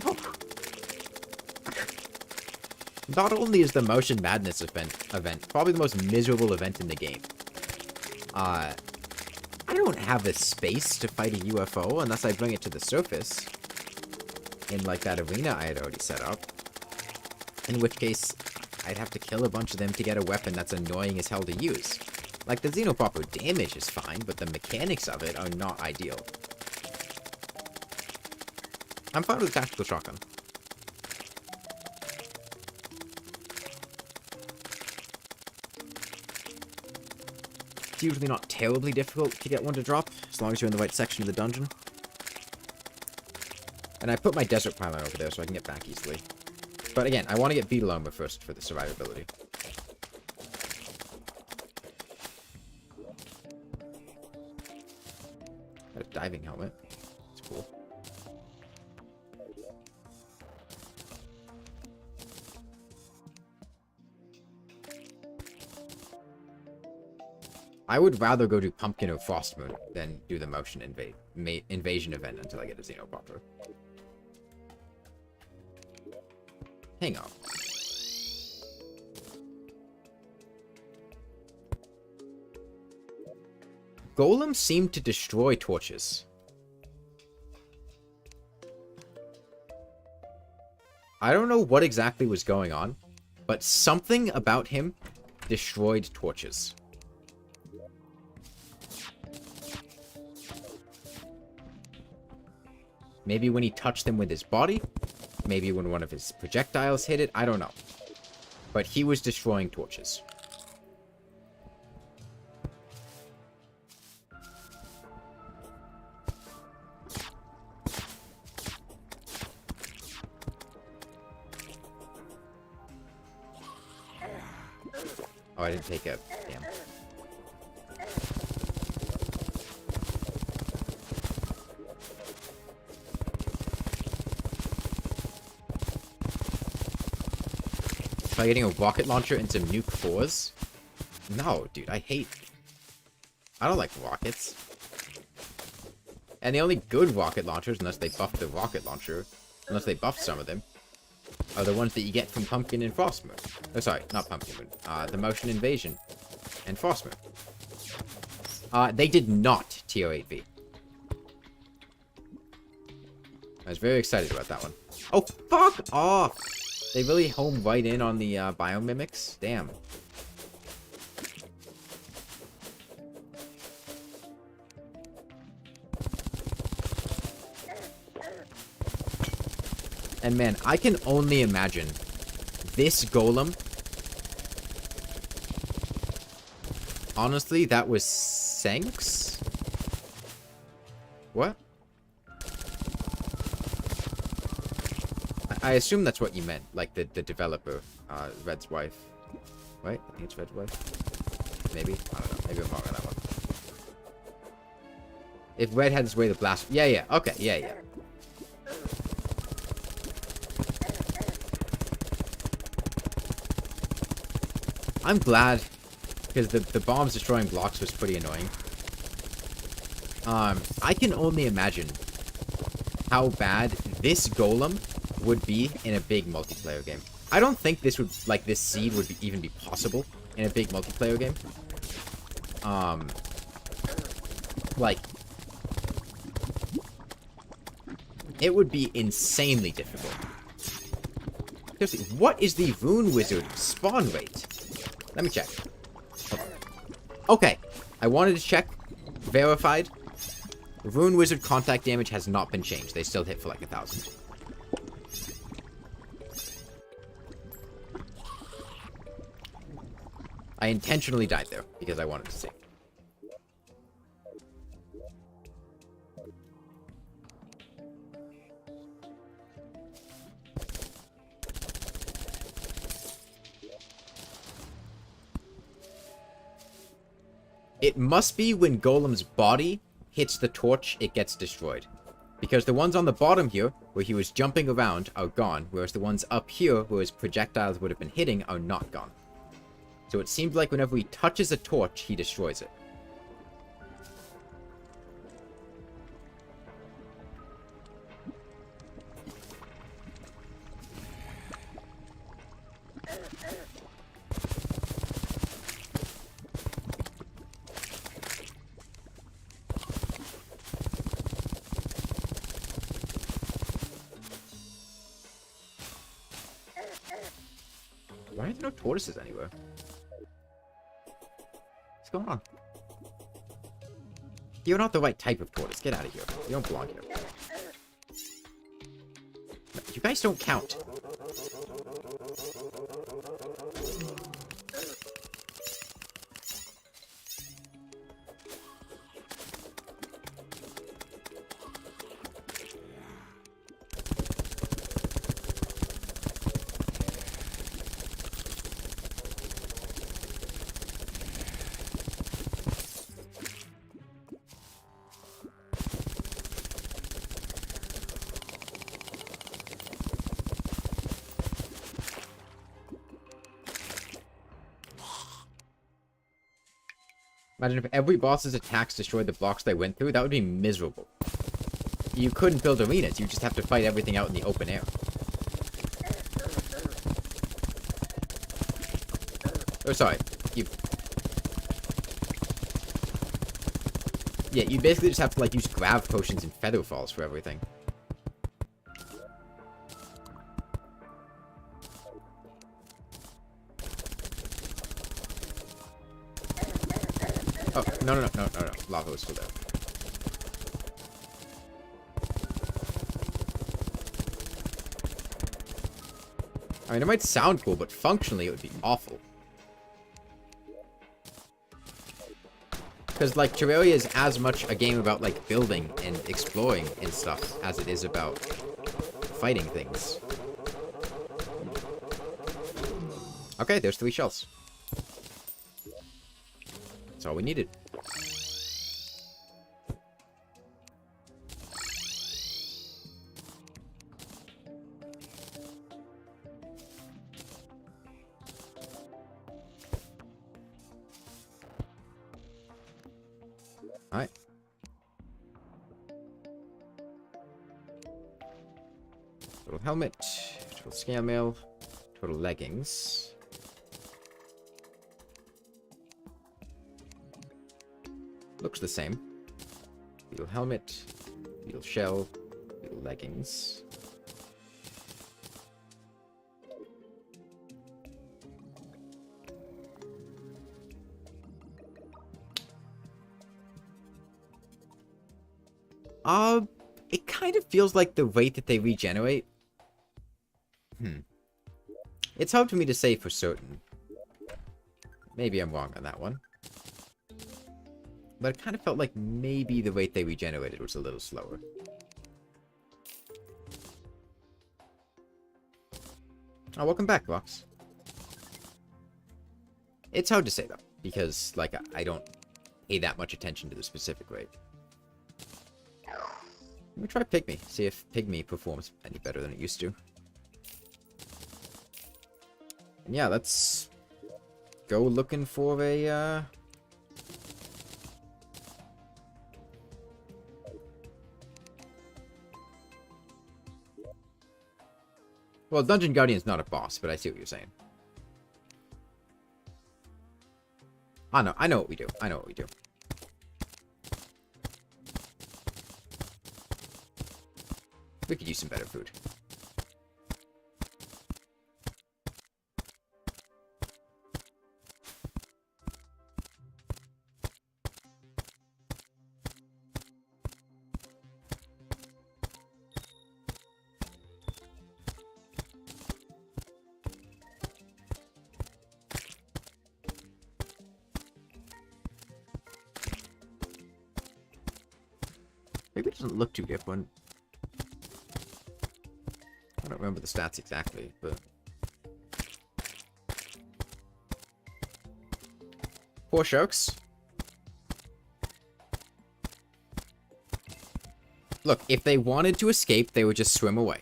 No. Not only is the Motion Madness event probably the most miserable event in the game. I don't have the space to fight a UFO unless I bring it to the surface. In, like, that arena I had already set up. In which case, I'd have to kill a bunch of them to get a weapon that's annoying as hell to use. Like, the Xenopopper damage is fine, but the mechanics of it are not ideal. I'm fine with the tactical shotgun. It's usually not terribly difficult to get one to drop, as long as you're in the right section of the dungeon. And I put my desert pylon over there so I can get back easily. But again, I want to get beetle armor first for the survivability. Got a diving helmet. It's cool. I would rather go do Pumpkin or Frostmoon than do the motion invasion event until I get a Xenopopper. Hang on. Golem seemed to destroy torches. I don't know what exactly was going on, but something about him destroyed torches. Maybe when he touched them with his body. Maybe when one of his projectiles hit it. I don't know. But he was destroying torches. Oh, I didn't take a... Damn. Try getting a rocket launcher and some nuke 4s? No, dude, I don't like rockets. And the only good rocket launchers, unless they buff the rocket launcher, unless they buff some of them, are the ones that you get from Pumpkin and Frostmoon. Oh, sorry, not Pumpkin Moon. The Motion Invasion and Frostmoon. They did not TO8V. I was very excited about that one. Oh, fuck off! They really home right in on the biomimics? Damn. And man, I can only imagine this golem. Honestly, that was Senks? What? I assume that's what you meant, like the developer, Red's wife. Right? I think it's Red's wife. Maybe? I don't know. Maybe I'm wrong on that one. If Red had his way to blast... Yeah, yeah. Okay, yeah, yeah. I'm glad, because the bombs destroying blocks was pretty annoying. I can only imagine how bad this golem would be in a big multiplayer game. I don't think this would, like, this seed would even be possible in a big multiplayer game. Like, it would be insanely difficult. Seriously, what is the Rune Wizard spawn rate? Let me check. Okay, I wanted to check. Verified. Rune Wizard contact damage has not been changed. They still hit for like 1,000. I intentionally died there because I wanted to see. It must be when Golem's body hits the torch, it gets destroyed. Because the ones on the bottom here, where he was jumping around, are gone, whereas the ones up here, where his projectiles would have been hitting, are not gone. So it seemed like whenever he touches a torch, he destroys it. Why are there no tortoises anywhere? What's going on? You're not the right type of tortoise. Get out of here. You don't belong here. You guys don't count. Imagine if every boss's attacks destroyed the blocks they went through. That would be miserable. You couldn't build arenas. You just have to fight everything out in the open air. Oh, sorry. Yeah, you basically just have to, like, use grav potions and feather falls for everything. Oh, no. Lava was still there. I mean, it might sound cool, but functionally it would be awful. Because, like, Terraria is as much a game about, like, building and exploring and stuff as it is about fighting things. Okay, there's 3 shells. That's all we needed. Alright. Total helmet, total scale mail, total leggings. Looks the same. Steel helmet, steel shell, steel leggings. It kind of feels like the rate that they regenerate. It's hard for me to say for certain. Maybe I'm wrong on that one. But it kind of felt like maybe the rate they regenerated was a little slower. Oh, welcome back, Rox. It's hard to say, though, because, like, I don't pay that much attention to the specific rate. Let me try Pygmy, see if Pygmy performs any better than it used to. And yeah, let's go looking for a, Well, Dungeon Guardian's not a boss, but I see what you're saying. I know what we do. I know what we do. We could use some better food. Maybe it doesn't look too different. I don't remember the stats exactly, but... Poor sharks. Look, if they wanted to escape, they would just swim away.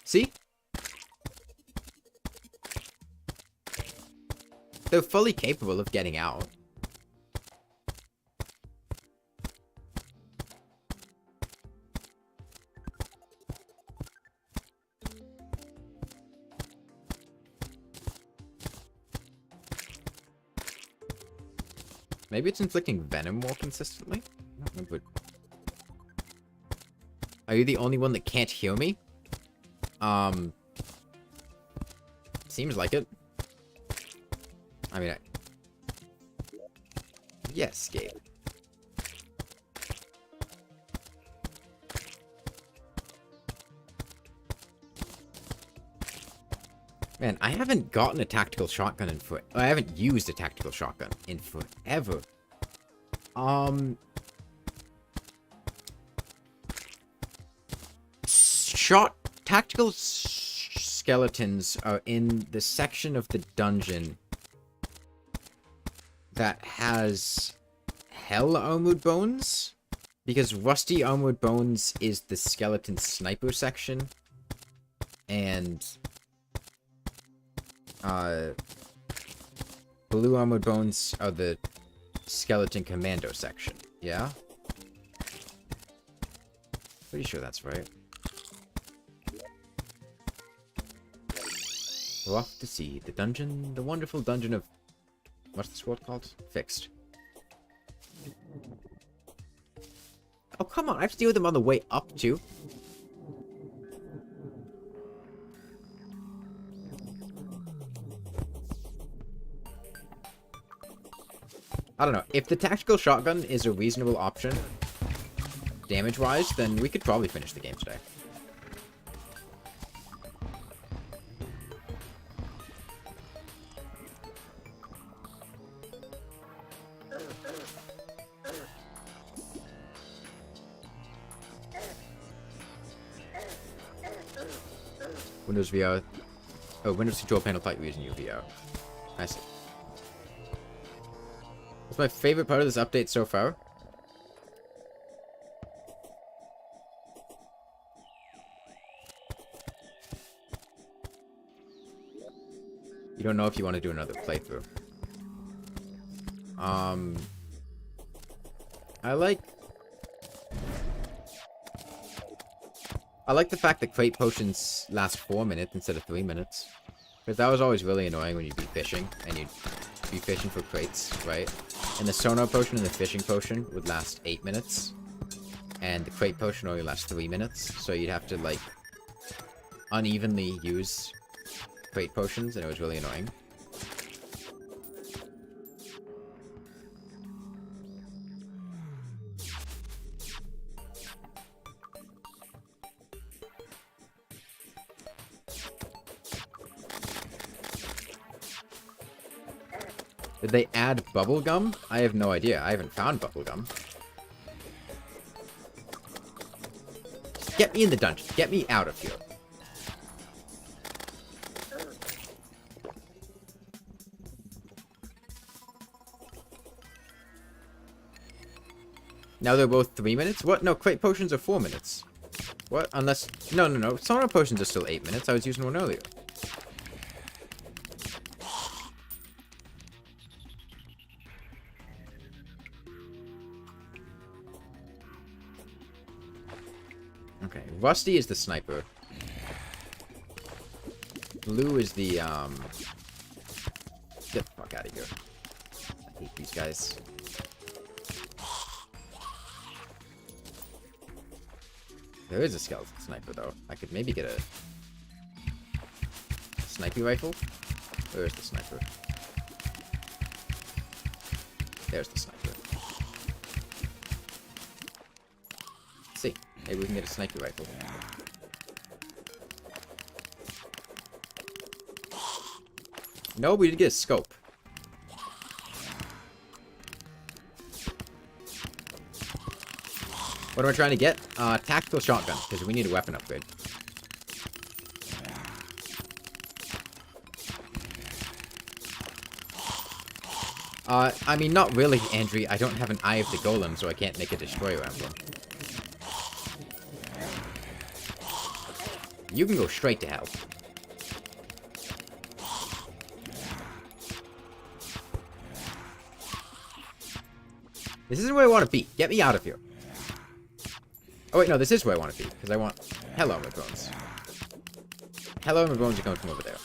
See? They're fully capable of getting out. Maybe it's inflicting venom more consistently? I don't remember. Are you the only one that can't hear me? Seems like it. I mean, yes, Gabe. Man, I haven't gotten a tactical shotgun in I haven't used a tactical shotgun in forever. Tactical skeletons are in the section of the dungeon that has Hell Armored Bones, because Rusty Armored Bones is the skeleton sniper section, and Blue armored bones are the skeleton commando section. Yeah? Pretty sure that's right. We're off to see the dungeon, the wonderful dungeon of... What's this world called? Fixed. Oh, come on. I have to deal with them on the way up, too. I don't know. If the tactical shotgun is a reasonable option, damage-wise, then we could probably finish the game today. Windows VR. Oh, Windows control panel thought you were using your VR. I see. What's my favorite part of this update so far? You don't know if you want to do another playthrough. I like the fact that crate potions last 4 minutes instead of 3 minutes. Because that was always really annoying when you'd be fishing, and you'd be fishing for crates, right? And the sonar potion and the fishing potion would last 8 minutes. And the crate potion only lasts 3 minutes, so you'd have to, like, unevenly use crate potions, and it was really annoying. Did they add bubblegum? I have no idea. I haven't found bubblegum. Get me in the dungeon. Get me out of here. Now they're both 3 minutes? What? No, crate potions are 4 minutes. What? Unless... No. Sonar potions are still 8 minutes. I was using one earlier. Okay, Rusty is the sniper. Blue is the, Get the fuck out of here. I hate these guys. There is a skeleton sniper, though. I could maybe get a... sniper rifle? Where is the sniper? There's the sniper. Let's see. Maybe we can get a sniper rifle. No, we did get a scope. What am I trying to get? Tactical shotgun, because we need a weapon upgrade. I mean, not really, Andrew. I don't have an Eye of the Golem, so I can't make a Destroyer emblem. You can go straight to hell. This isn't where I want to be. Get me out of here. Oh, wait, no, this is where I want to be, because I want Hell Armor Bones. Hell Armor Bones are coming from over there.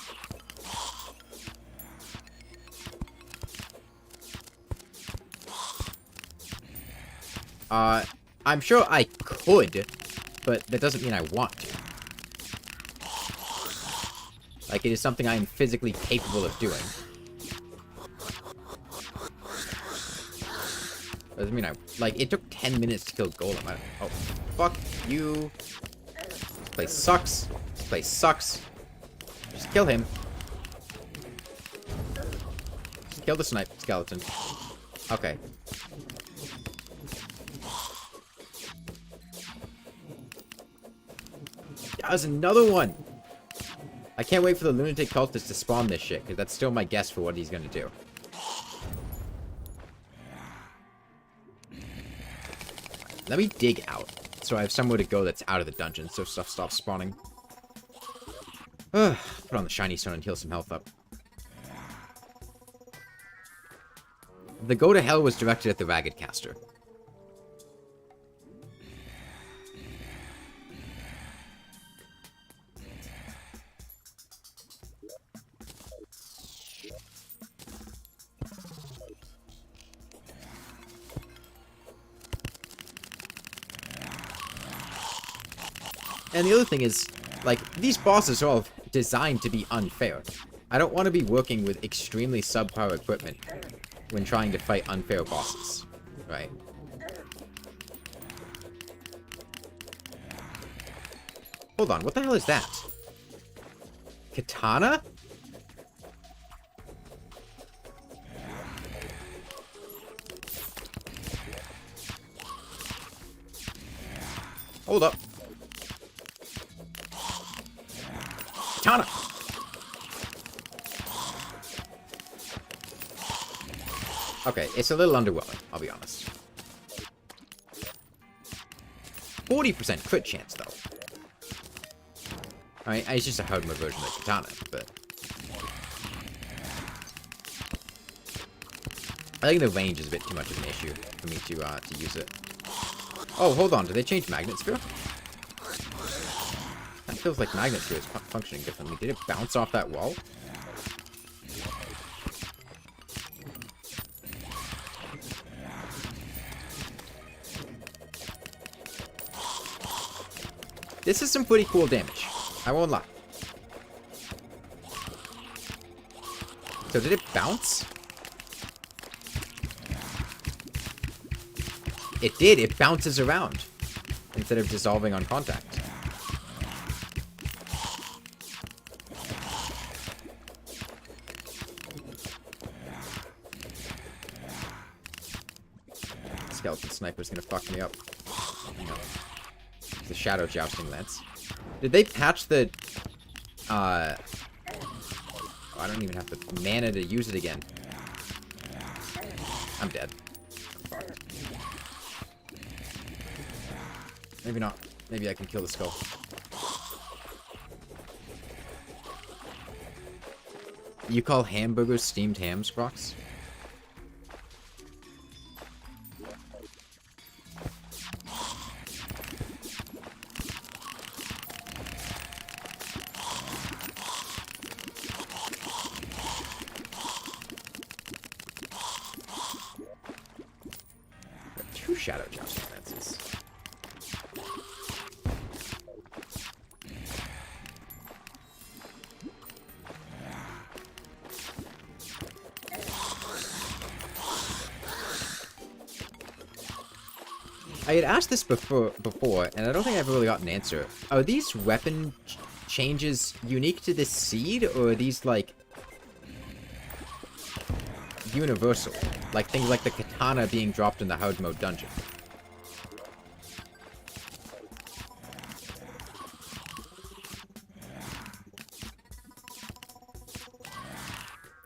I'm sure I could, but that doesn't mean I want to. Like, it is something I am physically capable of doing. Doesn't mean I... Like, it took 10 minutes to kill Golem. Oh, fuck you. This place sucks. This place sucks. Just kill him. Just kill the skeleton. Okay. There's another one! I can't wait for the Lunatic Cultist to spawn this shit, because that's still my guess for what he's gonna do. Let me dig out, so I have somewhere to go that's out of the dungeon, so stuff stops spawning. Put on the shiny stone and heal some health up. The go to hell was directed at the Ragged Caster. And the other thing is, like, these bosses are all designed to be unfair. I don't want to be working with extremely subpar equipment when trying to fight unfair bosses, right? Hold on, what the hell is that? Katana? Hold up. Katana! Okay, it's a little underwhelming, I'll be honest. 40% crit chance, though. I mean, it's just a hard mode version of the katana, but... I think the range is a bit too much of an issue for me to use it. Oh, hold on, did they change Magnet Sphere? That feels like Magnet Sphere is functioning differently. Did it bounce off that wall? This is some pretty cool damage. I won't lie. So did it bounce? It did. It bounces around instead of dissolving on contact. Skeleton Sniper's gonna fuck me up. No. The Shadow Jousting Lance. Did they patch the... I don't even have the mana to use it again. I'm dead. Maybe not. Maybe I can kill the skull. You call hamburgers steamed hams, Crocs? Two Shadow Jousting Lances. I had asked this before, and I don't think I've really got an answer. Are these weapon changes unique to this seed, or are these, like, universal? Like things like the katana being dropped in the hard mode dungeon.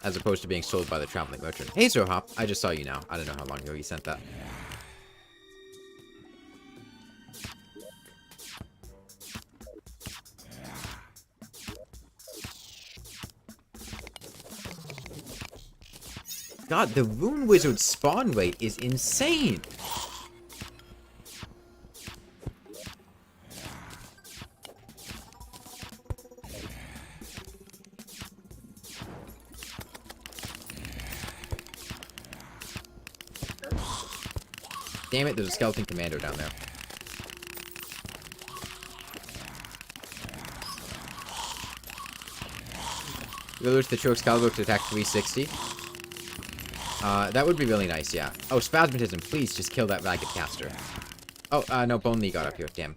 As opposed to being sold by the traveling merchant. Hey, Sir Hop, I just saw you now. I don't know how long ago you sent that. God, the Rune Wizard spawn rate is insane! Damn it, there's a skeleton commando down there. You'll lose the True Excalibur to attack 360. That would be really nice, yeah. Oh, Spasmatism, please just kill that Ragged Caster. Oh, no, Bone Knee got up here, damn.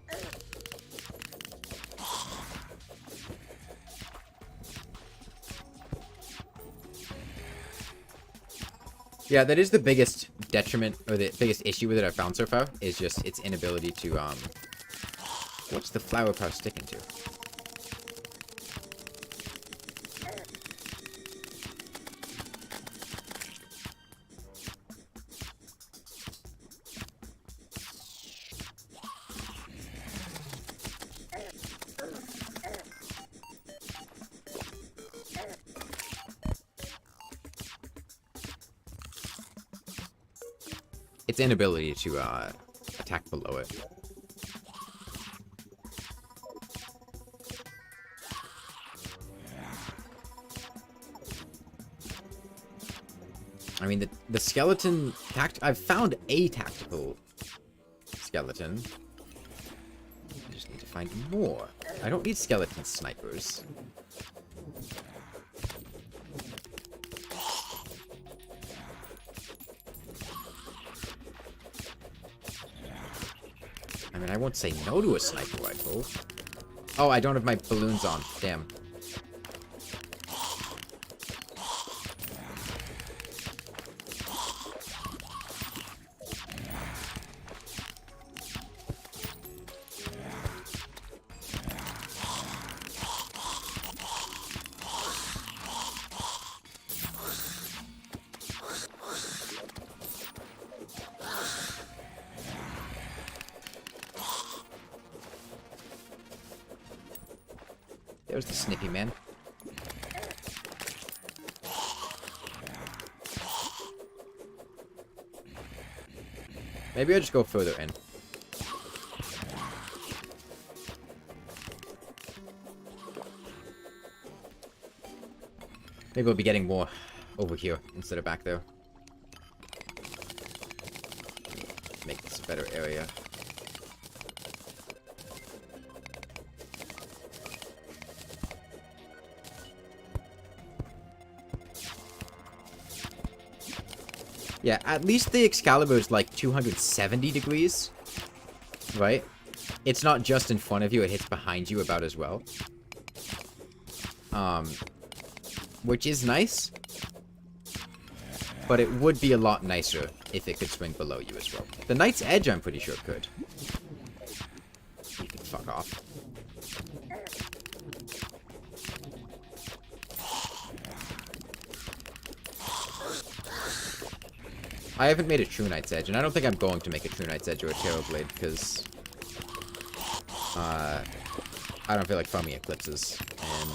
Yeah, that is the biggest detriment, or the biggest issue with it I've found so far, is just its inability to, what's the flower power sticking to? its inability to attack below it. I mean, the skeleton... I've found a tactical skeleton. I just need to find more. I don't need skeleton snipers. I mean, I won't say no to a sniper rifle. Oh, I don't have my balloons on. Damn. There's the snippy man. Maybe I'll just go further in. Maybe we'll be getting more over here instead of back there. Make this a better area. Yeah, at least the Excalibur is like 270 degrees, right? It's not just in front of you, it hits behind you about as well. Which is nice. But it would be a lot nicer if it could swing below you as well. The Knight's Edge, I'm pretty sure could. You can fuck off. I haven't made a True Knight's Edge, and I don't think I'm going to make a True Knight's Edge or a Terrorblade, because I don't feel like farming eclipses, and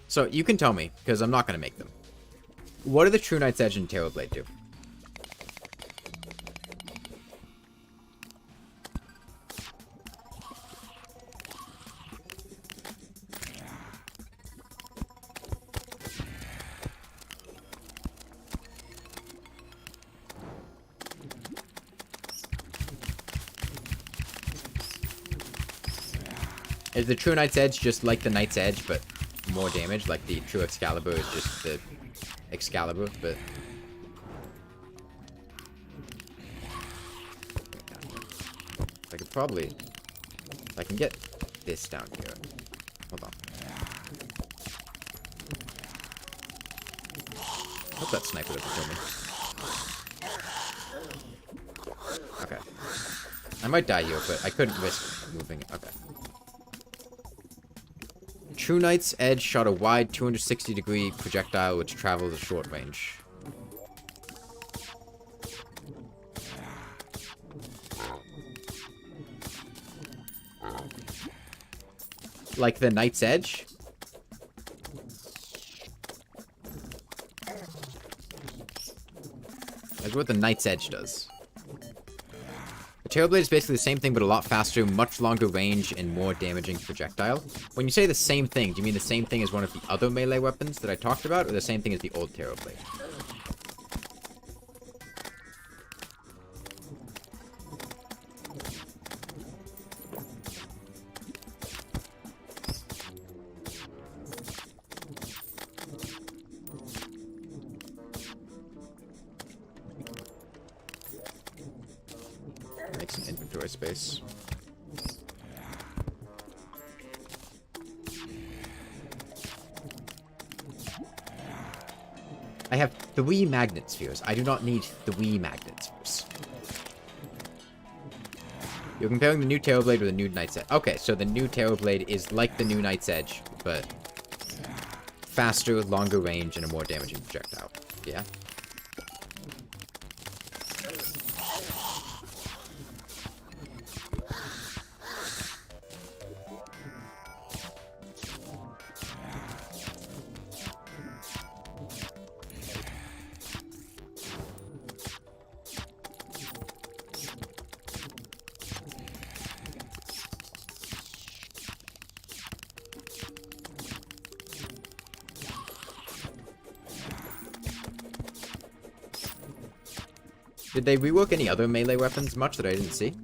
so you can tell me, because I'm not going to make them. What do the True Knight's Edge and Terrorblade do? Is the True Knight's Edge just like the Knight's Edge, but more damage? Like the True Excalibur is just the Excalibur, but... I could probably... I can get this down here. Hold on. Hope that sniper doesn't kill me. Okay. I might die here, but I couldn't risk moving. Okay. True Knight's Edge shot a wide 260-degree projectile which traveled a short range. Like the Knight's Edge? That's what the Knight's Edge does. The Terrorblade is basically the same thing, but a lot faster, much longer range, and more damaging projectile. When you say the same thing, do you mean the same thing as one of the other melee weapons that I talked about, or the same thing as the old Terrorblade? Make some inventory space. I have 3 magnet spheres. I do not need 3 magnet spheres. You're comparing the new Terrorblade with the new Knight's Edge. Okay, so the new Terrorblade is like the new Knight's Edge, but faster, longer range, and a more damaging projectile. Yeah? Did they rework any other melee weapons much that I didn't see?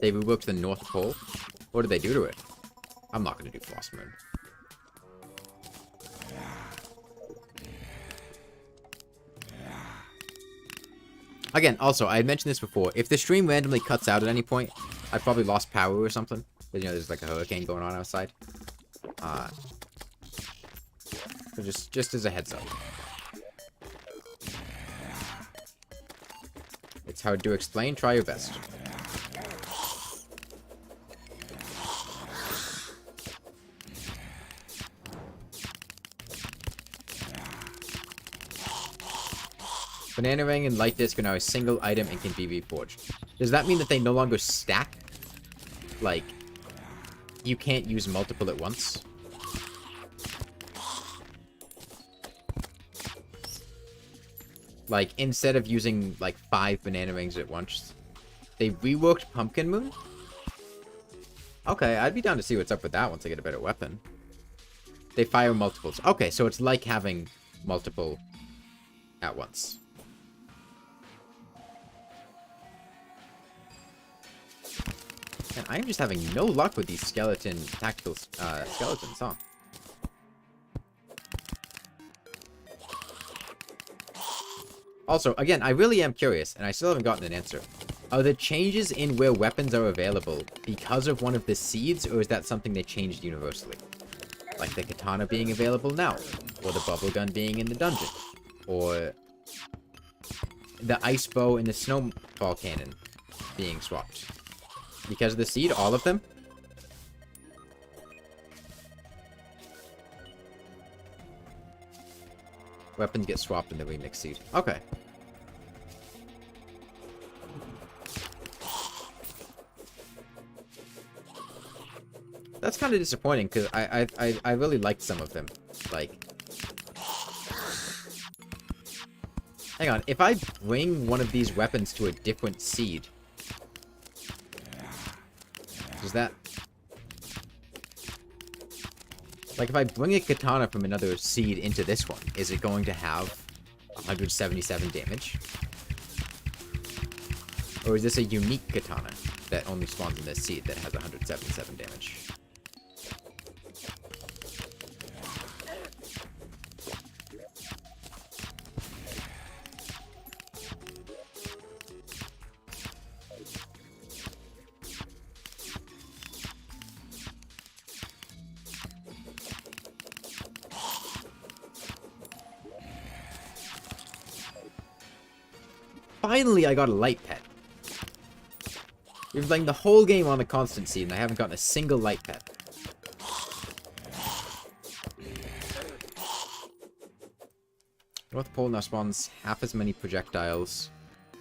They reworked the North Pole? What did they do to it? I'm not going to do Frost Moon. Again, also, I had mentioned this before. If the stream randomly cuts out at any point, I probably lost power or something. But, you know, there's like a hurricane going on outside. So just as a heads up. It's hard to explain. Try your best. Banana Ring and Light Disc are now a single item and can be reforged. Does that mean that they no longer stack? Like, you can't use multiple at once? Like, instead of using, like, 5 Banana Rings at once, they reworked Pumpkin Moon? Okay, I'd be down to see what's up with that once I get a better weapon. They fire multiples. Okay, so it's like having multiple at once. And I'm just having no luck with these tactical skeletons, huh? Also, again, I really am curious, and I still haven't gotten an answer. Are the changes in where weapons are available because of one of the seeds, or is that something they changed universally? Like the katana being available now, or the bubble gun being in the dungeon, or the ice bow and the snowball cannon being swapped. Because of the seed, all of them? Weapons get swapped in the remix seed. Okay. That's kind of disappointing, because I really liked some of them. Like... Hang on, if I bring one of these weapons to a different seed... Does that... Like, if I bring a katana from another seed into this one, is it going to have 177 damage? Or is this a unique katana that only spawns in this seed that has 177 damage? Finally, I got a light pet. We've been playing the whole game on the constant seed, and I haven't gotten a single light pet. North Pole now spawns half as many projectiles,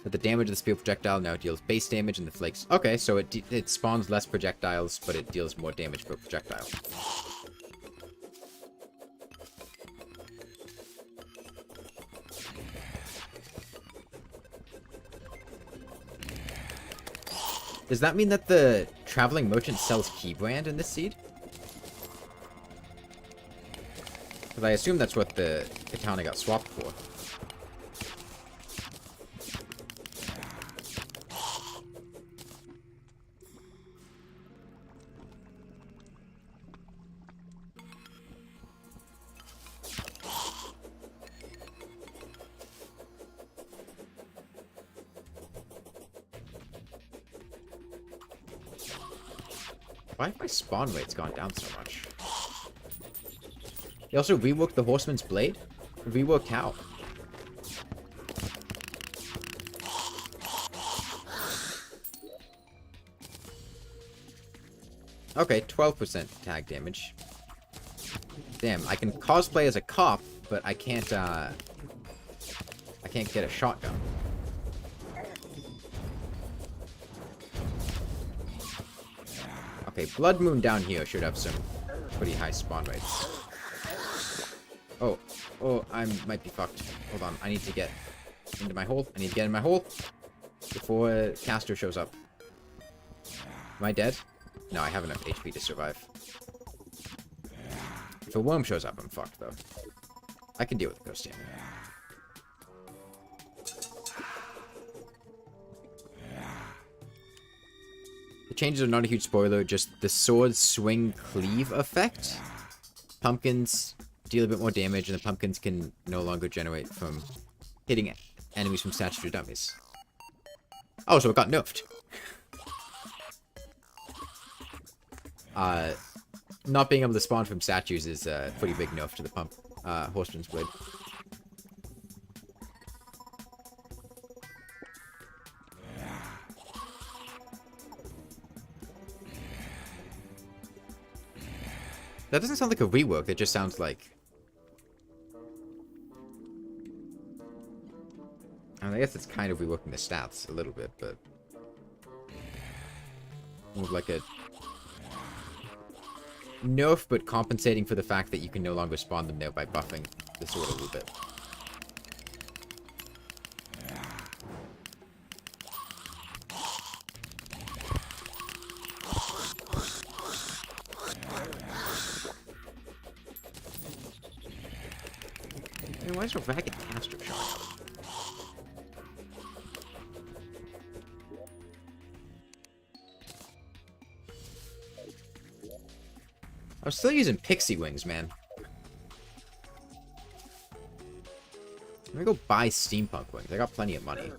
but the damage of the spear projectile now deals base damage and the flakes. Okay, so it spawns less projectiles, but it deals more damage per projectile. Does that mean that the traveling merchant sells Keybrand in this seed? Because I assume that's what the katana got swapped for. Why have my spawn rates gone down so much? They also reworked the Horseman's Blade? Reworked how? Okay, 12% tag damage. Damn, I can cosplay as a cop, but I can't get a shotgun. Okay, Blood Moon down here should have some pretty high spawn rates. Oh, I might be fucked. Hold on, I need to get into my hole. I need to get in my hole before Caster shows up. Am I dead? No, I have enough HP to survive. If a worm shows up, I'm fucked, though. I can deal with the ghost here. The changes are not a huge spoiler, just the sword swing cleave effect. Pumpkins deal a bit more damage, and the pumpkins can no longer generate from hitting enemies from statutory dummies. Oh, so it got nerfed. Not being able to spawn from statues is a pretty big nerf to the Horseman's Blade. That doesn't sound like a rework, it just sounds like... I guess it's kind of reworking the stats a little bit, but... More like a... nerf, but compensating for the fact that you can no longer spawn them there by buffing the sword a little bit. Hey, why is a ragged caster showing up? I was still using pixie wings, man. I'm gonna go buy steampunk wings. I got plenty of money.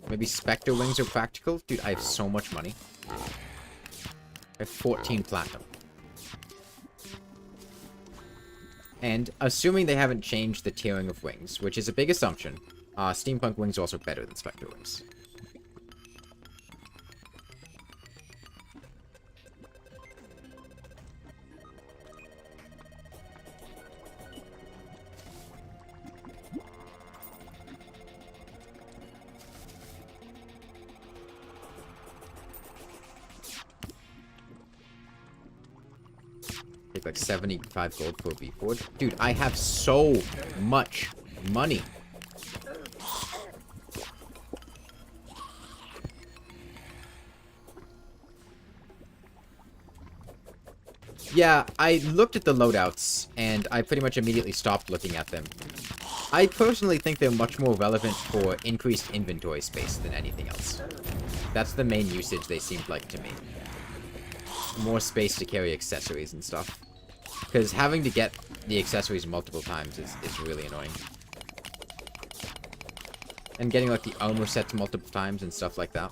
Maybe Spectre wings are practical? Dude, I have so much money. I have 14 platinum. And assuming they haven't changed the tiering of wings, which is a big assumption, steampunk wings are also better than Spectre wings. Like 75 gold for a V-Forge. Dude, I have so much money. Yeah, I looked at the loadouts, and I pretty much immediately stopped looking at them. I personally think they're much more relevant for increased inventory space than anything else. That's the main usage they seemed like to me. More space to carry accessories and stuff. Because having to get the accessories multiple times is really annoying. And getting, like, the armor sets multiple times and stuff like that.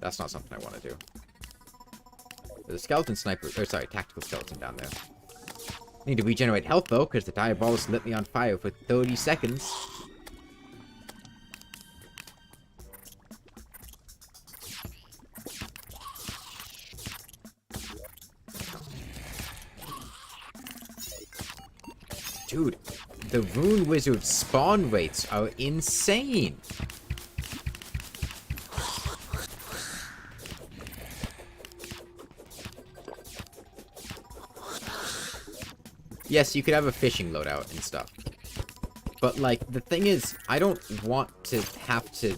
That's not something I want to do. There's a skeleton sniper, or sorry, tactical skeleton down there. I need to regenerate health, though, because the Diabolist lit me on fire for 30 seconds. Dude, the Rune Wizard spawn rates are insane. Yes, you could have a fishing loadout and stuff. But, like, the thing is, I don't want to have to...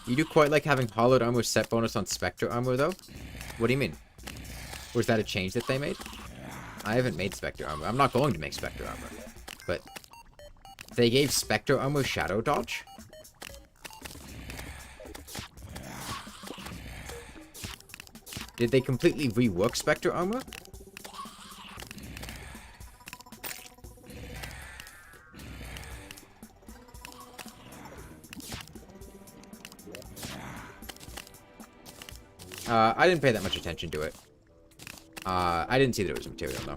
You do quite like having hollowed armor set bonus on Spectre armor, though? What do you mean? Or is that a change that they made? I haven't made Spectre armor. I'm not going to make Spectre armor. But they gave Spectre armor shadow dodge? Did they completely rework Spectre armor? I didn't pay that much attention to it. I didn't see that it was material, though.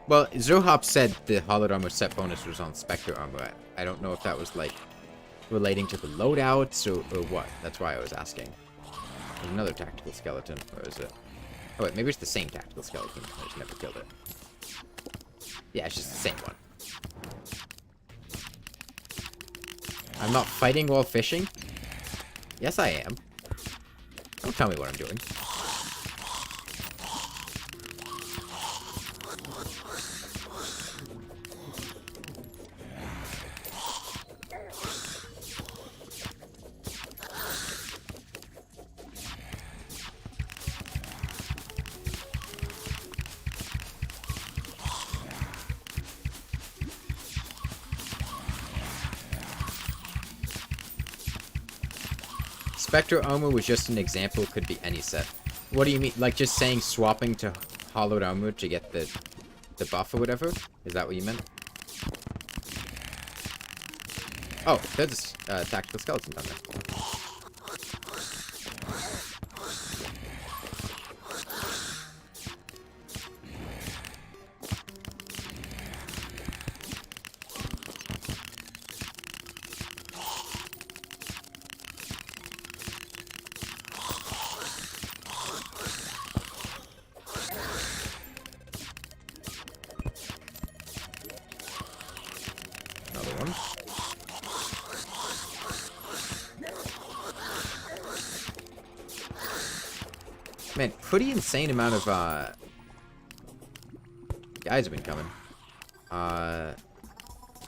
Well, Zohop said the Hollowed Armor set bonus was on Spectre Armor. I don't know if that was, like, relating to the loadouts or what. That's why I was asking. There's another tactical skeleton. Where is it? Oh, wait, maybe it's the same tactical skeleton. I just never killed it. Yeah, it's just the same one. I'm not fighting while fishing? Yes, I am. Don't tell me what I'm doing. Spectre Armor was just an example, could be any set. What do you mean? Like just saying swapping to Hollowed Armor to get the buff or whatever? Is that what you meant? Oh, there's a tactical skeleton down there. Man, pretty insane amount of, guys have been coming. I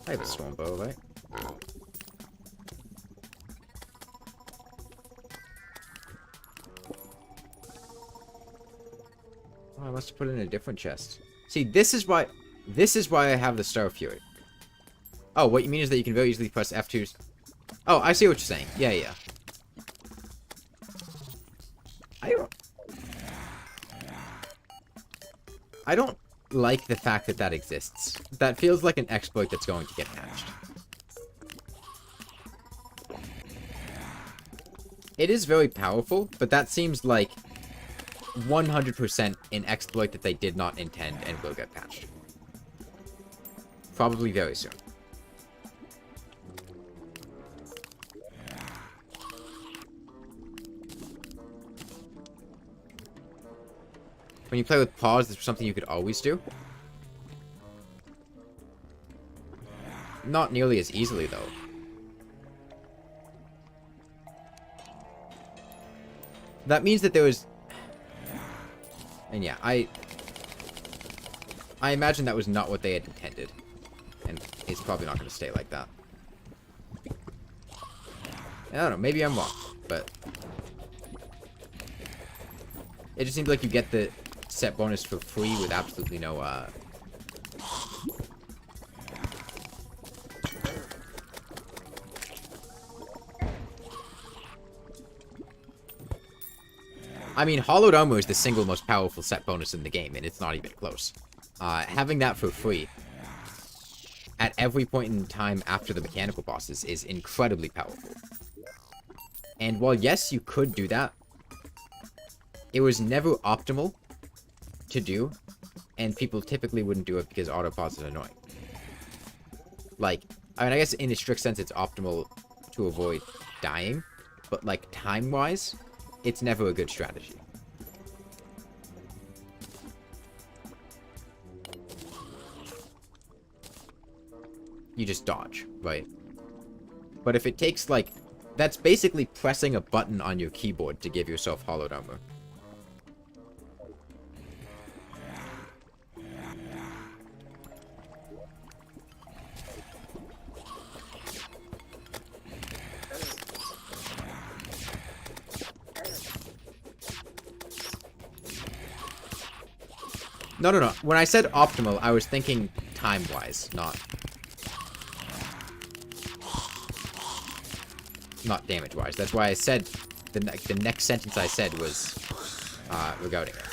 have a storm bow, right? Oh, I must have put it in a different chest. See, this is why I have the Star Fury. Oh, what you mean is that you can very easily press F2. Oh, I see what you're saying. Yeah, yeah. I don't like the fact that that exists. That feels like an exploit that's going to get patched. It is very powerful, but that seems like 100% an exploit that they did not intend and will get patched. Probably very soon. When you play with pause, this is something you could always do. Not nearly as easily, though. That means that there was... And yeah, I imagine that was not what they had intended. And it's probably not going to stay like that. I don't know, maybe I'm wrong, but... It just seems like you get the set bonus for free with absolutely no, I mean, Hollowed Armor is the single most powerful set bonus in the game, and it's not even close. Having that for free at every point in time after the mechanical bosses is incredibly powerful. And while, yes, you could do that, it was never optimal to do, and people typically wouldn't do it because autopause is annoying. Like, I mean, I guess in a strict sense it's optimal to avoid dying, but like time-wise, it's never a good strategy. You just dodge, right? But if it takes like, that's basically pressing a button on your keyboard to give yourself Hollowed Armor. No. When I said optimal, I was thinking time-wise, not damage-wise. That's why I said the next sentence I said was regarding it.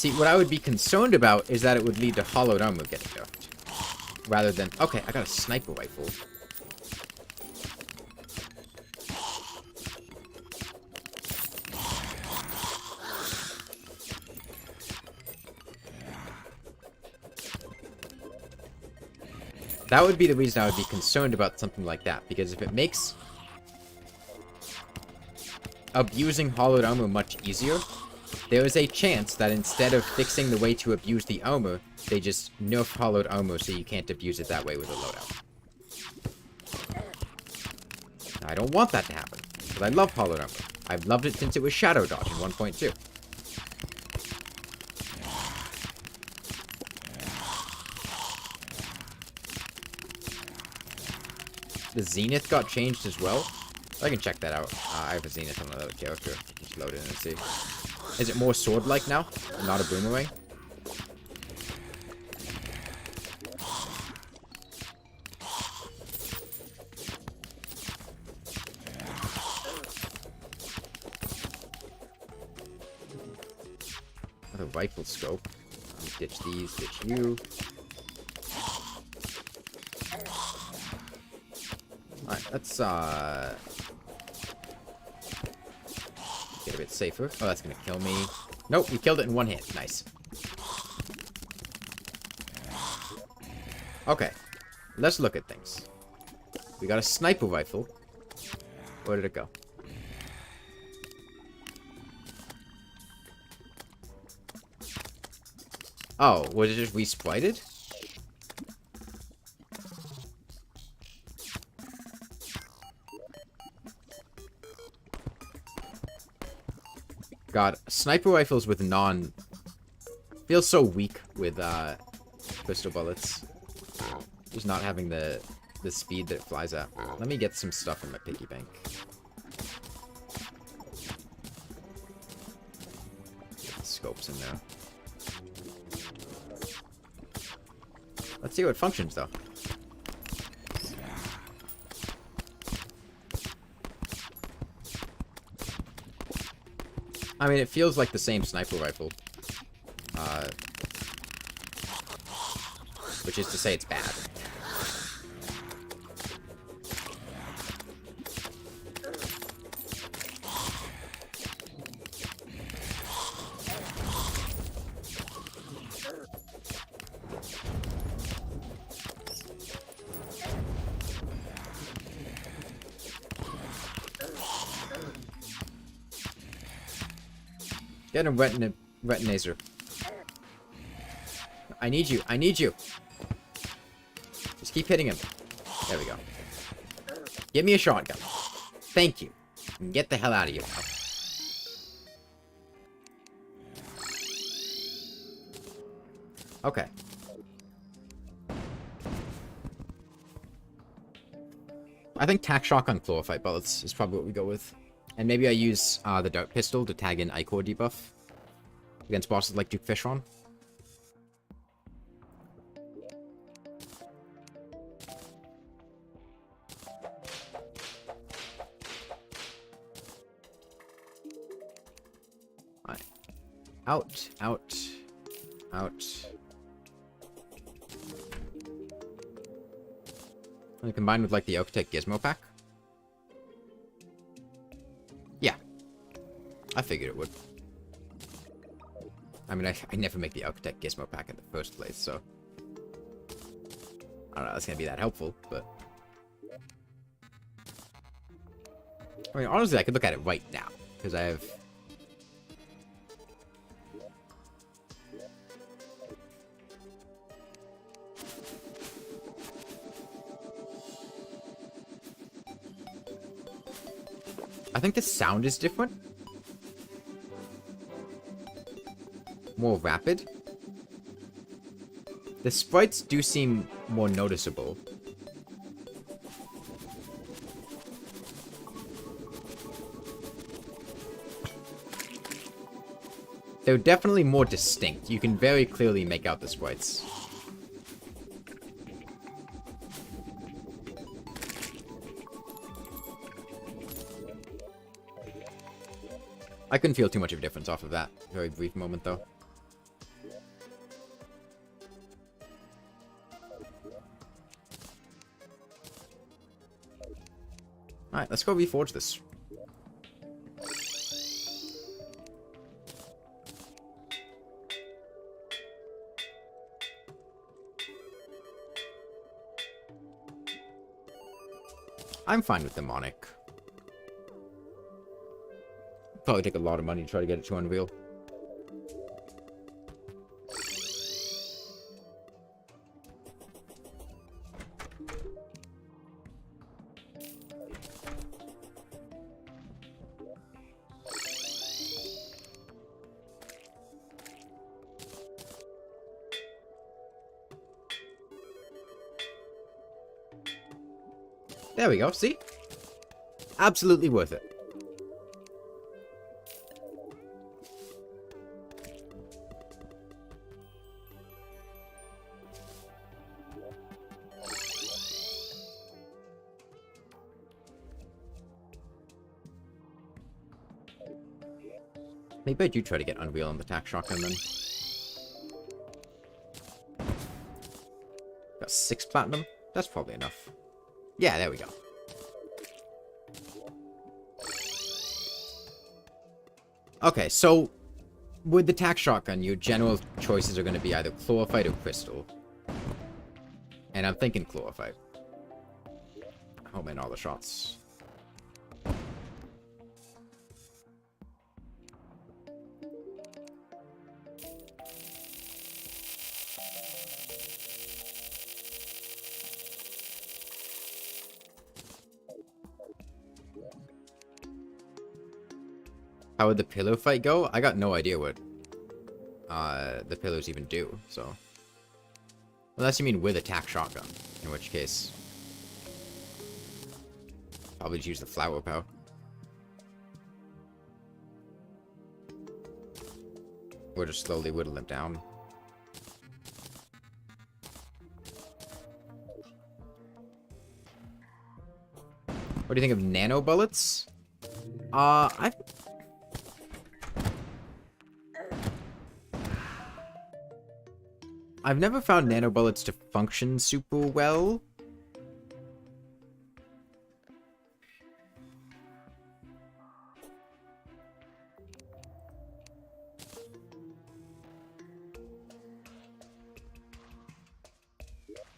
See, what I would be concerned about is that it would lead to hollowed armor getting nerfed. Rather than... Okay, I got a sniper rifle. That would be the reason I would be concerned about something like that. Because if it makes abusing hollowed armor much easier, there is a chance that instead of fixing the way to abuse the armor, they just nerf hollowed armor so you can't abuse it that way with a loadout. I don't want that to happen, because I love hollowed armor. I've loved it since it was Shadow Dodge in 1.2. The Zenith got changed as well. I can check that out. I have a Zenith on another character. Just load it in and see. Is it more sword-like now? Not a boomerang? Another rifle scope. Ditch these, ditch you. Alright, let's get a bit safer. Oh, that's gonna kill me. Nope, we killed it in one hit. Nice. Okay, let's look at things. We got a sniper rifle. Where did it go? Oh, was it just resprited? God, sniper rifles with non... Feels so weak with, pistol bullets. Just not having the speed that it flies at. Let me get some stuff in my piggy bank. Get the scopes in there. Let's see how it functions, though. I mean, it feels like the same sniper rifle. Which is to say it's bad. Get him, retinator. I need you. I need you. Just keep hitting him. There we go. Give me a shotgun. Thank you. And get the hell out of here now. Okay. I think tack shotgun chlorophyte bullets is probably what we go with. And maybe I use the dart pistol to tag in Ichor debuff against bosses like Duke Fishron. Alright. Out, out, out. And combined with like the Architect Gizmo pack. Yeah. I figured it would. I mean, I never make the Architect Gizmo pack in the first place, so... I don't know, that's gonna be that helpful, but... I mean, honestly, I could look at it right now, because I have... I think the sound is different. More rapid. The sprites do seem more noticeable. They're definitely more distinct. You can very clearly make out the sprites. I couldn't feel too much of a difference off of that very brief moment, though. Alright, let's go reforge this. I'm fine with demonic. Probably take a lot of money to try to get it to unreal. There we go, see? Absolutely worth it. Maybe I do try to get Unreal on the tack shotgun then. Got 6 platinum? That's probably enough. Yeah, there we go. Okay, so with the tack shotgun, your general choices are going to be either chlorophyte or crystal. And I'm thinking chlorophyte. Oh man, all the shots. How would the pillow fight go? I got no idea what the pillows even do, so. Unless you mean with attack shotgun, in which case probably just use the flower power. Or just slowly whittle them down. What do you think of nano bullets? I've never found nano bullets to function super well.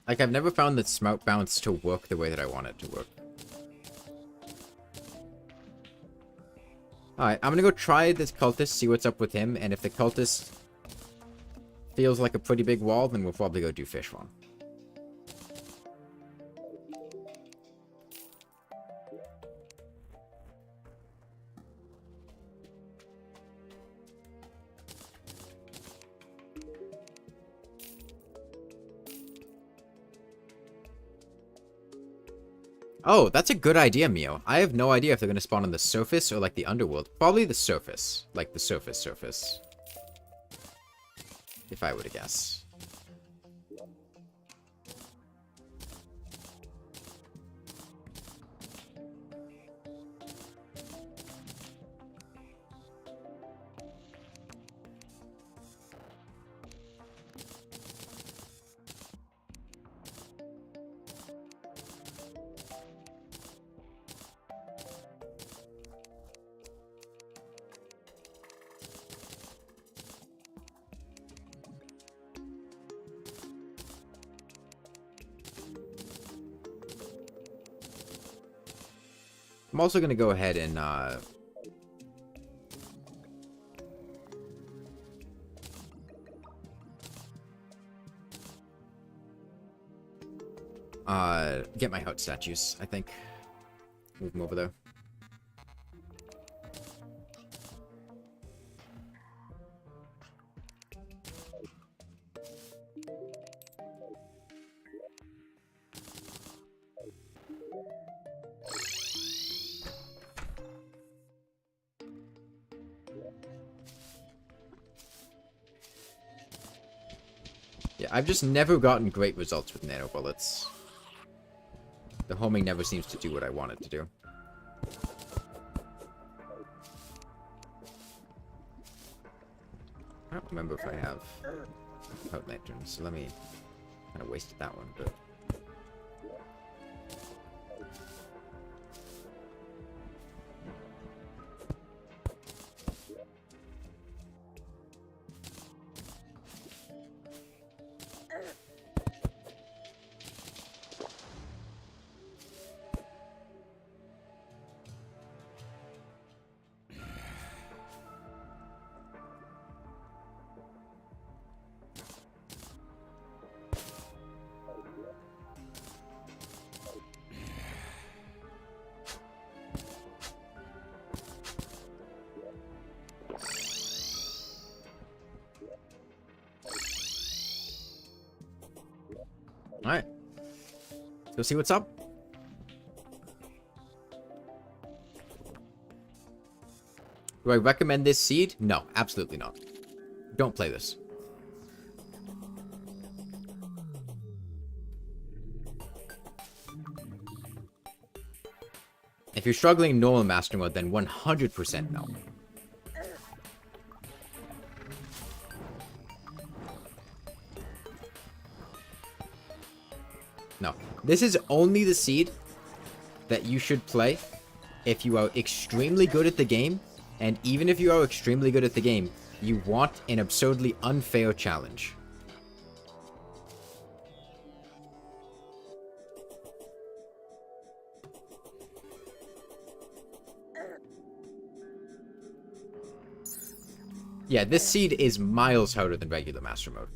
Like, I've never found the smart bounce to work the way that I want it to work. Alright, I'm gonna go try this cultist, see what's up with him, and if the cultist feels like a pretty big wall, then we'll probably go do fish one. Oh, that's a good idea, Mio. I have no idea if they're going to spawn on the surface or, like, the underworld. Probably the surface. Like, the surface. If I were to guess. I'm also going to go ahead and, get my hut statues, I think. Move them over there. Yeah, I've just never gotten great results with nano bullets. The homing never seems to do what I want it to do. I don't remember if I have out lanterns, so let me kind of wasted that one, but Alright. Let's go see what's up. Do I recommend this seed? No, absolutely not. Don't play this. If you're struggling in normal master mode, then 100% no. No. This is only the seed that you should play if you are extremely good at the game, and even if you are extremely good at the game, you want an absurdly unfair challenge. Yeah, this seed is miles harder than regular master mode.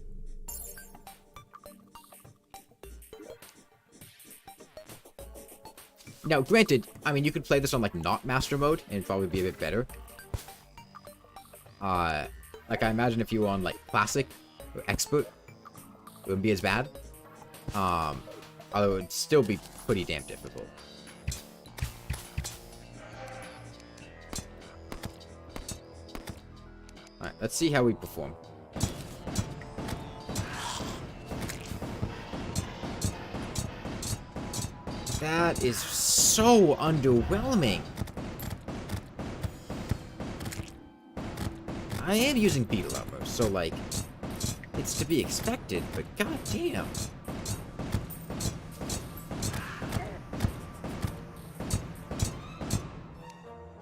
Now, granted, I mean, you could play this on, like, not master mode, and it'd probably be a bit better. Like, I imagine if you were on, like, classic or expert, it wouldn't be as bad. Although it would still be pretty damn difficult. Alright, let's see how we perform. That is so underwhelming. I am using beetle armor, so, like, it's to be expected, but goddamn.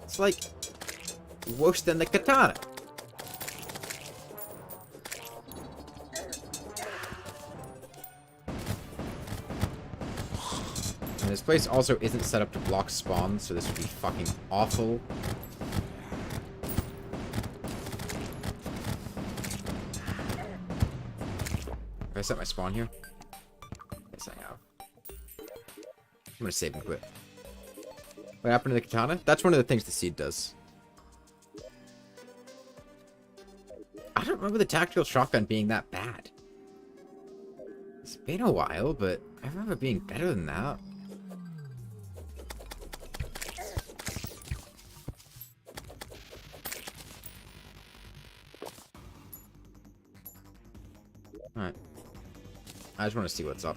It's, like, worse than the katana. And this place also isn't set up to block spawns, so this would be fucking awful. Have I set my spawn here? Yes, I have. I'm gonna save and quit. What happened to the katana? That's one of the things the seed does. I don't remember the tactical shotgun being that bad. It's been a while, but I remember it being better than that. Alright. I just want to see what's up.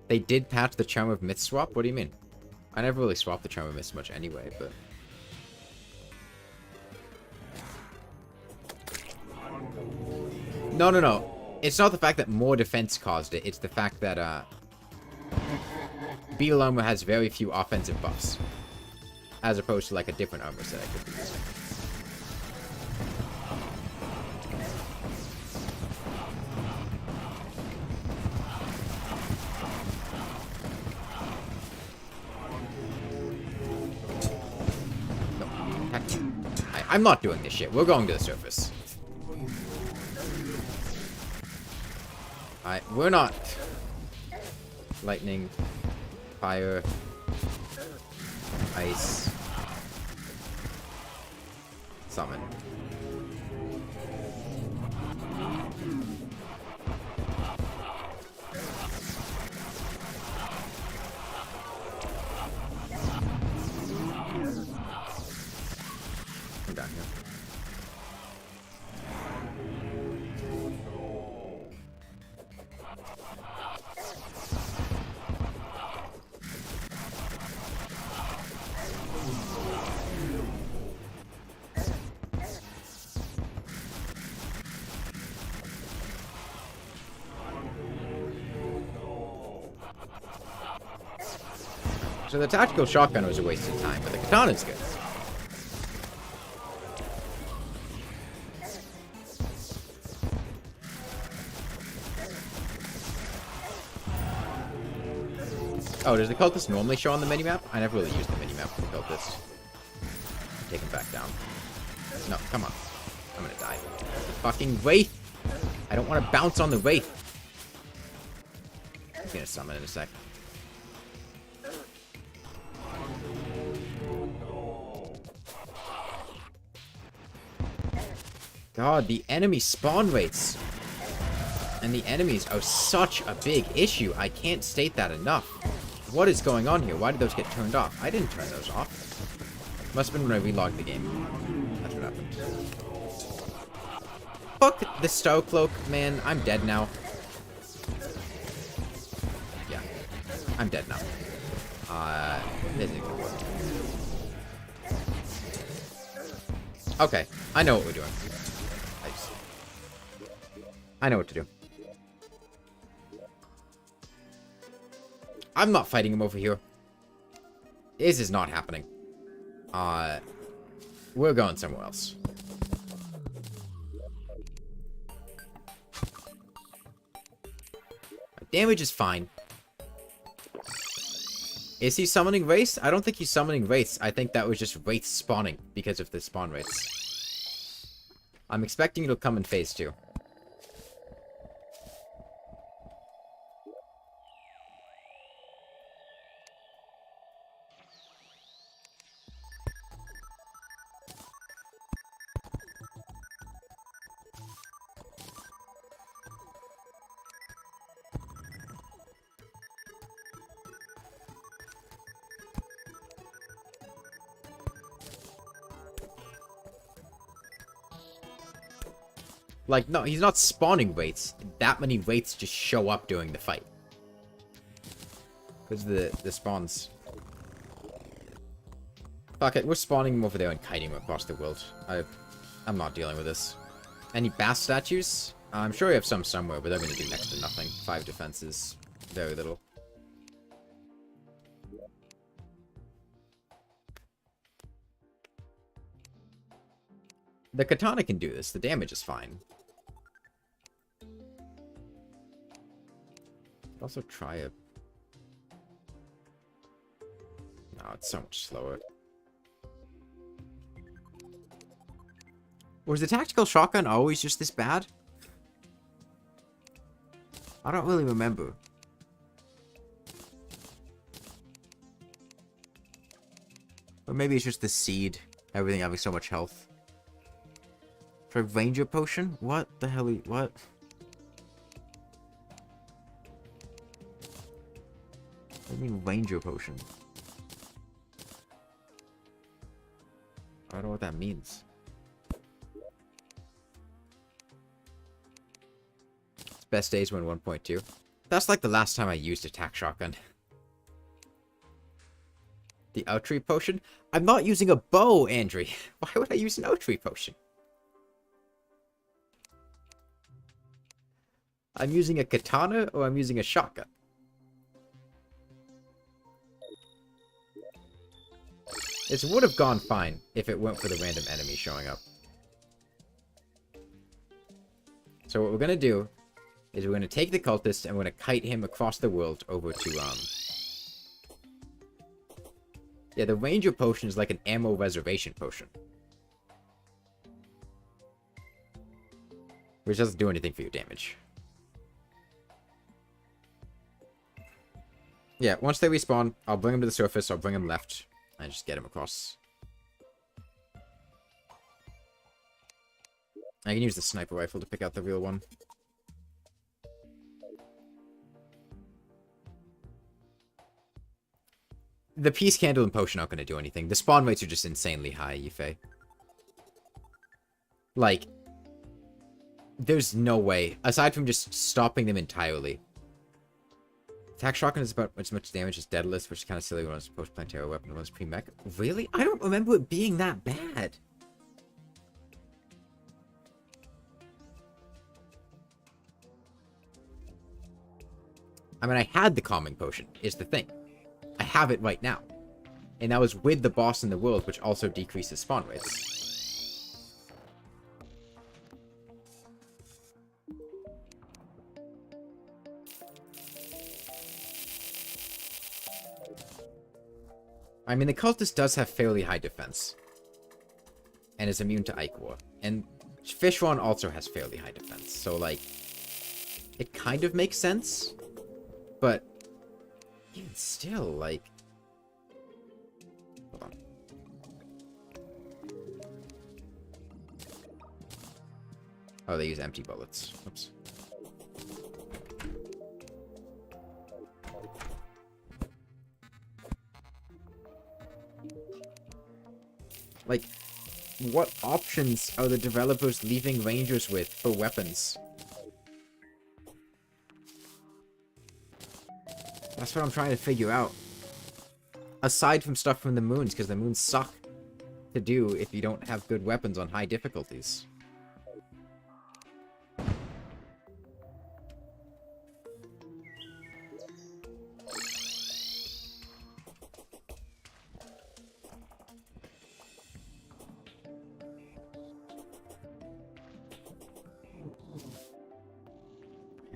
They did patch the Charm of Myth swap? What do you mean? I never really swapped the Charm of Myth much anyway, but... No. It's not the fact that more defense caused it. It's the fact that, beetle armor has very few offensive buffs. As opposed to, like, a different armor set I could be using. I'm not doing this shit. We're going to the surface. Alright, we're not. Lightning. Fire. Ice. Summon. I'm down here. So the tactical shotgun was a waste of time, but the katana's good. Oh, does the cultist normally show on the minimap? I never really used the minimap for the cultist. Take him back down. No, come on. I'm gonna die. The fucking wraith! I don't want to bounce on the wraith. He's gonna summon in a sec. God, the enemy spawn rates. And the enemies are such a big issue. I can't state that enough. What is going on here? Why did those get turned off? I didn't turn those off. Must have been when I relogged the game. That's what happened. Fuck the Stow Cloak, man. I'm dead now. Yeah. I'm dead now. This isn't gonna work. Okay. I know what we're doing. I know what to do. I'm not fighting him over here. This is not happening. We're going somewhere else. My damage is fine. Is he summoning Wraiths? I don't think he's summoning Wraiths. I think that was just Wraiths spawning because of the spawn rates. I'm expecting it'll come in phase 2. Like, no, he's not spawning Wraiths. That many Wraiths just show up during the fight. Because the spawns. Fuck it, we're spawning him over there and kiting him across the world. I'm not dealing with this. Any Bass statues? I'm sure we have some somewhere, but they're going to do next to nothing. 5 defenses. Very little. The katana can do this. The damage is fine. Also try it. No, it's so much slower. Was the tactical shotgun always just this bad? I don't really remember. Or maybe it's just the seed. Everything having so much health. Try Ranger Potion? What the hell? What? What do you mean Ranger Potion? I don't know what that means. It's best days when 1.2. That's like the last time I used attack shotgun. The Outtree Potion? I'm not using a bow, Andrew. Why would I use an Outtree Potion? I'm using a katana or I'm using a shotgun. This would have gone fine if it weren't for the random enemy showing up. So what we're going to do is we're going to take the cultist and we're going to kite him across the world over to, yeah, the Ranger Potion is like an ammo reservation potion. Which doesn't do anything for your damage. Yeah, once they respawn, I'll bring them to the surface, I'll bring them left, and just get him across. I can use the sniper rifle to pick out the real one. The Peace Candle and Potion aren't going to do anything. The spawn rates are just insanely high, Yufei. Like, there's no way, aside from just stopping them entirely. Attack shotgun is about as much damage as Daedalus, which is kind of silly when it's post-Plantera weapon when it's pre-mech. Really? I don't remember it being that bad. I mean, I had the Calming Potion, is the thing. I have it right now. And that was with the boss in the world, which also decreases spawn rates. I mean, the cultist does have fairly high defense. And is immune to Ichor. And Fishron also has fairly high defense. So, like, it kind of makes sense. But even still, like... Hold on. Oh, they use empty bullets. Oops. what options are the developers leaving Rangers with for weapons? That's what I'm trying to figure out. Aside from stuff from the moons, because the moons suck to do if you don't have good weapons on high difficulties.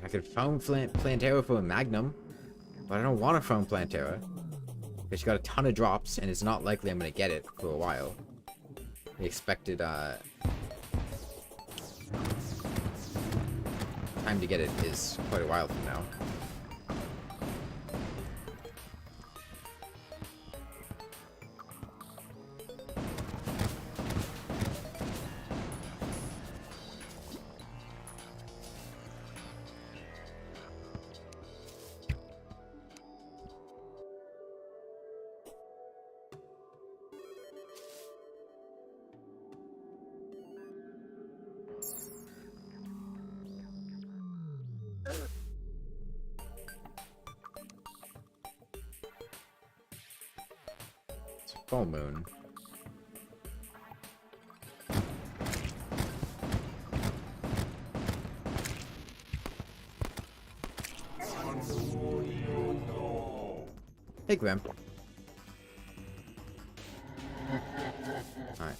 I could phone Plantera for a Magnum, but I don't want to phone Plantera. Because she got a ton of drops, and it's not likely I'm going to get it for a while. The expected, time to get it is quite a while from now. Full moon. Hey, Grim. Alright.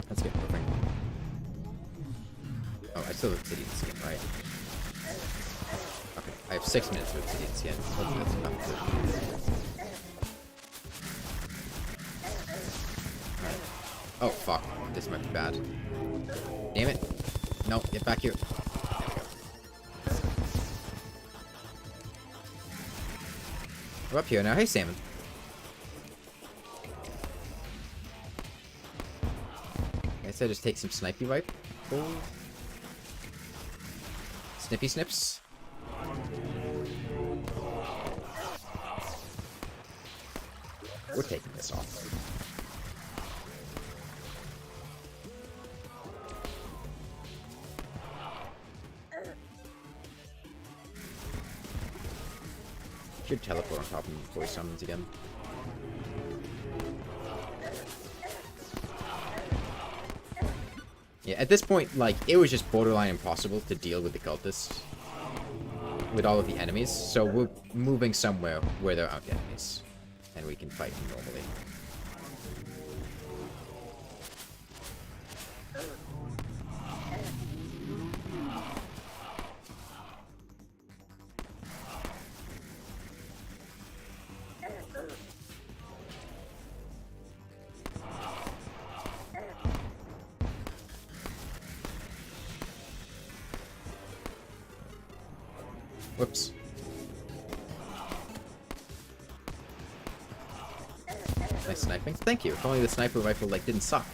Let's get moving. Oh, I still have Obsidian Skin, right? Okay, I have 6 minutes of Obsidian Skin. Hopefully that's enough to... Oh, fuck. This might be bad. Damn it. No, get back here. There we go. We're up here now. Hey, Salmon. I guess I just take some snipey wipe. Oh. Snippy snips. We're taking this off. Should teleport on top of him before he summons again. Yeah, at this point, like, it was just borderline impossible to deal with the cultists. With all of the enemies, so we're moving somewhere where there aren't enemies. And we can fight them normally. Whoops. Nice sniping. Thank you. If only the sniper rifle, like, didn't suck.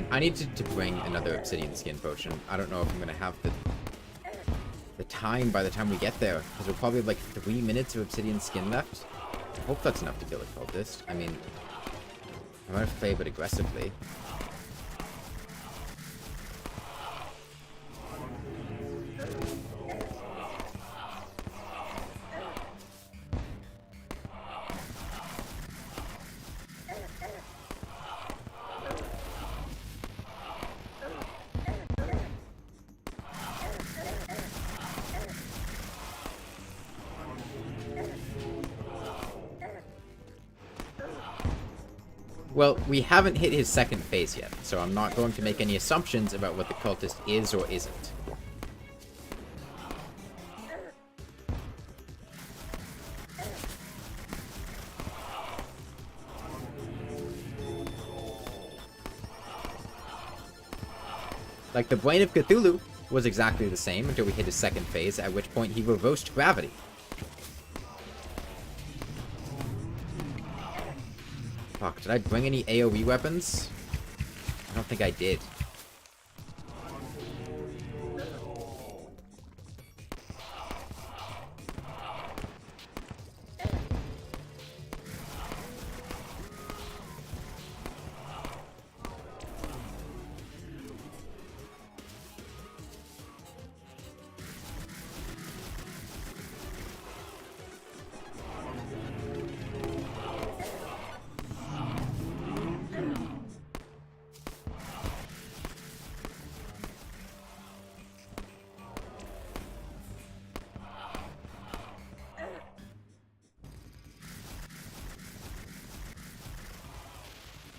I need to bring another obsidian skin potion. I don't know if I'm gonna have the time by the time we get there, because we'll probably have like 3 minutes of obsidian skin left. I hope that's enough to kill a cultist. I mean, I might have to play a bit aggressively. Well, we haven't hit his second phase yet, so I'm not going to make any assumptions about what the cultist is or isn't. Like, the Brain of Cthulhu was exactly the same until we hit his second phase, at which point he reversed gravity. Fuck, did I bring any AoE weapons? I don't think I did.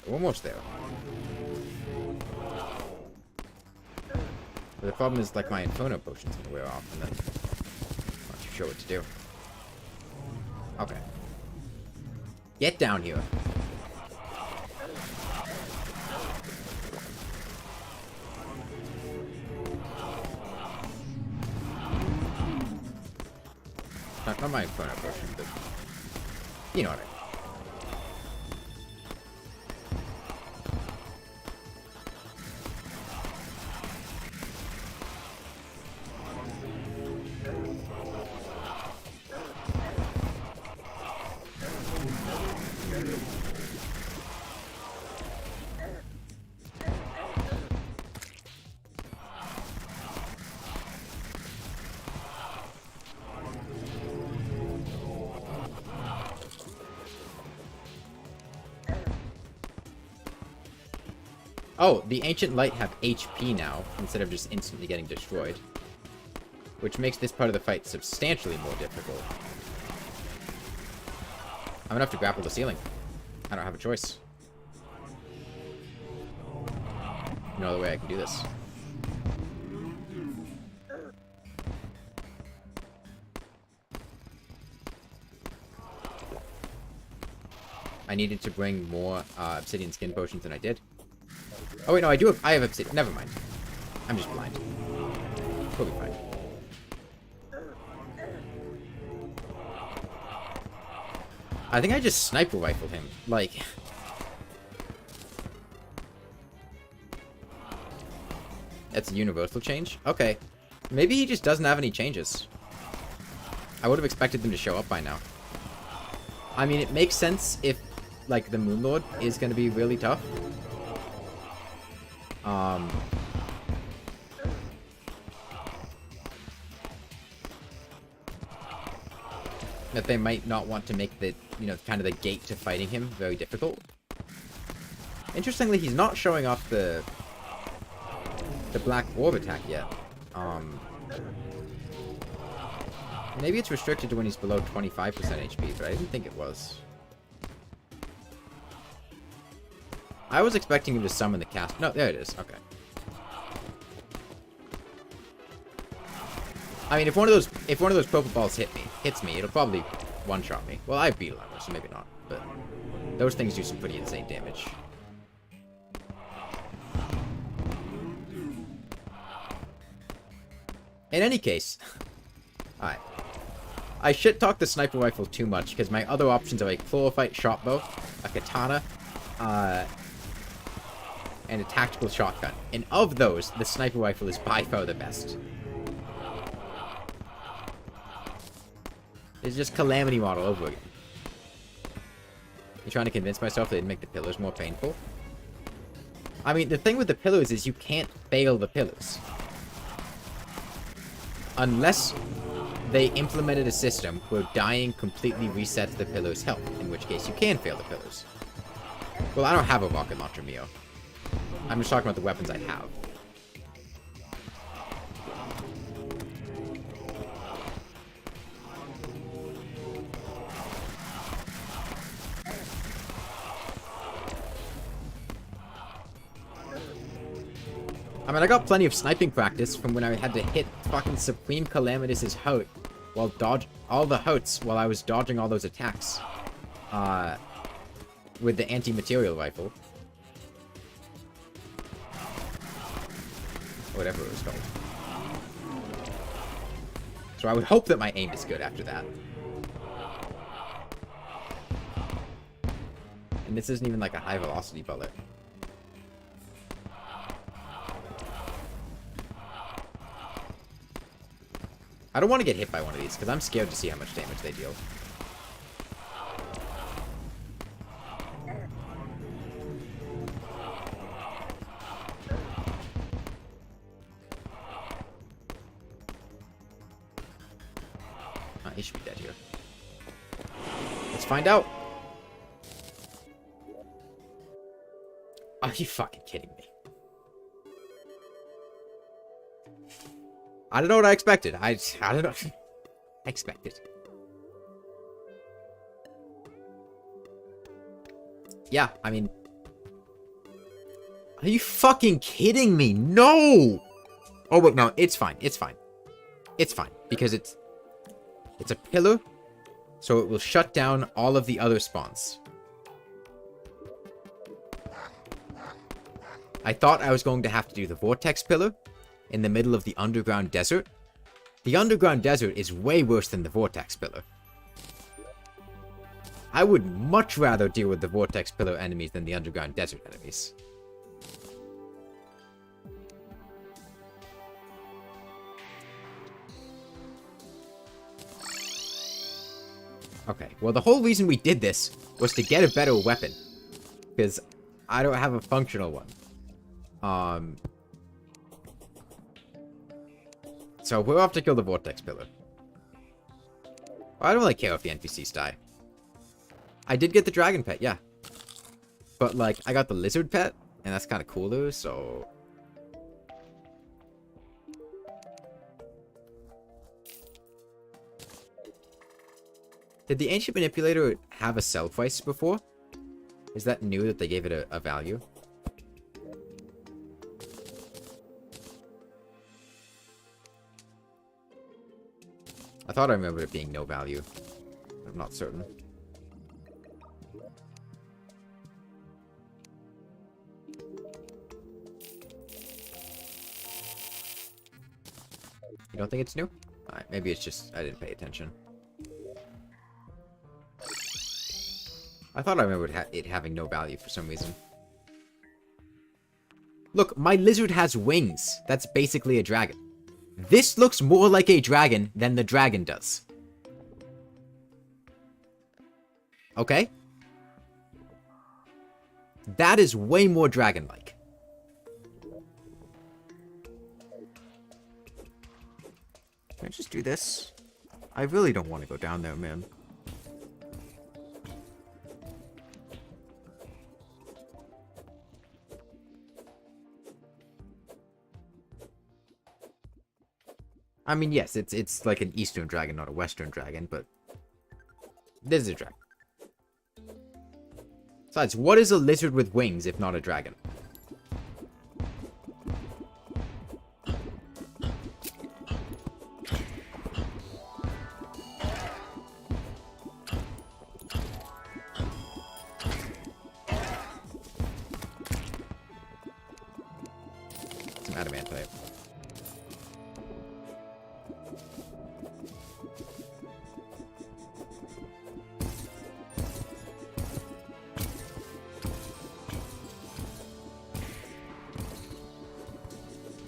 We're almost there. But the problem is, like, my Inferno potion's gonna wear off, and then I'm not too sure what to do. Okay. Get down here. Not my Inferno potion, but you know what I mean. Oh, the Ancient Light have HP now, instead of just instantly getting destroyed. Which makes this part of the fight substantially more difficult. I'm gonna have to grapple the ceiling. I don't have a choice. No other way I can do this. I needed to bring more obsidian skin potions than I did. Oh wait, no, I have obsidian. Never mind. I'm just blind. We'll be fine. I think I just sniper rifle him. Like... That's a universal change? Okay. Maybe he just doesn't have any changes. I would have expected them to show up by now. I mean, it makes sense if, like, the Moon Lord is going to be really tough. That they might not want to make the, you know, kind of the gate to fighting him very difficult. Interestingly, he's not showing off the black orb attack yet. Maybe it's restricted to when he's below 25% HP, but I didn't think it was. I was expecting him to summon the cast. No, there it is. Okay. I mean, if one of those purple balls hits me, it'll probably one-shot me. Well, I have beetle armor, so maybe not. But those things do some pretty insane damage. In any case, alright. I shit-talk the sniper rifle too much, because my other options are a chlorophyte shot bow, a katana, and a tactical shotgun. And of those, the sniper rifle is by far the best. It's just Calamity model over again. You trying to convince myself they'd make the pillars more painful? I mean, the thing with the pillars is you can't fail the pillars. Unless they implemented a system where dying completely resets the pillar's health, in which case you can fail the pillars. Well, I don't have a rocket launcher, Mio. I'm just talking about the weapons I have. I mean, I got plenty of sniping practice from when I had to hit fucking Supreme Calamitus's heart while all the hearts while I was dodging all those attacks. With the anti-material rifle. whatever it was called. So I would hope that my aim is good after that. And this isn't even like a high velocity bullet. I don't want to get hit by one of these, because I'm scared to see how much damage they deal. He should be dead here. Let's find out. Are you fucking kidding me? I don't know what I expected. I don't know. I expected. Yeah, I mean... Are you fucking kidding me? No! Oh, wait, no. It's fine. It's fine. It's fine. Because it's a pillar, so it will shut down all of the other spawns. I thought I was going to have to do the vortex pillar in the middle of the underground desert. The underground desert is way worse than the vortex pillar. I would much rather deal with the vortex pillar enemies than the underground desert enemies. Okay, well the whole reason we did this was to get a better weapon. Because I don't have a functional one. So we'll have to kill the vortex pillar. I don't really care if the NPCs die. I did get the dragon pet, yeah. But like, I got the lizard pet, and that's kind of cooler, so... Did the Ancient Manipulator have a sell price before? Is that new that they gave it a value? I thought I remembered it being no value. I'm not certain. You don't think it's new? Alright, maybe it's just I didn't pay attention. I thought I remembered it having no value for some reason. Look, my lizard has wings. That's basically a dragon. This looks more like a dragon than the dragon does. Okay? That is way more dragon-like. Can I just do this? I really don't want to go down there, man. I mean, yes, it's like an Eastern dragon, not a Western dragon, but this is a dragon. Besides, what is a lizard with wings if not a dragon? Some adamantite.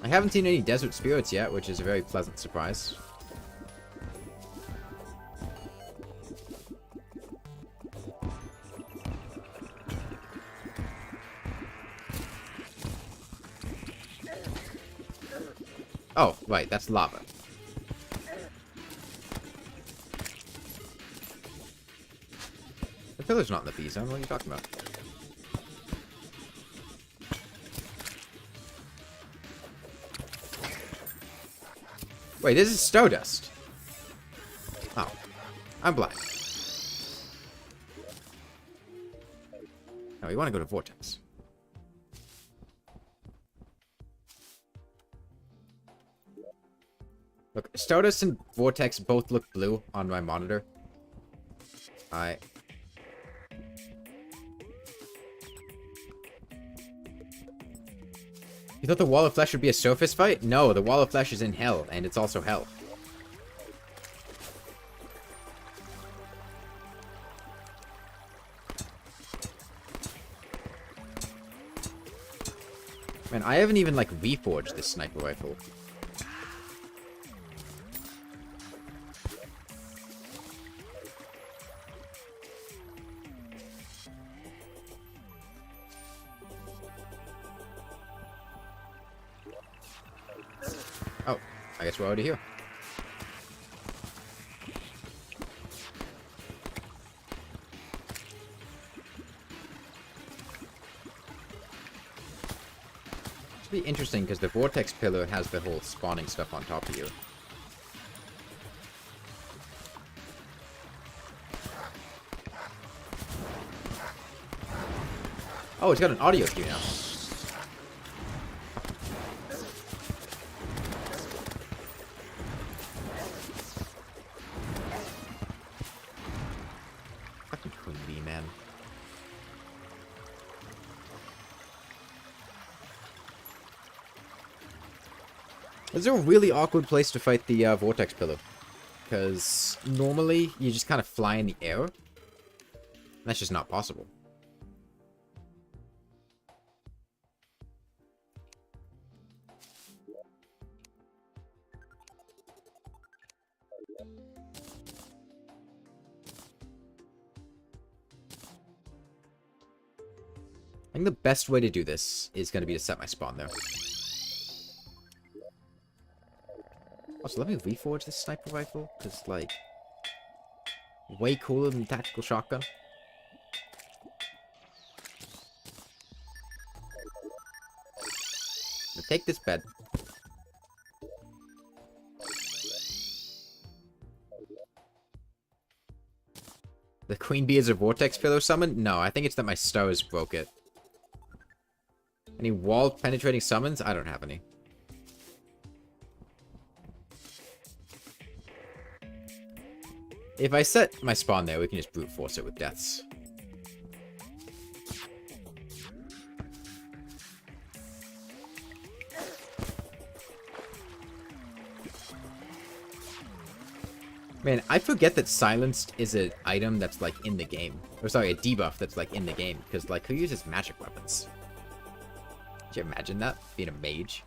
I haven't seen any desert spirits yet, which is a very pleasant surprise. Oh, right, that's lava. The pillar's not in the B zone, what are you talking about? Wait, this is Stardust. Oh. I'm blind. No, you want to go to Vortex. Look, Stardust and Vortex both look blue on my monitor. You thought the Wall of Flesh would be a surface fight? No, the Wall of Flesh is in hell, and it's also hell. Man, I haven't even, like, reforged this sniper rifle. Oh, I guess we're already here. Be interesting because the vortex pillar has the whole spawning stuff on top of you. Oh, it's got an audio cue now. Fucking Queen Bee, man. This is a really awkward place to fight the vortex pillar, because normally you just kind of fly in the air. That's just not possible. I think the best way to do this is going to be to set my spawn there. Also, let me reforge this sniper rifle, because, like, way cooler than tactical shotgun. I'm gonna take this bed. The Queen Bee is a vortex pillar summon? No, I think it's that my stars broke it. Any wall penetrating summons? I don't have any. If I set my spawn there, we can just brute force it with deaths. Man, I forget that silenced is an item that's, like, in the game. Or, sorry, a debuff that's, like, in the game. Because, like, who uses magic weapons? Could you imagine that? Being a mage?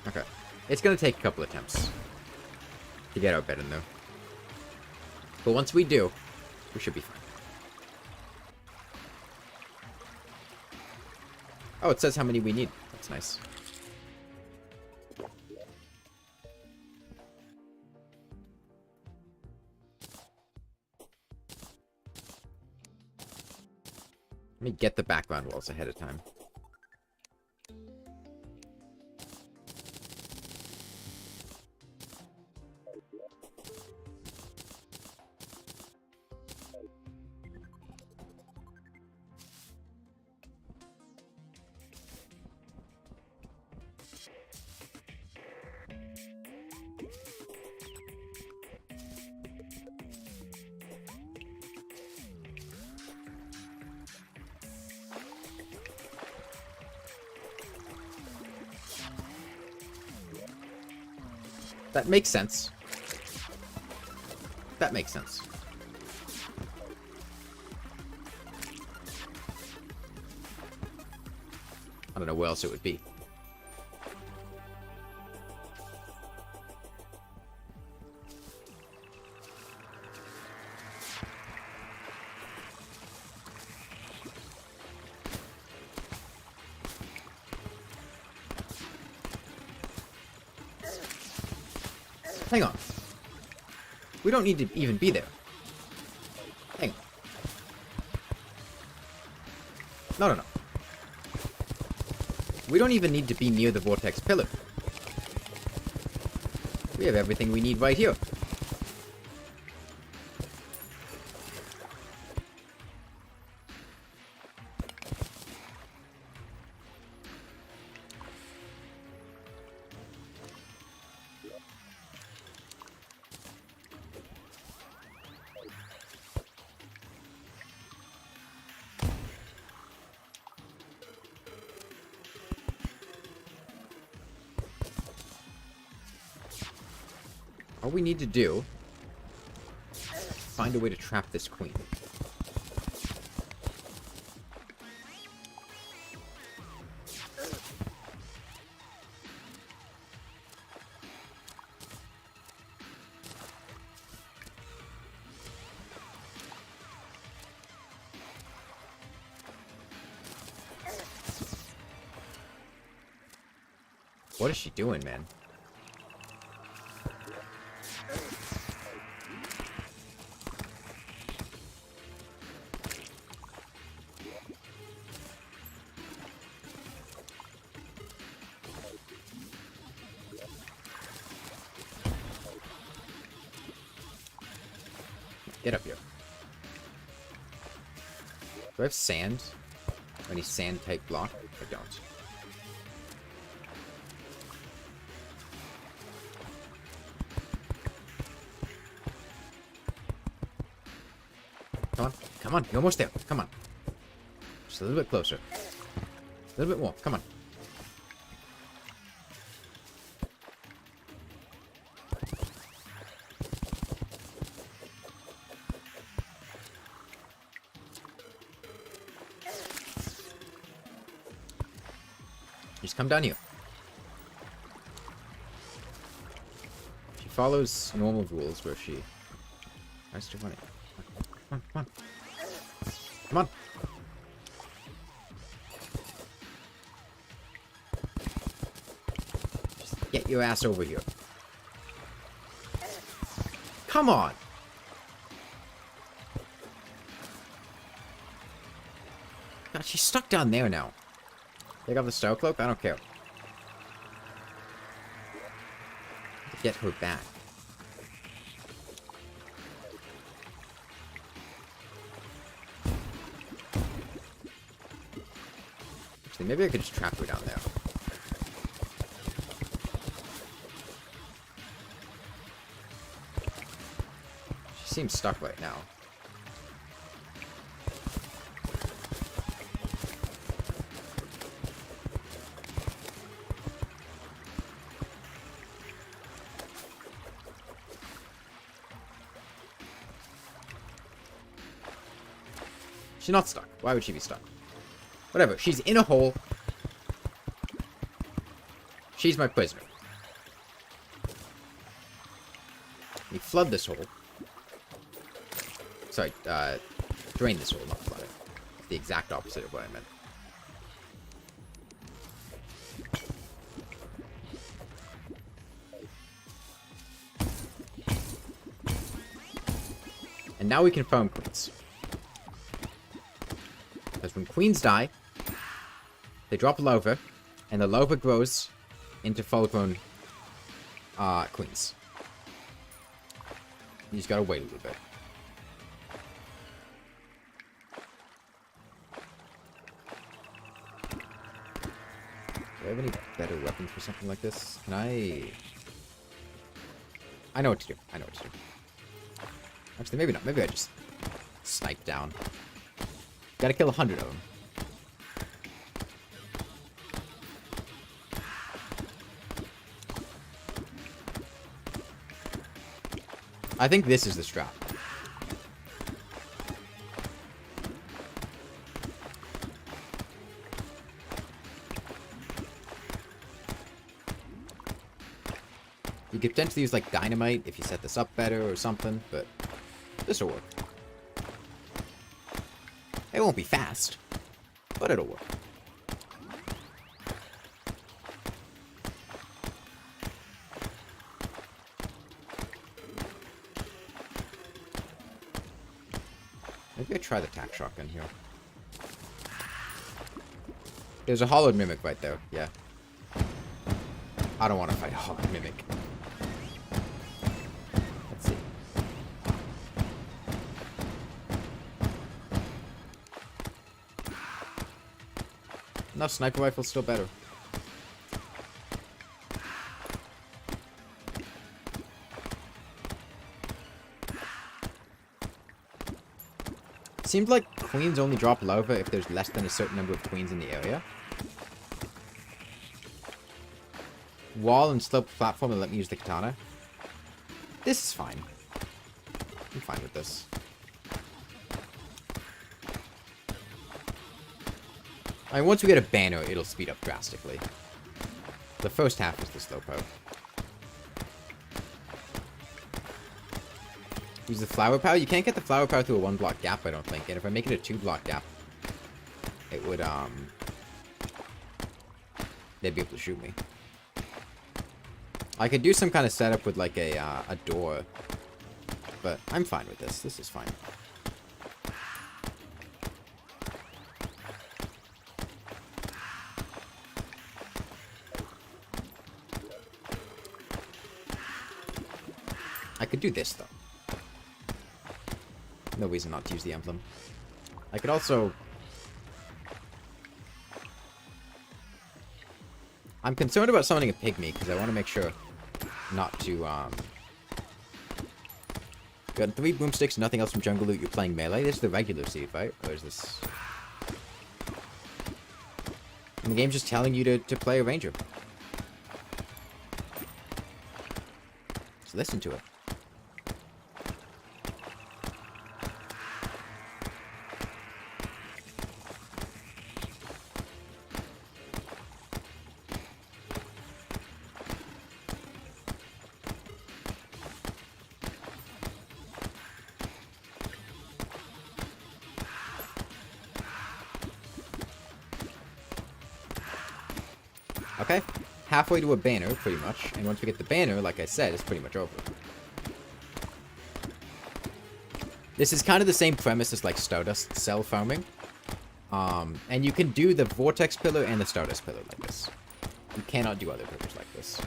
Okay. It's gonna take a couple attempts to get our bed in there. But once we do, we should be fine. Oh, it says how many we need. That's nice. Let me get the background walls ahead of time. That makes sense. That makes sense. I don't know where else it would be. Hang on. We don't need to even be there. Hang on. No. We don't even need to be near the vortex pillar. We have everything we need right here. What we need to do... find a way to trap this queen. What is she doing, man? Get up here. Do I have sand? Any sand type block? I don't. Come on. Come on. You're almost there. Come on. Just a little bit closer. A little bit more. Come on. Just come down here. She follows normal rules where she tries to run it. Come on, come on. Come on. Just get your ass over here. Come on. God, she's stuck down there now. Take off the Star Cloak? I don't care. Get her back. Actually, maybe I could just trap her down there. She seems stuck right now. She's not stuck. Why would she be stuck? Whatever. She's in a hole. She's my prisoner. We flood this hole. Sorry, drain this hole, not flood it. It's the exact opposite of what I meant. And now we can farm queens. Because when queens die, they drop larva, and the larva grows into full-grown queens. You just gotta wait a little bit. Do I have any better weapons for something like this? Can I know what to do. I know what to do. Actually, maybe not. Maybe I just snipe down. Gotta kill 100 of them. I think this is the strat. You could potentially use like dynamite if you set this up better or something, but this will work. It won't be fast, but it'll work. Maybe I try the tack shotgun here. There's a hollowed mimic right there, yeah. I don't want to fight a hollowed mimic. Let's see. No, sniper rifle's still better. Seems like queens only drop larva if there's less than a certain number of queens in the area. Wall and slope platform and let me use the katana. This is fine. I'm fine with this. I mean, once we get a banner, it'll speed up drastically. The first half is the slowpoke. Use the flower power. You can't get the flower power through a 1-block gap, I don't think. And if I make it a 2-block gap, it would, they'd be able to shoot me. I could do some kind of setup with, like, a door. But I'm fine with this. This is fine. I could do this, though. No reason not to use the emblem. I could also... I'm concerned about summoning a pygmy, because I want to make sure not to, Got 3 boomsticks, nothing else from jungle loot, you're playing melee. This is the regular seed, right? Or is this... And the game's just telling you to play a ranger. Just listen to it. Okay, halfway to a banner, pretty much. And once we get the banner, like I said, it's pretty much over. This is kind of the same premise as, like, Stardust cell farming. And you can do the Vortex Pillar and the Stardust Pillar like this. You cannot do other pillars like this.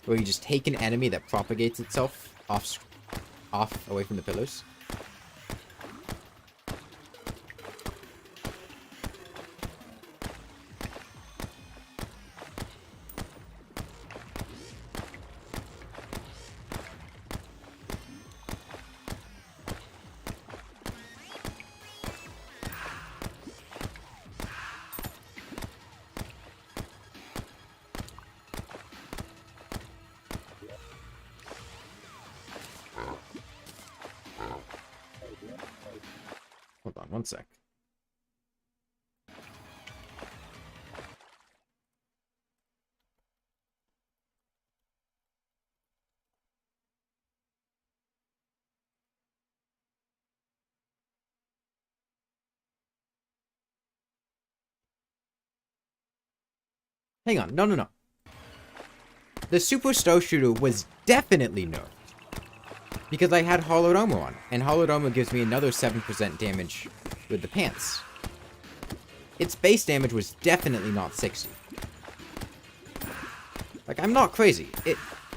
Where you just take an enemy that propagates itself off away from the pillars. Hold on, one sec. Hang on, no. The Super Star Shooter was definitely nerfed. Because I had Hollowed Armor on, and Hollowed Armor gives me another 7% damage with the pants. Its base damage was definitely not 60. Like, I'm not crazy.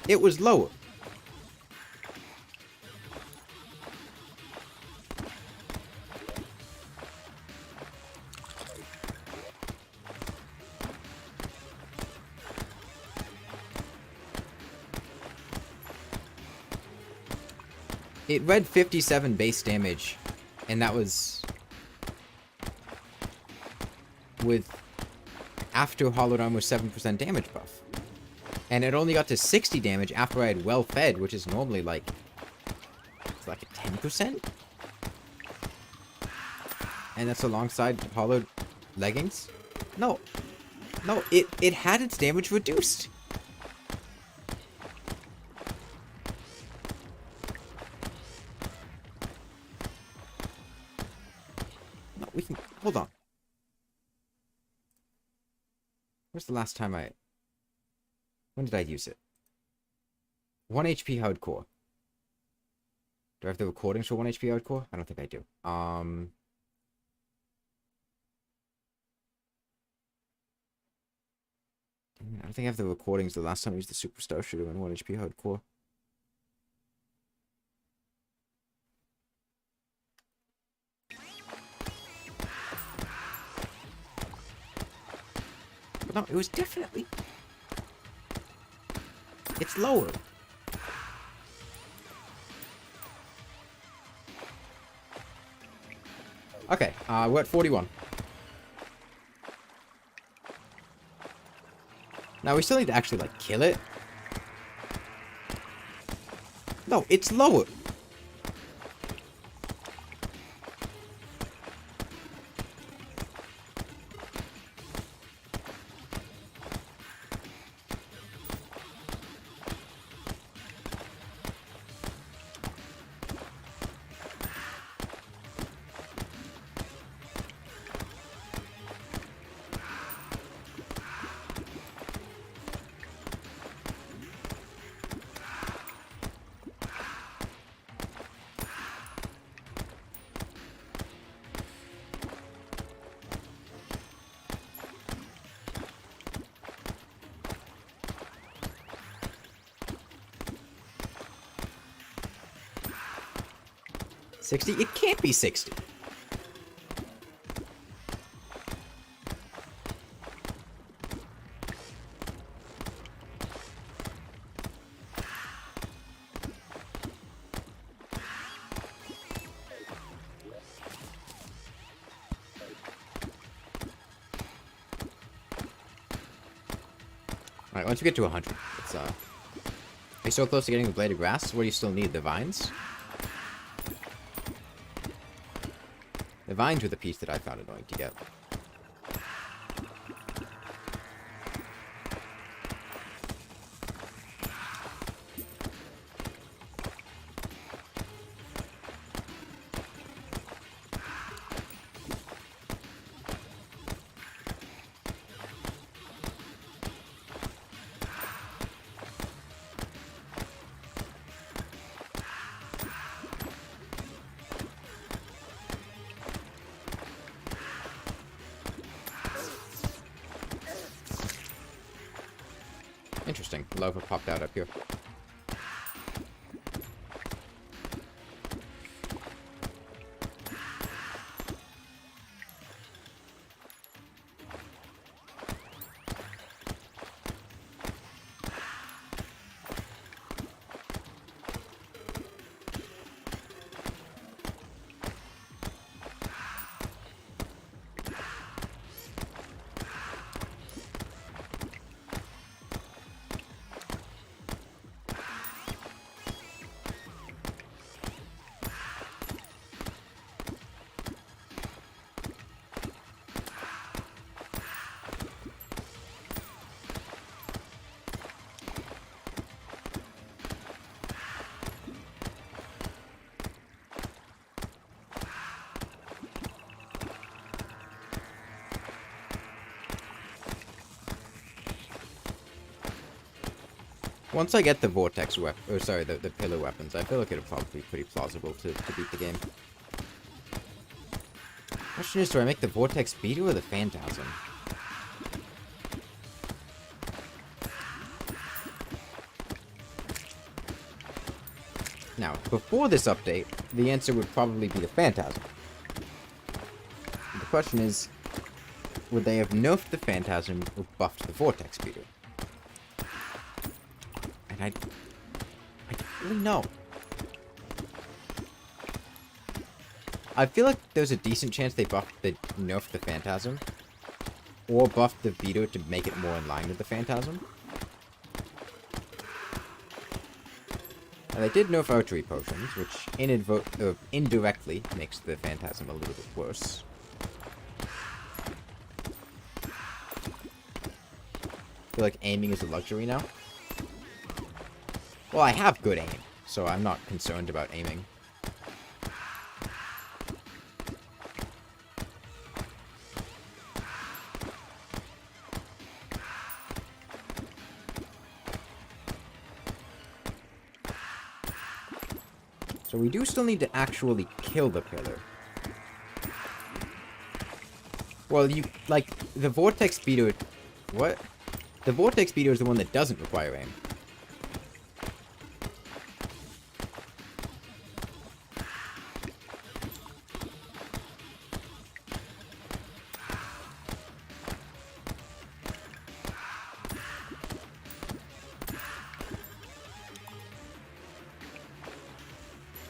It was lower. It read 57 base damage, and that was with after Hollowed Armor's 7% damage buff. And it only got to 60 damage after I had well fed, which is normally like, it's like a 10%? And that's alongside hollowed leggings? No, it had its damage reduced. We can... Hold on. Where's the last time I... When did I use it? 1 HP hardcore. Do I have the recordings for 1 HP hardcore? I don't think I do. I don't think I have the recordings the last time I used the Superstar Shooter in 1 HP hardcore. No, it was definitely... It's lower. Okay, we're at 41. Now, we still need to actually, like, kill it. No, it's lower. $60? It can't be 60. Alright, once we get to 100, it's, are you so close to getting the blade of grass? What do you still need? The vines? The vines were the piece that I found annoying to get. Interesting. Lava popped out up here. Once I get the vortex weapon, or sorry, the pillar weapons, I feel like it'll probably be pretty plausible to beat the game. Question is, do I make the vortex beetle or the phantasm? Now, before this update, the answer would probably be the phantasm. The question is, would they have nerfed the phantasm or buffed the vortex beetle? I don't really know. I feel like there's a decent chance they nerfed the Phantasm. Or buffed the Veto to make it more in line with the Phantasm. And they did nerf archery potions, which indirectly makes the Phantasm a little bit worse. I feel like aiming is a luxury now. Well, I have good aim, so I'm not concerned about aiming. So we do still need to actually kill the pillar. Well, the Vortex Speeder... What? The Vortex Speeder is the one that doesn't require aim.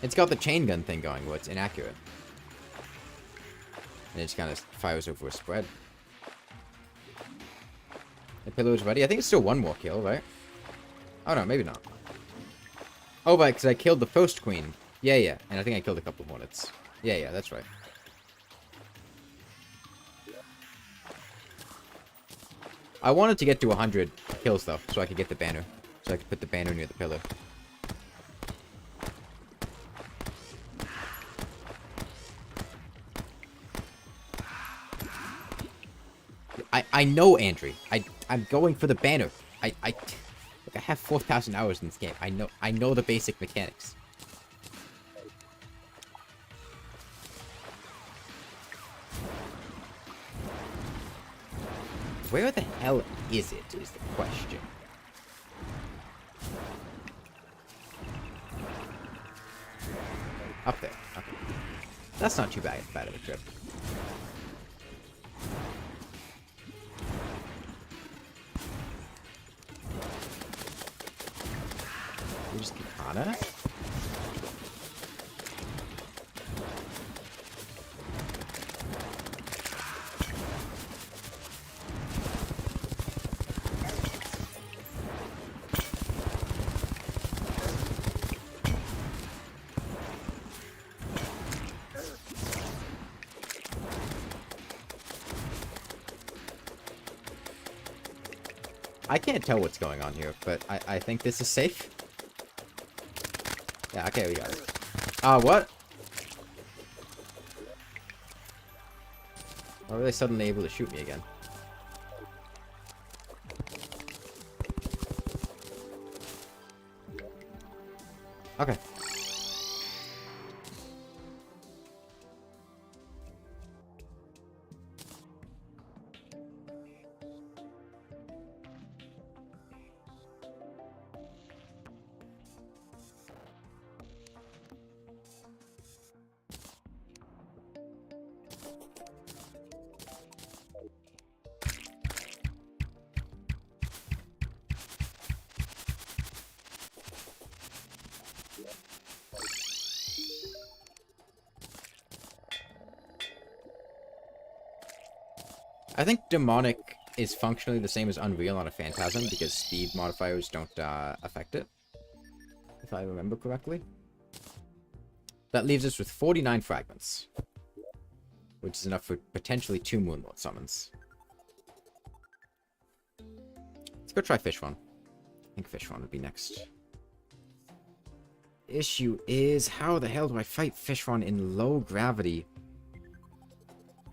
It's got the chain gun thing going, where it's inaccurate. And it just kind of fires over a spread. pillar is ready. I think it's still one more kill, right? Oh, no, maybe not. Oh, right, because I killed the first queen. Yeah, yeah. And I think I killed a couple of hornets. Yeah, yeah, that's right. I wanted to get to 100 kills, though, so I could get the banner. So I could put the banner near the pillar. I know, Andrew. I'm going for the banner. I have 4,000 hours in this game. I know the basic mechanics. Where the hell is it, is the question. Up there. Okay. That's not too bad of a trip. You just Katana? I can't tell what's going on here, but I think this is safe. Yeah, okay, we got it. What? Why were they suddenly able to shoot me again? Okay. I think Demonic is functionally the same as Unreal on a Phantasm because speed modifiers don't affect it, if I remember correctly. That leaves us with 49 fragments, which is enough for potentially 2 Moonlord summons. Let's go try Fishron. I think Fishron would be next. Issue is, how the hell do I fight Fishron in low gravity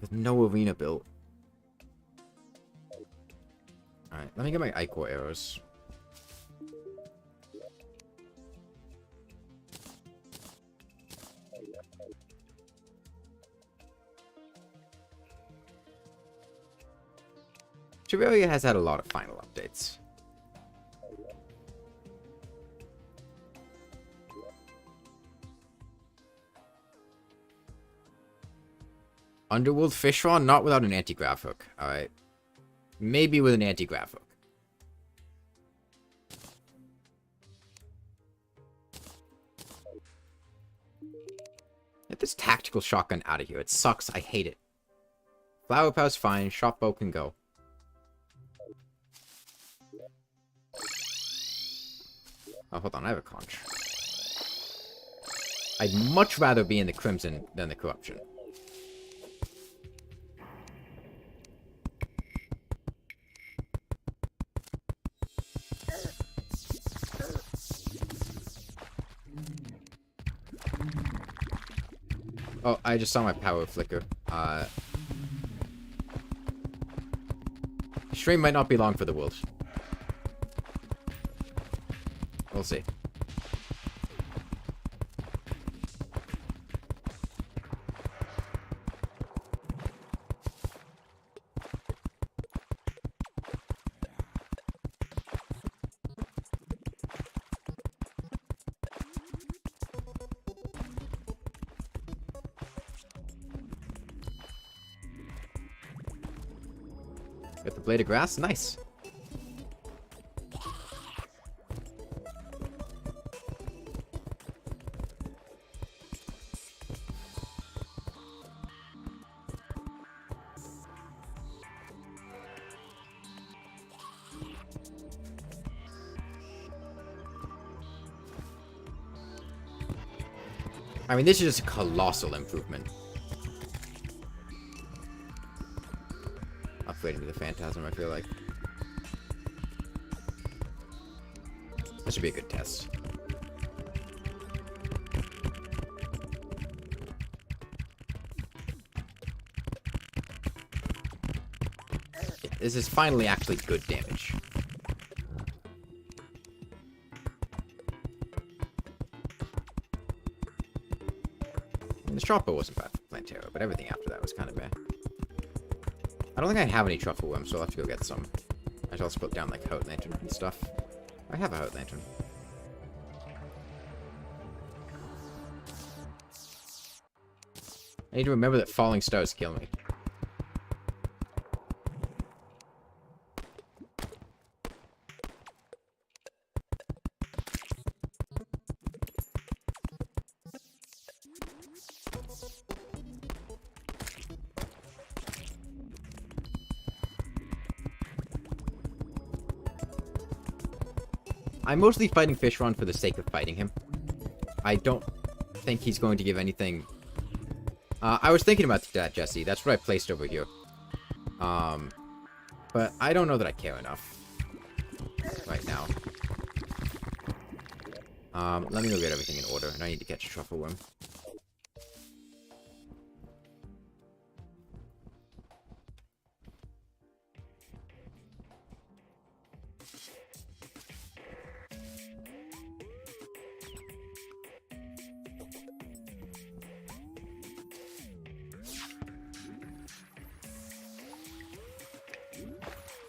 with no arena built? Alright, let me get my Ichor arrows. Terraria has had a lot of final updates. Underworld Fishron, not without an anti-grav hook. Alright. Maybe with an anti-grav hook. Get this tactical shotgun out of here. It sucks. I hate it. Flower Pow's fine. Shot bow can go. Oh, hold on. I have a conch. I'd much rather be in the Crimson than the Corruption. Oh, I just saw my power flicker. Stream might not be long for the wolves. We'll see. Got the blade of grass. Nice. I mean, this is just a colossal improvement. Upgrading to the Phantasm, I feel like. That should be a good test. This is finally actually good damage. And the shot bow wasn't bad for Plantera, but everything after that was kind of bad. I don't think I have any truffle worms, so I'll have to go get some. I should also put down, like, Hout Lantern and stuff. I have a Hout Lantern. I need to remember that falling stars kill me. I'm mostly fighting Fishron for the sake of fighting him. I don't think he's going to give anything. I was thinking about that, Jesse. That's what I placed over here. But I don't know that I care enough right now. Let me go get everything in order, and I need to catch a truffle worm.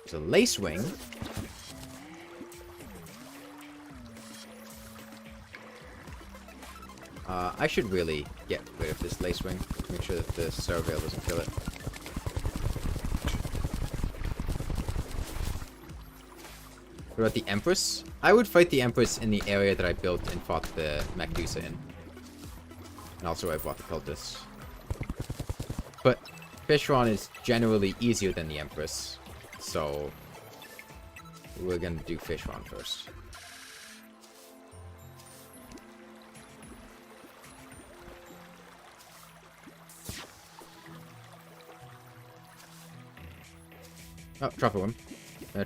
There's a lacewing. I should really get rid of this lacewing. Make sure that the Surveil doesn't kill it. What about the Empress? I would fight the Empress in the area that I built and fought the Mechdusa in. And also I bought the Cultist. But Fishron is generally easier than the Empress. So we're gonna do Fishron first. Oh, truffle worm.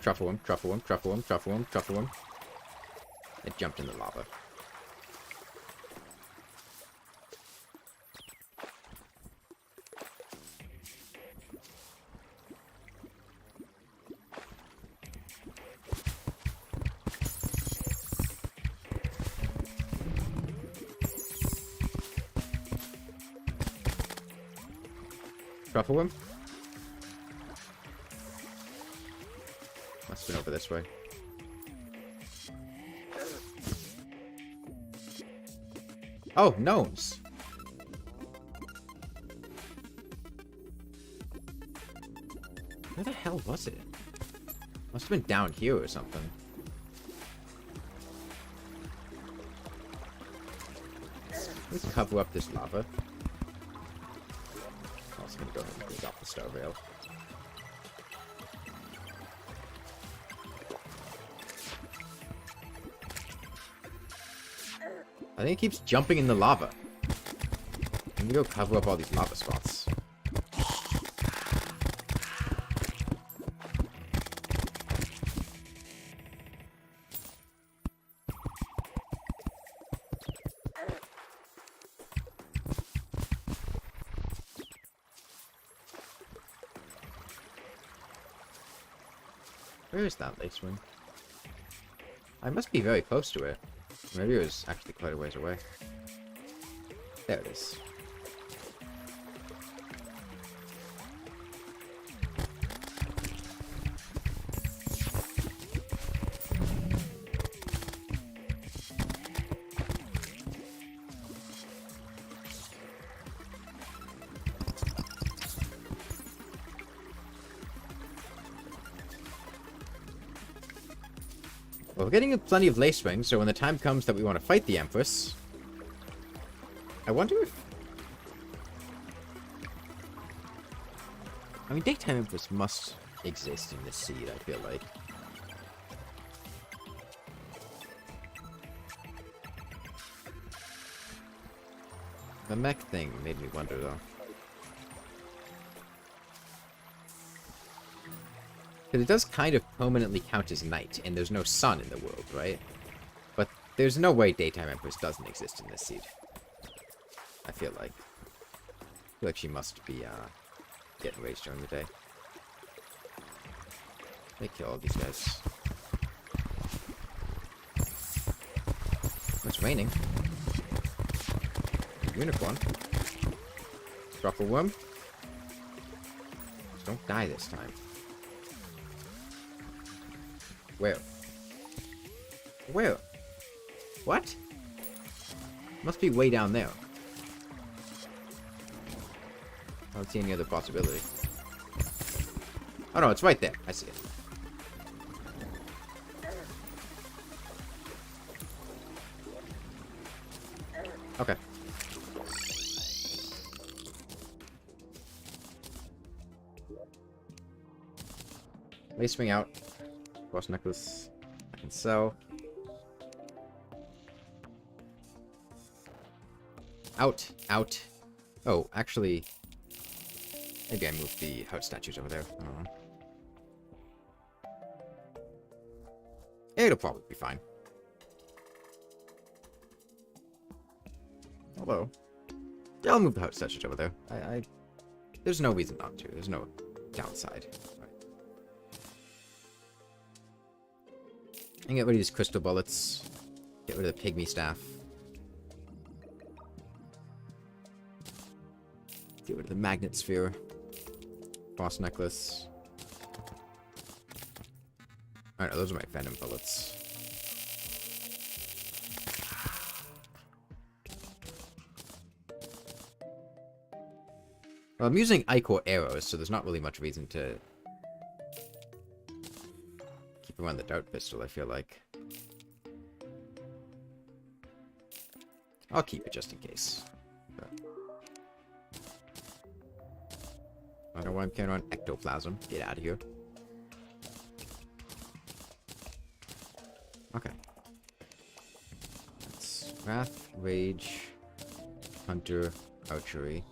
Truffle worm, truffle worm, truffle worm, truffle worm, truffle worm. It jumped in the lava. Truffle worm? Must have been over this way. Oh, gnomes! Where the hell was it? Must have been down here or something. Let's cover up this lava. I was gonna go ahead and dig up the Surveil. I think it keeps jumping in the lava. Let me go cover up all these lava spots. Where is that lacewing? I must be very close to it. Maybe it was actually quite a ways away. There it is. Well, we're getting plenty of lacewing, so when the time comes that we want to fight the Empress... I wonder if... I mean, Daytime Empress must exist in this seed, I feel like. The mech thing made me wonder, though. Because it does kind of permanently count as night, and there's no sun in the world, right? But there's no way daytime empress doesn't exist in this seed. I feel like. She must be, getting raised during the day. Let me kill all these guys. It's raining. Unicorn. Drop a worm. Just don't die this time. Where? Where? What? Must be way down there. I don't see any other possibility. Oh no, it's right there. I see it. Okay. Lace ring out. Cross necklace. I can sell. Out. Out. Oh, actually... Maybe I moved the heart statues over there. I don't know. It'll probably be fine. Although... Yeah, I'll move the heart statues over there. There's no reason not to. There's no downside. And get rid of these crystal bullets. Get rid of the pygmy staff. Get rid of the magnet sphere. Boss necklace. Alright, those are my venom bullets. Well, I'm using Ichor arrows, so there's not really much reason to keep around the dart pistol, I feel like. I'll keep it just in case. But I don't know why I'm carrying on ectoplasm. Get out of here. Okay. That's Wrath, Rage, Hunter, Archery.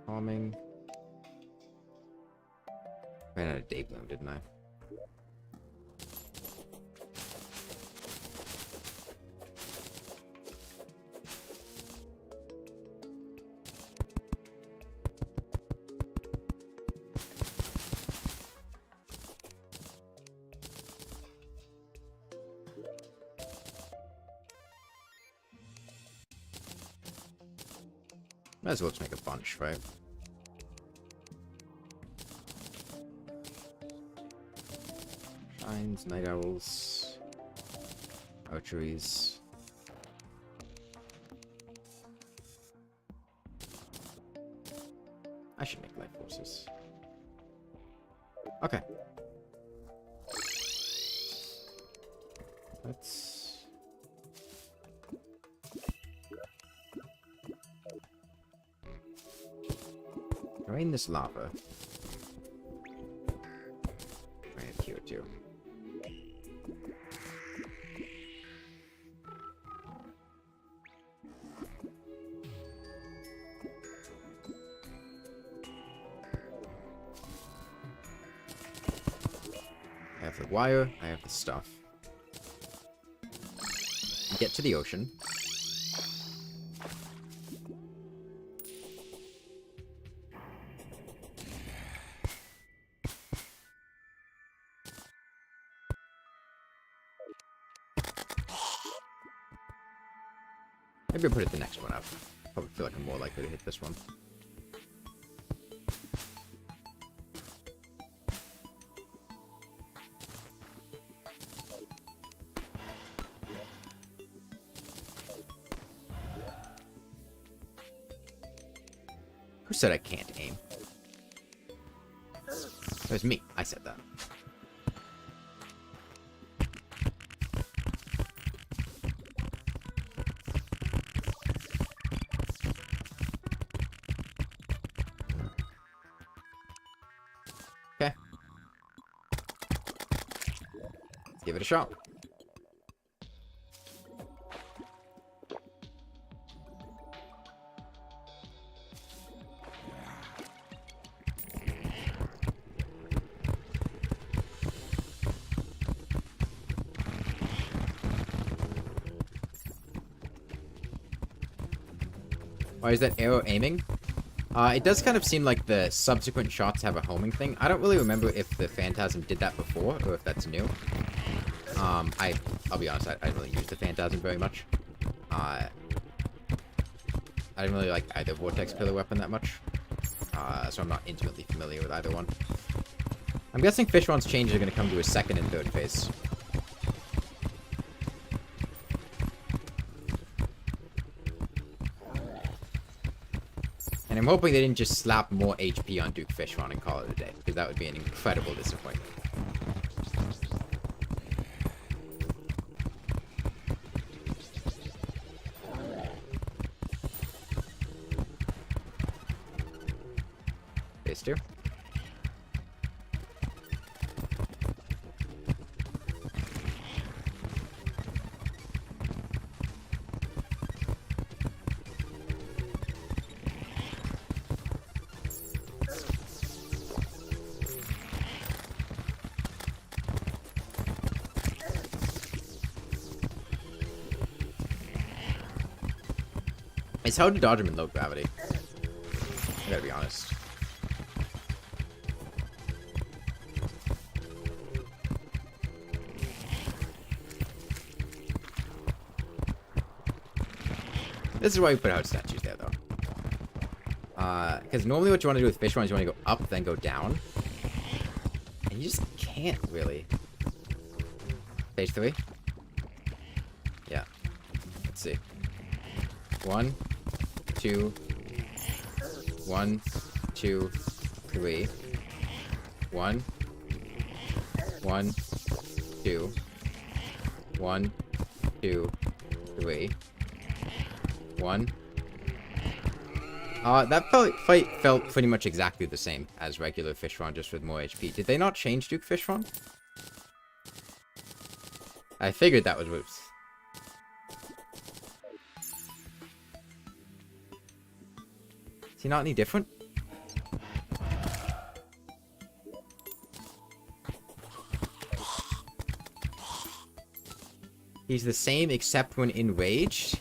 Calming. Ran out of day bloom, didn't I? Might as well just make a bunch, right? Shines, night owls, archeries. I should make life forces. Okay. Let's... drain this lava. Drain it here too. I have the wire, I have the stuff. Get to the ocean. Maybe I'll put it the next one up. Probably feel like I'm more likely to hit this one. Who said I can't aim? It was me. I said that. Okay. Let's give it a shot. Why is that arrow aiming? It does kind of seem like the subsequent shots have a homing thing. I don't really remember if the Phantasm did that before, or if that's new. I'll be honest, I didn't really use the Phantasm very much. I didn't really like either Vortex Pillar weapon that much. So I'm not intimately familiar with either one. I'm guessing Fishron's changes are going to come to his second and third phase. And I'm hoping they didn't just slap more HP on Duke Fishron and call it a day, because that would be an incredible disappointment. Phase 2. It's hard to dodge him in low gravity. I gotta be honest. This is why we put out statues there, though. Because normally what you want to do with Fishron is you want to go up, then go down. And you just can't, really. Phase 3? Yeah. Let's see. 1, 2, 1, 2, 3. 1, 1, 2, 1, 2, 3. 1. That fight felt pretty much exactly the same as regular Fishron, just with more HP. Did they not change Duke Fishron? I figured that was Ruth. Is he not any different? He's the same except when enraged?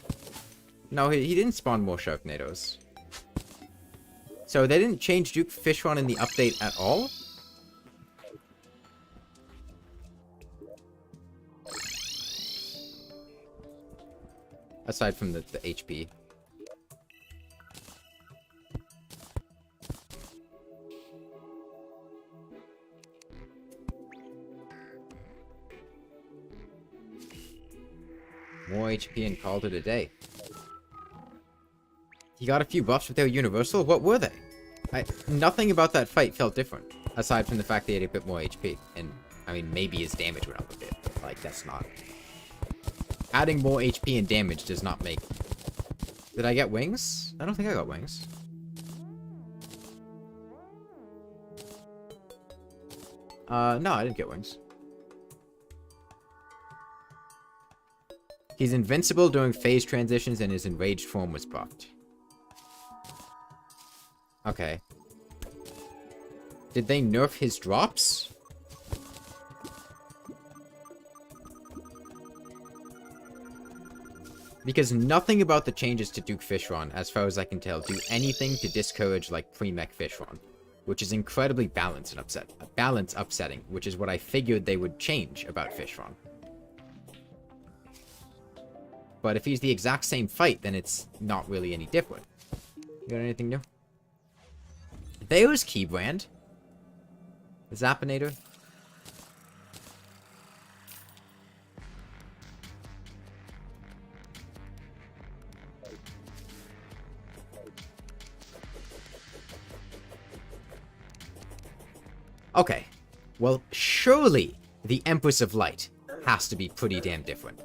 No, he didn't spawn more Sharknadoes. So they didn't change Duke Fishron in the update at all? Aside from the HP. More HP and called it a day. He got a few buffs with their universal? What were they? Nothing about that fight felt different. Aside from the fact they had a bit more HP. And, I mean, maybe his damage went up a bit. But, like, that's not... Adding more HP and damage does not make... Did I get wings? I don't think I got wings. No, I didn't get wings. He's invincible during phase transitions and his enraged form was buffed. Okay. Did they nerf his drops? Because nothing about the changes to Duke Fishron, as far as I can tell, do anything to discourage, like, pre-mech Fishron. Which is incredibly balanced and upsetting, which is what I figured they would change about Fishron. But if he's the exact same fight, then it's not really any different. You got anything new? There's Keybrand. The Zappinator. Okay. Well, surely the Empress of Light has to be pretty damn different.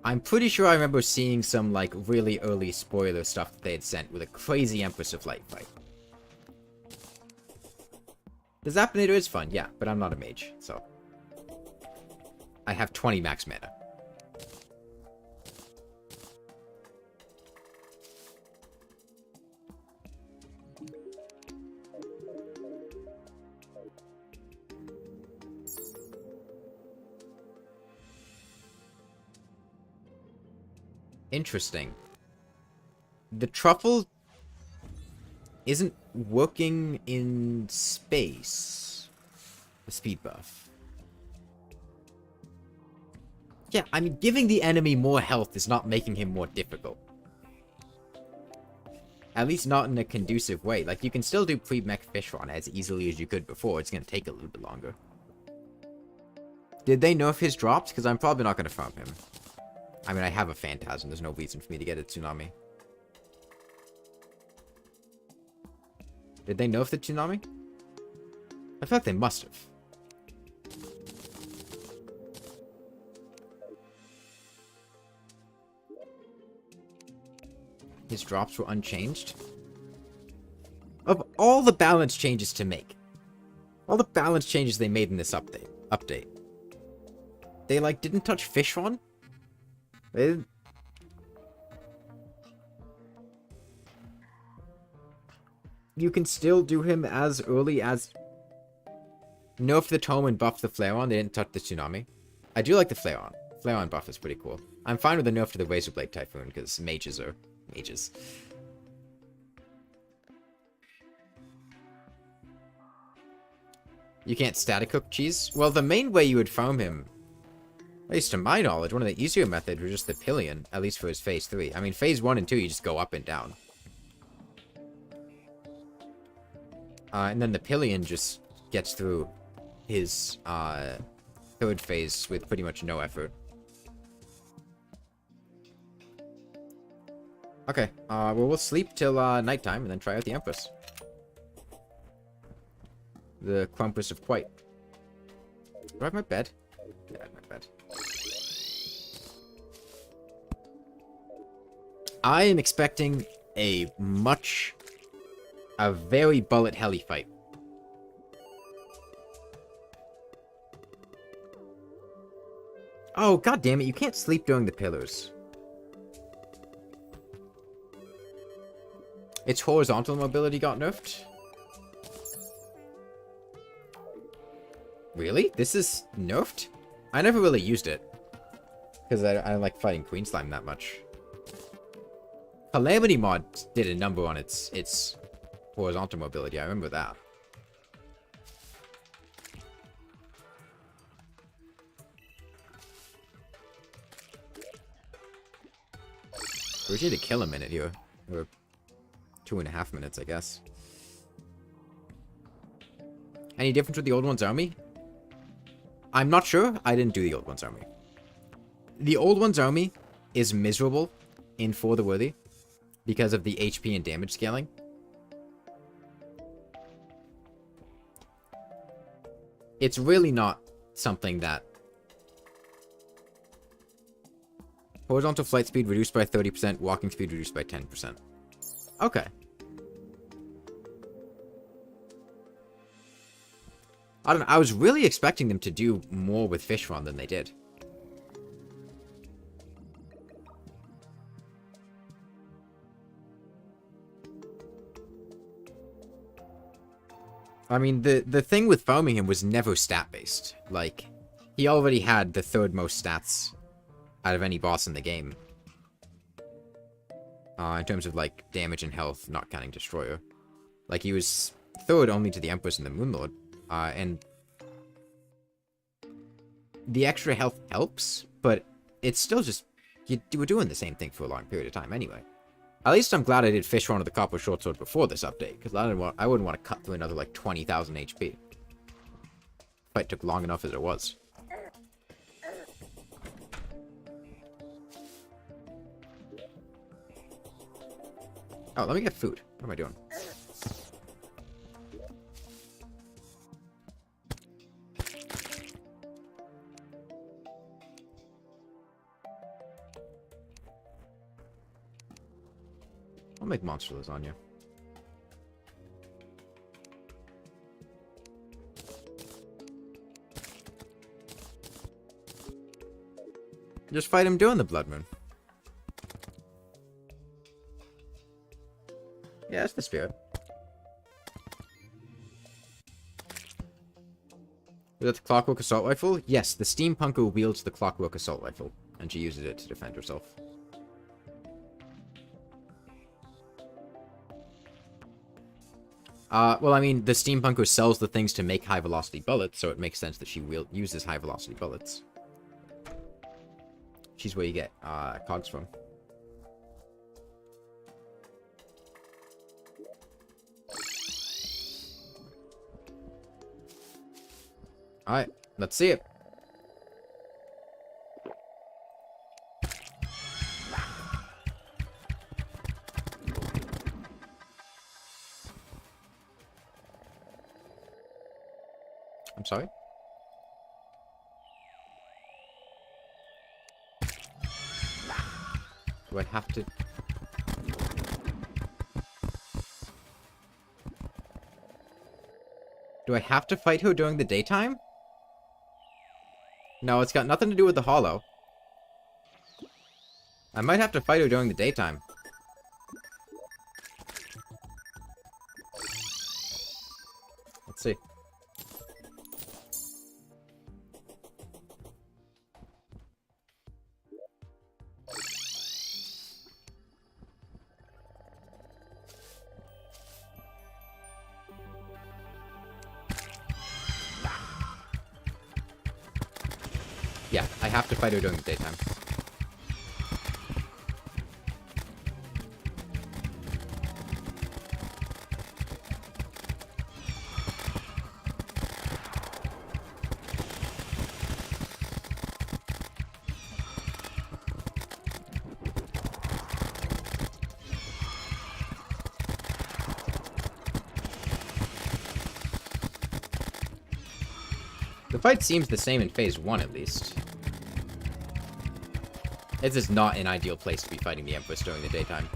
I'm pretty sure I remember seeing some, like, really early spoiler stuff that they had sent with a crazy Empress of Light fight. The Zappinator is fun, yeah, but I'm not a mage, so... I have 20 max mana. Interesting. The truffle isn't working in space. The speed buff. Yeah, I mean, giving the enemy more health is not making him more difficult. At least not in a conducive way. Like, you can still do pre-mech Fishron as easily as you could before. It's going to take a little bit longer. Did they nerf his drops? Because I'm probably not going to farm him. I mean, I have a Phantasm. There's no reason for me to get a Tsunami. Did they nerf the Tsunami? I feel like they must have. His drops were unchanged. Of all the balance changes to make, all the balance changes they made in this update, they, like, didn't touch Fishron? They didn't. You can still do him as early as... Nerf the Tome and buff the Flareon. They didn't touch the Tsunami. I do like the Flareon. Flareon buff is pretty cool. I'm fine with the nerf to the Razorblade Typhoon, because mages are mages. You can't static cook cheese? Well, the main way you would farm him, at least to my knowledge, one of the easier methods was just the Pillion, at least for his Phase 3. I mean, Phase 1 and 2, you just go up and down. And then the Pillion just gets through his third phase with pretty much no effort. Okay, well, we'll sleep till nighttime and then try out the Empress. The Crumpus of Quite. Do I have my bed? Yeah, I have my bed. I am expecting a very bullet helly fight. Oh, god damn it, you can't sleep during the pillars. Its horizontal mobility got nerfed? Really? This is nerfed? I never really used it. Because I don't like fighting Queen Slime that much. Calamity Mod did a number on its horizontal mobility, I remember that. We just need to kill a minute here. Or 2.5 minutes, I guess. Any difference with the Old One's army? I'm not sure. I didn't do the Old One's army. The Old One's army is miserable in For the Worthy because of the HP and damage scaling. It's really not something that... Horizontal flight speed reduced by 30%, walking speed reduced by 10%. Okay. I don't know, I was really expecting them to do more with Fishron than they did. I mean, the thing with farming him was never stat-based. Like, he already had the third most stats out of any boss in the game. In terms of, like, damage and health, not counting Destroyer. Like, he was third only to the Empress and the Moonlord. And the extra health helps, but it's still just... You were doing the same thing for a long period of time anyway. At least I'm glad I did Fishron of the Copper Short Sword before this update, because I wouldn't want to cut through another, like, 20,000 HP. Fight took long enough as it was. Oh, let me get food. What am I doing? I'll make monster lasagna. Just fight him during the blood moon. Yeah, that's the spirit. Is that the clockwork assault rifle? Yes, the steampunker wields the clockwork assault rifle, and she uses it to defend herself. Well, I mean, the steampunker sells the things to make high-velocity bullets, so it makes sense that she uses high-velocity bullets. She's where you get, cogs from. Alright, let's see it. I'm sorry? Do I have to... Do I have to fight her during the daytime? No, it's got nothing to do with the hollow. I might have to fight her during the daytime. Let's see. Yeah, I have to fight her during the daytime. The fight seems the same in phase 1, at least. This is not an ideal place to be fighting the Empress during the daytime.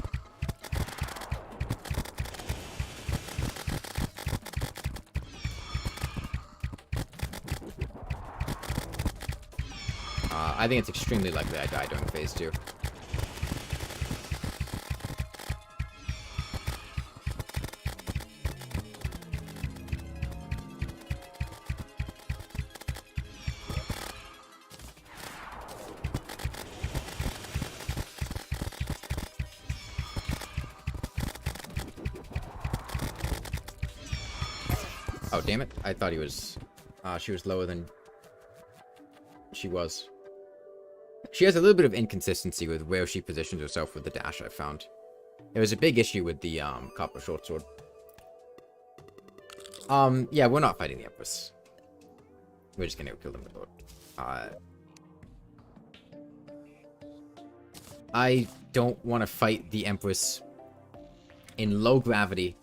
I think it's extremely likely I die during phase 2. Oh, damn it. I thought he was... she was lower than... she was. She has a little bit of inconsistency with where she positions herself with the dash, I've found. It was a big issue with the, copper short sword. Yeah, we're not fighting the Empress. We're just gonna kill them with Lord. I don't want to fight the Empress in low gravity.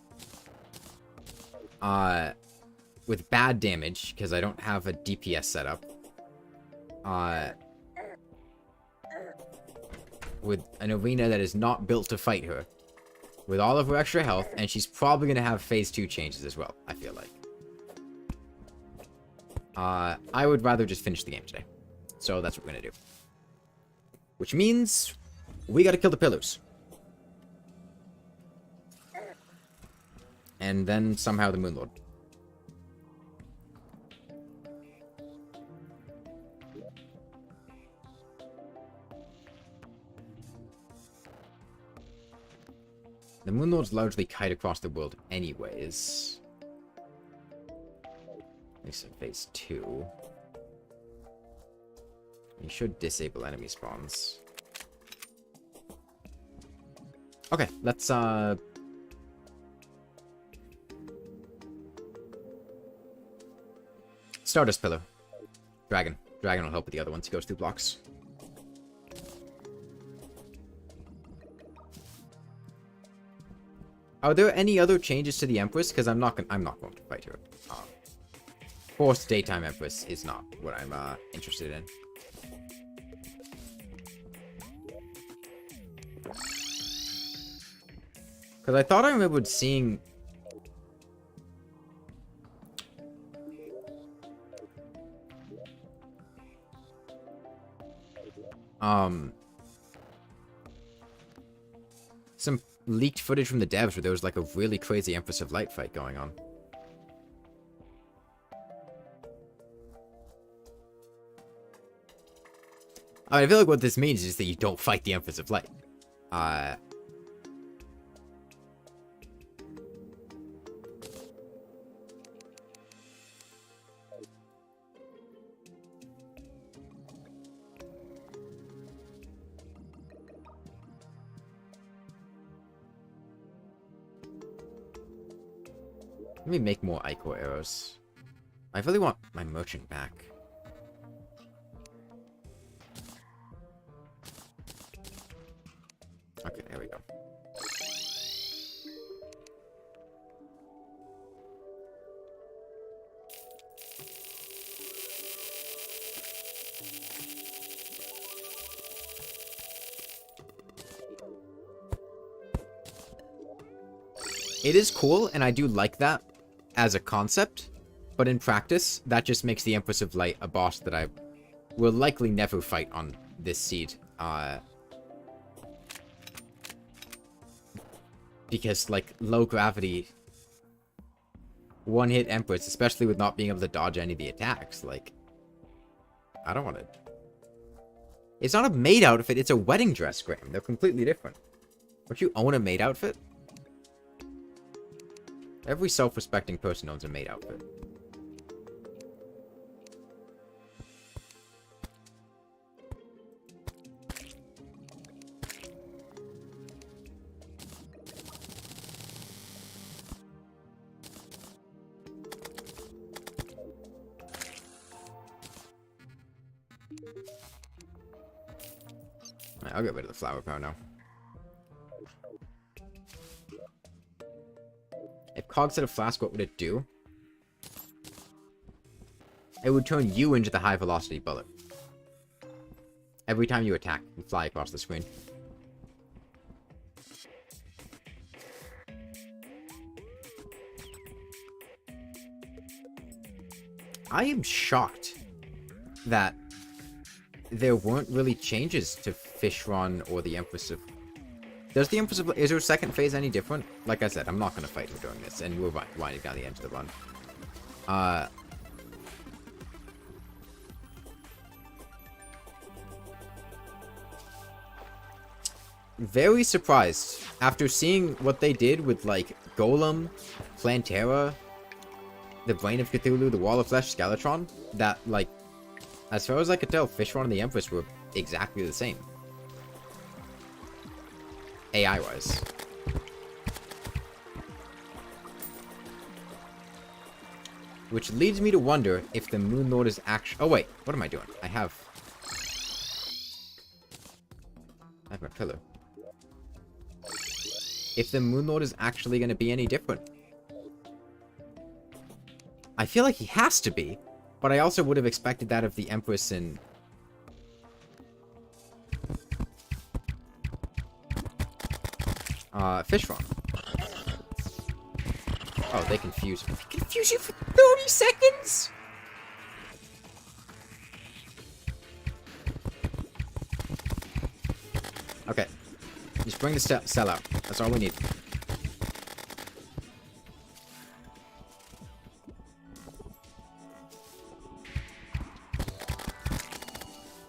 With bad damage, because I don't have a DPS setup. With an arena that is not built to fight her. With all of her extra health, and she's probably going to have phase 2 changes as well, I feel like. I would rather just finish the game today. So that's what we're going to do. Which means we got to kill the pillars. And then somehow the Moonlord. The Moonlord's largely kite across the world anyways. At least in phase 2. You should disable enemy spawns. Okay, let's Stardust Pillar. Dragon. Dragon will help with the other ones. He goes 2 blocks. Are there any other changes to the Empress? Because I'm not going to fight her. Forced Daytime Empress is not what I'm interested in. Because I thought I remembered seeing... some leaked footage from the devs where there was like a really crazy Empress of Light fight going on. I feel like what this means is that you don't fight the Empress of Light. Let me make more Ichor arrows. I really want my merchant back. Okay, there we go. It is cool, and I do like that as a concept, but in practice, that just makes the Empress of Light a boss that I will likely never fight on this seed. Because, like, low gravity, one-hit Empress, especially with not being able to dodge any of the attacks, like, I don't want to... It's not a maid outfit, it's a wedding dress, Graham. They're completely different. Don't you own a maid outfit? Every self-respecting person owns a maid outfit. Alright, I'll get rid of the flower power now. If Cogs had a flask, what would it do? It would turn you into the high velocity bullet. Every time you attack, you fly across the screen. I am shocked that there weren't really changes to Fishron or the Empress of... Does the Empress of... Is her second phase any different? Like I said, I'm not going to fight her during this, and we're winding down the end of the run. Very surprised after seeing what they did with, like, Golem, Plantera, the Brain of Cthulhu, the Wall of Flesh, Skeletron, that, like, as far as I could tell, Fishron and the Empress were exactly the same. AI-wise. Which leads me to wonder if the Moon Lord is actually... Oh, wait. What am I doing? I have my pillar. If the Moon Lord is actually going to be any different. I feel like he has to be, but I also would have expected that of the Empress and... Fishron. Oh, they confuse me. They confuse you for 30 seconds?! Okay. Just bring the cell out. That's all we need.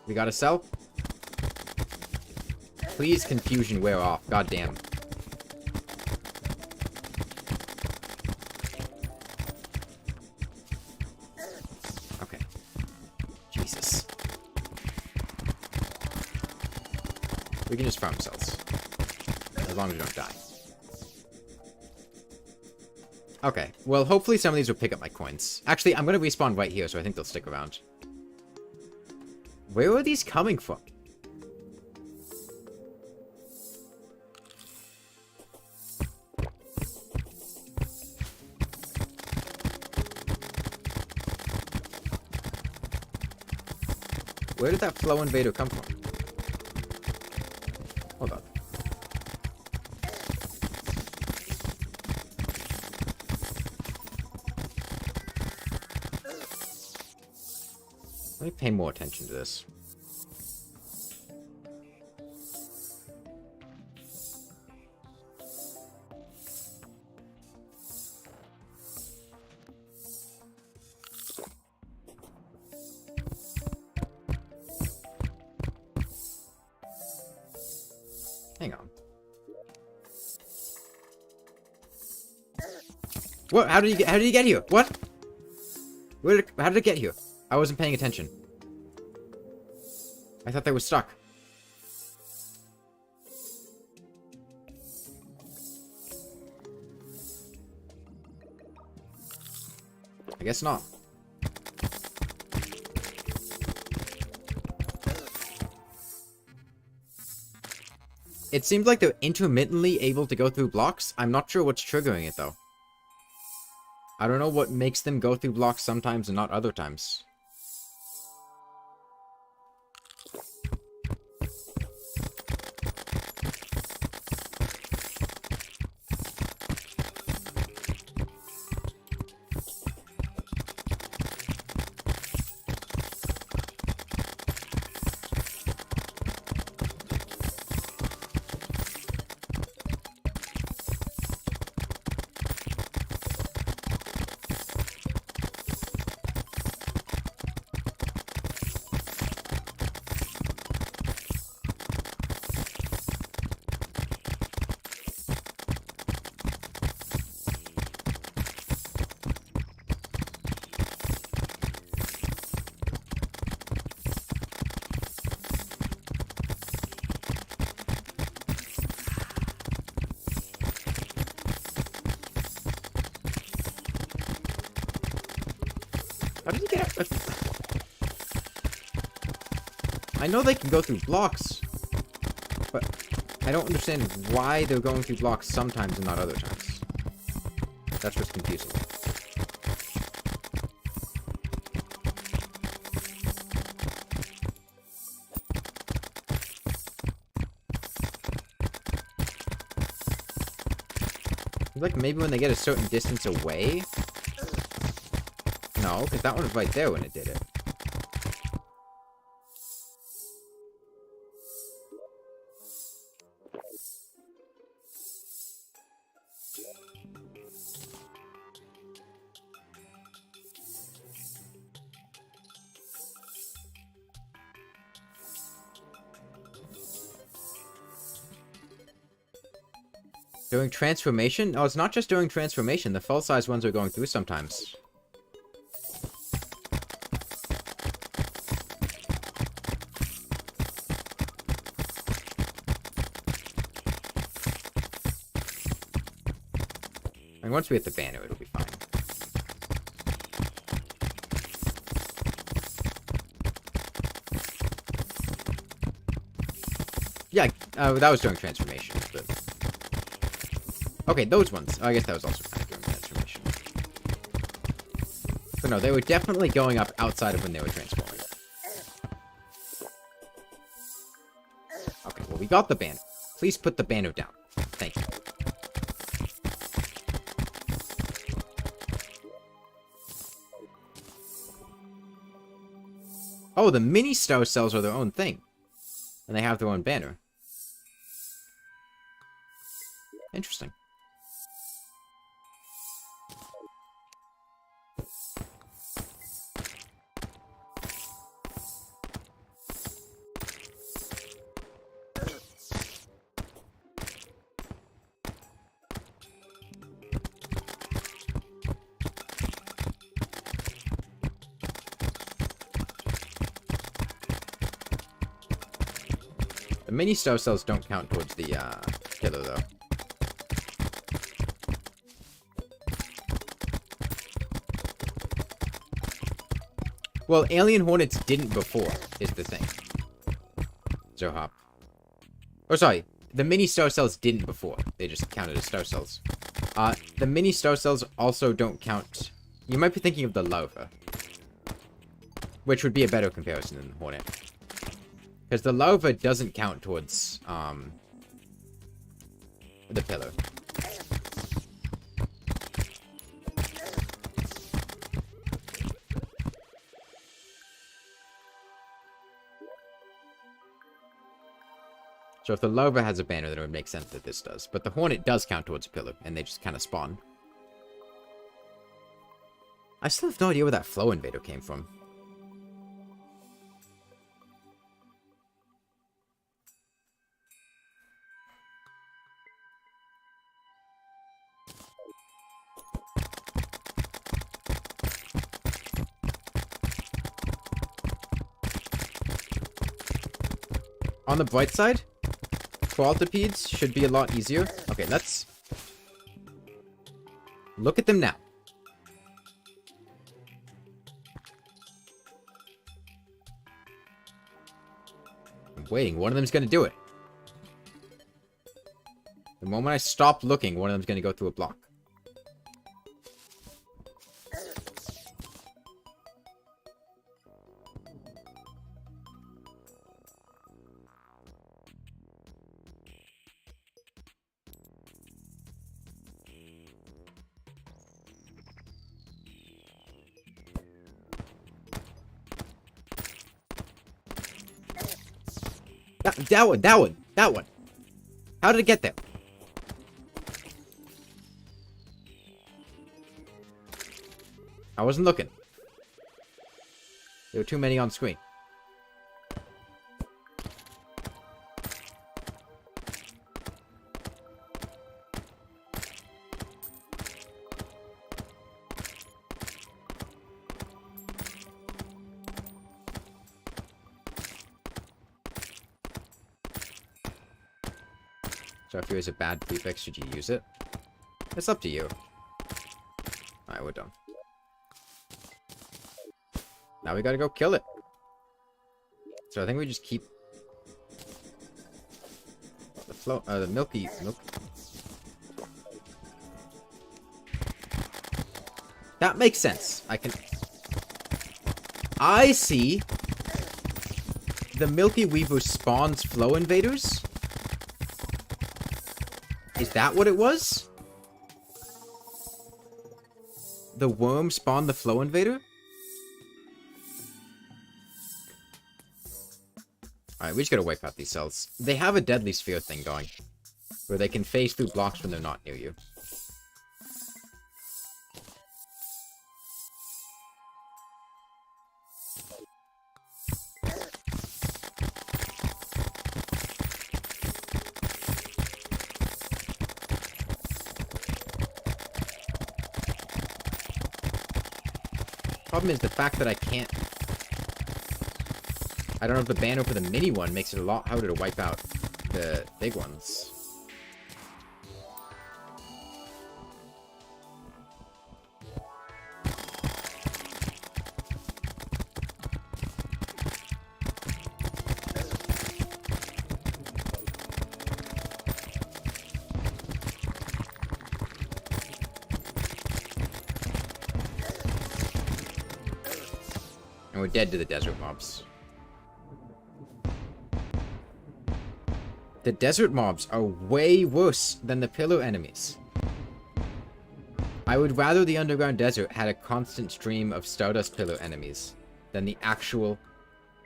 We got a cell? Please, confusion wear off. Goddamn. Okay. Jesus. We can just farm cells. As long as we don't die. Okay. Well, hopefully some of these will pick up my coins. Actually, I'm going to respawn right here, so I think they'll stick around. Where are these coming from? Where did that flow invader come from? Hold on. Let me pay more attention to this. What? How did he get here? What? How did it get here? I wasn't paying attention. I thought they were stuck. I guess not. It seems like they're intermittently able to go through blocks. I'm not sure what's triggering it, though. I don't know what makes them go through blocks sometimes and not other times. How did he get out? I know they can go through blocks, but I don't understand why they're going through blocks sometimes and not other times. That's what's confusing me. Like maybe when they get a certain distance away? No, because that one was right there when it did it. During transformation? Oh, it's not just during transformation. The full-size ones are going through sometimes. And once we hit the banner, it'll be fine. Yeah, that was during transformation, but... Okay, those ones. I guess that was also kind of during transformation. But no, they were definitely going up outside of when they were transforming. Okay, well, we got the banner. Please put the banner down. Thank you. Oh, the mini star cells are their own thing. And they have their own banner. Interesting. The mini star cells don't count towards the killer, though. Well, alien hornets didn't before, is the thing. So hop. Oh, sorry. The mini star cells didn't before. They just counted as star cells. The mini star cells also don't count. You might be thinking of the larva, which would be a better comparison than the hornet. Because the larva doesn't count towards, the pillar. So if the larva has a banner, then it would make sense that this does. But the hornet does count towards a pillar, and they just kind of spawn. I still have no idea where that flow invader came from. On the bright side, quadrupeds should be a lot easier. Okay, let's look at them now. I'm waiting. One of them's gonna do it. The moment I stop looking, one of them's gonna go through a block. That one. How did it get there? I wasn't looking. There were too many on screen. So if it was a bad prefix, should you use it? It's up to you. Alright, we're done. Now we gotta go kill it. So I think we just keep the milky milk. That makes sense. I see. The Milky Weaver spawns flow invaders. Is that what it was? The worm spawned the flow invader? Alright, we just gotta wipe out these cells. They have a deadly sphere thing going, where they can phase through blocks when they're not near you. Problem is the fact that I can't... I don't know if the banner for the mini one makes it a lot harder to wipe out the big ones. And we're dead to the desert mobs. The desert mobs are way worse than the pillar enemies. I would rather the underground desert had a constant stream of Stardust pillar enemies than the actual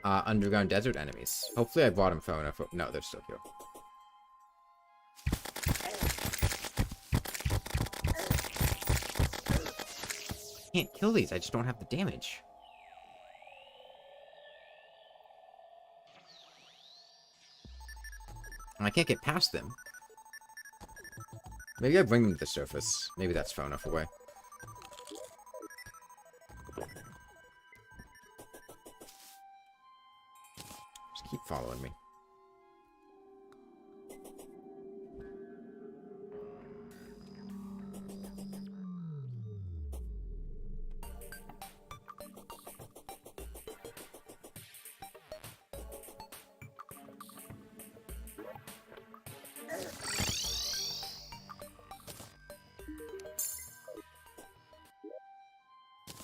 underground desert enemies. Hopefully I brought them far enough. No, they're still here. Can't kill these, I just don't have the damage. I can't get past them. Maybe I bring them to the surface. Maybe that's far enough away. Just keep following me.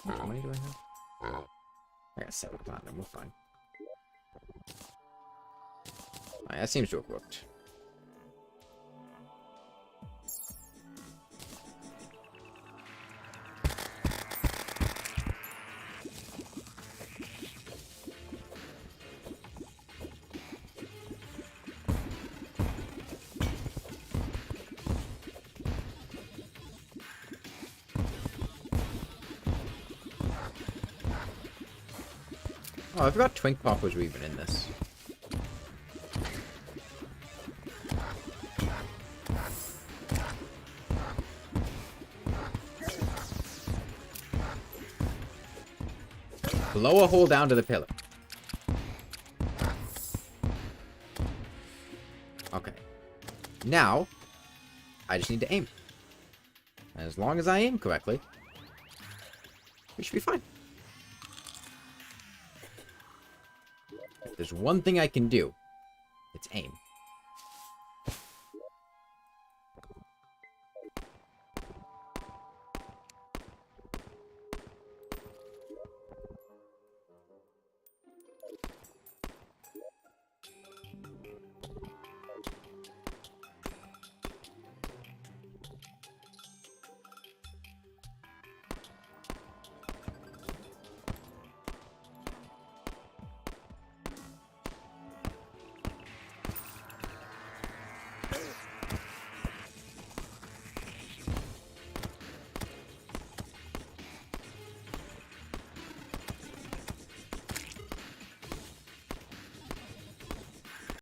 How many do I have? I got 7 platinum, we're fine. Alright, that seems to have worked. Oh, I forgot Twink Poppers were even in this. Blow a hole down to the pillar. Now, I just need to aim. And as long as I aim correctly, we should be fine. If there's one thing I can do, it's aim.